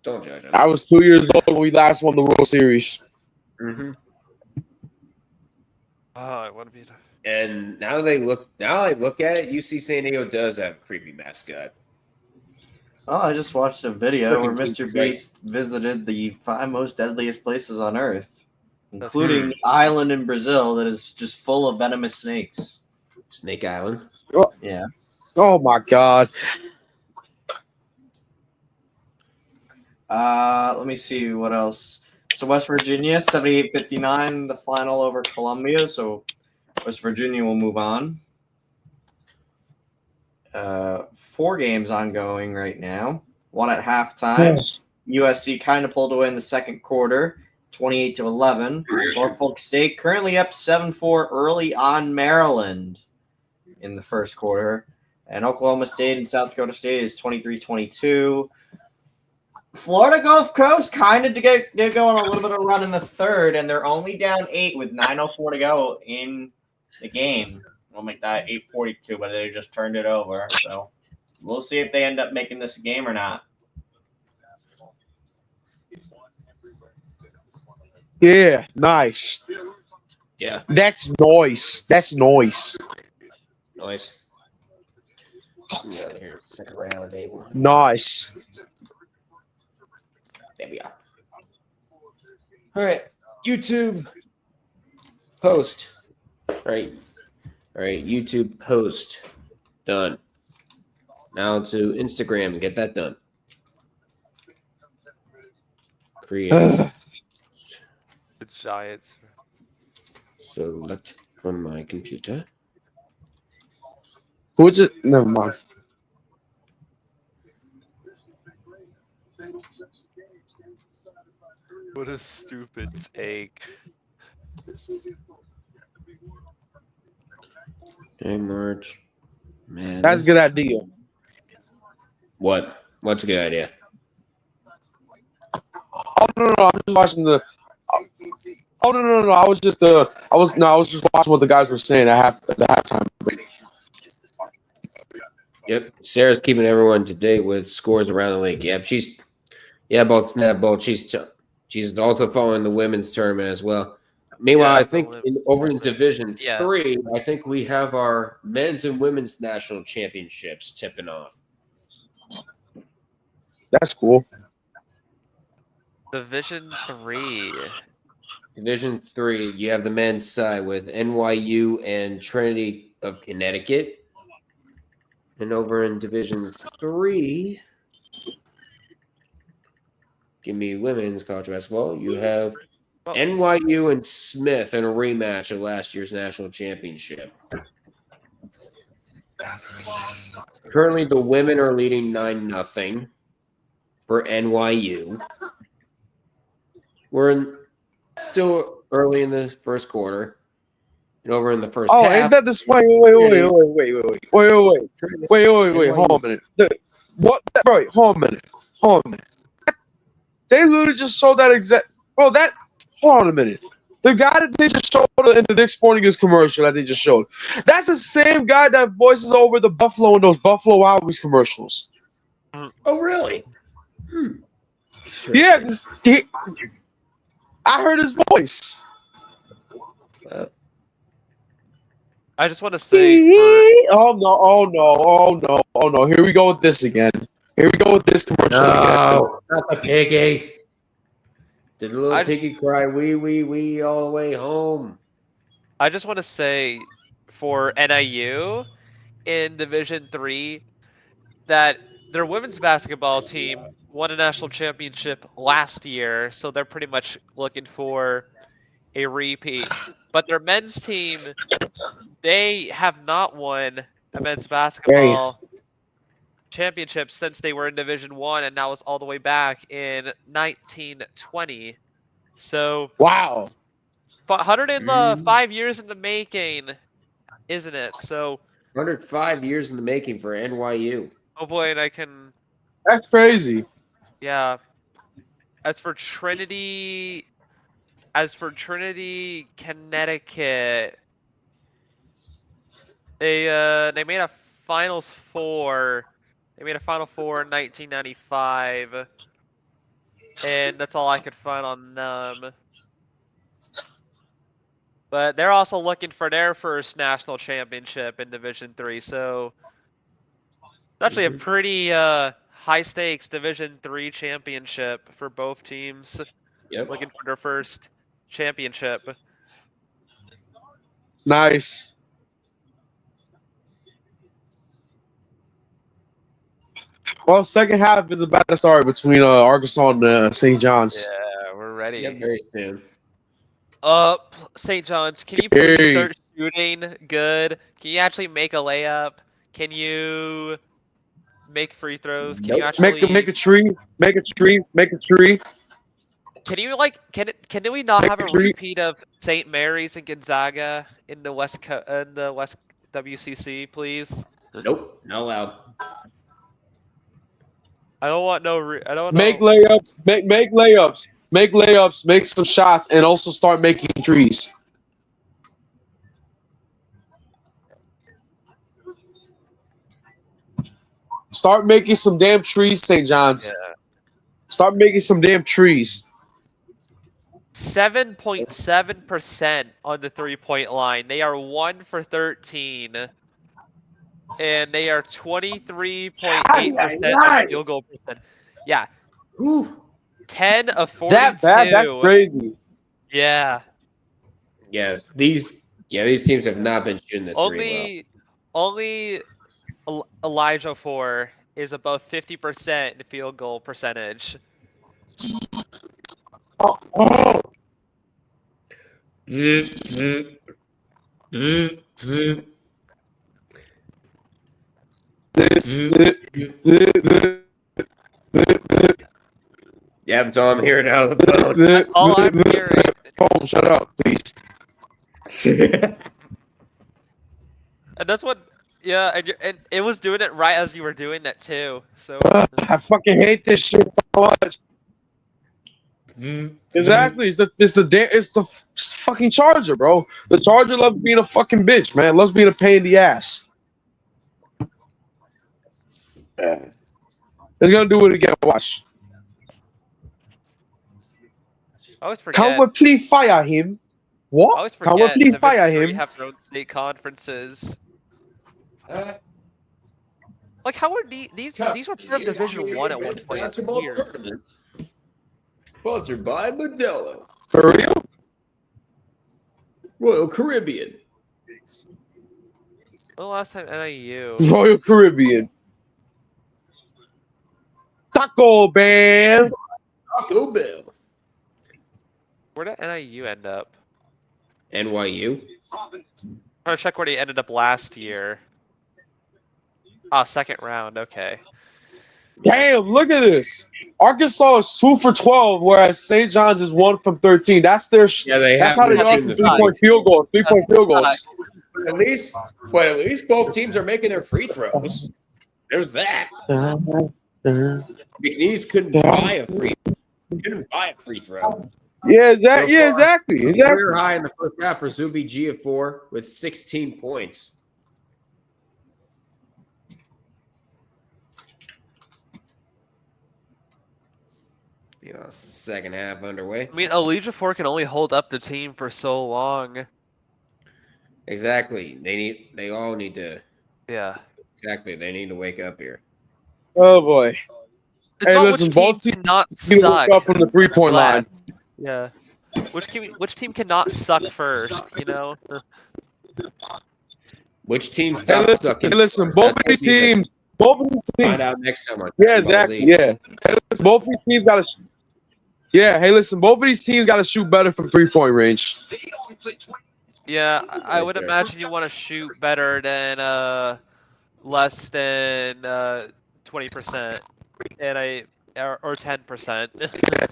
Speaker 2: Don't judge us.
Speaker 4: I was 2 years old when we last won the World Series.
Speaker 2: Mm-hmm.
Speaker 3: Oh, I want to be.
Speaker 2: And now I look at it, UC San Diego does have a creepy mascot.
Speaker 5: Oh, I just watched a video where
Speaker 2: Freaking
Speaker 5: Mr.
Speaker 2: right.
Speaker 5: Beast visited the 5 most deadliest places on Earth, including the island in Brazil that is just full of venomous snakes.
Speaker 2: Snake Island.
Speaker 5: Yeah.
Speaker 4: Oh my God.
Speaker 5: Let me see what else. So West Virginia, 78-59, the final over Columbia. So West Virginia will move on. 4 games ongoing right now. One at halftime. USC kind of pulled away in the second quarter, 28-11. Norfolk State currently up 7-4 early on Maryland in the first quarter. And Oklahoma State and South Dakota State is 23-22. Florida Gulf Coast kind of get going a little bit of a run in the third, and they're only down 8 with 9:04 to go in the game. We'll make that 8:42, but they just turned it over. So we'll see if they end up making this a game or not.
Speaker 4: Yeah, nice.
Speaker 2: Yeah,
Speaker 4: That's noise. That's noise.
Speaker 2: nice. Yeah, here, second round, day one.
Speaker 4: Nice.
Speaker 2: There we are. All right, YouTube post. All right, YouTube post done. Now to Instagram and get that done. Create.
Speaker 3: The Giants.
Speaker 2: Select from my computer.
Speaker 4: Who just never mind.
Speaker 3: What a stupid take.
Speaker 2: Okay, March. Man,
Speaker 4: That's a good idea.
Speaker 2: What? What's a good idea?
Speaker 4: Oh no, I'm just watching the. Oh no! I was just I was just watching what the guys were saying at the halftime.
Speaker 2: Yep, Sarah's keeping everyone to date with scores around the league. Yep, she's both. She's also following the women's tournament as well. Meanwhile,
Speaker 3: Yeah,
Speaker 2: I think over in Division
Speaker 3: Yeah.
Speaker 2: 3, I think we have our men's and women's national championships tipping off.
Speaker 4: That's cool.
Speaker 3: Division 3.
Speaker 2: Division 3, you have the men's side with NYU and Trinity of Connecticut. And over in Division 3, give me women's college basketball. You have NYU and Smith in a rematch of last year's national championship. Currently, the women are leading 9-0 for NYU. We're still early in the first quarter. And over in the first half.
Speaker 4: Ain't that this? Wait! Hold on a minute. What? Wait, hold on a minute. They literally just showed that exact. Bro, that. Hold on a minute. The guy that they just showed in the Dick's Sporting Goods commercial that they just showed. That's the same guy that voices over the Buffalo in those Buffalo Wild Wings commercials.
Speaker 2: Oh, really?
Speaker 4: Yeah, I heard his voice.
Speaker 3: I just want to say.
Speaker 4: Oh no! Here we go with this again. Here we go with this commercial again.
Speaker 2: No, not the piggy. Did the little piggy cry wee all the way home?
Speaker 3: I just want to say for NIU in Division 3 that their women's basketball team won a national championship last year, so they're pretty much looking for a repeat. But their men's team, they have not won a men's basketball championship since they were in Division 1, and now it's all the way back in 1920. So
Speaker 4: wow,
Speaker 3: 105 years in the making, isn't it? So
Speaker 2: 105 years in the making for NYU.
Speaker 3: oh boy, and I can.
Speaker 4: That's crazy.
Speaker 3: Yeah. As for Trinity, Connecticut, they made a Finals Four. They made a Final Four in 1995. and that's all I could find on them. But they're also looking for their first national championship in Division 3, so it's actually a pretty high stakes Division 3 championship for both teams.
Speaker 2: Yep.
Speaker 3: Looking for their first championship.
Speaker 4: Nice. Well, second half is about to start between Arkansas and St. John's.
Speaker 3: Yeah, we're ready.
Speaker 2: Yep, very soon.
Speaker 3: St. John's, can you please
Speaker 4: Hey.
Speaker 3: start shooting good? Can you actually make a layup? Can you make free throws? Can you
Speaker 2: Nope.
Speaker 3: actually
Speaker 4: Make a tree. Make a tree. Make a tree.
Speaker 3: Can you can we not
Speaker 4: Make
Speaker 3: have
Speaker 4: a
Speaker 3: a
Speaker 4: tree.
Speaker 3: repeat of St. Mary's and Gonzaga in the West WCC, please?
Speaker 2: Nope, not allowed.
Speaker 3: I don't want no. I don't
Speaker 4: Make
Speaker 3: know.
Speaker 4: layups. Make layups. Make layups. Make some shots, and also start making trees. Start making some damn trees, St. John's.
Speaker 3: Yeah.
Speaker 4: Start making some damn trees.
Speaker 3: 7.7% on the 3-point line. They are 1 for 13. And they are 23.8% field goal percent. Yeah.
Speaker 2: Whew.
Speaker 3: 10 of 42.
Speaker 4: That bad? That's crazy.
Speaker 3: Yeah.
Speaker 2: Yeah, these teams have not been shooting the three
Speaker 3: Only Elijah 4 is above 50% in field goal percentage.
Speaker 2: well. Yeah, that's all I'm hearing out of the
Speaker 3: All I'm hearing.
Speaker 4: Phone, shut up, please.
Speaker 2: phone.
Speaker 3: And that's what. Yeah, and it was doing it right as you were doing that too. So.
Speaker 4: I fucking hate this shit so much. Exactly. It's the fucking Charger, bro. The Charger loves being a fucking bitch, man. Loves being a pain in the ass. It's gonna do it again. Watch.
Speaker 3: I always forget.
Speaker 4: Can we please fire him?
Speaker 3: I
Speaker 4: What?
Speaker 3: always
Speaker 4: Can we
Speaker 3: forget.
Speaker 4: please
Speaker 3: Division
Speaker 4: fire
Speaker 3: 3
Speaker 4: him?
Speaker 3: have their own state conferences. Like how are these were part of Division 1 at one point? It's
Speaker 2: Basketball
Speaker 3: weird.
Speaker 2: Tournament. Sponsored by Modelo,
Speaker 4: For real?
Speaker 2: Royal Caribbean.
Speaker 3: When the last time NIU?
Speaker 4: Royal Caribbean. Taco Band.
Speaker 2: Taco Bell.
Speaker 3: Where did NIU end up?
Speaker 2: NYU.
Speaker 3: I'm trying to check where they ended up last year. Ah, second round. Okay.
Speaker 4: Damn, look at this. Arkansas is 2 for 12, whereas St. John's is 1 from 13. That's their.
Speaker 2: Yeah, they
Speaker 4: That's
Speaker 2: have
Speaker 4: how they
Speaker 2: been
Speaker 4: are
Speaker 2: shooting
Speaker 4: for
Speaker 2: the
Speaker 4: 3-point field goals. 3-point field goals.
Speaker 2: At least both teams are making their free throws. There's that. McNeese couldn't buy a free throw.
Speaker 4: Yeah,
Speaker 2: So far,
Speaker 4: exactly.
Speaker 2: Career high in the first half for Zuby G of 4 with 16 points. Second half underway.
Speaker 3: I mean, Elijah 4 can only hold up the team for so long.
Speaker 2: Exactly. They all need to.
Speaker 3: Yeah.
Speaker 2: Exactly. They need to wake up here.
Speaker 4: Oh boy.
Speaker 3: It's
Speaker 4: Hey,
Speaker 3: not
Speaker 4: listen,
Speaker 3: which
Speaker 4: both
Speaker 3: team
Speaker 4: teams
Speaker 3: cannot
Speaker 4: need to
Speaker 3: suck.
Speaker 4: wake up from the 3-point line.
Speaker 3: Yeah. Which team cannot suck first? You know.
Speaker 2: Which team
Speaker 4: Hey,
Speaker 2: stopped
Speaker 4: listen,
Speaker 2: sucking?
Speaker 4: both of these teams.
Speaker 2: Find out next time.
Speaker 4: Yeah, exactly. Yeah. Hey, listen, both of these teams got to. Yeah. Hey, listen, both of these teams got to shoot better from 3-point range.
Speaker 3: Yeah, I would imagine you want to shoot better than less than 20%, and or 10%.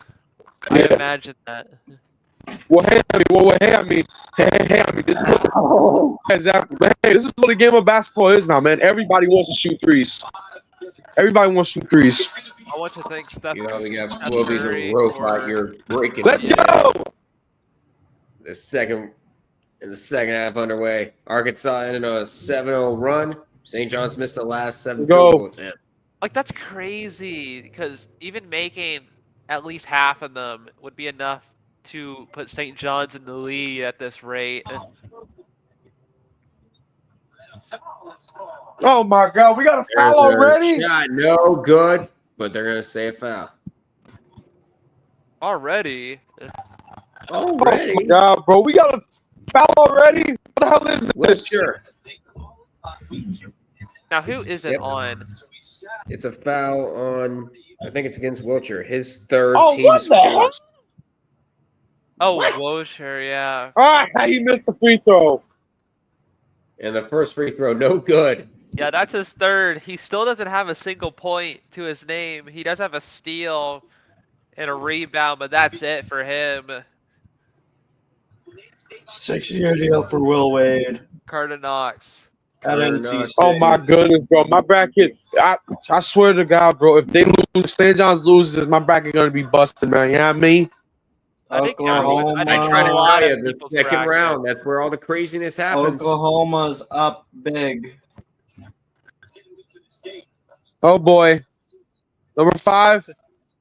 Speaker 3: I imagine that.
Speaker 4: Well, hey, I mean, exactly. Man, hey, this is what the game of basketball is now, man. Everybody wants to shoot threes. Everybody wants to shoot threes.
Speaker 3: I want to thank Steph.
Speaker 2: We got
Speaker 3: Steph
Speaker 2: 12
Speaker 3: Curry
Speaker 2: the rope
Speaker 3: for-
Speaker 2: out here breaking.
Speaker 4: Let's go.
Speaker 2: The second half underway. Arkansas ended on a 7-0 run. St. John's missed the last 7
Speaker 4: Go.
Speaker 2: field goal attempts.
Speaker 3: Like that's crazy because even making at least half of them would be enough to put St. John's in the lead at this rate.
Speaker 4: Oh my God, we got a
Speaker 2: There's
Speaker 4: foul
Speaker 2: a
Speaker 4: already.
Speaker 2: shot, no good, but they're gonna say a foul.
Speaker 3: Already?
Speaker 4: Oh
Speaker 2: Already?
Speaker 4: my God, bro, we got a foul already. What the hell is this?
Speaker 2: Sure.
Speaker 3: Now, who is it
Speaker 2: Yep.
Speaker 3: on?
Speaker 2: It's a foul on. I think it's against Wiltshire. His third,
Speaker 4: Oh,
Speaker 2: team's
Speaker 4: what the hell?
Speaker 2: fourth.
Speaker 3: Oh, Wiltshire, yeah.
Speaker 4: Ah, he missed the free throw.
Speaker 2: And the first free throw, no good.
Speaker 3: Yeah, that's his third. He still doesn't have a single point to his name. He does have a steal and a rebound, but that's it for him.
Speaker 5: 6-year deal for Will Wade
Speaker 3: Carter Knox.
Speaker 5: at NC State.
Speaker 4: Oh my goodness, bro. My bracket, I swear to God, bro, if they lose, St. John's loses, my bracket gonna be busted, man. You know what I mean?
Speaker 3: I think everyone. I
Speaker 5: Oklahoma.
Speaker 3: think
Speaker 2: I try to
Speaker 3: a lot
Speaker 2: tell
Speaker 3: of
Speaker 2: you, the
Speaker 3: people's
Speaker 2: second
Speaker 3: bracket.
Speaker 2: round, that's where all the craziness happens.
Speaker 5: Oklahoma's up big.
Speaker 4: Oh boy. Number 5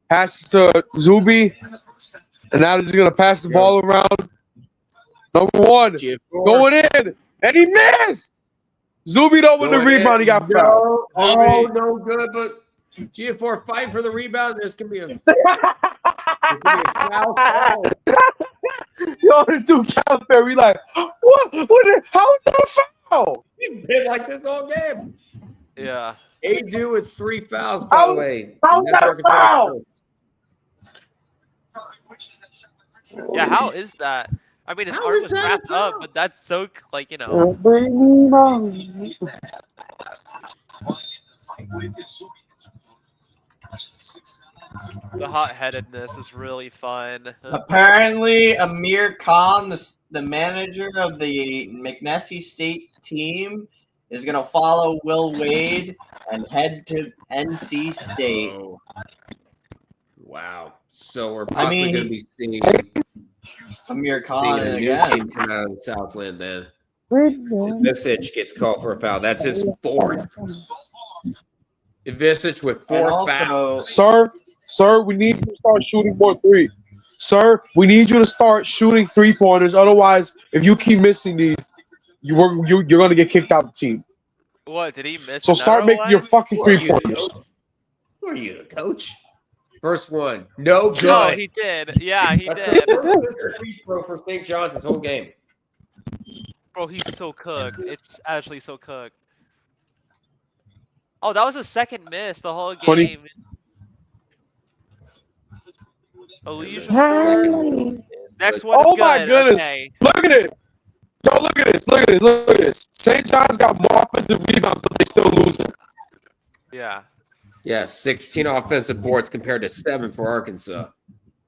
Speaker 4: passes to Zuby, and now they're just gonna pass the ball around. Number 1
Speaker 2: G4
Speaker 4: going in, and he missed. Zuby though with the
Speaker 2: going
Speaker 4: rebound,
Speaker 2: in.
Speaker 4: he got fouled.
Speaker 2: Oh, no good, but G4 fighting for the rebound. There's gonna be a foul call.
Speaker 4: Yo, the dude Calipari like, what? How is that a foul?
Speaker 2: He's been like this all game.
Speaker 3: Yeah.
Speaker 2: A2 with 3 fouls, by the way.
Speaker 4: How's
Speaker 2: That's
Speaker 4: that a
Speaker 2: Arkansas
Speaker 4: foul?
Speaker 2: first.
Speaker 3: Yeah, how is that? I mean, his
Speaker 2: How
Speaker 3: arm
Speaker 2: is
Speaker 3: was
Speaker 2: that a
Speaker 3: wrapped up,
Speaker 2: foul?
Speaker 3: but that's so, like, you know. The hot-headedness is really fun.
Speaker 5: Apparently, Amir Khan, the manager of the McNessie State team, is going to follow Will Wade and head to NC State.
Speaker 2: Oh. Wow. So we're possibly
Speaker 5: mean,
Speaker 2: going to be seeing
Speaker 5: Amir Khan
Speaker 2: a new
Speaker 5: again.
Speaker 2: team come out of the Southland then. Ivisic gets called for a foul. That's his 4th. Ivisic with 4
Speaker 5: And
Speaker 2: fouls.
Speaker 5: also,
Speaker 4: Sir, we need you to start shooting more threes. Sir, we need you to start shooting 3-pointers. Otherwise, if you keep missing these, you're going to get kicked out of the team.
Speaker 3: What, did he miss
Speaker 4: So start
Speaker 3: another
Speaker 4: making your
Speaker 3: one?
Speaker 4: fucking
Speaker 2: Who are you, the
Speaker 4: 3-pointers.
Speaker 2: coach? Who are you, the coach? First one. No good.
Speaker 3: Oh, he did. Yeah, he
Speaker 2: That's
Speaker 3: did.
Speaker 2: the first free throw for St. John's this whole game.
Speaker 3: Bro, he's so cooked. It's actually so cooked. Oh, that was his second miss the whole
Speaker 4: 20.
Speaker 3: game. Elysian. Next one is
Speaker 4: Oh
Speaker 3: good.
Speaker 4: my goodness.
Speaker 3: Okay.
Speaker 4: Look at it. Yo, look at this. Look at this. Look at this. St. John's got more offensive rebounds, but they still losing.
Speaker 3: Yeah.
Speaker 2: Yeah, 16 offensive boards compared to 7 for Arkansas.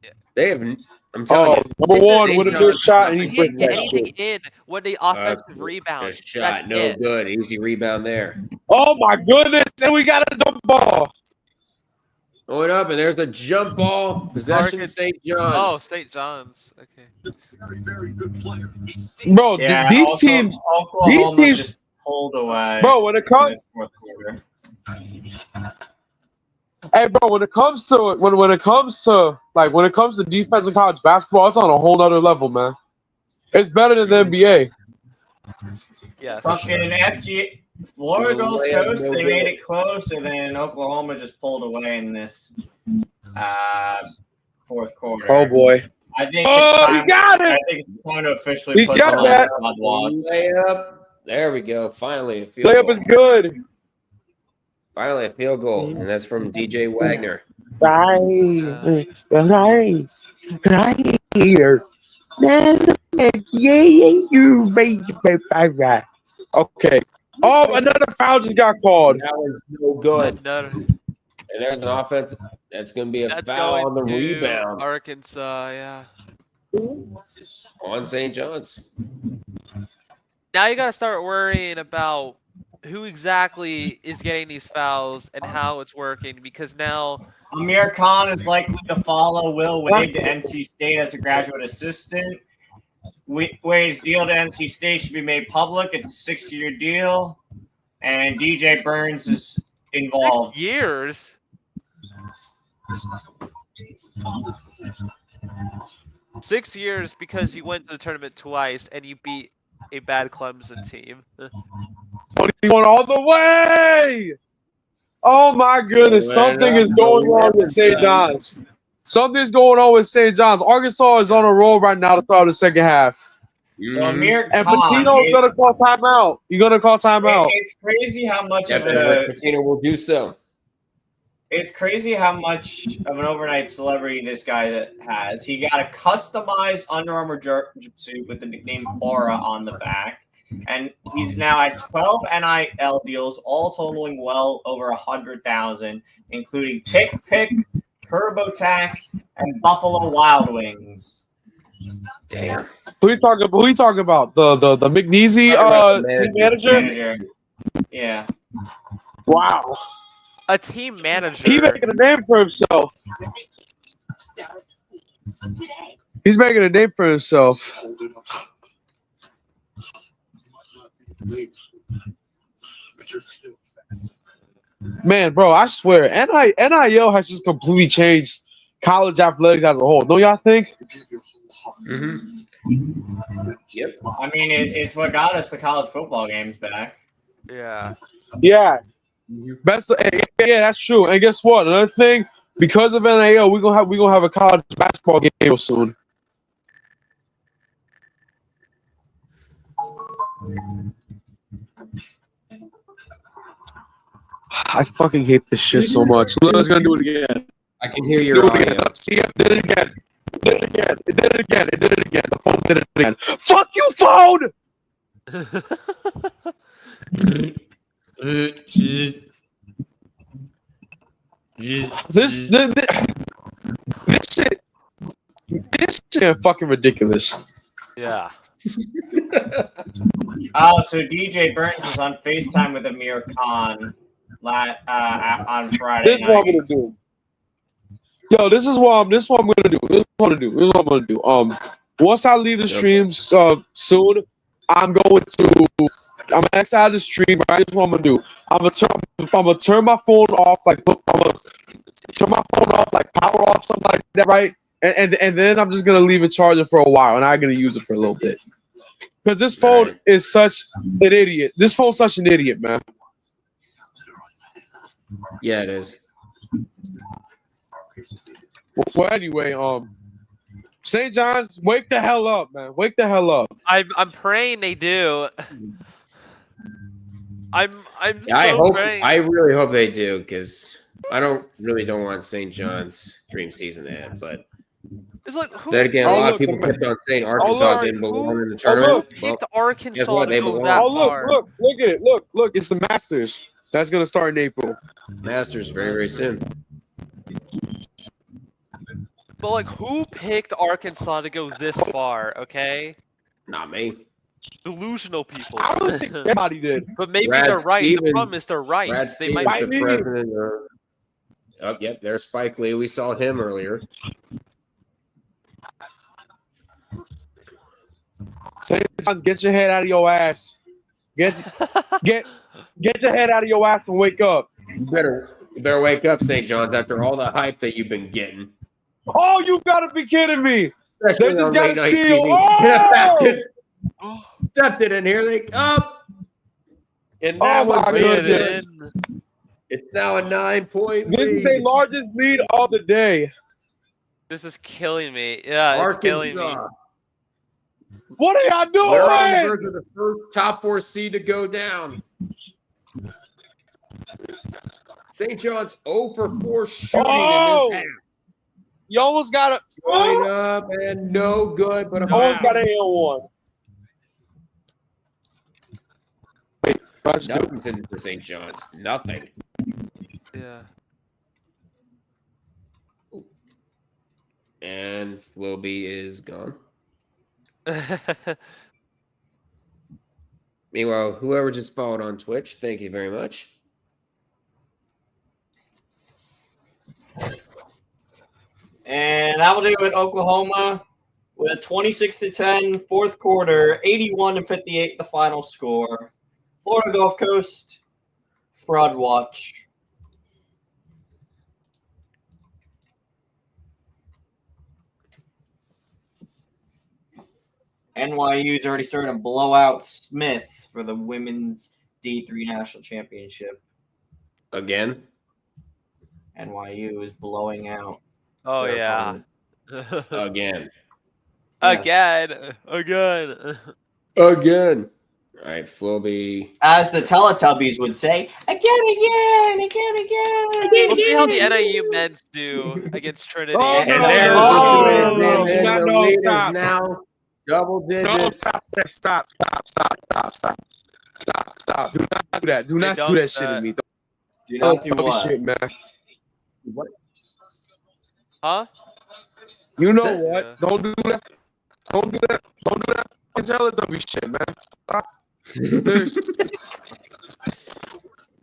Speaker 3: Yeah.
Speaker 2: They have, I'm telling you.
Speaker 4: Number 1
Speaker 2: St.
Speaker 4: with a
Speaker 2: John's
Speaker 4: good shot, and
Speaker 3: He
Speaker 4: he
Speaker 3: didn't get
Speaker 4: breaks
Speaker 3: anything
Speaker 4: that.
Speaker 3: in when the offensive rebound.
Speaker 2: A shot,
Speaker 3: That's
Speaker 2: no
Speaker 3: it.
Speaker 2: good. Easy rebound there.
Speaker 4: Oh my goodness. And we got a dump ball.
Speaker 2: Going up, and there's a jump ball. Possession, St. John's.
Speaker 3: Oh, St. John's. Okay.
Speaker 4: Bro,
Speaker 5: yeah,
Speaker 4: these
Speaker 5: also,
Speaker 4: teams,
Speaker 5: Oklahoma
Speaker 4: these teams-
Speaker 5: just pulled away.
Speaker 4: bro, when it
Speaker 5: in
Speaker 4: comes,
Speaker 5: the fourth quarter.
Speaker 4: hey, bro, when it comes to defense in college basketball, it's on a whole nother level, man. It's better than the NBA.
Speaker 3: Yeah.
Speaker 5: Fucking FG Florida
Speaker 2: No
Speaker 5: Gulf
Speaker 2: way,
Speaker 5: Coast,
Speaker 2: no
Speaker 5: they
Speaker 2: way.
Speaker 5: made it close, and then Oklahoma just pulled away in this fourth quarter.
Speaker 4: Oh boy.
Speaker 5: I think
Speaker 4: Oh,
Speaker 5: it's
Speaker 4: he
Speaker 5: time,
Speaker 4: got
Speaker 5: I
Speaker 4: it.
Speaker 5: think it's time to officially
Speaker 4: He
Speaker 5: put
Speaker 4: got
Speaker 5: them
Speaker 4: that.
Speaker 5: on watch.
Speaker 2: Layup. There we go. Finally, a field
Speaker 4: Layup
Speaker 2: goal.
Speaker 4: is good.
Speaker 2: Finally, a field goal, and that's from DJ Wagner.
Speaker 4: Right here. Okay. Oh, another foul just got called.
Speaker 2: That was no good.
Speaker 3: Another,
Speaker 2: And there's an offense. That's going to be a
Speaker 3: that's
Speaker 2: foul
Speaker 3: going
Speaker 2: on the
Speaker 3: to
Speaker 2: rebound
Speaker 3: Arkansas, yeah.
Speaker 2: on St. John's.
Speaker 3: Now you gotta start worrying about who exactly is getting these fouls and how it's working, because now
Speaker 5: Amir Khan is likely to follow Will Wade to NC State as a graduate assistant. Wade's deal to NC State should be made public. It's a 6-year deal, and DJ Burns is involved.
Speaker 3: years. 6 years because you went to the tournament twice and you beat a bad Clemson team.
Speaker 4: 21 all the way. Oh my goodness, something is going on with St. John's. Something's going on with St. John's. Arkansas is on a roll right now to start the second half.
Speaker 6: So Amir
Speaker 4: And
Speaker 6: Khan,
Speaker 4: Patino's gonna call timeout. You're gonna call timeout.
Speaker 6: it's crazy how much
Speaker 2: Yep,
Speaker 6: of
Speaker 2: and
Speaker 6: a
Speaker 2: Rick Pitino will do so.
Speaker 6: it's crazy how much of an overnight celebrity this guy has. He got a customized Under Armour jumpsuit with the nickname Aura on the back. And he's now at 12 NIL deals, all totaling well over 100,000, including Tick Pick, TurboTax, and Buffalo Wild Wings.
Speaker 2: Damn.
Speaker 4: Who you talking about? The McNeasy team manager?
Speaker 6: Yeah.
Speaker 4: Wow.
Speaker 3: A team manager.
Speaker 4: He's making a name for himself. He's making a name for himself. Man, bro, I swear, NIL has just completely changed college athletics as a whole. Don't y'all think?
Speaker 2: Mm-hmm. Yep.
Speaker 6: I mean, it's what got us the college football games back.
Speaker 3: Yeah.
Speaker 4: Yeah. Best. Yeah, that's true. And guess what? Another thing, because of NIL, we're gonna have a college basketball game soon. I fucking hate this shit so much. Let's gonna do it again.
Speaker 2: I can hear your audio.
Speaker 4: See, it did it again. It did it again. It did it again. It did it again. The phone did it again. Fuck you, phone! This shit fucking ridiculous.
Speaker 3: Yeah.
Speaker 6: Oh, so DJ Burns was on FaceTime with Amir Khan on Friday
Speaker 4: This is what I'm gonna do. Yo, this is what I'm gonna do. Once I leave the stream soon, I'm gonna X out of the stream. Right? This is what I'm gonna do. I'm gonna turn my phone off, like power off, something like that, right? And then I'm just gonna leave it charging for a while, and I'm gonna use it for a little bit. Because this phone is such an idiot. This phone's such an idiot, man.
Speaker 2: Yeah, it is.
Speaker 4: Well, anyway, St. John's, wake the hell up, man. Wake the hell up.
Speaker 3: I'm praying they do. I'm praying.
Speaker 2: I really hope they do, because I don't want St. John's dream season to end. But
Speaker 3: It's like, who,
Speaker 2: then again, a lot of people kept on saying Arkansas didn't belong in the tournament.
Speaker 3: who picked Arkansas
Speaker 2: what?
Speaker 3: to
Speaker 2: They
Speaker 3: go
Speaker 2: belong.
Speaker 3: that
Speaker 4: Oh,
Speaker 3: far?
Speaker 4: look at it. Look, it's the Masters. That's gonna start in April.
Speaker 2: Masters very, very soon.
Speaker 3: But like, who picked Arkansas to go this far? Okay,
Speaker 2: Not me.
Speaker 3: delusional people.
Speaker 4: I don't think anybody did.
Speaker 3: But maybe
Speaker 2: Brad
Speaker 3: they're right. The
Speaker 2: Stevens-
Speaker 3: problem is they're right.
Speaker 2: Brad
Speaker 3: They
Speaker 2: Stevens,
Speaker 3: might.
Speaker 2: the president. Oh, yep, there's Spike Lee. We saw him earlier.
Speaker 4: St. John's, get your head out of your ass. Get your head out of your ass and wake up.
Speaker 2: You better wake up, St. John's, after all the hype that you've been getting.
Speaker 4: Oh, you gotta be kidding me.
Speaker 2: Especially
Speaker 4: They just
Speaker 2: on
Speaker 4: got
Speaker 2: late
Speaker 4: to
Speaker 2: night
Speaker 4: steal.
Speaker 2: TV.
Speaker 4: Oh!
Speaker 2: Baskets stepped it in here. They up. And now
Speaker 4: Oh, my goodness.
Speaker 2: it's now a 9-point
Speaker 4: This is
Speaker 2: lead.
Speaker 4: the largest lead of the day.
Speaker 3: This is killing me. Yeah, it's killing me.
Speaker 2: Arkansas.
Speaker 4: What are y'all
Speaker 2: They're on the
Speaker 4: doing?
Speaker 2: verge of the first top 4 seed to go down. St. John's 0 for 4 shooting in this half.
Speaker 4: You almost got it.
Speaker 2: Going up and no good, but a
Speaker 4: Almost got
Speaker 2: foul.
Speaker 4: an L1.
Speaker 2: Nothing's in for St. John's. Nothing.
Speaker 3: Yeah.
Speaker 2: And Wilby is gone. Meanwhile, whoever just followed on Twitch, thank you very much.
Speaker 5: And that will do it. Oklahoma with a 26-10 fourth quarter, 81-58 the final score. Florida Gulf Coast, fraud watch. NYU's already starting to blow out Smith for the women's D3 national championship.
Speaker 2: Again.
Speaker 5: NYU is blowing out.
Speaker 3: Oh
Speaker 5: their
Speaker 3: yeah.
Speaker 5: opponent.
Speaker 2: Again.
Speaker 3: Again.
Speaker 2: All right, Floby.
Speaker 5: As the Teletubbies would say, again.
Speaker 3: We'll see how the NIU men's do against Trinity.
Speaker 4: Oh,
Speaker 2: And
Speaker 4: no,
Speaker 2: there's
Speaker 4: no,
Speaker 2: the
Speaker 4: no,
Speaker 2: twins,
Speaker 4: no,
Speaker 2: and
Speaker 4: no,
Speaker 2: the
Speaker 4: no,
Speaker 2: lead
Speaker 4: stop.
Speaker 2: is now double
Speaker 4: No,
Speaker 2: digits.
Speaker 4: stop. Do not do that. Do not
Speaker 3: don't
Speaker 4: do
Speaker 3: do
Speaker 4: that shit
Speaker 3: that.
Speaker 4: to me.
Speaker 5: Do not do
Speaker 4: Don't
Speaker 5: what?
Speaker 4: shit, man.
Speaker 3: Huh?
Speaker 4: You know
Speaker 2: What's
Speaker 4: what?
Speaker 3: Yeah.
Speaker 4: Don't do that. Don't do that. Fucking Teletubby shit, man. Stop. Seriously.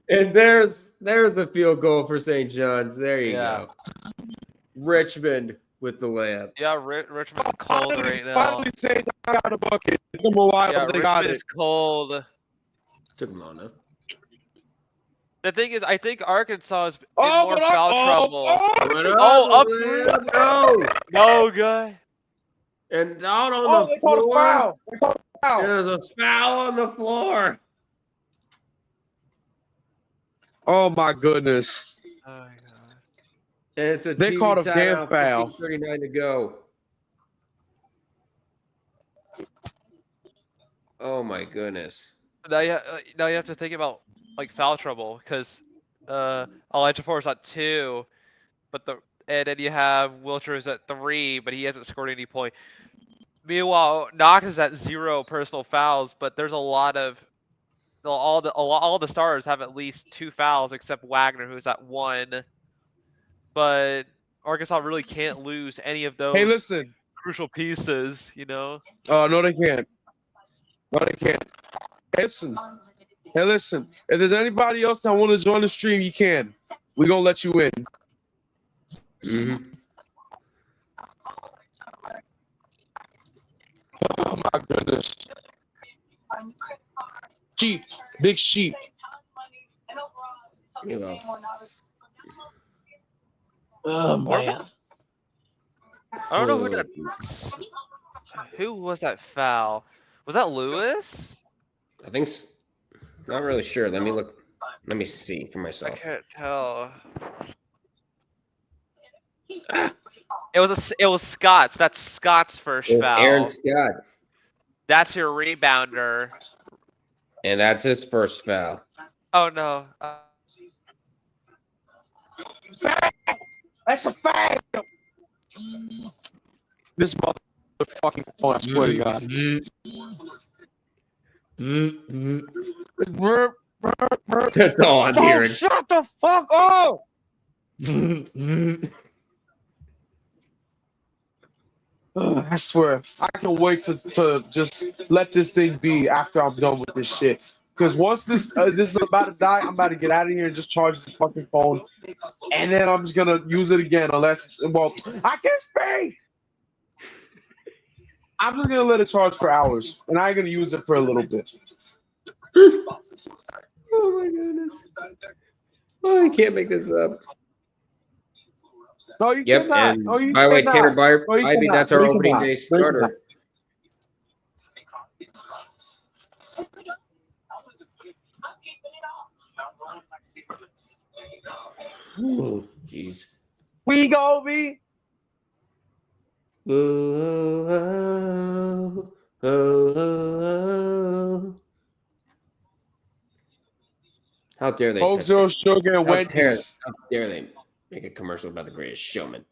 Speaker 2: And there's a field goal for St. John's. There you
Speaker 3: Yeah.
Speaker 2: go. Richmond with the layup.
Speaker 3: Yeah, Richmond's cold right now.
Speaker 4: Finally say I got a bucket. It took them a while,
Speaker 3: Yeah,
Speaker 4: but they got
Speaker 3: Richmond
Speaker 4: it.
Speaker 3: is cold.
Speaker 2: Took him long enough.
Speaker 3: The thing is, I think Arkansas is in
Speaker 4: Oh,
Speaker 3: more
Speaker 4: but
Speaker 3: foul trouble.
Speaker 2: Up
Speaker 3: up
Speaker 2: no.
Speaker 3: No good.
Speaker 2: And out on
Speaker 4: Oh,
Speaker 2: the
Speaker 4: they called a
Speaker 2: floor.
Speaker 4: foul. They called a foul.
Speaker 2: There's a foul on the floor.
Speaker 4: Oh my goodness.
Speaker 3: Oh my god.
Speaker 2: And it's a
Speaker 4: They
Speaker 2: TV
Speaker 4: called a damn
Speaker 2: timeout,
Speaker 4: foul.
Speaker 2: 15:39 to go. Oh my goodness.
Speaker 3: Now you have to think about like foul trouble because Elijah is at 2, but and then you have Wilcher's at 3, but he hasn't scored any point. Meanwhile, Knox is at 0 personal fouls, but there's a lot of all the stars have at least 2 fouls except Wagner, who's at 1. But Arkansas really can't lose any of those
Speaker 4: Hey, listen.
Speaker 3: crucial pieces, you know.
Speaker 4: No, they can't. No, they can't. Listen. Hey, listen. If there's anybody else that want to join the stream, you can. We're gonna let you in.
Speaker 2: Mm-hmm.
Speaker 4: Oh my goodness. Sheep. Big sheep. Oh man.
Speaker 3: I don't know who was that foul. Was that Lewis?
Speaker 2: I think not really sure. Let me look. Let me see for
Speaker 3: I
Speaker 2: myself.
Speaker 3: can't tell. It was Scott's. That's Scott's first
Speaker 2: It's
Speaker 3: foul.
Speaker 2: Aaron Scott.
Speaker 3: That's your rebounder.
Speaker 2: And that's his first foul.
Speaker 3: Oh no.
Speaker 4: That's a fact. This motherfucking phone, I swear to God.
Speaker 2: That's all I'm hearing.
Speaker 4: Shut the fuck up. I swear, I can wait to just let this thing be after I'm done with this shit. Because once this is about to die, I'm about to get out of here and just charge the fucking phone, and then I'm just gonna use it again unless, well, I can't speak. I'm just gonna let it charge for hours, and I ain't gonna use it for a little bit.
Speaker 2: Oh my goodness. Oh, I can't make this up.
Speaker 4: No, you
Speaker 2: Yep.
Speaker 4: cannot.
Speaker 2: And
Speaker 4: No, you
Speaker 2: by the way,
Speaker 4: cannot.
Speaker 2: Tanner
Speaker 4: No, you
Speaker 2: Bybee,
Speaker 4: cannot.
Speaker 2: that's
Speaker 4: No,
Speaker 2: our
Speaker 4: you
Speaker 2: opening
Speaker 4: cannot.
Speaker 2: day
Speaker 4: No, you
Speaker 2: starter. Oh, jeez.
Speaker 4: We go, V.
Speaker 2: Oh, oh, oh, oh. How dare they?
Speaker 4: Coke
Speaker 2: touch
Speaker 4: Zero
Speaker 2: that?
Speaker 4: Sugar and
Speaker 2: How dare they make a commercial about the greatest showman?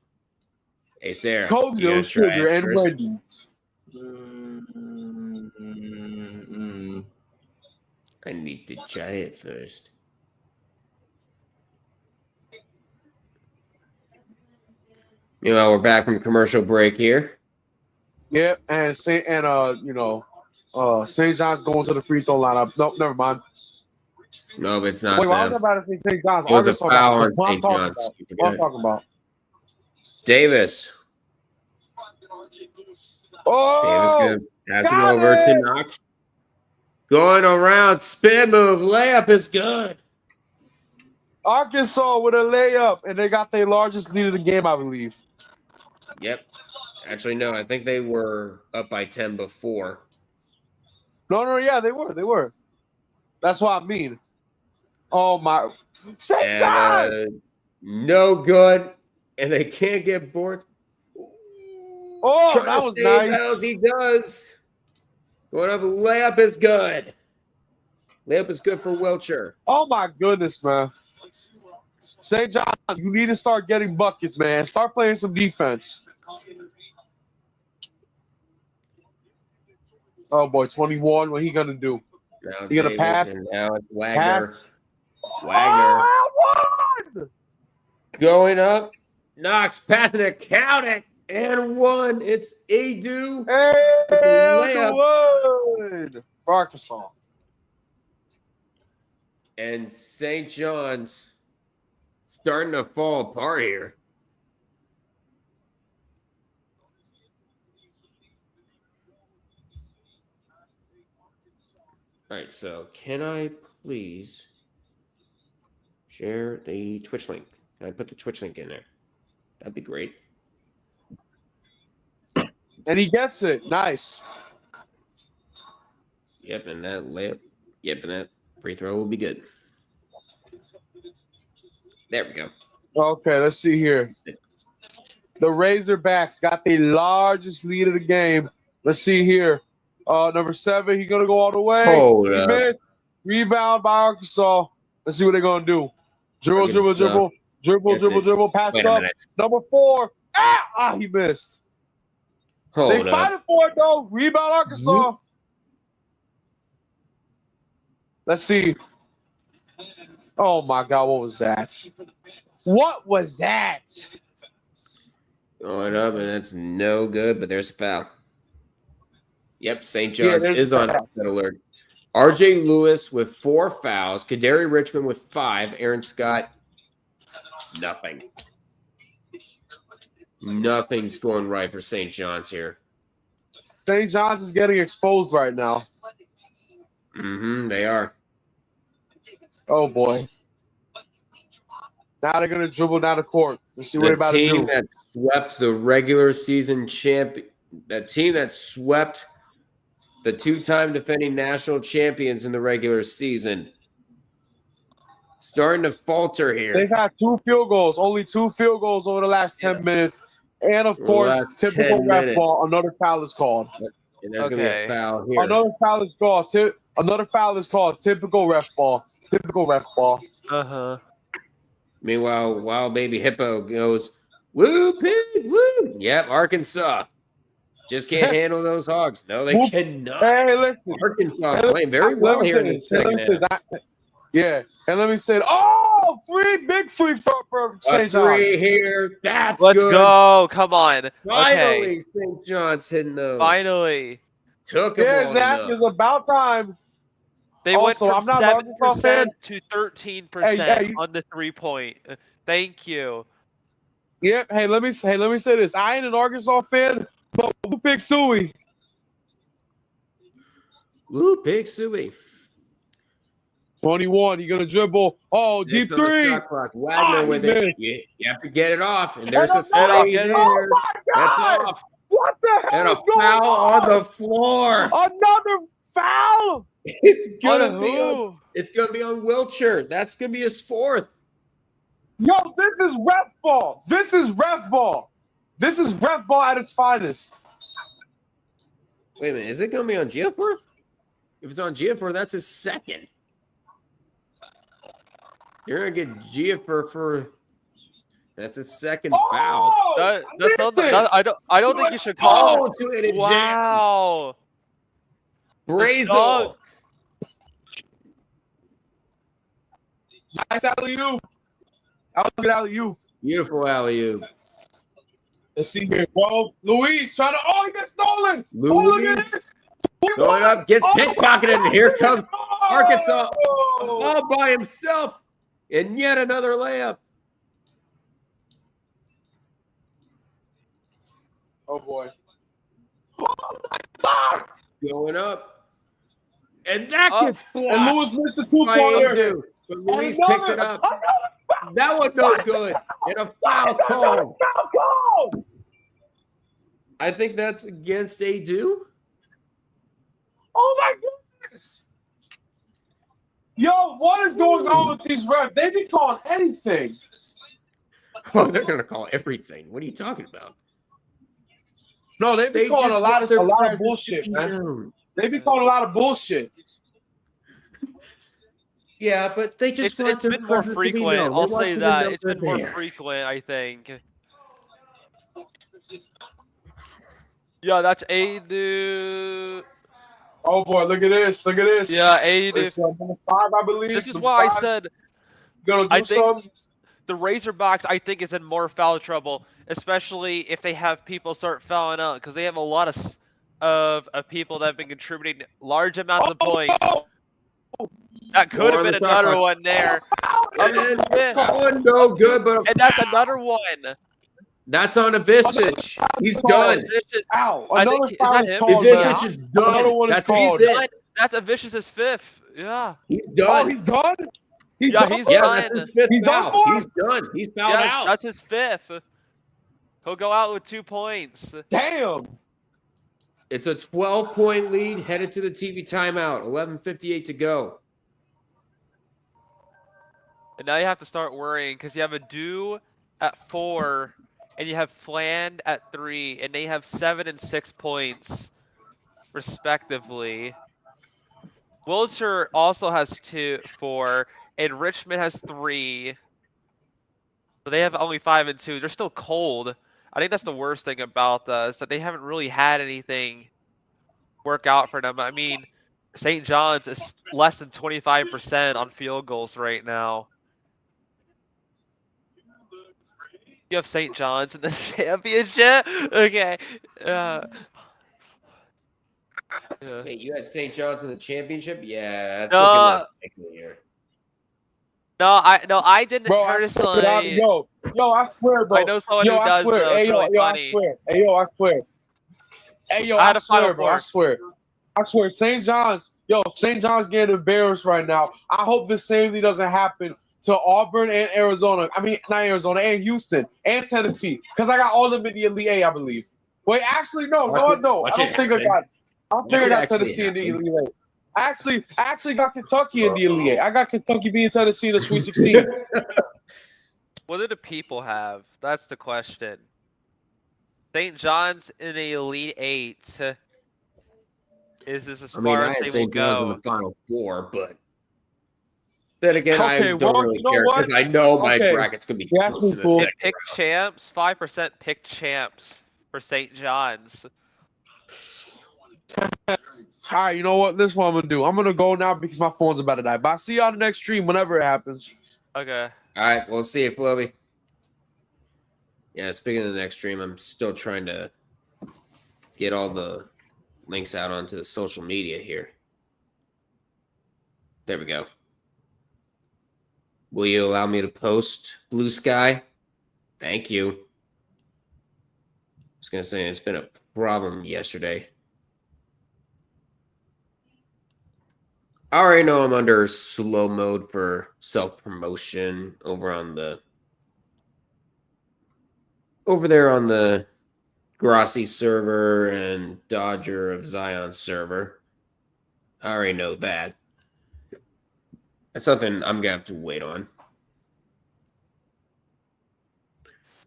Speaker 2: Hey, Sarah.
Speaker 4: Coke
Speaker 2: you
Speaker 4: Zero
Speaker 2: gonna try
Speaker 4: Sugar
Speaker 2: it
Speaker 4: and
Speaker 2: first?
Speaker 4: Wendy's.
Speaker 2: I need to try it first. Meanwhile, we're back from commercial break here.
Speaker 4: Yep, and St. John's going to the free throw lineup. Nope, never mind.
Speaker 2: No, but it's not
Speaker 4: Wait, why was I
Speaker 2: them.
Speaker 4: about to say St. John's?
Speaker 2: It was a
Speaker 4: Arkansas
Speaker 2: foul
Speaker 4: guys.
Speaker 2: on
Speaker 4: What I'm
Speaker 2: St.
Speaker 4: talking
Speaker 2: John's.
Speaker 4: about.
Speaker 2: You
Speaker 4: What I'm
Speaker 2: forgot.
Speaker 4: talking about.
Speaker 2: Davis.
Speaker 4: Oh,
Speaker 2: Davis good. Pass it
Speaker 4: got
Speaker 2: over
Speaker 4: it!
Speaker 2: to Knox. Going around, spin move, layup is good.
Speaker 4: Arkansas with a layup, and they got their largest lead of the game, I believe.
Speaker 2: Yep. Actually, no, I think they were up by 10 before.
Speaker 4: No, yeah, they were. That's what I mean. Oh my, St. John!
Speaker 2: And no good, and they can't get bored.
Speaker 4: Oh,
Speaker 2: Trying
Speaker 4: that
Speaker 2: to
Speaker 4: was
Speaker 2: save
Speaker 4: nice.
Speaker 2: as he does. Going up, layup is good. Layup is good for Wilcher.
Speaker 4: Oh my goodness, man. St. John, you need to start getting buckets, man. Start playing some defense. Oh boy, 21. What he gonna do?
Speaker 2: Now
Speaker 4: He gonna
Speaker 2: Davis,
Speaker 4: pass?
Speaker 2: and now it's Wagner.
Speaker 4: Pass?
Speaker 2: Wagner
Speaker 4: Oh,
Speaker 2: going up. Knox passing it, count it, and one. It's Adu.
Speaker 4: hey,
Speaker 2: layup.
Speaker 4: Wood. Arkansas.
Speaker 2: And St. John's starting to fall apart here. All right, so can I please share the Twitch link? Can I put the Twitch link in there? That'd be great.
Speaker 4: And he gets it. Nice.
Speaker 2: Yep, and that layup. Yep, and that free throw will be good. There we go.
Speaker 4: Okay, let's see here. The Razorbacks got the largest lead of the game. Let's see here. Number 7, he's gonna go all the way.
Speaker 2: Hold
Speaker 4: He
Speaker 2: up.
Speaker 4: missed. Rebound by Arkansas. Let's see what they're gonna do. Dribble, pass
Speaker 2: Wait
Speaker 4: it
Speaker 2: a
Speaker 4: up.
Speaker 2: minute.
Speaker 4: Number 4. He missed. They
Speaker 2: Hold up.
Speaker 4: fighting for it though. Rebound Arkansas. Let's see. Oh my God, what was that? What was that?
Speaker 2: Going up, and that's no good, but there's a foul. Yep, St. John's
Speaker 4: there's
Speaker 2: is on upset alert. RJ Lewis with 4 fouls. Kadari Richmond with 5. Aaron Scott, nothing. Nothing's going right for St. John's here.
Speaker 4: St. John's is getting exposed right now.
Speaker 2: They are.
Speaker 4: Oh boy. Now they're gonna dribble down the court. Let's see what they're
Speaker 2: The
Speaker 4: about to
Speaker 2: team
Speaker 4: do.
Speaker 2: that swept the regular season that team that swept the 2-time defending national champions in the regular season, starting to falter here.
Speaker 4: They've had 2 field goals, only 2 field goals over the last 10 minutes. And of course,
Speaker 2: Last
Speaker 4: typical
Speaker 2: 10
Speaker 4: ref
Speaker 2: minutes.
Speaker 4: ball, another foul is called.
Speaker 2: And there's going to be a foul here.
Speaker 4: Another foul is called. Another foul is called. Typical ref ball. Typical ref ball.
Speaker 2: Meanwhile, Wild Baby Hippo goes, woo, pig, woo. Yep, Arkansas. Just can't handle those Hogs. No, they cannot.
Speaker 4: Hey, listen.
Speaker 2: Arkansas playing very well here in the second half.
Speaker 4: Yeah, and let me say, big three for St. John's.
Speaker 2: 3 here. That's
Speaker 3: Let's
Speaker 2: good.
Speaker 3: go. Come on.
Speaker 2: Finally,
Speaker 3: Okay.
Speaker 2: St. John's hitting those.
Speaker 3: Finally.
Speaker 2: Took them
Speaker 4: Yeah,
Speaker 2: long
Speaker 4: Zach,
Speaker 2: enough.
Speaker 4: it's about time.
Speaker 3: They
Speaker 4: Also,
Speaker 3: went
Speaker 4: I'm not
Speaker 3: from
Speaker 4: an Arkansas fan.
Speaker 3: 7% to 13% on the 3-point. Thank you.
Speaker 4: Yep. Hey, let me say this. I ain't an Arkansas fan, but who picked Suey?
Speaker 2: Ooh, Big Suey.
Speaker 4: 21. You're gonna dribble. Oh, deep
Speaker 2: It's on the
Speaker 4: 3.
Speaker 2: shot clock. Wagner
Speaker 4: he
Speaker 2: with it.
Speaker 4: missed.
Speaker 2: You have to get it off. And there's a
Speaker 4: Get it off,
Speaker 2: three
Speaker 3: get it
Speaker 2: there.
Speaker 3: off.
Speaker 4: Oh my
Speaker 2: That's
Speaker 4: God!
Speaker 2: off.
Speaker 4: What the hell
Speaker 2: And a
Speaker 4: is going
Speaker 2: foul on the floor.
Speaker 4: Another foul?
Speaker 2: It's gonna
Speaker 3: On
Speaker 2: be on,
Speaker 3: who?
Speaker 2: it's gonna be on Wilcher. That's gonna be his 4th.
Speaker 4: Yo, this is ref ball. This is ref ball. This is ref ball at its finest.
Speaker 2: Wait a minute, is it gonna be on Giafor? If it's on Giafor, that's his 2nd. You're gonna get Giafor for that's his 2nd foul.
Speaker 3: That's not, I don't think you should call it.
Speaker 2: To it, jam.
Speaker 3: Wow.
Speaker 2: Brazel.
Speaker 4: Nice alley-oop. That was a good alley-oop.
Speaker 2: Beautiful alley-oop.
Speaker 4: Let's see here. Well, Luis trying to. Oh, he got stolen.
Speaker 2: Luis
Speaker 4: Oh, look at this.
Speaker 2: going up, gets pickpocketed, and here comes Arkansas
Speaker 4: Oh,
Speaker 2: all by himself. And yet another layup.
Speaker 4: oh boy.
Speaker 2: Going up. And that gets blocked.
Speaker 4: And Lewis missed the
Speaker 2: by
Speaker 4: 2-pointer.
Speaker 2: Adu. But Luis picks it up. That one no good. And a foul call.
Speaker 4: Foul call.
Speaker 2: I think that's against ADU.
Speaker 4: Oh my goodness! Yo, what is going on with these refs? They be calling anything.
Speaker 2: Well, they're gonna call everything. What are you talking about?
Speaker 4: No, they be calling
Speaker 2: just
Speaker 4: a lot
Speaker 2: want
Speaker 4: of
Speaker 2: their
Speaker 4: of
Speaker 2: presence
Speaker 4: bullshit,
Speaker 2: to be
Speaker 4: man.
Speaker 2: known.
Speaker 4: They be calling a lot of bullshit.
Speaker 2: Yeah, but they just want
Speaker 3: It's
Speaker 2: their
Speaker 3: been more
Speaker 2: presence to be
Speaker 3: frequent.
Speaker 2: known.
Speaker 3: I'll
Speaker 2: They want
Speaker 3: say
Speaker 2: you to
Speaker 3: that.
Speaker 2: know
Speaker 3: It's
Speaker 2: they're
Speaker 3: been more
Speaker 2: there.
Speaker 3: frequent, I think. Yeah, that's ADU.
Speaker 4: Oh boy, look at this! Look at this!
Speaker 3: Yeah, ADU.
Speaker 4: It's number 5, I believe.
Speaker 3: This is
Speaker 4: Number
Speaker 3: why I
Speaker 4: 5.
Speaker 3: said
Speaker 4: Gonna
Speaker 3: I
Speaker 4: do
Speaker 3: think
Speaker 4: something.
Speaker 3: the Razorbacks, I think, is in more foul trouble, especially if they have people start fouling out, because they have a lot of people that have been contributing large amounts of points. That could
Speaker 2: More
Speaker 3: have
Speaker 2: on
Speaker 3: been
Speaker 2: the shot
Speaker 3: another
Speaker 2: clock.
Speaker 3: one there.
Speaker 2: And
Speaker 3: Up to fifth.
Speaker 2: that one no good, but
Speaker 3: And that's another one.
Speaker 2: that's on Ivisic. He's done.
Speaker 3: Vicious.
Speaker 4: Ow!
Speaker 3: I
Speaker 4: Another
Speaker 3: think is
Speaker 4: foul
Speaker 3: that
Speaker 4: is
Speaker 3: him?
Speaker 4: called,
Speaker 2: Ivisic
Speaker 4: man.
Speaker 2: is done.
Speaker 4: Another one is
Speaker 2: That's his
Speaker 4: called.
Speaker 2: fifth.
Speaker 3: That's a Vicious's fifth. Yeah.
Speaker 2: He's
Speaker 4: Oh,
Speaker 2: done.
Speaker 4: he's done. He's
Speaker 3: Yeah,
Speaker 4: done.
Speaker 3: he's
Speaker 2: Yeah,
Speaker 3: done.
Speaker 2: that's his fifth
Speaker 4: He's done
Speaker 2: foul.
Speaker 4: for him?
Speaker 2: He's done. He's fouled
Speaker 3: Yeah,
Speaker 2: out.
Speaker 3: that's his fifth. He'll go out with 2 points.
Speaker 4: Damn.
Speaker 2: It's a 12-point lead headed to the TV timeout. 11:58 to go.
Speaker 3: And now you have to start worrying because you have a Dew at 4 and you have Fland at 3, and they have 7 and 6 points respectively. Wilshire also has 4, and Richmond has 3. So they have only 5 and 2. They're still cold. I think that's the worst thing about this, that they haven't really had anything work out for them. I mean, St. John's is less than 25% on field goals right now. You have St. John's in the championship? Okay. Yeah.
Speaker 2: Wait, you had St. John's in the championship? Yeah, that's looking less likely here.
Speaker 3: No, I didn't
Speaker 4: Bro, I swear,
Speaker 3: personally.
Speaker 4: yo, I swear, bro.
Speaker 3: I know someone
Speaker 4: Yo,
Speaker 3: who
Speaker 4: I
Speaker 3: does
Speaker 4: swear.
Speaker 3: though.
Speaker 4: Hey,
Speaker 3: It's
Speaker 4: yo,
Speaker 3: really
Speaker 4: yo,
Speaker 3: funny.
Speaker 4: I swear. Hey, yo, I swear. Hey, yo,
Speaker 3: I
Speaker 4: I
Speaker 3: had a Final
Speaker 4: swear, bro. I
Speaker 3: Four.
Speaker 4: swear. I swear. St. John's, St. John's getting embarrassed right now. I hope the same thing doesn't happen to Auburn and Arizona. I mean, not Arizona, and Houston and Tennessee, because I got all of them in the Elite 8, I believe. Wait, actually, no. I don't think I got Tennessee in the Elite 8. I actually got Kentucky in the Elite 8. I got Kentucky beating Tennessee in the Sweet 16.
Speaker 3: What do the people have? That's the question. St. John's in the Elite 8. Is this as far
Speaker 2: I
Speaker 3: as
Speaker 2: had
Speaker 3: they will
Speaker 2: St. John's in
Speaker 3: go?
Speaker 2: the Final Four, but then again,
Speaker 4: Okay,
Speaker 2: I don't really care because I know my bracket's gonna be
Speaker 4: Yeah,
Speaker 2: close to the
Speaker 4: cool.
Speaker 2: second
Speaker 3: Pick
Speaker 2: round.
Speaker 3: champs. 5% pick champs for St. John's.
Speaker 4: All right, you know what? This is what I'm gonna do. I'm gonna go now because my phone's about to die. But I'll see you on the next stream whenever it happens.
Speaker 3: Okay.
Speaker 2: All right, we'll see you, Floby. Yeah, speaking of the next stream, I'm still trying to get all the links out onto the social media here. There we go. Will you allow me to post Blue Sky? Thank you. I was going to say it's been a problem yesterday. I already know I'm under slow mode for self-promotion over there on the Grassi server and Dodger of Zion server. I already know that. That's something I'm going to have to wait on.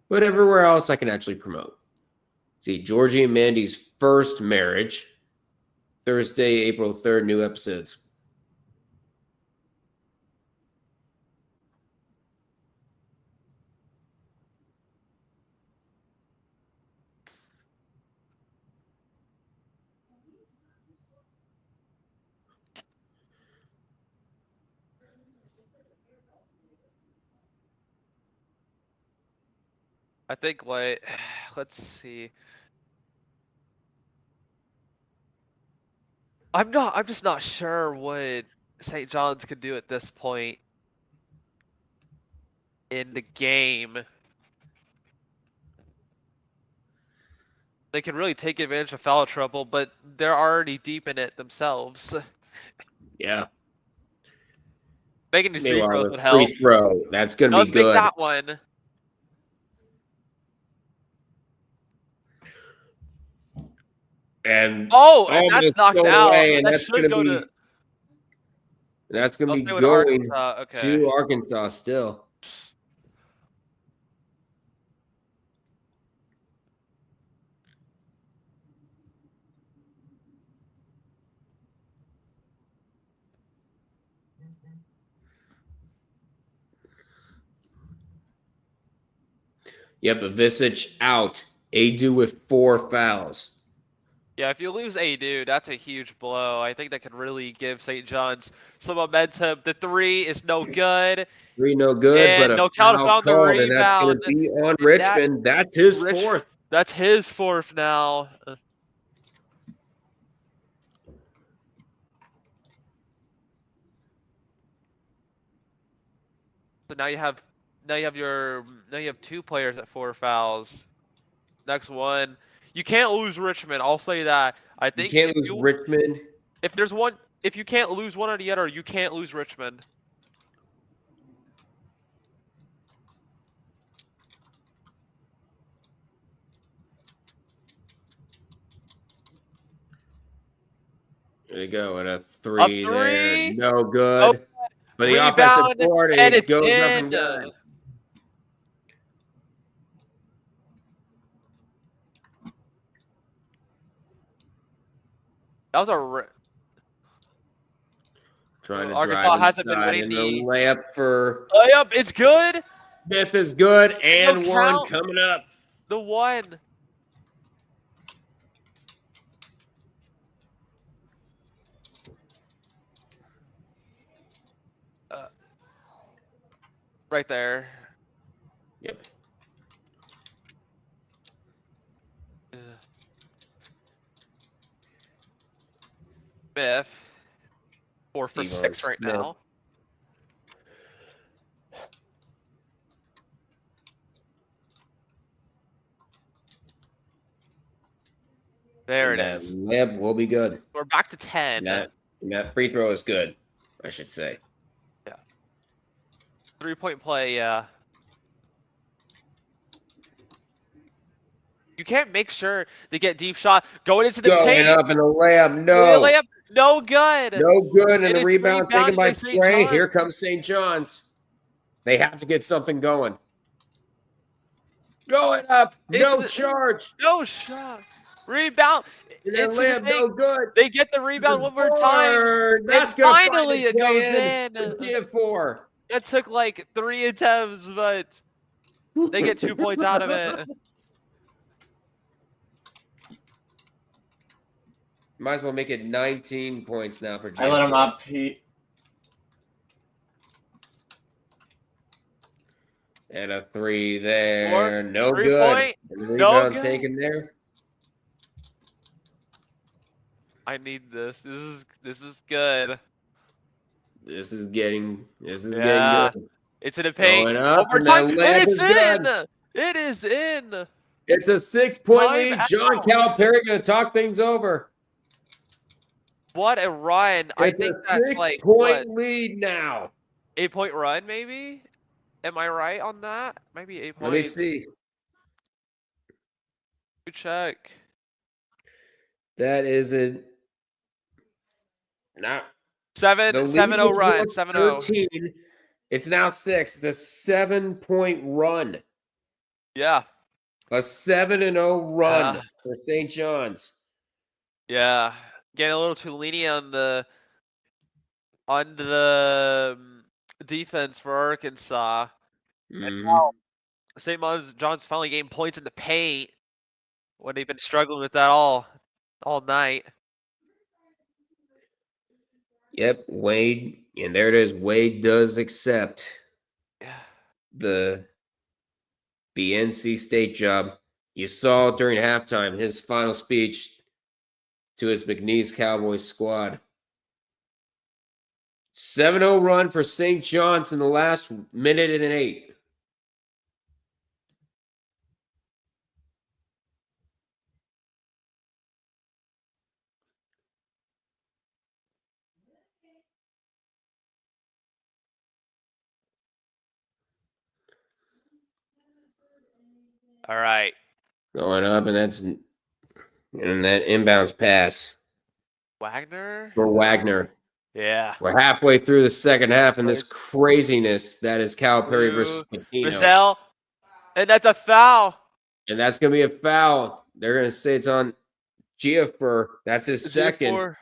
Speaker 2: But everywhere else I can actually promote. See, Georgie and Mandy's first marriage. Thursday, April 3rd, new episodes.
Speaker 3: I think let's see. I'm just not sure what St. John's could do at this point in the game. They can really take advantage of foul trouble, but they're already deep in it themselves.
Speaker 2: Yeah.
Speaker 3: Making these free
Speaker 2: Meanwhile,
Speaker 3: throws
Speaker 2: the
Speaker 3: would
Speaker 2: free
Speaker 3: help.
Speaker 2: throw. That's going to
Speaker 3: Let's
Speaker 2: be good.
Speaker 3: make that one.
Speaker 2: And
Speaker 3: and that's
Speaker 2: it's
Speaker 3: knocked
Speaker 2: thrown
Speaker 3: out.
Speaker 2: away, and
Speaker 3: That
Speaker 2: that's
Speaker 3: should
Speaker 2: going
Speaker 3: go
Speaker 2: to
Speaker 3: to. I'll
Speaker 2: be
Speaker 3: stay with
Speaker 2: going
Speaker 3: Arkansas. Okay.
Speaker 2: to Arkansas still. Yep, Avicic out. Adu with 4 fouls.
Speaker 3: Yeah, if you lose Adu, that's a huge blow. I think that could really give St. John's some momentum. The 3 is no good.
Speaker 2: 3 no good,
Speaker 3: And
Speaker 2: but a
Speaker 3: no count
Speaker 2: foul
Speaker 3: found the
Speaker 2: called, and that's going
Speaker 3: rebound.
Speaker 2: to be on
Speaker 3: And
Speaker 2: Richmond. That's his 4th.
Speaker 3: That's his 4th now. So now you have 2 players at 4 fouls. Next one, you can't lose Richmond. I'll say that. I think
Speaker 2: You can't lose Richmond.
Speaker 3: If you can't lose one or the other, you can't lose Richmond.
Speaker 2: There you go, and a 3 there. No good.
Speaker 3: Oh,
Speaker 2: but the
Speaker 3: rebound,
Speaker 2: offensive board,
Speaker 3: and
Speaker 2: it
Speaker 3: it's
Speaker 2: goes
Speaker 3: in.
Speaker 2: up and good.
Speaker 3: That was a.
Speaker 2: Trying to
Speaker 3: Arkansas
Speaker 2: drive
Speaker 3: hasn't been
Speaker 2: inside,
Speaker 3: winning
Speaker 2: and the
Speaker 3: the
Speaker 2: layup for
Speaker 3: layup. It's good.
Speaker 2: Smith is good, and
Speaker 3: No
Speaker 2: one
Speaker 3: count.
Speaker 2: coming up.
Speaker 3: The 1. Right there.
Speaker 2: Yep.
Speaker 3: Smith. 4 for
Speaker 2: Devon
Speaker 3: 6 right
Speaker 2: Smith.
Speaker 3: now. There it is.
Speaker 2: Layup will be good.
Speaker 3: We're back to 10.
Speaker 2: And that free throw is good, I should say.
Speaker 3: Yeah. 3-point play, yeah. You can't make sure they get deep shot. Going into the
Speaker 2: Going
Speaker 3: paint.
Speaker 2: up in the layup, no.
Speaker 3: Layup, no good.
Speaker 2: No good, and the
Speaker 3: it's
Speaker 2: rebound taken by
Speaker 3: St.
Speaker 2: Bray.
Speaker 3: John's.
Speaker 2: Here comes St. John's. They have to get something going. Going up, no charge.
Speaker 3: No shot. Rebound.
Speaker 2: And that
Speaker 3: Into
Speaker 2: layup,
Speaker 3: the
Speaker 2: no good.
Speaker 3: They get the rebound one more time.
Speaker 2: That's
Speaker 3: And
Speaker 2: gonna
Speaker 3: finally
Speaker 2: find its
Speaker 3: it goes
Speaker 2: way
Speaker 3: in.
Speaker 2: Give 4.
Speaker 3: That took like 3 attempts, but they get 2 points out of it.
Speaker 2: Might as well make it 19 points now for Jay.
Speaker 5: I let him up. He
Speaker 2: And a 3 there.
Speaker 3: 4,
Speaker 2: No
Speaker 3: 3
Speaker 2: good.
Speaker 3: point,
Speaker 2: And the
Speaker 3: no
Speaker 2: rebound
Speaker 3: good.
Speaker 2: taken there.
Speaker 3: I need this. This is good.
Speaker 2: This is getting
Speaker 3: Yeah.
Speaker 2: good.
Speaker 3: It's in a paint.
Speaker 2: Going up,
Speaker 3: One more
Speaker 2: and
Speaker 3: time.
Speaker 2: that
Speaker 3: And
Speaker 2: layup
Speaker 3: it's
Speaker 2: is good.
Speaker 3: in. It is in.
Speaker 2: It's a 6-point
Speaker 3: Time
Speaker 2: lead. John
Speaker 3: out.
Speaker 2: Calipari going to talk things over.
Speaker 3: What a run. I
Speaker 2: It's
Speaker 3: think
Speaker 2: a
Speaker 3: that's
Speaker 2: 6-point
Speaker 3: like
Speaker 2: lead now.
Speaker 3: 8-point run, maybe? Am I right on that? Maybe 8 points.
Speaker 2: Let me see.
Speaker 3: Good check.
Speaker 2: That is a not
Speaker 3: 7-0 run. 7-0.
Speaker 2: 13. It's now 6. The 7-point run.
Speaker 3: Yeah.
Speaker 2: A 7-0 run
Speaker 3: Yeah.
Speaker 2: for St. John's.
Speaker 3: Yeah. Getting a little too lenient on the defense for Arkansas. And now St. John's finally getting points in the paint when they've been struggling with that all night.
Speaker 2: Yep, Wade, and there it is. Wade does accept the NC State job. You saw during halftime his final speech to his McNeese Cowboys squad. 7-0 run for St. John's in the last minute and 8.
Speaker 3: All right.
Speaker 2: Going up, and that's And that inbounds pass
Speaker 3: Wagner?
Speaker 2: for Wagner.
Speaker 3: Yeah.
Speaker 2: We're halfway through the second half, and this
Speaker 3: Right.
Speaker 2: craziness that is Calipari versus Patino.
Speaker 3: Vassell, and that's a foul.
Speaker 2: And that's going to be a foul. They're going to say it's on Giafer. That's his second.
Speaker 3: G4.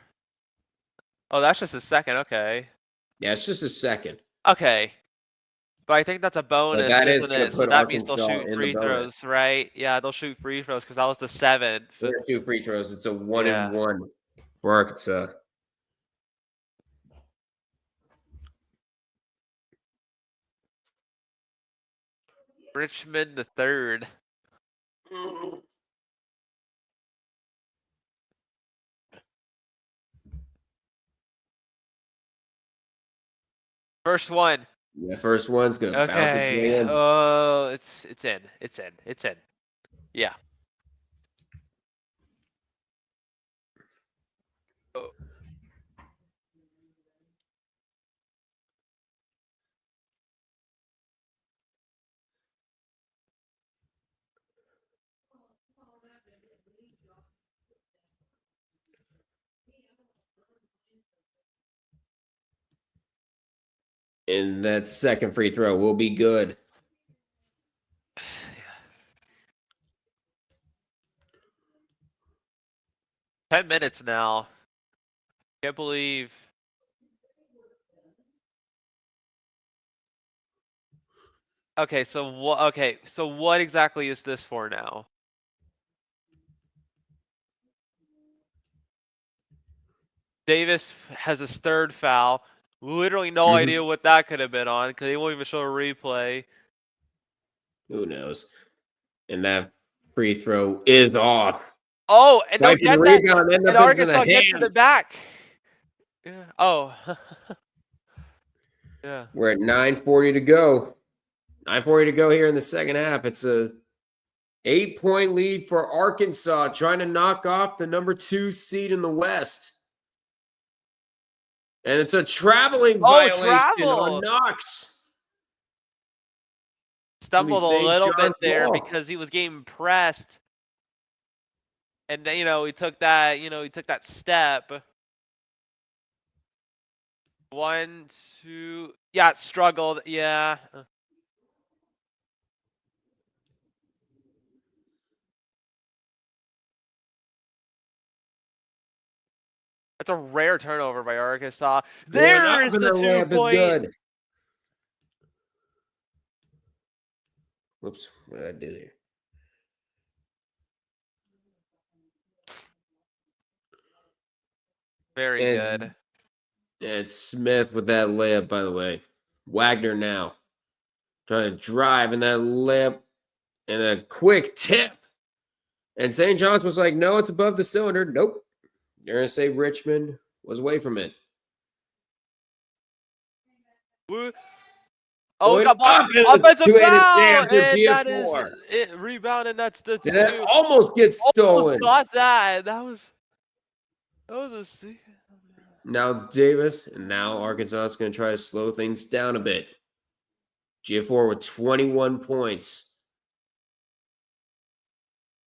Speaker 3: Oh, that's just a second. Okay.
Speaker 2: Yeah, it's just a second.
Speaker 3: Okay. But I think that's a bonus,
Speaker 2: that is
Speaker 3: isn't
Speaker 2: gonna
Speaker 3: it? So
Speaker 2: put
Speaker 3: that means they'll
Speaker 2: Arkansas
Speaker 3: shoot
Speaker 2: in the
Speaker 3: free
Speaker 2: bonus.
Speaker 3: throws, right? Yeah, they'll shoot free throws because that was the 7th.
Speaker 2: There's 2 free throws. It's a 1
Speaker 3: Yeah.
Speaker 2: and 1 for Arkansas.
Speaker 3: Richmond the 3rd. First one.
Speaker 2: Yeah, first one's gonna bounce its way
Speaker 3: Okay.
Speaker 2: in.
Speaker 3: Oh, it's in. It's in. It's in. Yeah. Oh.
Speaker 2: And that second free throw will be good.
Speaker 3: 10 minutes now. Can't believe. Okay, so what? Okay, so what exactly is this for now? Davis has his 3rd foul. Literally no
Speaker 2: Mhm.
Speaker 3: idea what that could have been on because they won't even show a replay.
Speaker 2: Who knows? And that free throw is off.
Speaker 3: Oh, and they'll
Speaker 2: Right for the
Speaker 3: get that.
Speaker 2: rebound, end
Speaker 3: And
Speaker 2: up into the
Speaker 3: Arkansas gets
Speaker 2: hands.
Speaker 3: it back. Yeah. Oh. Yeah.
Speaker 2: We're at 9:40 to go. 9:40 to go here in the second half. It's a 8-point lead for Arkansas, trying to knock off the number 2 seed in the West. And it's a traveling violation on
Speaker 3: travel.
Speaker 2: Knox.
Speaker 3: Stumbled a
Speaker 2: St.
Speaker 3: little bit
Speaker 2: John's
Speaker 3: there
Speaker 2: ball.
Speaker 3: because he was getting pressed. And then, he took that step. 1, 2. Yeah, it struggled. Yeah. That's a rare turnover by Arkansas. There is the 2-point.
Speaker 2: Good. Whoops, what did I do there?
Speaker 3: Very good.
Speaker 2: It's Smith with that layup, by the way. Wagner now. Trying to drive in that layup and a quick tip. And St. John's was like, no, it's above the cylinder. Nope. They're going to say Richmond was away from it.
Speaker 3: Oh, got blocked. Offensive foul, and that is it. Rebound, and that's the 2.
Speaker 2: That almost gets stolen.
Speaker 3: Almost got that. That was a.
Speaker 2: Now Davis, and now Arkansas is going to try to slow things down a bit. G4 with 21 points.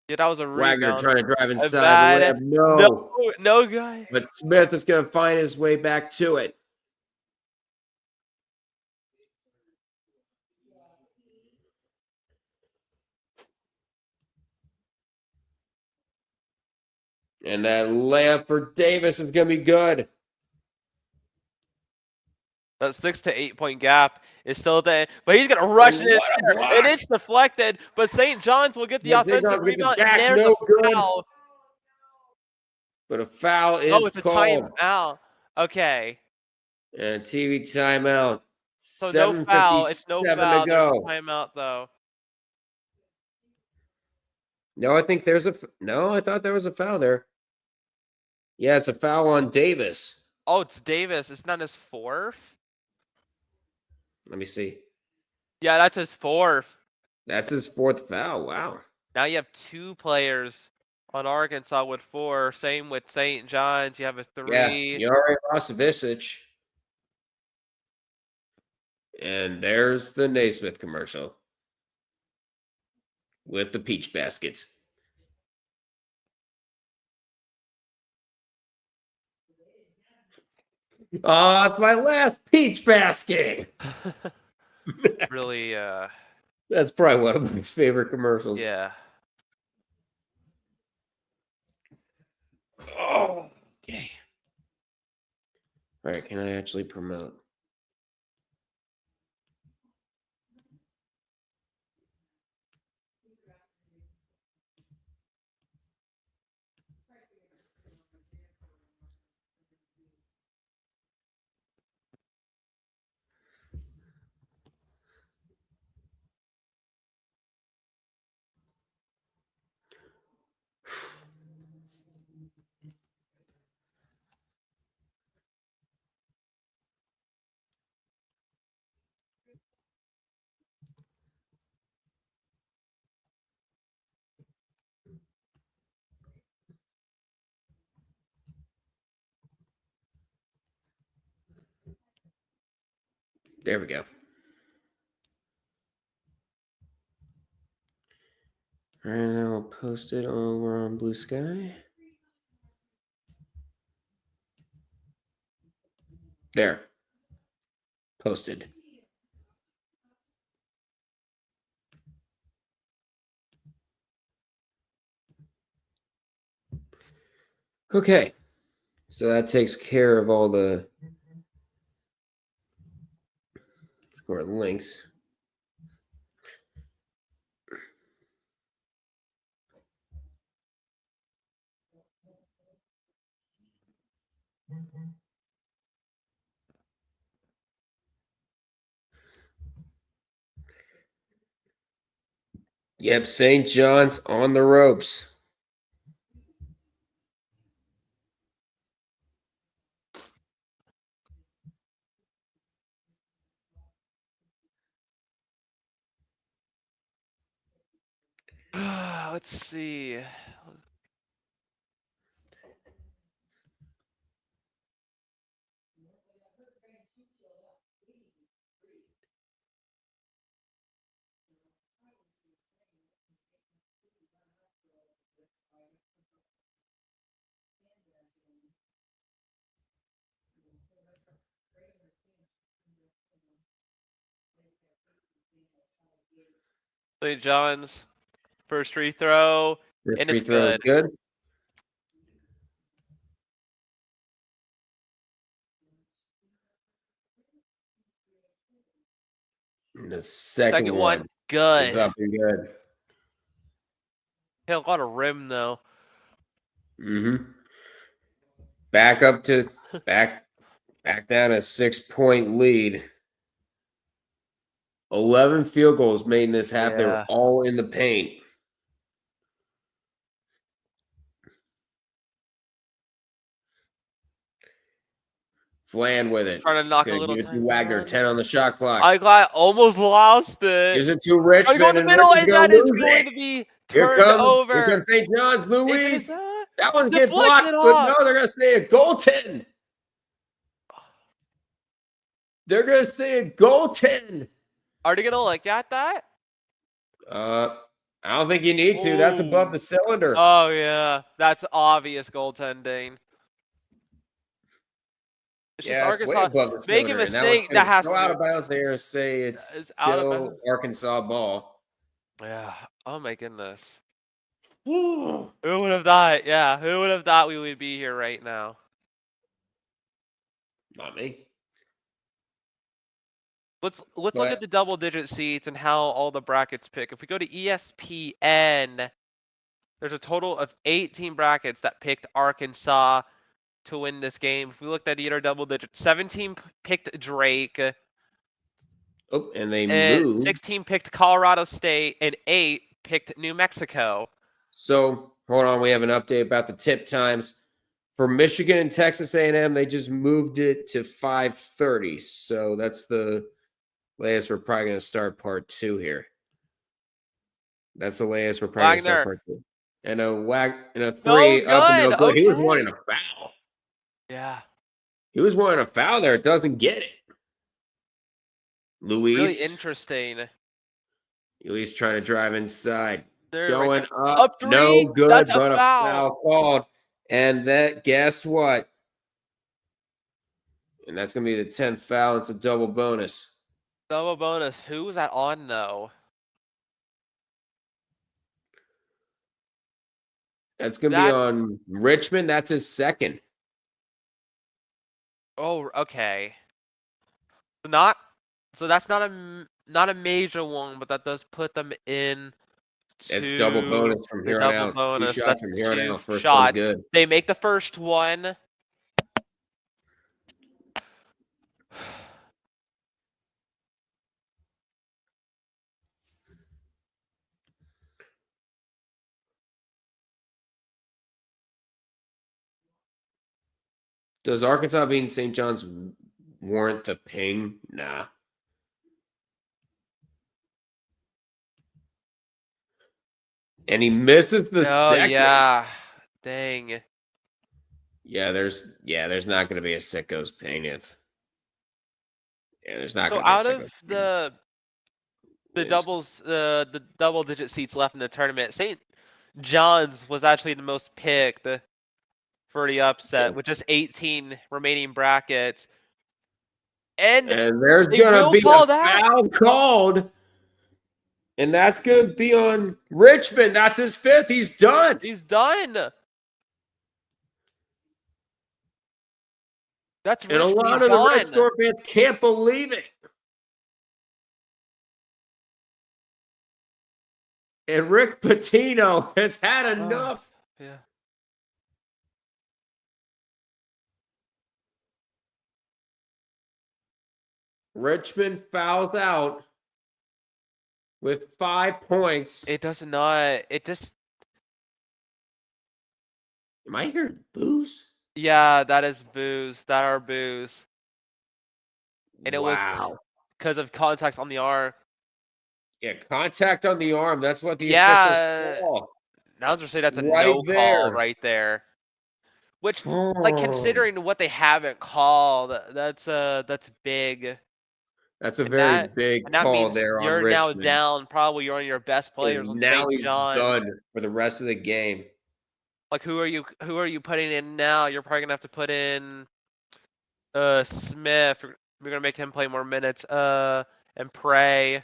Speaker 3: Yeah, that was a rebound.
Speaker 2: Wagner trying to drive inside the layup.
Speaker 3: No guy.
Speaker 2: But Smith is going to find his way back to it. And that layup for Davis is going to be good.
Speaker 3: That 6 to 8 point gap is still there, but he's going to rush it. And it's deflected, but St. John's will get the offensive rebound, and there's a foul.
Speaker 2: But a foul is
Speaker 3: Oh, it's a
Speaker 2: called.
Speaker 3: timeout. Okay.
Speaker 2: And TV timeout.
Speaker 3: So no foul. It's no foul.
Speaker 2: To
Speaker 3: There's
Speaker 2: go.
Speaker 3: a timeout, though.
Speaker 2: No, I think there's I thought there was a foul there. Yeah, it's a foul on Davis.
Speaker 3: Oh, it's Davis. It's not his 4th?
Speaker 2: Let me see.
Speaker 3: Yeah, that's his 4th.
Speaker 2: That's his 4th foul. Wow.
Speaker 3: Now you have 2 players on Arkansas with 4. Same with St. John's. You have a 3.
Speaker 2: Yeah, you already lost Visich. And there's the Naismith commercial with the peach baskets. Oh, it's my last peach basket.
Speaker 3: Really,
Speaker 2: That's probably one of my favorite commercials.
Speaker 3: yeah.
Speaker 2: Oh, okay. All right, can I actually promote? There we go. All right, now I'll post it over on Blue Sky. There. Posted. Okay. So that takes care of all the links. Yep, St. John's on the ropes.
Speaker 3: Let's see. St. John's first free throw,
Speaker 2: First
Speaker 3: and
Speaker 2: free
Speaker 3: it's
Speaker 2: throw
Speaker 3: good.
Speaker 2: good. And the second one
Speaker 3: good.
Speaker 2: is up and good.
Speaker 3: Hit a lot of rim though.
Speaker 2: Mm-hmm. Back up to back down a 6-point lead. 11 field goals made in this half. They were
Speaker 3: Yeah.
Speaker 2: all in the paint. Flan with it.
Speaker 3: Trying to knock
Speaker 2: He's
Speaker 3: a
Speaker 2: gonna
Speaker 3: little
Speaker 2: give it to
Speaker 3: time
Speaker 2: Wagner.
Speaker 3: down.
Speaker 2: 10 on the shot clock.
Speaker 3: Almost lost it.
Speaker 2: Gives it to
Speaker 3: Trying to
Speaker 2: Richmond,
Speaker 3: go in the
Speaker 2: and
Speaker 3: middle,
Speaker 2: Richmond's
Speaker 3: and
Speaker 2: gonna
Speaker 3: that is
Speaker 2: lose
Speaker 3: going
Speaker 2: it.
Speaker 3: to be
Speaker 2: Here
Speaker 3: turned
Speaker 2: comes
Speaker 3: over.
Speaker 2: St. John's.
Speaker 3: Isn't it
Speaker 2: Louise.
Speaker 3: that?
Speaker 2: That one's getting
Speaker 3: Deflected
Speaker 2: blocked, but
Speaker 3: off.
Speaker 2: no, they're gonna say a goaltend. They're gonna say a goaltend.
Speaker 3: Are they gonna look at that?
Speaker 2: I don't think you need to. That's above
Speaker 3: Ooh.
Speaker 2: the cylinder.
Speaker 3: Oh yeah, that's obvious goaltending. It's just
Speaker 2: Yeah, it's way
Speaker 3: Arkansas
Speaker 2: above the
Speaker 3: make a
Speaker 2: cylinder. And
Speaker 3: mistake
Speaker 2: that
Speaker 3: that
Speaker 2: one's
Speaker 3: has
Speaker 2: go
Speaker 3: to
Speaker 2: out
Speaker 3: be.
Speaker 2: of bounds there. Say it's
Speaker 3: It's out of
Speaker 2: still
Speaker 3: bounds.
Speaker 2: Arkansas ball.
Speaker 3: Yeah. Oh my goodness.
Speaker 2: Not
Speaker 3: Who would have thought? Yeah. Who would have thought we would be here right now?
Speaker 2: me.
Speaker 3: Let's look at the double digit seats and how all the brackets pick. If we go to ESPN, there's a total of 18 brackets that picked Arkansas to win this game. If we looked at either double digits, 17 picked Drake,
Speaker 2: Oh, and they
Speaker 3: and
Speaker 2: moved.
Speaker 3: 16 picked Colorado State, and 8 picked New Mexico.
Speaker 2: So hold on, we have an update about the tip times for Michigan and Texas A&M. They just moved it to 5:30. So that's the latest. We're probably going to start part 2 here. That's the latest. We're probably going to start part 2. And a 3 up and no good.
Speaker 3: Okay.
Speaker 2: He was wanting a foul.
Speaker 3: Yeah.
Speaker 2: He was wanting a foul there. It doesn't get it. Luis.
Speaker 3: Really interesting.
Speaker 2: Luis trying to drive inside.
Speaker 3: There,
Speaker 2: Going
Speaker 3: right
Speaker 2: up.
Speaker 3: 3.
Speaker 2: No good,
Speaker 3: That's a
Speaker 2: but
Speaker 3: foul.
Speaker 2: a foul called. And that, guess what? And that's going to be the 10th foul. It's a double bonus.
Speaker 3: Double bonus. Who was that on, though?
Speaker 2: That's going to be on Richmond. That's his second.
Speaker 3: Oh, okay. So that's not a major one, but that does put them in.
Speaker 2: It's double bonus from here on out.
Speaker 3: Bonus.
Speaker 2: 2 shots
Speaker 3: That's
Speaker 2: from here on
Speaker 3: 2
Speaker 2: out. First
Speaker 3: shots.
Speaker 2: one's good.
Speaker 3: They make the first one.
Speaker 2: Does Arkansas beating St. John's warrant the ping? Nah. And he misses the second.
Speaker 3: Yeah. Dang.
Speaker 2: Yeah, there's not going to be a sickos ping if. Yeah, there's not
Speaker 3: So
Speaker 2: going to be a
Speaker 3: out
Speaker 2: sickos
Speaker 3: of
Speaker 2: ping.
Speaker 3: the double digit seats left in the tournament, St. John's was actually the most picked for the upset with just 18 remaining brackets. And
Speaker 2: there's
Speaker 3: they
Speaker 2: going to
Speaker 3: will
Speaker 2: be
Speaker 3: call
Speaker 2: a
Speaker 3: that.
Speaker 2: foul called. And that's going to be on Richmond. That's his 5th. He's done.
Speaker 3: He's done. That's
Speaker 2: And a
Speaker 3: Richmond.
Speaker 2: lot
Speaker 3: He's
Speaker 2: of the
Speaker 3: done.
Speaker 2: Red Storm fans can't believe it. And Rick Pitino has had enough.
Speaker 3: Yeah.
Speaker 2: Richmond fouls out with 5 points.
Speaker 3: It does not. It just.
Speaker 2: Am I hearing booze?
Speaker 3: Yeah, that is booze. That are booze. And it was because of contacts on the arm.
Speaker 2: Yeah, contact on the arm. That's what the
Speaker 3: Yeah.
Speaker 2: officials call.
Speaker 3: Announcers say that's a
Speaker 2: Right
Speaker 3: no
Speaker 2: there.
Speaker 3: call right there. Which, like, considering what they haven't called, that's big.
Speaker 2: That's a
Speaker 3: And
Speaker 2: very big
Speaker 3: And that
Speaker 2: call
Speaker 3: means
Speaker 2: there on
Speaker 3: you're
Speaker 2: Richmond.
Speaker 3: now down. Probably you're on your best players on
Speaker 2: Now
Speaker 3: St.
Speaker 2: he's
Speaker 3: John's.
Speaker 2: done for the rest of the game.
Speaker 3: Like, who are you putting in now? You're probably gonna have to put in Smith. We're gonna make him play more minutes. And Prey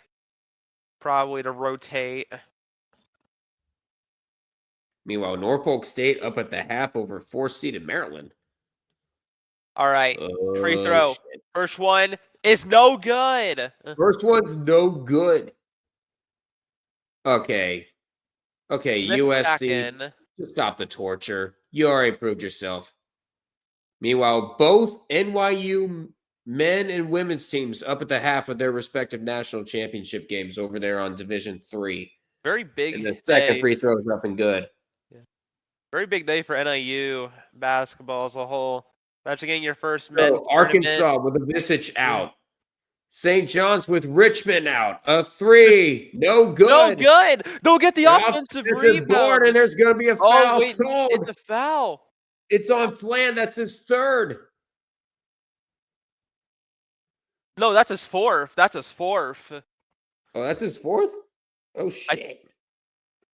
Speaker 3: probably to rotate.
Speaker 2: Meanwhile, Norfolk State up at the half over 4-seeded Maryland.
Speaker 3: All right, free throw.
Speaker 2: Shit.
Speaker 3: First one is no good.
Speaker 2: First one's no good. Okay,
Speaker 3: Smith's back
Speaker 2: USC.
Speaker 3: in.
Speaker 2: Just stop the torture. You already proved yourself. Meanwhile, both NYU men and women's teams up at the half of their respective national championship games over there on Division III.
Speaker 3: Very big.
Speaker 2: And the second
Speaker 3: day.
Speaker 2: free throw is up and good.
Speaker 3: Yeah. Very big day for NIU basketball as a whole. Imagine getting your first men's
Speaker 2: Arkansas with a Visich out. St. John's with Richmond out. A 3. No good.
Speaker 3: No good. Don't get the offensive
Speaker 2: it's a board,
Speaker 3: rebound.
Speaker 2: and there's going to be a foul
Speaker 3: wait,
Speaker 2: called.
Speaker 3: it's a foul.
Speaker 2: It's on Flan. That's his 3rd.
Speaker 3: No, that's his 4th. That's his 4th.
Speaker 2: Oh, that's his 4th? Oh, shit.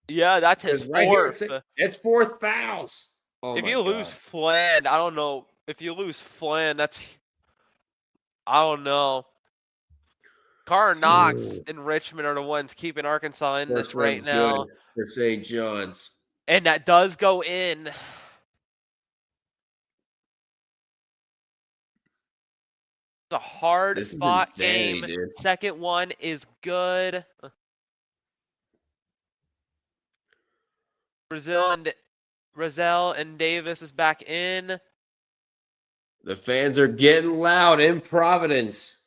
Speaker 3: Yeah, that's his 4th.
Speaker 2: It's 4th fouls. Oh,
Speaker 3: if
Speaker 2: my
Speaker 3: you lose
Speaker 2: God.
Speaker 3: Flan, I don't know. If you lose Flan, I don't know. Carr Knox and Richmond are the ones keeping Arkansas in this right now.
Speaker 2: For St. John's.
Speaker 3: And that does go in. It's a hard spot game.
Speaker 2: Dude.
Speaker 3: Second one is good. Brazil and Davis is back in.
Speaker 2: The fans are getting loud in Providence.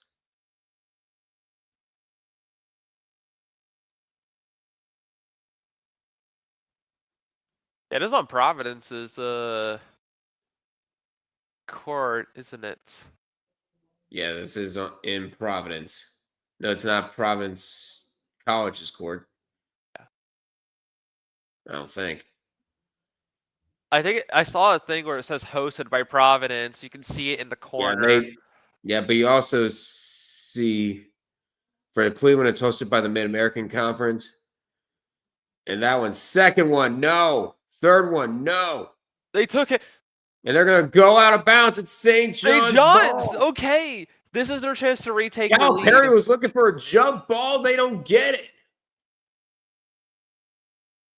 Speaker 3: It is on Providence's court, isn't it?
Speaker 2: Yeah, this is in Providence. No, it's not Providence College's court.
Speaker 3: Yeah.
Speaker 2: I don't think.
Speaker 3: I think I saw a thing where it says hosted by Providence. You can see it in the corner.
Speaker 2: Yeah, but you also see for Cleveland, it's hosted by the Mid-American Conference. And that one, second one, no. Third one, no.
Speaker 3: They took it.
Speaker 2: And they're going to go out of bounds at St. John's.
Speaker 3: St. John's.
Speaker 2: Ball.
Speaker 3: Okay. This is their chance to retake the
Speaker 2: Cal
Speaker 3: lead.
Speaker 2: Perry was looking for a jump ball. They don't get it.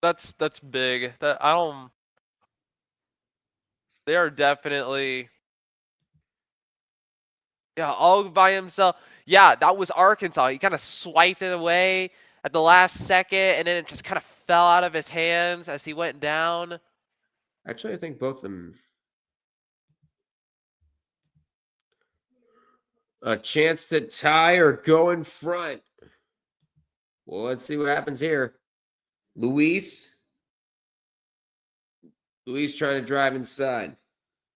Speaker 3: That's big. That I don't. They are definitely. Yeah, all by himself. Yeah, that was Arkansas. He kind of swiped it away at the last second, and then it just kind of fell out of his hands as he went down.
Speaker 2: Actually, I think both of them. A chance to tie or go in front. Well, let's see what happens here. Luis trying to drive inside.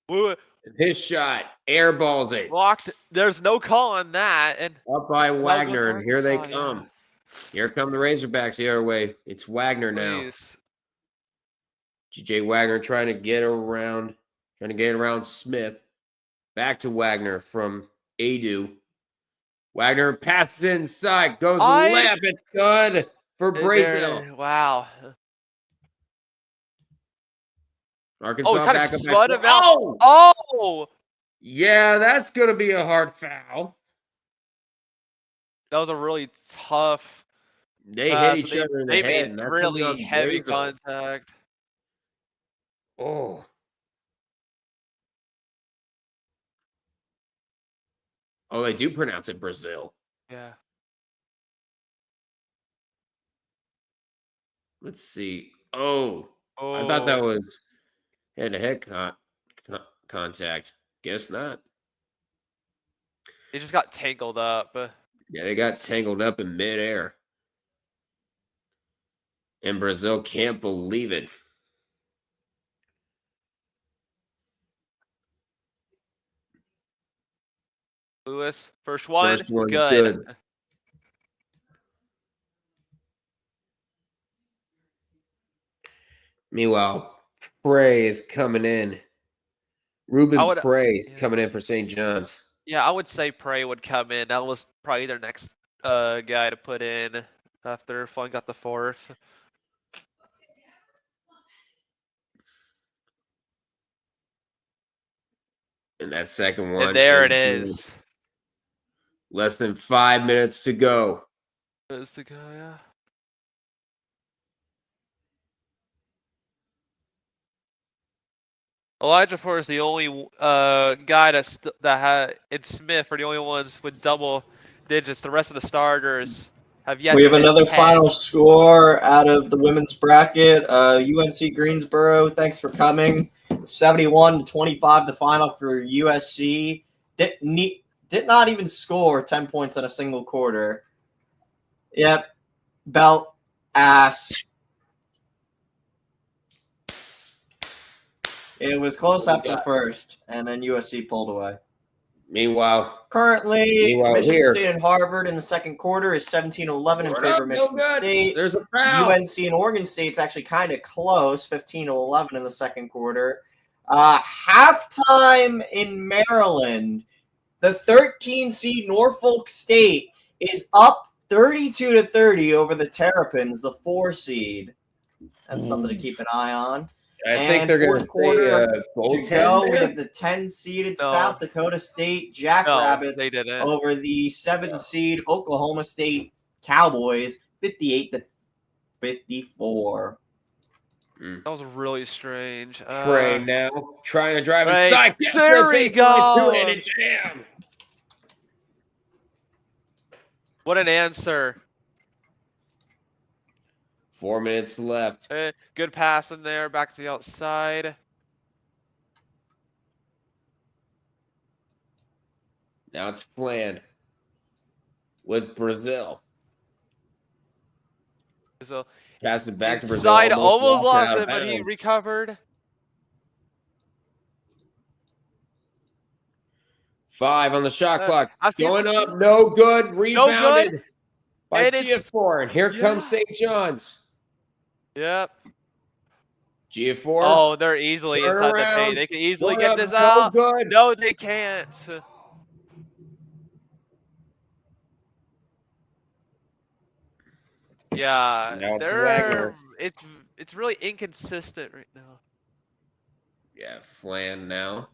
Speaker 3: Woo,
Speaker 2: His shot airballs it.
Speaker 3: blocked. There's no call on that, and
Speaker 2: Up by Wagner, and here they
Speaker 3: Arkansas,
Speaker 2: come.
Speaker 3: yeah.
Speaker 2: Here come the Razorbacks the other way. It's Wagner now.
Speaker 3: Please.
Speaker 2: GJ Wagner trying to get around Smith. Back to Wagner from Adu. Wagner passes inside, goes left. It's good for Brazil.
Speaker 3: Wow.
Speaker 2: Arkansas
Speaker 3: kind
Speaker 2: back
Speaker 3: of
Speaker 2: up.
Speaker 3: spun him out.
Speaker 2: Oh!
Speaker 3: Oh!
Speaker 2: Yeah, that's going to be a hard foul.
Speaker 3: That was a really tough.
Speaker 2: They
Speaker 3: pass.
Speaker 2: hit each other in the
Speaker 3: They
Speaker 2: head.
Speaker 3: made
Speaker 2: And that's
Speaker 3: really
Speaker 2: on
Speaker 3: heavy
Speaker 2: Brazil.
Speaker 3: contact.
Speaker 2: Oh, they do pronounce it Brazil.
Speaker 3: Yeah.
Speaker 2: Let's see. Oh, I thought that was head-to-head contact. Guess not.
Speaker 3: They just got tangled up.
Speaker 2: Yeah, they got tangled up in midair. And Brazil can't believe it.
Speaker 3: Lewis, first one, good.
Speaker 2: Good. Meanwhile, Prey is coming in. Ruben Prey is coming in for St. John's.
Speaker 3: Yeah, I would say Prey would come in. That was probably their next guy to put in after Fun got the fourth.
Speaker 2: And that second one.
Speaker 3: And there it is.
Speaker 2: Less than 5 minutes to go.
Speaker 3: There's the guy, yeah. Elijah Ford is the only guy that had in Smith are the only ones with double digits. The rest of the starters have yet.
Speaker 5: We
Speaker 3: to
Speaker 5: have
Speaker 3: hit
Speaker 5: another
Speaker 3: 10.
Speaker 5: final score out of the women's bracket. UNC Greensboro, thanks for coming. 71-25, the final for USC. Did not even score 10 points in a single quarter. Yep. Belt ass. It was close after the first, and then USC pulled away.
Speaker 2: Meanwhile,
Speaker 5: Currently, Michigan
Speaker 2: here.
Speaker 5: State and Harvard in the second quarter is 17-11 in favor of Michigan State.
Speaker 2: There's a foul.
Speaker 5: UNC and Oregon State's actually kind of close, 15-11 in the second quarter. Halftime in Maryland, the 13 seed Norfolk State is up 32-30 over the Terrapins, the 4 seed. That's something to keep an eye on.
Speaker 2: I think they're going to
Speaker 5: quarter
Speaker 2: to
Speaker 5: go. We have the 10 seeded South Dakota State Jackrabbits over the 7th seed Oklahoma State Cowboys, 58-54.
Speaker 3: That was really strange.
Speaker 2: Trey now trying to drive inside.
Speaker 3: There we go.
Speaker 2: Jam.
Speaker 3: What an answer.
Speaker 2: 4 minutes left.
Speaker 3: Good pass in there, back to the outside.
Speaker 2: Now it's Flan with Brazil.
Speaker 3: So
Speaker 2: pass it back to Brazil.
Speaker 3: Almost lost it, but he recovered.
Speaker 2: 5 on the shot clock. Going up, no good. Rebounded by Giafor. And here comes St. John's.
Speaker 3: Yep.
Speaker 2: Giafor.
Speaker 3: Oh, they're easily inside the paint. They can easily get this out.
Speaker 2: Good.
Speaker 3: No, they can't. Yeah, it's really inconsistent right now.
Speaker 2: Yeah, Flan now.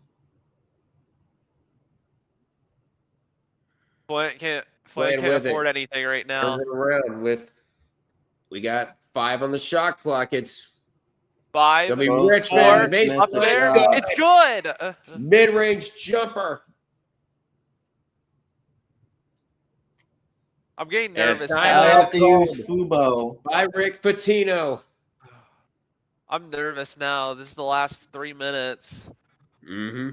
Speaker 3: Flint can't
Speaker 2: Playing with it.
Speaker 3: afford anything right now.
Speaker 2: Turning around with. We got 5 on the shot clock. It's
Speaker 3: 5,
Speaker 2: gonna be
Speaker 5: Both
Speaker 2: Richmond.
Speaker 5: sides
Speaker 2: Baseline,
Speaker 5: miss a
Speaker 3: there.
Speaker 5: shot.
Speaker 3: It's good.
Speaker 2: Mid-range jumper.
Speaker 3: I'm getting
Speaker 2: And
Speaker 3: nervous
Speaker 5: I'll
Speaker 2: timeout
Speaker 5: have to use
Speaker 2: called
Speaker 5: Fubo.
Speaker 2: by Rick Pitino.
Speaker 3: I'm nervous now. This is the last 3 minutes.
Speaker 2: Mm-hmm.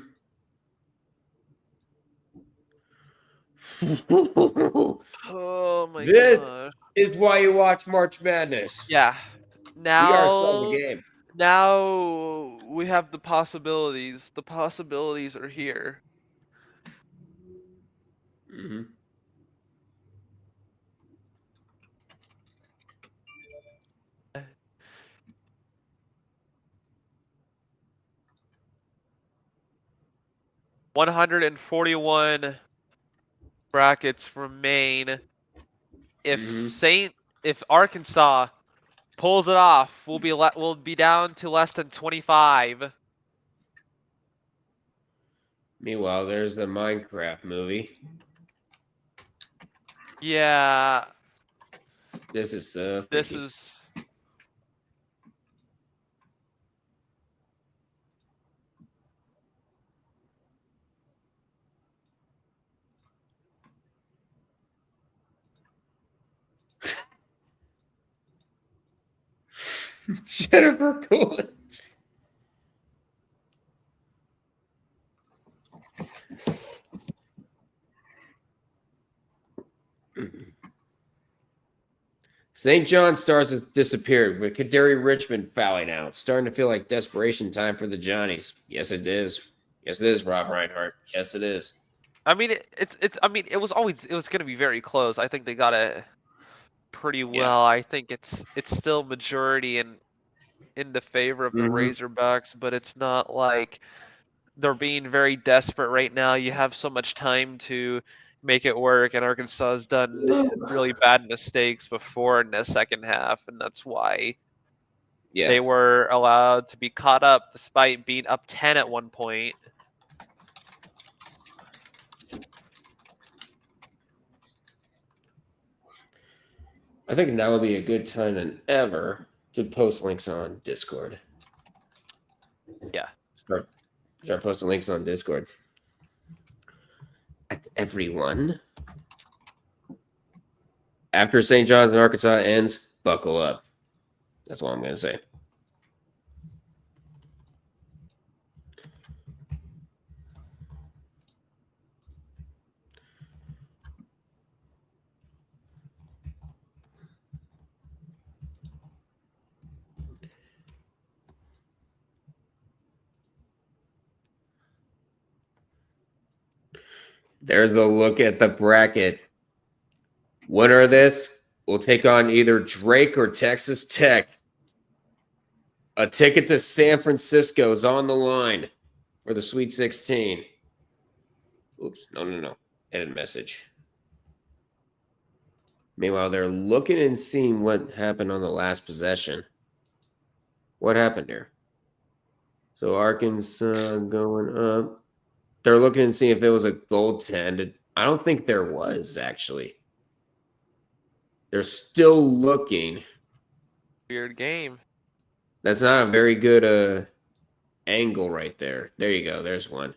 Speaker 3: Oh my
Speaker 2: This
Speaker 3: god.
Speaker 2: is why you watch March Madness.
Speaker 3: Yeah.
Speaker 2: We are still in the
Speaker 3: Now,
Speaker 2: game.
Speaker 3: now we have the possibilities. The possibilities are here.
Speaker 2: Mm-hmm.
Speaker 3: $141 brackets remain.
Speaker 2: Mhm.
Speaker 3: If Arkansas pulls it off, we'll be down to less than 25.
Speaker 2: Meanwhile, there's the Minecraft movie.
Speaker 3: Yeah,
Speaker 2: This is
Speaker 3: this
Speaker 2: freaky.
Speaker 3: is
Speaker 2: Jennifer Coolidge. St. John Stars has disappeared with Kaderi Richmond fouling out. It's starting to feel like desperation time for the Johnnies. Yes, it is. Yes, it is, Rob Reinhardt. Yes, it is.
Speaker 3: I mean it was gonna be very close. I think they got it pretty well. I think it's still majority in the favor of the
Speaker 2: Mhm.
Speaker 3: Razorbacks, but it's not like they're being very desperate right now. You have so much time to make it work, and Arkansas has done really bad mistakes before in the second half, and that's why
Speaker 2: Yeah.
Speaker 3: they were allowed to be caught up despite being up 10 at one point.
Speaker 2: I think now would be a good time than ever to post links on Discord.
Speaker 3: Yeah.
Speaker 2: Start posting links on Discord. Everyone. After St. John's and Arkansas ends, buckle up. That's all I'm going to say. There's a look at the bracket. Winner of this will take on either Drake or Texas Tech. A ticket to San Francisco is on the line for the Sweet 16. Oops, no. Edit message. Meanwhile, they're looking and seeing what happened on the last possession. What happened there? So Arkansas going up. They're looking and seeing if there was a goaltend. I don't think there was, actually. They're still looking.
Speaker 3: Weird game.
Speaker 2: That's not a very good angle right there. There you go. There's one.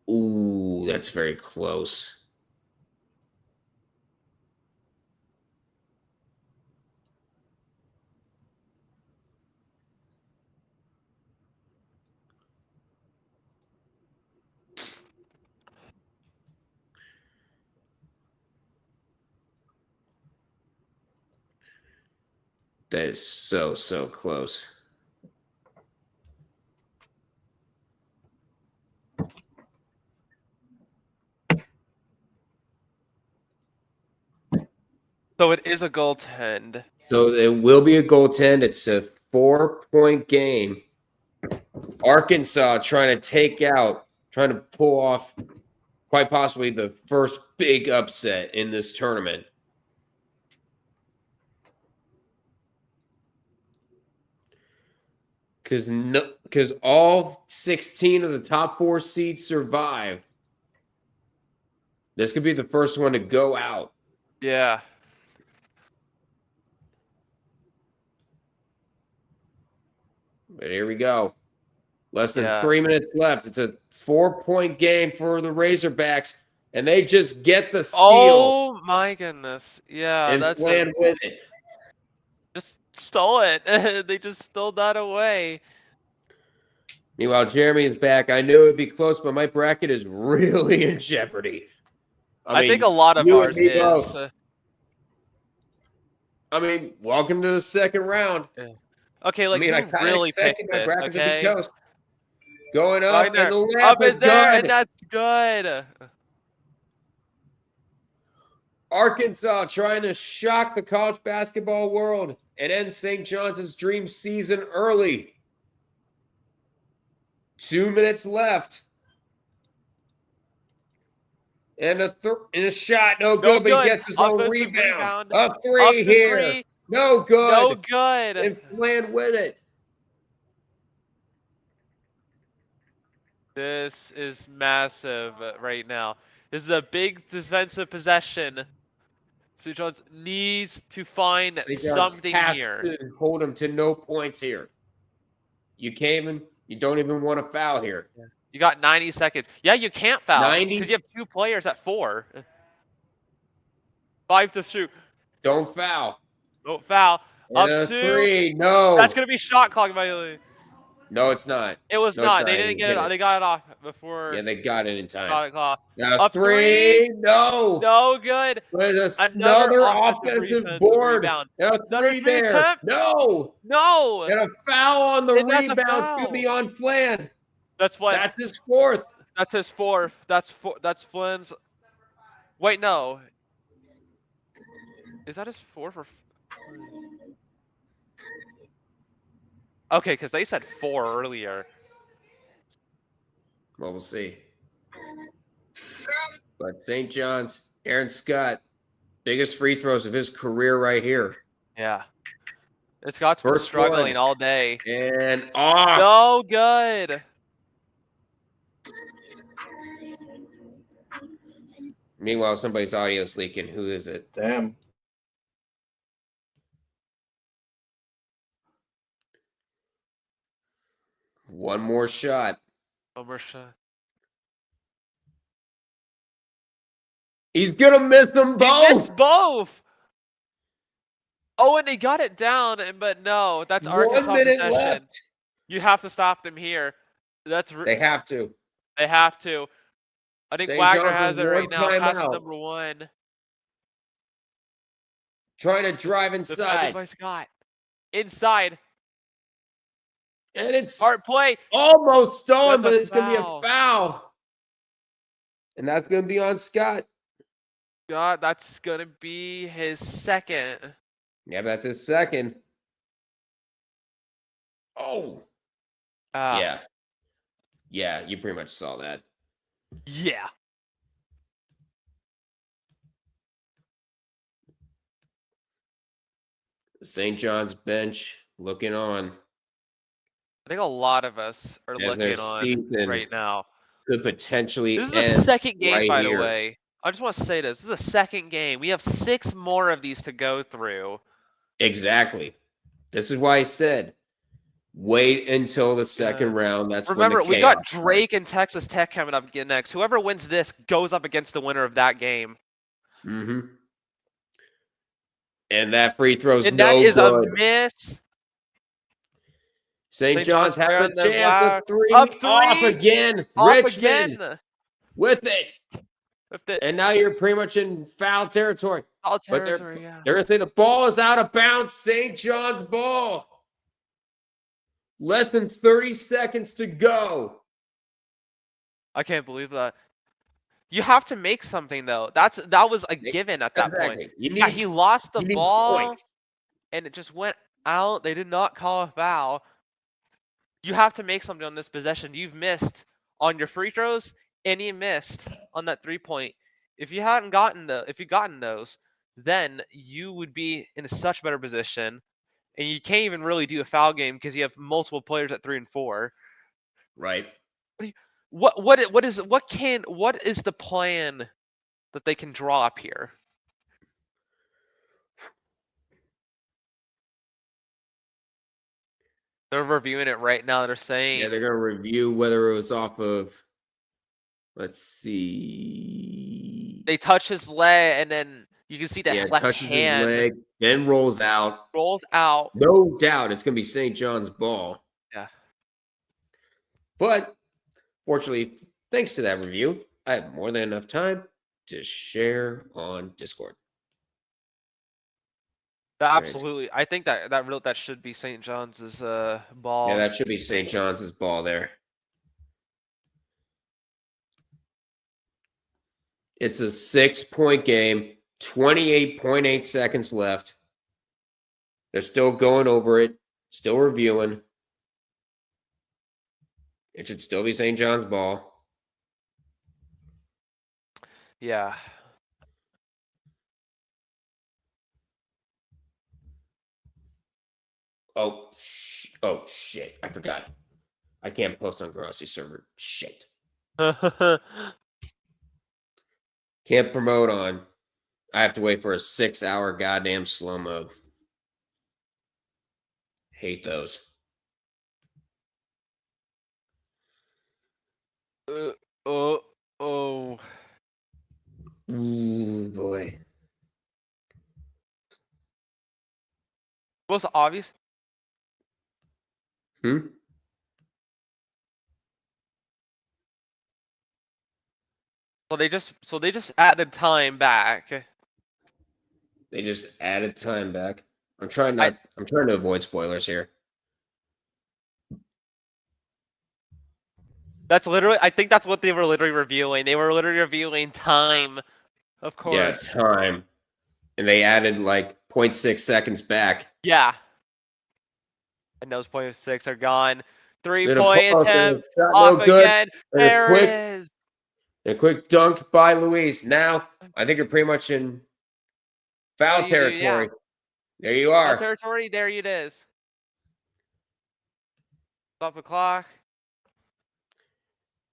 Speaker 2: Ooh, that's very close. That is so close.
Speaker 3: So it is a goaltend.
Speaker 2: So it will be a goaltend. It's a 4-point game. Arkansas trying to pull off quite possibly the first big upset in this tournament. Because all 16 of the top 4 seeds survive. This could be the first one to go out.
Speaker 3: Yeah.
Speaker 2: But here we go. Less than
Speaker 3: Yeah.
Speaker 2: 3 minutes left. It's a 4-point game for the Razorbacks, and they just get the steal
Speaker 3: Oh my goodness. Yeah,
Speaker 2: and
Speaker 3: that's
Speaker 2: land with it.
Speaker 3: just stole it. They just stole that away.
Speaker 2: Meanwhile, Jeremy is back. I knew it'd be close, but my bracket is really in jeopardy.
Speaker 3: I think a lot of
Speaker 2: you and
Speaker 3: ours
Speaker 2: me
Speaker 3: is.
Speaker 2: both. I mean, welcome to the second round.
Speaker 3: Okay, like
Speaker 2: I
Speaker 3: who
Speaker 2: kinda
Speaker 3: really picked
Speaker 2: expected my
Speaker 3: this?
Speaker 2: bracket to be
Speaker 3: Okay,
Speaker 2: toast. Going up,
Speaker 3: Wagner,
Speaker 2: and the layup
Speaker 3: up
Speaker 2: is
Speaker 3: in there,
Speaker 2: good.
Speaker 3: and that's good.
Speaker 2: Arkansas trying to shock the college basketball world and end St. John's dream season early. 2 minutes left. And a shot, no good, but he gets his own
Speaker 3: Offensive
Speaker 2: rebound.
Speaker 3: rebound.
Speaker 2: A
Speaker 3: Up
Speaker 2: three
Speaker 3: to
Speaker 2: here.
Speaker 3: three.
Speaker 2: No good.
Speaker 3: No good.
Speaker 2: And Flan with it.
Speaker 3: This is massive right now. This is a big defensive possession. St. John's needs to find
Speaker 2: St. John's
Speaker 3: something
Speaker 2: has
Speaker 3: here.
Speaker 2: to hold him to no points here. You don't even want to foul here.
Speaker 3: You got 90 seconds. Yeah, you can't foul
Speaker 2: 90?
Speaker 3: because you have 2 players at 4. 5 to shoot.
Speaker 2: Don't foul.
Speaker 3: Don't foul.
Speaker 2: And
Speaker 3: Up
Speaker 2: a
Speaker 3: 2.
Speaker 2: three. No.
Speaker 3: That's gonna be shot clock violation.
Speaker 2: No, it's not.
Speaker 3: It was
Speaker 2: No, it's
Speaker 3: not. They
Speaker 2: not.
Speaker 3: didn't
Speaker 2: He
Speaker 3: get it.
Speaker 2: hit it.
Speaker 3: They got it off before.
Speaker 2: Yeah, they got it in time.
Speaker 3: Shot clock.
Speaker 2: Now
Speaker 3: Up
Speaker 2: three. No.
Speaker 3: No good.
Speaker 2: There's
Speaker 3: Another
Speaker 2: another offensive board.
Speaker 3: rebound.
Speaker 2: Now
Speaker 3: Another
Speaker 2: three
Speaker 3: 3
Speaker 2: there.
Speaker 3: attempt.
Speaker 2: No.
Speaker 3: No.
Speaker 2: And a foul on the
Speaker 3: And that's a
Speaker 2: rebound
Speaker 3: foul.
Speaker 2: could be on Flan.
Speaker 3: That's what.
Speaker 2: That's his 4th.
Speaker 3: That's his 4th. That's Flynn's. Wait, no. Is that his 4th or? Okay, because they said 4 earlier.
Speaker 2: Well, we'll see. But St. John's, Aaron Scott, biggest free throws of his career right here.
Speaker 3: Yeah. Scott's been
Speaker 2: First
Speaker 3: struggling
Speaker 2: one.
Speaker 3: all day.
Speaker 2: And off.
Speaker 3: No good.
Speaker 2: Meanwhile, somebody's audio's leaking. Who is it?
Speaker 5: Damn.
Speaker 2: One more shot.
Speaker 3: One more shot.
Speaker 2: He's gonna miss them
Speaker 3: He
Speaker 2: both.
Speaker 3: missed both. Oh, and he got it down, but no, that's
Speaker 2: 1
Speaker 3: Arkansas
Speaker 2: minute
Speaker 3: possession.
Speaker 2: left.
Speaker 3: You have to stop them here.
Speaker 2: They have to.
Speaker 3: They have to. I think
Speaker 2: St.
Speaker 3: Wagner
Speaker 2: John's
Speaker 3: has it
Speaker 2: with
Speaker 3: right
Speaker 2: one
Speaker 3: now. Pass
Speaker 2: timeout.
Speaker 3: number 1.
Speaker 2: Trying to drive
Speaker 3: Defended
Speaker 2: inside.
Speaker 3: by Scott. Inside.
Speaker 2: And it's
Speaker 3: Hard play.
Speaker 2: almost stolen,
Speaker 3: That's
Speaker 2: but
Speaker 3: a
Speaker 2: it's going to be
Speaker 3: foul.
Speaker 2: a foul. And that's going to be on Scott.
Speaker 3: God, that's gonna be his 2nd.
Speaker 2: Yeah, that's his 2nd. Oh. Yeah. Yeah, you pretty much saw that.
Speaker 3: Yeah.
Speaker 2: St. John's bench looking on.
Speaker 3: I think a lot of us are
Speaker 2: As their
Speaker 3: looking on
Speaker 2: season
Speaker 3: right now.
Speaker 2: could potentially
Speaker 3: This is
Speaker 2: end
Speaker 3: the 2nd game,
Speaker 2: right
Speaker 3: by
Speaker 2: here.
Speaker 3: the way. I just want to say this. This is a 2nd game. We have 6 more of these to go through.
Speaker 2: Exactly. This is why I said wait until the second round. That's
Speaker 3: Remember,
Speaker 2: when the
Speaker 3: we got
Speaker 2: chaos
Speaker 3: Drake and Texas Tech coming up again next. Whoever wins this goes up against the winner of that game.
Speaker 2: Mm-hmm. And that free throw's
Speaker 3: And
Speaker 2: no
Speaker 3: that is
Speaker 2: good.
Speaker 3: a miss.
Speaker 2: St. John's have a
Speaker 3: on the
Speaker 2: chance
Speaker 3: wire.
Speaker 2: of 3.
Speaker 3: Up 3.
Speaker 2: Off again.
Speaker 3: Off
Speaker 2: Richmond
Speaker 3: again.
Speaker 2: with it. And now you're pretty much in foul territory.
Speaker 3: Foul
Speaker 2: But
Speaker 3: territory, yeah.
Speaker 2: they're going to say the ball is out of bounds. St. John's ball. Less than 30 seconds to go.
Speaker 3: I can't believe that. You have to make something though. That was a given at that point.
Speaker 2: Exactly.
Speaker 3: He lost the
Speaker 2: you need
Speaker 3: ball
Speaker 2: points.
Speaker 3: and it just went out. They did not call a foul. You have to make something on this possession. You've missed on your free throws and you missed on that 3-point. If you hadn't gotten those, then you would be in such better position and you can't even really do a foul game because you have multiple players at 3 and 4.
Speaker 2: Right.
Speaker 3: What is the plan that they can draw up here? They're reviewing it right now. They're saying
Speaker 2: Yeah, they're gonna review whether it was off of. Let's see.
Speaker 3: they touch his leg, and then you can see the
Speaker 2: Yeah,
Speaker 3: left
Speaker 2: touches his
Speaker 3: hand
Speaker 2: leg, then rolls out.
Speaker 3: rolls out.
Speaker 2: No doubt it's gonna be St. John's ball.
Speaker 3: Yeah.
Speaker 2: But fortunately, thanks to that review, I have more than enough time to share on Discord.
Speaker 3: Absolutely. I think that should be St. John's ball.
Speaker 2: Yeah, that should be St. John's ball there. It's a 6-point game, 28.8 seconds left. They're still going over it, still reviewing. It should still be St. John's ball.
Speaker 3: Yeah.
Speaker 2: Oh, shit. I forgot. I can't post on Grossi's server. Shit. Can't promote on. I have to wait for a 6-hour goddamn slow mode. Hate those.
Speaker 3: Oh.
Speaker 2: Ooh, boy.
Speaker 3: Most obvious.
Speaker 2: Hmm?
Speaker 3: So they just added time back.
Speaker 2: They just added time back. I'm trying to avoid spoilers here.
Speaker 3: I think that's what they were literally reviewing. They were literally reviewing time, of course.
Speaker 2: Yeah, time. And they added like 0.6 seconds back.
Speaker 3: Yeah. And those 0.6 are gone.
Speaker 2: 3-point
Speaker 3: attempt.
Speaker 2: shot,
Speaker 3: Off
Speaker 2: no good.
Speaker 3: again.
Speaker 2: And
Speaker 3: There it is.
Speaker 2: A quick dunk by Luis. Now, I think you're pretty much in foul territory. There you are.
Speaker 3: Foul territory. There it is. Stop the clock.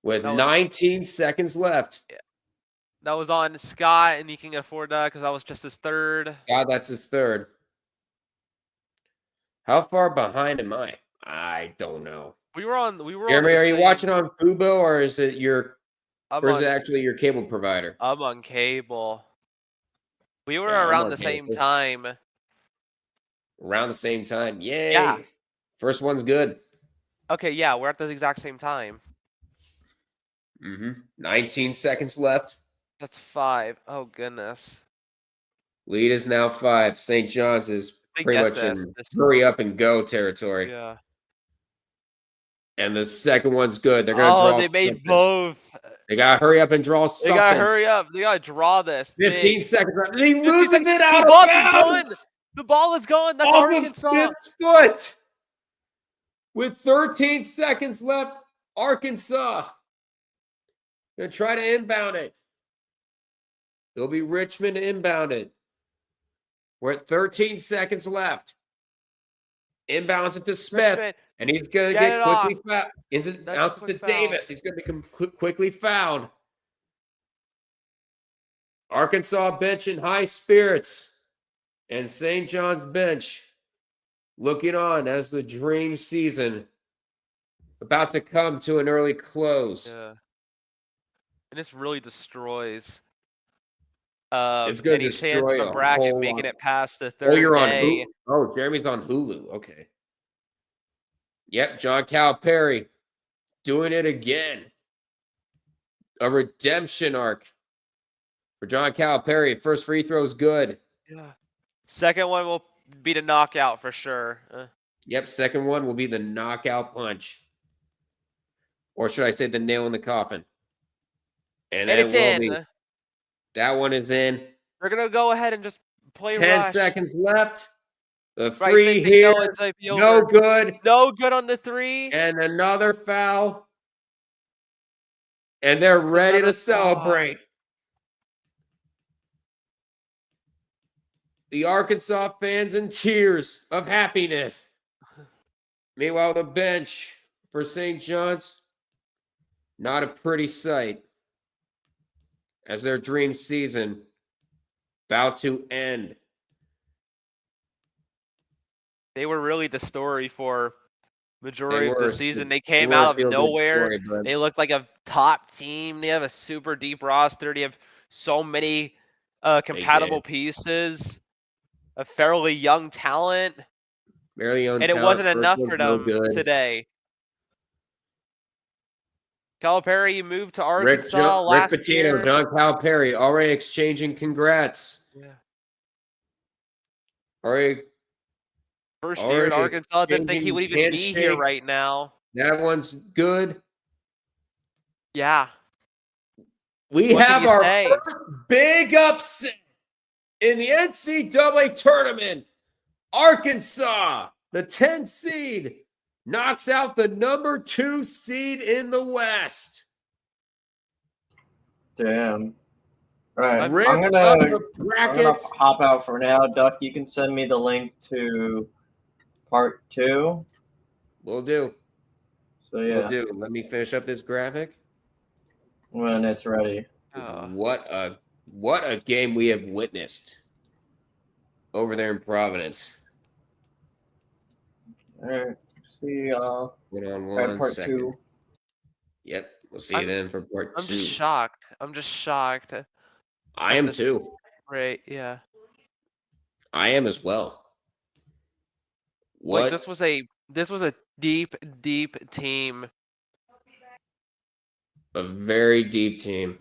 Speaker 2: With 19 seconds left.
Speaker 3: Yeah. That was on Scott, and he can afford that because that was just his third.
Speaker 2: God, that's his third. How far behind am I? I don't know.
Speaker 3: We were
Speaker 2: Jeremy, are you watching on Fubo, or is it actually your cable provider?
Speaker 3: I'm on cable. We were
Speaker 2: Yeah, I'm
Speaker 3: around
Speaker 2: on
Speaker 3: the same
Speaker 2: cable.
Speaker 3: time.
Speaker 2: Around the same time. Yay.
Speaker 3: Yeah.
Speaker 2: First one's good.
Speaker 3: Okay, yeah, we're at the exact same time.
Speaker 2: 19 seconds left.
Speaker 3: That's 5. Oh, goodness.
Speaker 2: Lead is now 5. St. John's is
Speaker 3: They
Speaker 2: pretty
Speaker 3: get
Speaker 2: much
Speaker 3: this.
Speaker 2: in hurry up and go territory.
Speaker 3: Yeah.
Speaker 2: And the second one's good. They're going to draw
Speaker 3: they made
Speaker 2: something.
Speaker 3: both.
Speaker 2: They got to hurry up and draw something.
Speaker 3: They got to hurry up. They got to draw this.
Speaker 2: 15
Speaker 3: Big.
Speaker 2: seconds left. And he loses it out
Speaker 3: The ball
Speaker 2: of
Speaker 3: is gone.
Speaker 2: bounds.
Speaker 3: The ball is gone. That's
Speaker 2: Off of
Speaker 3: Arkansas.
Speaker 2: Smith's foot. With 13 seconds left, Arkansas going to try to inbound it. It'll be Richmond to inbound it. We're at 13 seconds left. Inbounds it to Smith.
Speaker 3: Richmond.
Speaker 2: And he's going to get quickly fouled. Inbounds it to Davis. He's going to be quickly fouled. Arkansas bench in high spirits. And St. John's bench looking on as the dream season about to come to an early close.
Speaker 3: Yeah. And this really destroys
Speaker 2: it's going to
Speaker 3: any chance
Speaker 2: destroy
Speaker 3: of
Speaker 2: a
Speaker 3: a bracket
Speaker 2: whole
Speaker 3: making
Speaker 2: lot.
Speaker 3: it past the third
Speaker 2: You're on
Speaker 3: day.
Speaker 2: Hulu. Oh, Jeremy's on Hulu. Okay. Yep, John Calipari doing it again. A redemption arc for John Calipari. First free throw's good.
Speaker 3: Yeah. Second one will be the knockout for sure.
Speaker 2: Yep, second one will be the knockout punch. Or should I say the nail in the coffin? And then
Speaker 3: it's
Speaker 2: it will
Speaker 3: in.
Speaker 2: be. That one is in.
Speaker 3: We're going to go ahead and just play
Speaker 2: 10
Speaker 3: rush.
Speaker 2: seconds left. The
Speaker 3: Right,
Speaker 2: three
Speaker 3: they
Speaker 2: here.
Speaker 3: know it's like
Speaker 2: No
Speaker 3: over.
Speaker 2: good.
Speaker 3: No good on the 3.
Speaker 2: And another foul. And they're ready to celebrate. the Arkansas fans in tears of happiness. Meanwhile, the bench for St. John's, not a pretty sight as their dream season about to end.
Speaker 3: They were really the story for majority of
Speaker 2: were
Speaker 3: the
Speaker 2: a
Speaker 3: season.
Speaker 2: good-
Speaker 3: They
Speaker 2: they
Speaker 3: came
Speaker 2: were a
Speaker 3: out of
Speaker 2: feel-good
Speaker 3: nowhere.
Speaker 2: story, but-
Speaker 3: They look like a top team. They have a super deep roster. They have so many compatible pieces. A fairly young talent.
Speaker 2: Barely young
Speaker 3: And it
Speaker 2: talent,
Speaker 3: wasn't
Speaker 2: first
Speaker 3: enough
Speaker 2: one's
Speaker 3: for
Speaker 2: no
Speaker 3: them
Speaker 2: good.
Speaker 3: today. Calipari moved to
Speaker 2: Rick
Speaker 3: Arkansas last
Speaker 2: Pitino,
Speaker 3: year.
Speaker 2: John Calipari already exchanging congrats.
Speaker 3: Yeah.
Speaker 2: Already
Speaker 3: First year at
Speaker 2: already
Speaker 3: Arkansas. Didn't think he would even be here
Speaker 2: handshakes.
Speaker 3: right now.
Speaker 2: That one's good.
Speaker 3: Yeah.
Speaker 2: We
Speaker 3: What can
Speaker 2: have
Speaker 3: you
Speaker 2: our
Speaker 3: say?
Speaker 2: first big upset in the NCAA tournament. Arkansas, the 10 seed, knocks out the number 2 seed in the West.
Speaker 5: Damn. All right.
Speaker 3: I'm
Speaker 2: Rip
Speaker 5: I'm
Speaker 2: up
Speaker 5: gonna
Speaker 2: the brackets.
Speaker 5: hop out for now. Duck, you can send me the link to part 2.
Speaker 2: We'll do.
Speaker 5: So yeah,
Speaker 2: We'll do. Let me finish up this graphic.
Speaker 5: when it's ready.
Speaker 2: What a game we have witnessed over there in Providence.
Speaker 5: All right. See y'all.
Speaker 2: Hold on
Speaker 5: At
Speaker 2: one
Speaker 5: part
Speaker 2: second.
Speaker 5: 2.
Speaker 2: Yep. We'll see you then for part 2.
Speaker 3: I'm just shocked. I'm just shocked.
Speaker 2: I am too.
Speaker 3: Right, yeah.
Speaker 2: I am as well. What?
Speaker 3: Like this was a deep team.
Speaker 2: A very deep team.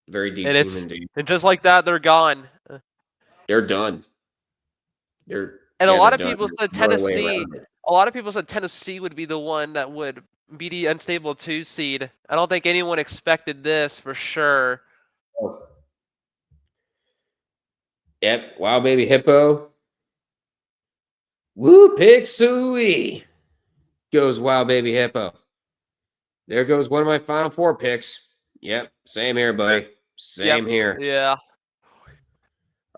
Speaker 2: Very deep
Speaker 3: And
Speaker 2: team
Speaker 3: it's-
Speaker 2: indeed.
Speaker 3: And just like that, they're gone.
Speaker 2: They're done. They're
Speaker 3: And a
Speaker 2: yeah,
Speaker 3: lot
Speaker 2: they're
Speaker 3: of people
Speaker 2: done.
Speaker 3: said
Speaker 2: There's no way
Speaker 3: Tennessee.
Speaker 2: around it.
Speaker 3: A lot of people said Tennessee would be the one that would be the unstable 2 seed. I don't think anyone expected this for sure.
Speaker 2: Oh. Yep. Wow, baby hippo. Woo, pig suey. Goes wow, baby hippo. There goes one of my final 4 picks. Yep. Same here, buddy. Same here.
Speaker 3: Yeah.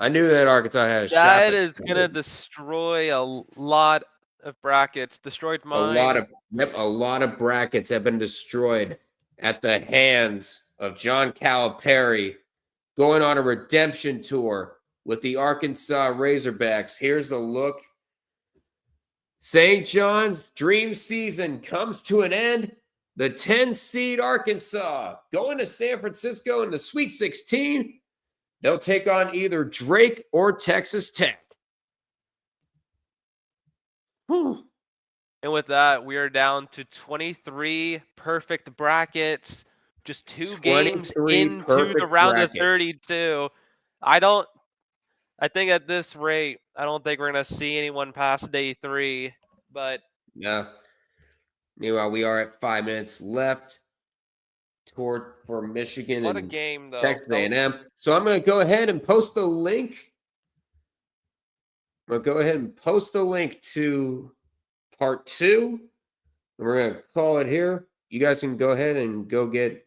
Speaker 2: I knew that Arkansas had a shot.
Speaker 3: That
Speaker 2: but
Speaker 3: is gonna destroy a lot of brackets. Destroyed
Speaker 2: a
Speaker 3: mine.
Speaker 2: lot of brackets have been destroyed at the hands of John Calipari going on a redemption tour with the Arkansas Razorbacks. Here's the look. St. John's dream season comes to an end. The 10 seed Arkansas going to San Francisco in the Sweet 16. They'll take on either Drake or Texas Tech. Whew.
Speaker 3: And with that, we are down to 23 perfect brackets. Just 2 games
Speaker 2: 23
Speaker 3: into the
Speaker 2: perfect
Speaker 3: round
Speaker 2: brackets.
Speaker 3: of 32. I think at this rate, I don't think we're going to see anyone past day 3. But
Speaker 2: Yeah. Meanwhile, we are at 5 minutes left. For Michigan
Speaker 3: what a
Speaker 2: and
Speaker 3: game, though.
Speaker 2: Texas
Speaker 3: That was-
Speaker 2: A&M. So I'm going to go ahead and post the link. I'm going to go ahead and post the link to part 2. And we're going to call it here. You guys can go ahead and go get.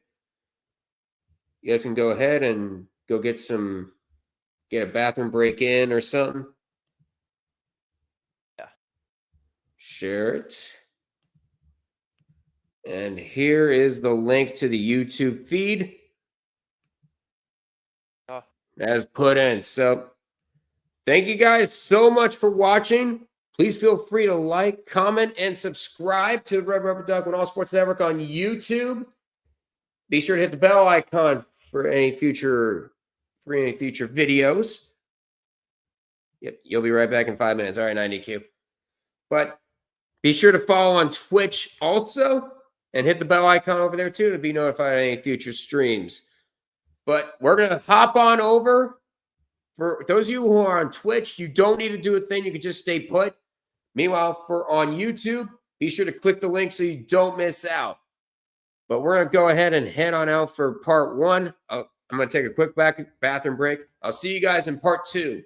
Speaker 2: You guys can go ahead and go get a bathroom break in or something.
Speaker 3: Yeah.
Speaker 2: Share it. And here is the link to the YouTube feed as put in. So thank you guys so much for watching. Please feel free to like, comment, and subscribe to the Red Rubber Duck and All Sports Network on YouTube. Be sure to hit the bell icon for any future videos. Yep, you'll be right back in 5 minutes. All right, 90Q. But be sure to follow on Twitch also. And hit the bell icon over there too to be notified of any future streams. But we're going to hop on over. For those of you who are on Twitch, you don't need to do a thing. You can just stay put. Meanwhile, for on YouTube, be sure to click the link so you don't miss out. But we're going to go ahead and head on out for part 1. I'm going to take a quick bathroom break. I'll see you guys in part 2.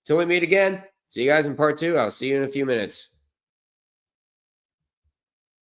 Speaker 2: Till we meet again, see you guys in part 2. I'll see you in a few minutes.